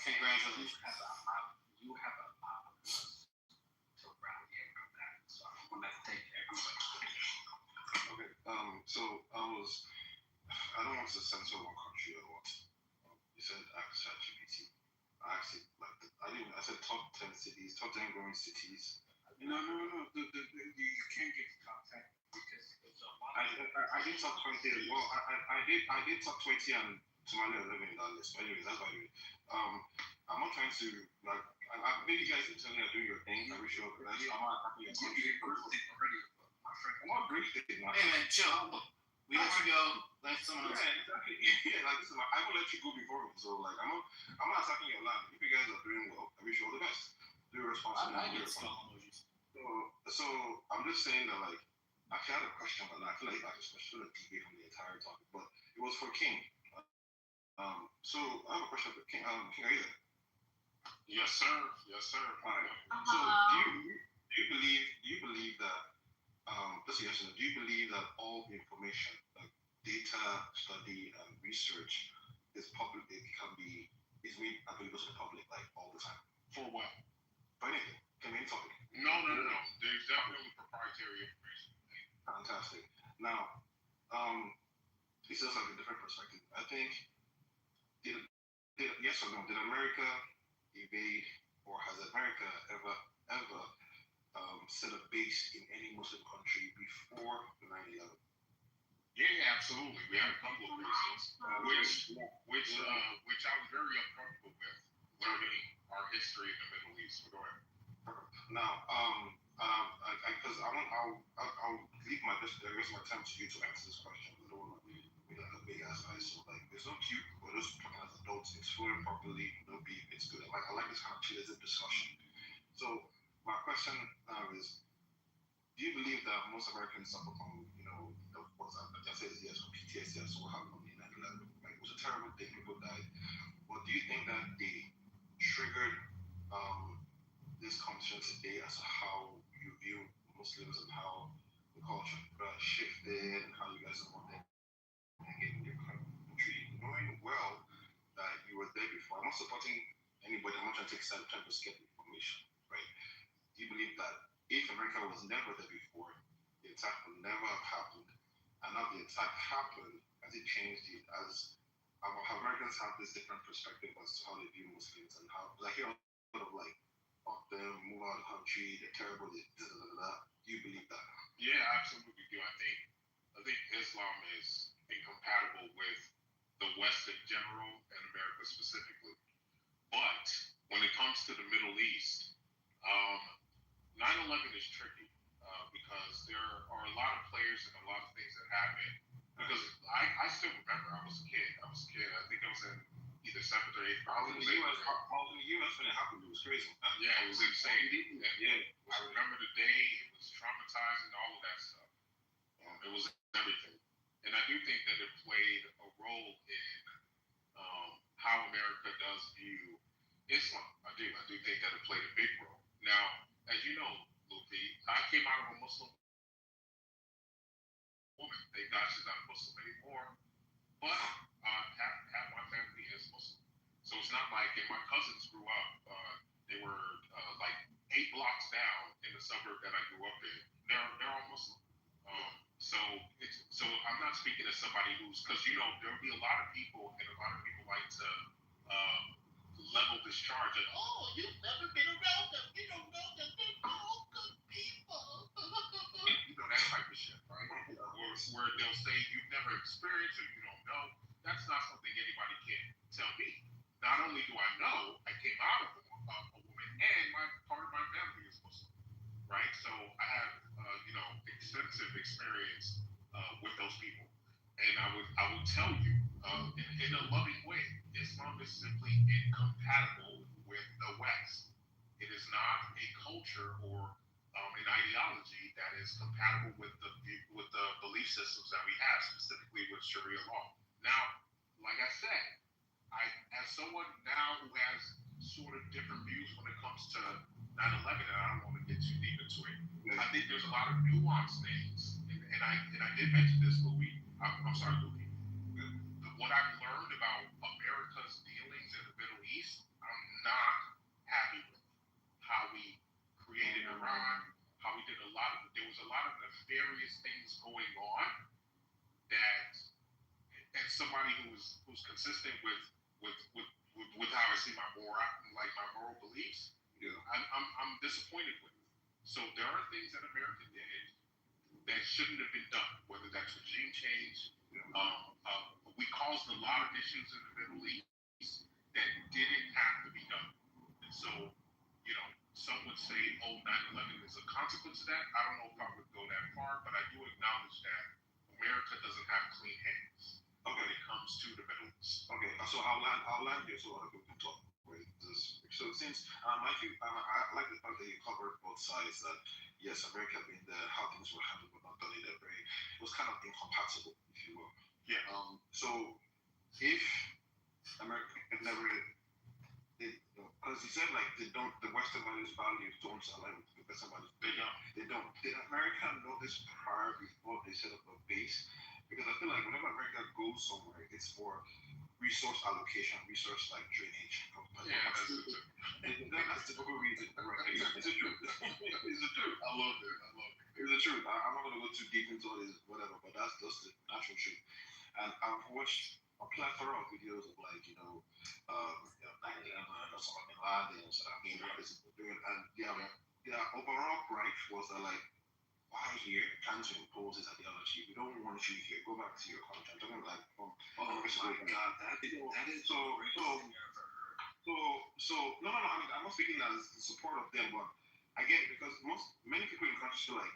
Congratulations. You have allowed us to rally around that. So I want to thank everybody. Okay, so I don't want to censor one country or what. You said Chat GPT. I actually I said top 10 cities, top 10 growing cities. No. You can't get the top 10 because it's a lot. I did top 20 as well. I did top 20 and Somalia 11 in that list. But anyways, that's by the way. I'm not trying to like. Maybe you guys internally are doing your thing. I wish you all the best. I'm not attacking your country. I'm not greeting. Hey man, chill. We let you go. Let someone else. Yeah, exactly. Yeah, like this is I will let you go before me. So like I'm not attacking your land. If you guys are doing well, I wish you all the best. Do your responsibility. I get skull emojis. So I'm just saying that like actually I had a question, but I feel like I just should have deviated from the entire topic. But it was for King. So I have a question for King. King, are you there? Yes, sir. All right. So do you believe that just yes or no, do you believe that all the information like data study and research is public? It is made available to the public like all the time. For what? For anything. Can be any topic. No. There's definitely proprietary information. Fantastic. Now, This is like a different perspective. I think did yes or no? Did America evade, or has America ever set a base in any Muslim country before the 9/11? Yeah, absolutely. We had a couple of bases, which I was very uncomfortable with learning our history in the Middle East. But go ahead. Now, because I'll leave my rest of my time to you to answer this question. I don't want to be like a big ass guy. So like, there's no cute. We're just talking as adults, exploring properly. No beef. It's good. I like this kind of chill discussion. So my question now is, do you believe that most Americans suffer from, of course, I say is yes, from PTSD as to what happened on the 9/11? Like, it was a terrible thing. People died. But do you think that they triggered this conversation today as to how you view Muslims and how the culture shifted and how you guys are wanting to get in your country, knowing well that you were there before? I'm not supporting anybody. I'm not trying to take side. I'm trying to just get information, right? Do you believe that if America was never there before, the attack would never have happened, and now the attack happened, has it changed it? As Americans have this different perspective as to how they view Muslims and how, like, you know, sort of like, fuck them, move out of the country, they're terrible, do you believe that? Yeah, absolutely do. I think Islam is incompatible with the West in general and America specifically. But when it comes to the Middle East, 9/11 is tricky because there are a lot of players and a lot of things that happen. Because I still remember I was a kid. I think I was in either 7th or 8th grade. I was in the U.S. when it happened. It was crazy. Yeah, it was insane. Yeah. I remember the day. It was traumatizing, all of that stuff. It was everything. And I do think that it played a role in how America does view Islam. I do think that it played a big role. Now, as you know, Luffy, I came out of a Muslim woman. Thank God she's not Muslim anymore. But half my family is Muslim. So it's not like, and my cousins grew up, they were like 8 blocks down in the suburb that I grew up in. They're all Muslim. So I'm not speaking as somebody who's, because there'll be a lot of people, and a lot of people like to level this charge and, oh, you've never been around them. You don't know them. They're all good people. That type of shit, right? Where they'll say you've never experienced or you don't know. That's not something anybody can tell me. Not only do I know, I came out of a woman, and part of my family is Muslim, right? So I have extensive experience with those people, and I would tell you in a loving way, Islam is simply incompatible with the West. It is not a culture or an ideology that is compatible with the belief systems that we have, specifically with Sharia law. Now, like I said, as someone now who has sort of different views when it comes to 9/11, and I don't want to get too deep into it, I think there's a lot of nuanced things, and I did mention this, Louis. I'm sorry, Louis. What I've learned about America's dealings in the Middle East, I'm not happy with how we created Iran, how we did there was a lot of nefarious things going on that, as somebody who's consistent with how I see my moral beliefs, I'm disappointed with. So there are things that America did that shouldn't have been done, whether that's regime change. We caused a lot of issues in the Middle East that didn't have to be done. And so, some would say, 9/11 is a consequence of that. I don't know if I would go that far, but I do acknowledge that America doesn't have clean hands when it comes to the Middle East. Okay, so I'll land here so other people can talk. Right? So since I like the fact that you covered both sides, that yes, America being there, how things were handled, but not done in it was kind of incompatible, if you will. Yeah. So if America never because you said like the Western values don't align with the Western values. They don't. Did America know this prior before they set up a base? Because I feel like whenever America goes somewhere, it's for resource allocation, resource like drainage. That's the typical reason. Right? It's the truth. It's the truth. I love it. It's the truth. I'm not gonna go too deep into all this, whatever, but that's the natural truth. And I've watched a plethora of videos of like, 9/11, Osama bin Laden, Saddam Hussein, doing, and their overall gripe was that like, why here trying to impose this ideology? We don't want you here. Go back to your country. I'm talking like from my God, that is so no. I mean, I'm not speaking as the support of them, but I get it because many people in countries feel like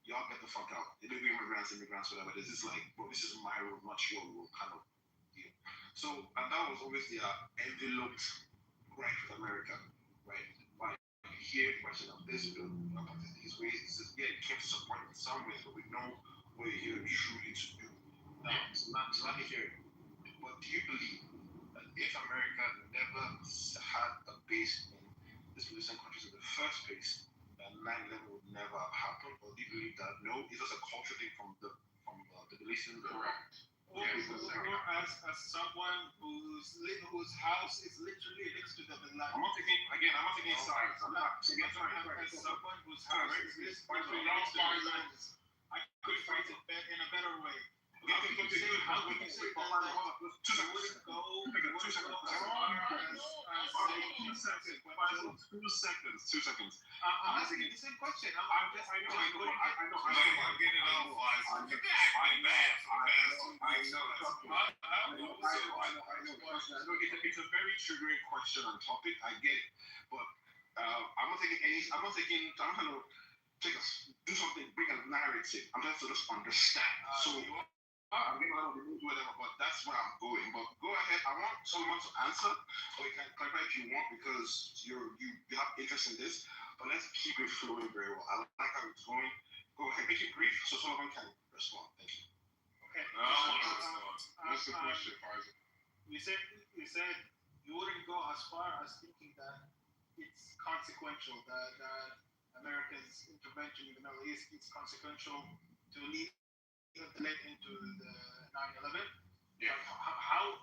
y'all get the fuck out. Illegal immigrants, whatever. There's this like, bro, this is my road, not your road, kind of deal. So, and that was always their enveloped right with America, right? Why here question of this bill, these ways, yeah, you came to support in some ways, but we know what you're here truly to do. Now, so let me hear it. But do you believe that if America never had a base in these Muslim countries in the first place, that 9/11 would never have happened? Or do you believe that no, it's just a culture thing from the beliefs in the Correct. Or as someone whose house is literally next to the Bin Laden. I'm not taking sides. I'm not taking sides. As someone whose house is literally next to the Bin Laden, I could phrase it in a better way. How would you say that you wouldn't go as far as saying 2 seconds. I'm asking the same question. I know. Get it out, Faisal. You acting bad. I know. It's a very triggering question and topic. I get it, but I'm not trying to do something, bring a narrative. I'm trying to just understand. I'm getting out of the mood, whatever, but that's where I'm going. But go ahead. I want someone to answer, or you can clarify if you want because you have interest in this. But let's keep it flowing very well. I like how it's going. Go ahead, make it brief so someone can respond. Thank you. Okay. What's the question, Faisal? You said you wouldn't go as far as thinking that it's consequential, that America's intervention in the Middle East is consequential to lead led into the 9/11. Yeah. How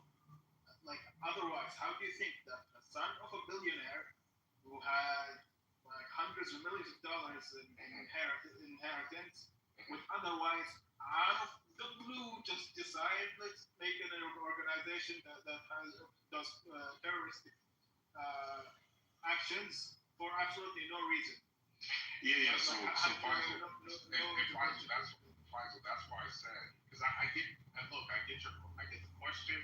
otherwise, how do you think that a son of a billionaire who had like hundreds of millions of dollars in inheritance would otherwise out of the blue just decide let's make an organization that does terroristic actions for absolutely no reason? Yeah. So Faisal, that's why I said, because I get the question,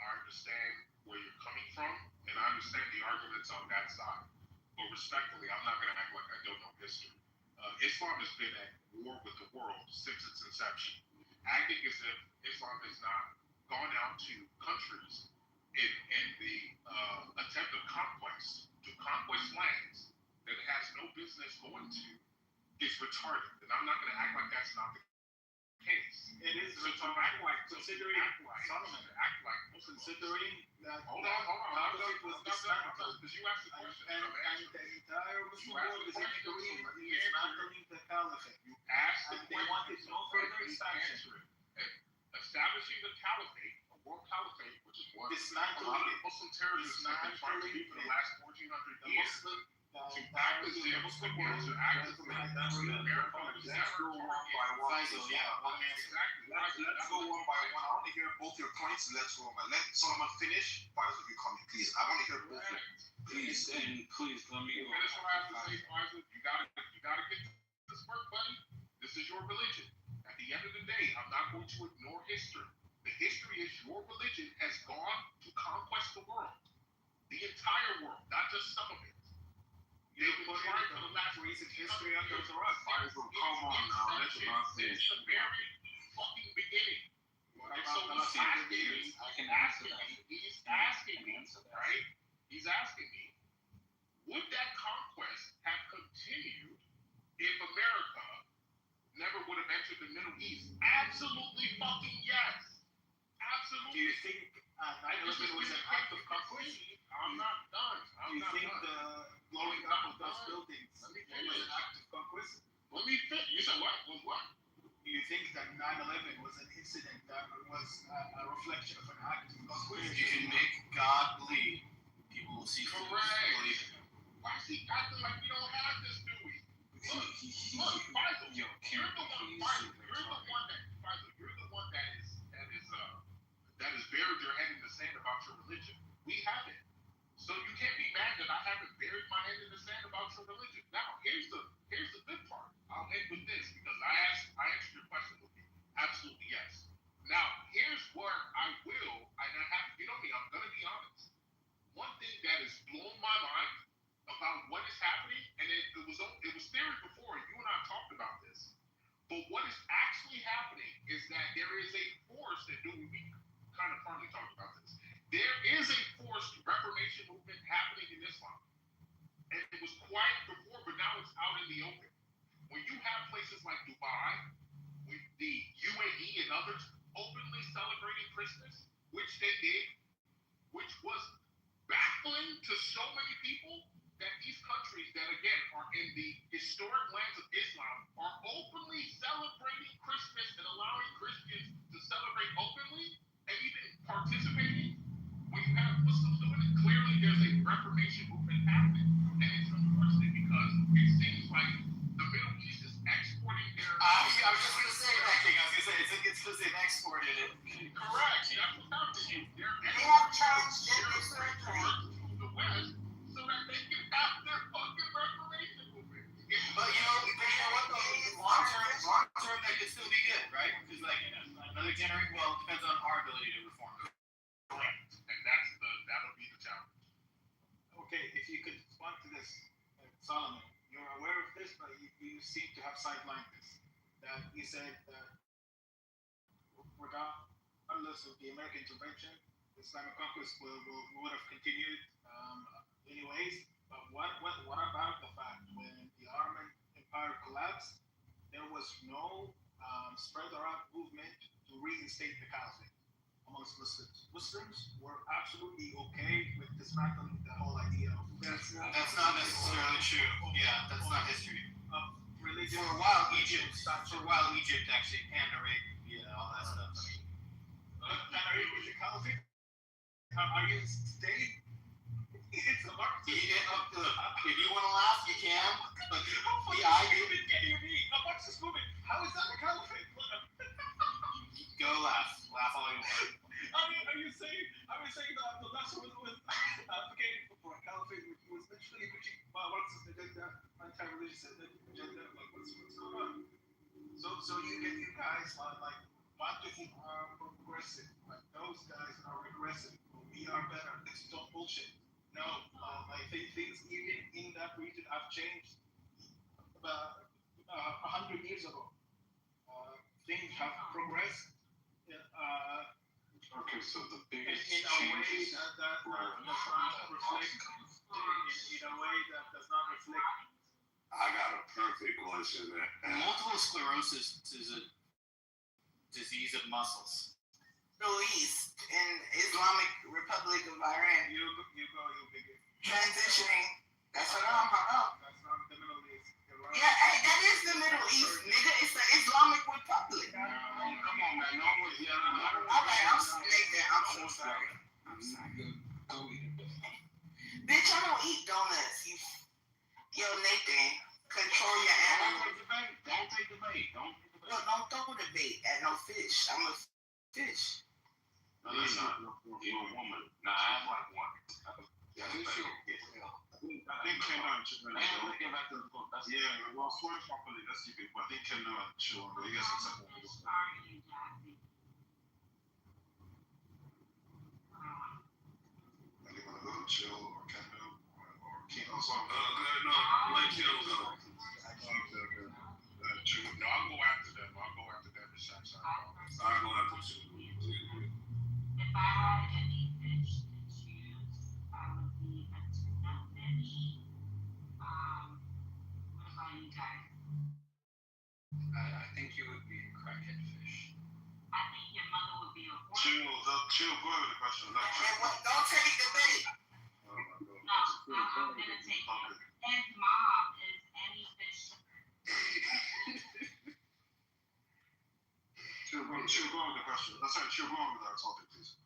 I understand where you're coming from, and I understand the arguments on that side. But respectfully, I'm not going to act like I don't know history. Islam has been at war with the world since its inception. Acting as if Islam has not gone out to countries in the attempt of conquest, to conquest lands that it has no business going to, is retarded. And I'm not going to act like that's not the case. It is retarded. Considering that hold on. Caliphate was dismantled. Because you asked the question. And the entire Muslim world is in agreement in dismantling the Caliphate. You asked the question. They wanted no further expansion. Establishing the Caliphate, a world Caliphate, which is what dismantling a lot of Muslim terrorists have been trying to do for the last 1,400 years. To act as if America is never Let's go one by one. Exactly. Let's go one by one. I want to hear both your points. Let's go. Let Solomon finish. Faisal, you come, please. I want to hear both. Please let me go. Finish what I have to say, Faisal. You gotta get this work, buddy. This is your religion. At the end of the day, I'm not going to ignore history. The history is your religion has gone to conquest the world, the entire world, not just some of it. They've been trying for the last recent history under the rug. Faisal, come on now. Let's not finish. Since the very fucking beginning. And so he's asking me, right? He's asking me, would that conquest have continued if America never would have entered the Middle East? Absolutely fucking yes. Absolutely. Do you think 9/11 was an act of conquest? I'm not done. Do you think the blowing up of those buildings was an act of conquest? Let me fit. You said what? Was what? Do you think that 9/11 was an incident that was a reflection of an act of conquest? If you can make God believe, people will see through believe it. Why is he acting like we don't have this, do we? Look, Faisal, you're the one that is that has blown my mind about what is happening, and it was theory before, and you and I talked about this. But what is actually happening is that there is a force that we kind of partly talked about this. There is a forced Reformation movement happening in Islam. And it was quiet before, but now it's out in the open. When you have places like Dubai, with the UAE and others openly celebrating Christmas, which they did, which was baffling to so many people, that these countries that, again, are in the historic lands of Islam are openly celebrating Christmas and allowing Christians to celebrate openly and even participating. When you have Muslims doing it, clearly there's a Reformation movement happening. And it's unfortunate because it seems like the Middle East is exporting their... I was just going to say that, King. I was going to say, it's because they've exported it. Correct. That's what's happening. They have transgender surgery. The West, so that they can have their fucking Reformation movement. But you know what though? Long term, that could still be good, right? Because like another generation, well, it depends on our ability to reform. Correct. And that'll be the challenge. Okay, if you could respond to this, Solomon, you're aware of this, but you seem to have sidelined this. That you said that regardless of the American intervention, the Islamic conquest would have continued anyways. But what about the fact when the Ottoman Empire collapsed, there was no spread around movement to reinstate the caliphate amongst Muslims. Muslims were absolutely okay with dismantling the whole idea of that's not necessarily true. Yeah, that's not history. Religion. For a while, Egypt actually, and Arabia, all that stuff. And Arabia was the caliphate. Are you state? It's a mark. If you want to laugh, you can. But the idea. How much is moving? How is that a caliphate? Go laugh all you want. Are you saying that the last was advocating for a caliphate, which was literally preaching what's the agenda, anti-religious agenda, like what's going on? So you guys like want to think progressive, like those guys are regressive. We are better. It's not bullshit. No, I think things even in that region have changed. About 100 years ago, things have progressed. Okay, so the biggest in a way that does not reflect. In a way that does not reflect. I got a perfect question there. Multiple sclerosis is a disease of muscles. Middle East in Islamic Republic of Iran. You bigger. Transitioning. That's what I'm about. That's not the Middle East. Yeah, hey, that is the Middle East, nigga. It's the Islamic Republic. Come on, man. No one's yelling. Alright, I'm Nathan. I'm so sorry. I'm sorry. Go eat it. Bitch, I don't eat donuts. Yo, Nathan, control your animal. Don't take the bait. Look, don't throw the bait at no fish. I'm a fish. No, you're not. You're a woman. Nah, I like one. Yeah, you should. I think Ken and Children. Yeah, well, swear properly. That's stupid. But I think Ken and Children. But you guys can second one. Are they gonna go to chill or Kendo or King? No, let Kendo go. No, I'll go after them. Besides, I'll go after you. If I had any fish to choose, I would be a tuna fish. What about you guys? I think you would be a crackhead fish. I think your mother would be a horse. Chill, go over the question. Don't take the bait. No, I'm gonna take it. And mom is any fish. Chill, go over the question. Chill, go over the topic, please.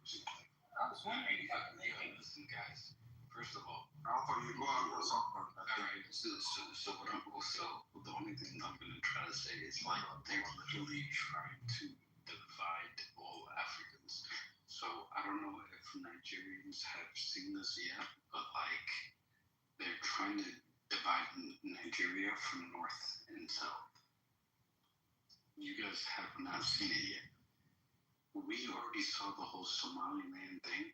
I was wondering if I could listen, guys. First of all, I thought you'd go out or something. alright, so the only thing I'm gonna try to say is like they're literally trying to divide all Africans. So I don't know if Nigerians have seen this yet, but like they're trying to divide Nigeria from north and south. You guys have not seen it yet. We already saw the whole Somaliland thing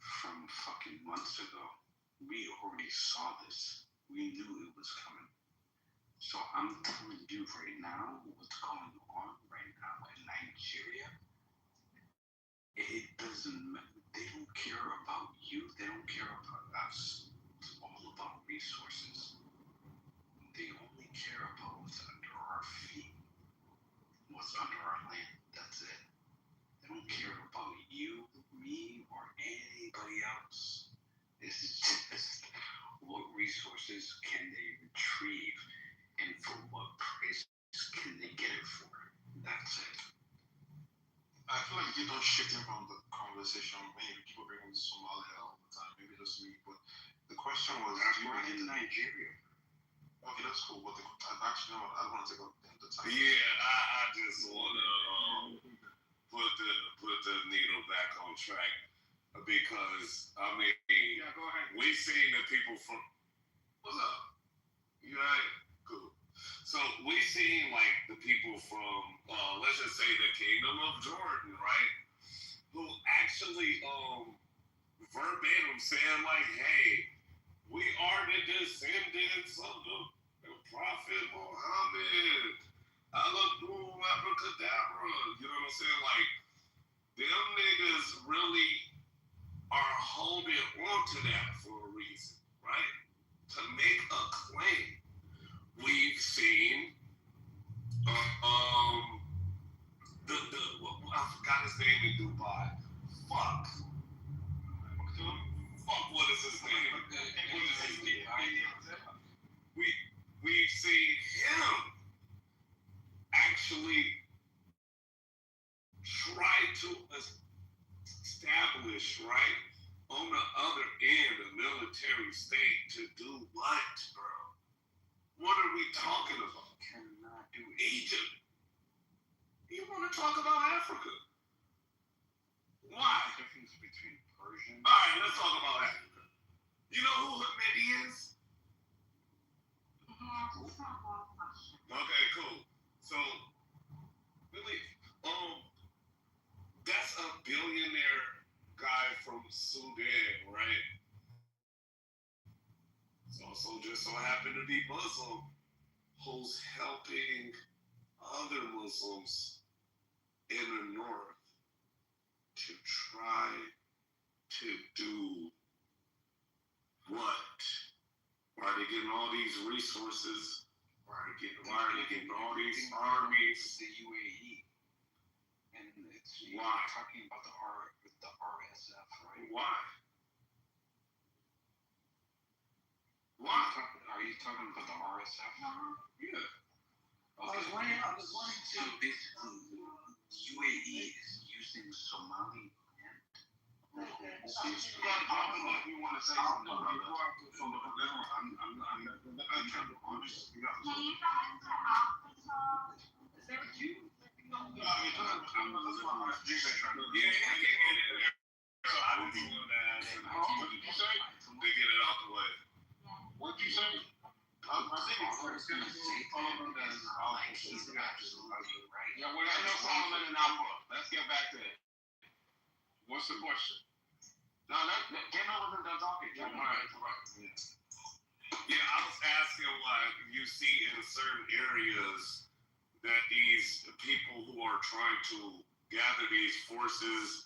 from fucking months ago. We already saw this. We knew it was coming. So I'm telling you right now, what's going on right now in Nigeria, it doesn't matter. They don't care about you. They don't care about us. It's all about resources. They only care about what's under our feet, what's under our land. That's it. They don't care about you, me, or anybody else. This is just what resources can they retrieve and for what price can they get it for. That's it. I feel like you don't shift him from the conversation. Maybe people bring in Somalia all the time, maybe just me, but the question was, in Nigeria. Okay, that's cool. But actually, no, I don't want to take up the time. Yeah, I just want to put the needle back on track because I mean, go ahead. We seen the people from. What's up? You right? Cool. So we seen like the people from let's just say the Kingdom of Jordan, right? Who actually verbatim saying like, hey, we are the descendants of the Prophet Muhammad. Allahu Abracadabra. You know what I'm saying? Like, them niggas really are holding on to that for a reason, right? To make a claim. We've seen I forgot his name in Dubai. Fuck. What is his name? What is his name? We've seen him actually try to establish, right, on the other end, a military state to do what, bro? What are we talking about? Cannot do Egypt. You want to talk about Africa? Why? The difference between Persian. All right, let's talk about Africa. You know who Hamidi is? Okay, cool. So, really, that's a billionaire guy from Sudan, right? It's also just so happened to be Muslim, who's helping other Muslims in the north to try to do what? Why are they getting all these resources? Why are they getting all these armies? The UAE. And it's why? Talking about the RSF, right? Why? Why? Are you talking about the RSF? Yeah. Okay. I was wanting to basically UAE is using Somali land. You gotta jump in if you want to say something about that. I'm trying to understand. Can you go into hospital? Is that you? So I didn't even know that. What did you say? To get it out the way. What'd you say? I think it's going to say Solomon and Alpha. Yeah, well, I know Solomon and Alpha. Let's get back to it. What's the question? No, Daniel wasn't done talking. Right. Yeah, I was asking why you see in certain areas that these people who are trying to gather these forces,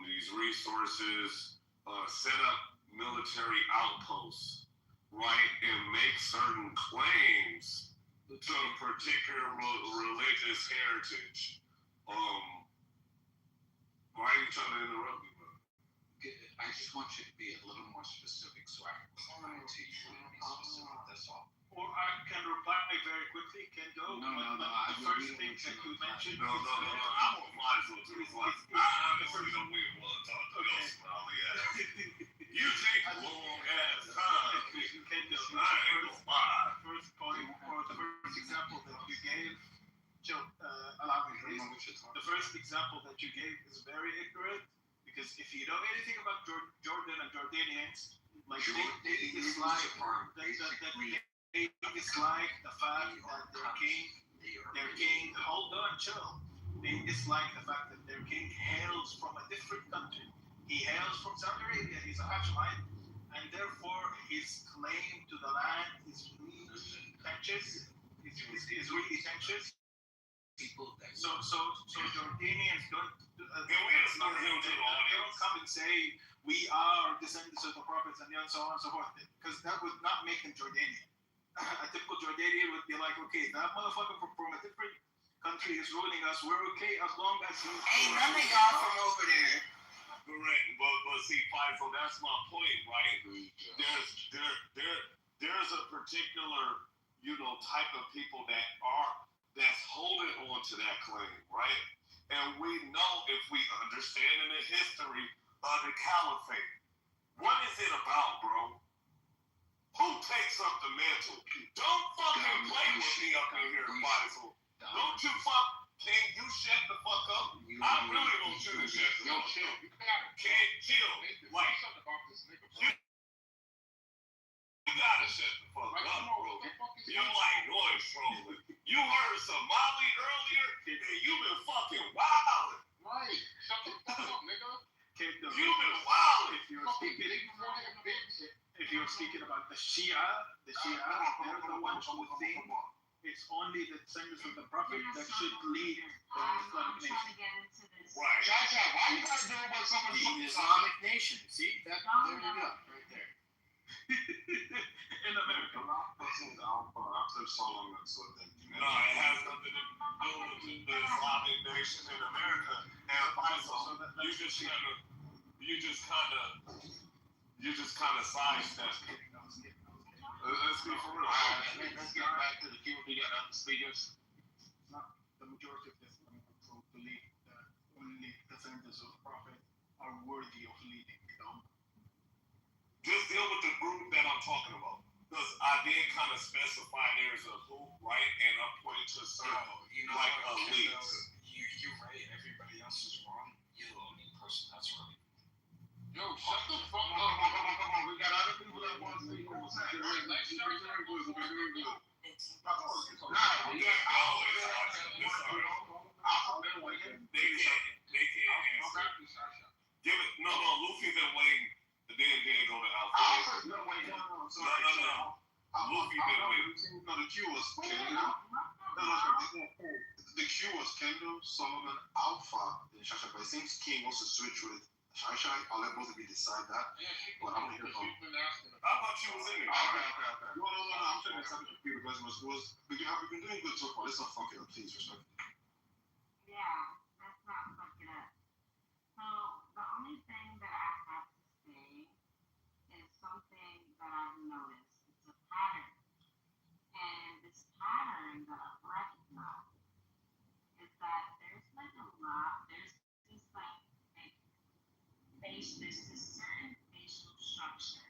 these resources, set up military outposts, right, and make certain claims to a particular religious heritage. Why are you trying to interrupt me, bro? I just want you to be a little more specific so I can reply to you and be specific. That's all. Or I can reply very quickly. Can go. No. The first thing that you mentioned. No. I won't mind for too much. I honestly don't even want to talk to those Somali ass. You take a long ass time. You can go. I ain't gonna lie. First point or the first example that you gave, Joe, allow me please. The first example that you gave is very accurate because if you know anything about Jordan and Jordanians, like they dislike the fact that their king, hold on, chill. They dislike the fact that their king hails from a different country. he hails from Saudi Arabia. He's a Hashemite, and therefore his claim to the land is really contentious. Is really contentious. So Jordanians don't come and say we are descendants of the prophets and so on and so forth, because that would not make them Jordanian. A typical Jordanian would be like, okay, that motherfucker from a different country is ruling us. We're okay as long as he's. Ain't none of y'all from over there. Correct, but see, Faisal, that's my point, right? There's a particular, type of people that's holding on to that claim, right? And we know, if we understand in the history of the caliphate, what is it about, bro? Who takes up the mantle? Don't fucking play with me up in here, Faisal. Don't you can you shut the fuck up? I really want you to shut the fuck up. Can't chill. Like, you gotta shut the fuck up, bro. You like noise trolling. You heard Somali earlier, and you been fucking wildin'. Right. Shut the fuck up, nigga. You been wildin'. If you're speaking about the Shia, they're the ones who think it's only the descendants of the Prophet that should lead the Islamic nation. Right. Why you gotta do about someone The Islamic nation. See? There you go. Right there. In America. After Solomon, so then. No, it has nothing to do with the Islamic nation in America. And Faisal, you just kind of sidestep. Let's be for real. Let's get back to the queue. We got other speakers. The majority of this believe that only descendants of the Prophet are worthy of leading. Just deal with the group that I'm talking about. Because I did kind of specify there's a group, right? And I pointed to certain, elites. You're right. Everybody else is wrong. You're the only person that's right. Yo, shut the fuck up. We got other people that want to speak. Let's shut the fuck up. They can't answer. Give it. No, Luffy been waiting. Then go to Alpha. No. Luffy been waiting. No, the queue was Kendall. The queue was Kendall, Solomon, Alpha, then Shasha. But it seems King wants to switch with Shasha. I'll let both of you decide that. But I want to hear from. I thought you was in it. Okay. No. I'm saying it's something computer because it was. We've been doing good so far. Let's not fuck it up, please, respect. Yeah, let's not fuck it up. So the only thing that I have to say is something that I've noticed. It's a pattern. And this pattern that I've recognized is that there's like a lot, there's this there's this certain facial structure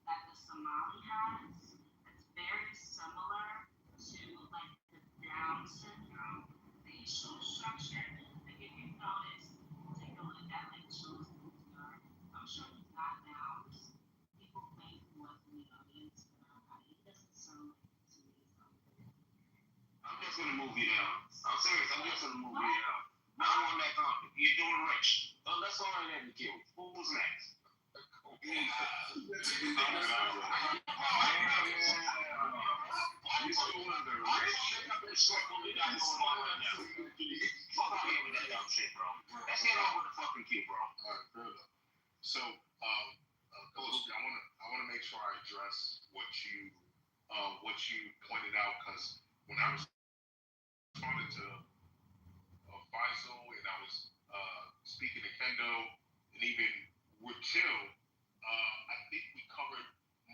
that the Somali has that's very similar to like the Down syndrome facial structure. Like if you notice, take a look at like Joe's PTR. I'm sure he's got Downs. People claim he was in the audience, but he doesn't sound like to me something. I'm just gonna move you down. I'm serious. I'm just gonna move you down. I don't want that conflict. You're doing rich. Let's go on and kill. Who's next? Let's get on with the fucking queue, bro. So, Coach, I want to make sure I address what you pointed out, because when I was responding to Faisal and I was speaking to Kendo and even with Chill, I think we covered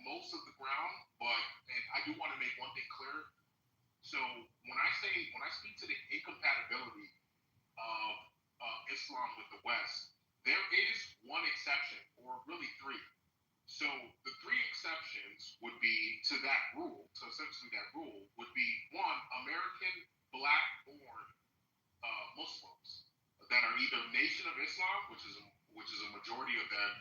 most of the ground, and I do want to make one thing clear. So when I speak to the incompatibility of Islam with the West, there is one exception, or really three. So the three exceptions would be to that rule. So essentially that rule would be one, American black-born Muslims that are either Nation of Islam, which is a majority of them,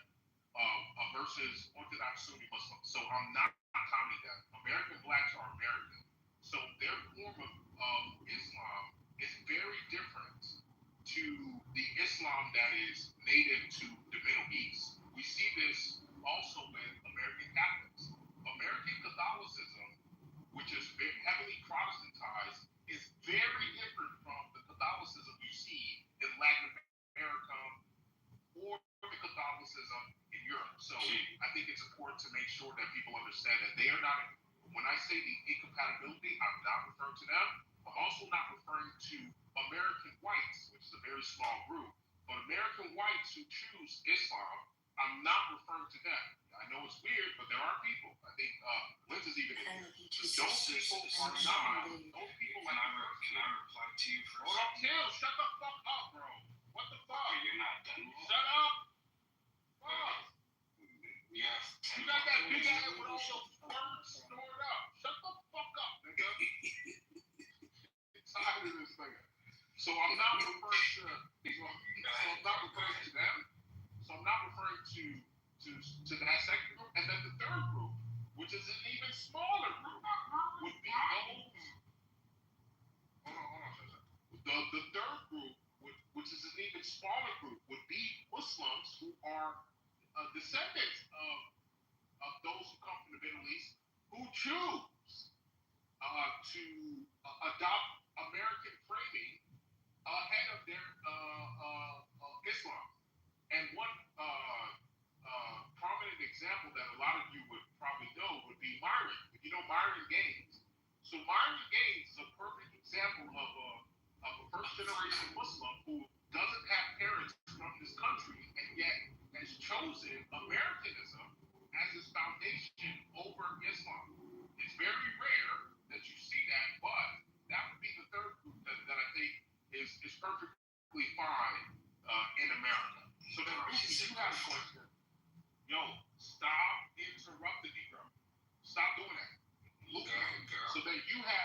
versus Orthodox Sunni Muslims. So I'm not counting them. American blacks are American. So their form of Islam is very different to the Islam Islam that is native to the Middle East. We see this also with American Catholics. American Catholicism, which is very heavily Protestantized, is very different from the Catholicism you see in Latin America or the Catholicism in Europe. So I think it's important to make sure that people understand that they are not, when I say the incompatibility, I'm not referring to them. I'm also not referring to American whites, which is a very small group, but American whites who choose Islam, I'm not referring to them. I know it's weird, but there are people. I think Liz is even in here. Those people are not. Those people like. Can I reply to you for Hold on, Kill. Shut the fuck up, bro. What the fuck? Okay, you're not done. Shut up. Fuck. We have You got that big ass with all those words stored up. Shut the fuck up, nigga. Tired of this nigga. So I'm not referring to. I'm not referring to them. So I'm not referring to that second group, and then the third group, which is an even smaller group, would be those. Hold on. The third group, which is an even smaller group, would be Muslims who are descendants of those who come from the Middle East who choose to adopt American framing ahead of their Islam. And one prominent example that a lot of you would probably know would be Myron. If you know Myron Gaines. So Myron Gaines is a perfect example of a first generation Muslim who doesn't have parents from this country and yet has chosen Americanism as his foundation over Islam. It's very rare that you see that, but that would be the third group that I think is perfectly fine in America. So then, Lucy, you had a question. Yo, stop interrupting me, bro. Stop doing that. Lucy, so then you had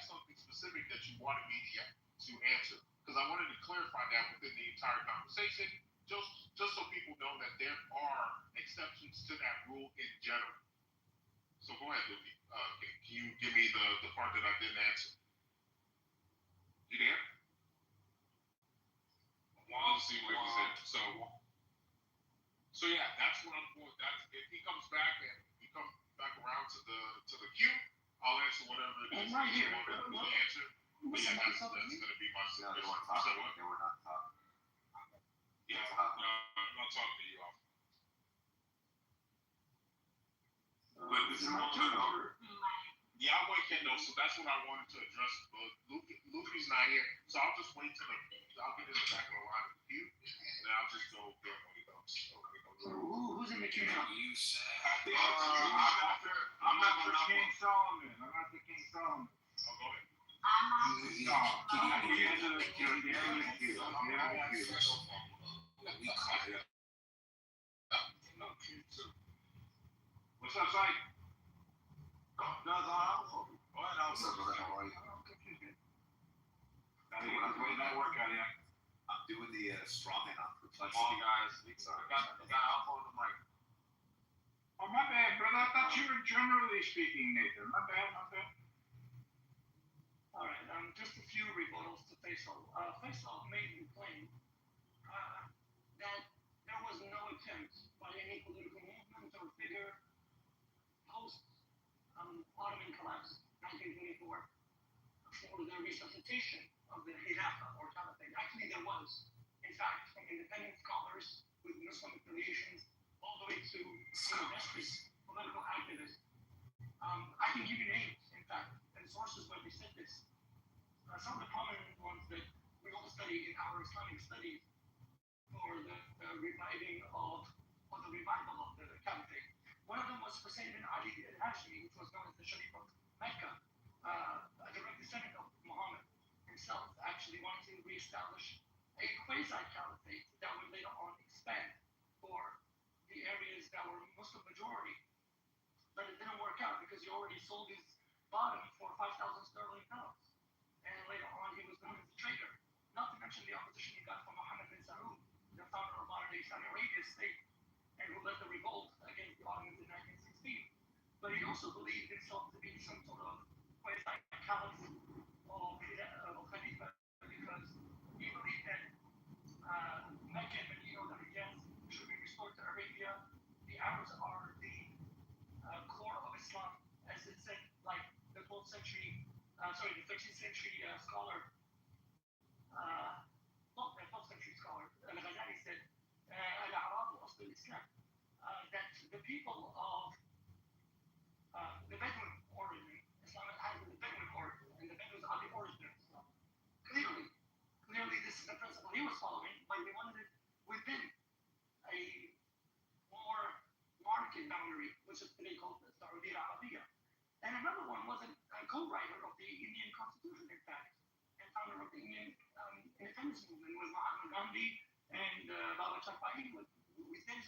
something specific that you wanted me to answer, because I wanted to clarify that within the entire conversation, just so people know that there are exceptions to that rule in general. So go ahead, Lucy. Can you give me the part that I didn't answer? You there? Let's see what he said. So yeah, that's what I'm going. That's if he comes back and we come back around to the queue, I'll answer whatever it is. I'm right here. Answer. But yeah, that's gonna be my submission. They were not talking. Yeah, I'm not talking to you off. But this is yeah, I'll wait, Kendo. So that's what I wanted to address. Luffy's not here, so I'll just wait till I'll get in the back of the line of the queue, and then I'll just go there when he comes. Who's in the queue now? You said. I'm after King Solomon. I'm after King Solomon. Oh, go ahead. What's up, Syke? Go ahead, I'm doing the straw man on perplexity. Come on, guys. Sorry. Got alcohol in the mic. Oh, my bad, brother. I thought you were generally speaking, Nathan. My bad. All right, just a few rebuttals to Faisal. Faisal made the claim that there was no attempt by any political movement or figure post Ottoman collapse, 1924, for the resuscitation of the Khilafah or Caliphate. Actually, there was, in fact, from independent scholars with Muslim affiliations all the way to investors, political activists. I can give you names, in fact, and sources where we said this. Some of the prominent ones that we all study in our Islamic studies for the reviving of, or the revival of the Caliphate. One of them was Hussein bin Ali al-Hashimi, which was known as the Sharif of Mecca, a direct descendant of Muhammad himself, actually wanting to reestablish a quasi-caliphate that would later on expand for the areas that were Muslim majority. But it didn't work out because he already sold his bottom for 5,000 sterling pounds. And later on, he was known as a traitor. Not to mention the opposition he got from Mohammed bin Saud, the founder of modern-day Saudi Arabia state, and who led the revolt against the Ottomans in 1916. But he also believed himself to be some sort of quasi-caliph or Khalifa because he believed that sorry, the 13th century scholar, not the 12th century scholar, Al-Ghazali said, Al-A'rab أصل الإسلام, that the people of the Bedouin origin, Islam has the Bedouin origin, and the Bedouins are the origin of Islam. Clearly, this is the principle he was following, but they wanted it within a more marked boundary, which is today called the Saudi Arabia. And another one was a co-writer of the Indian Constitution, in fact, and founder of the Indian independence movement was Mahatma Gandhi and Baba Chapai, with things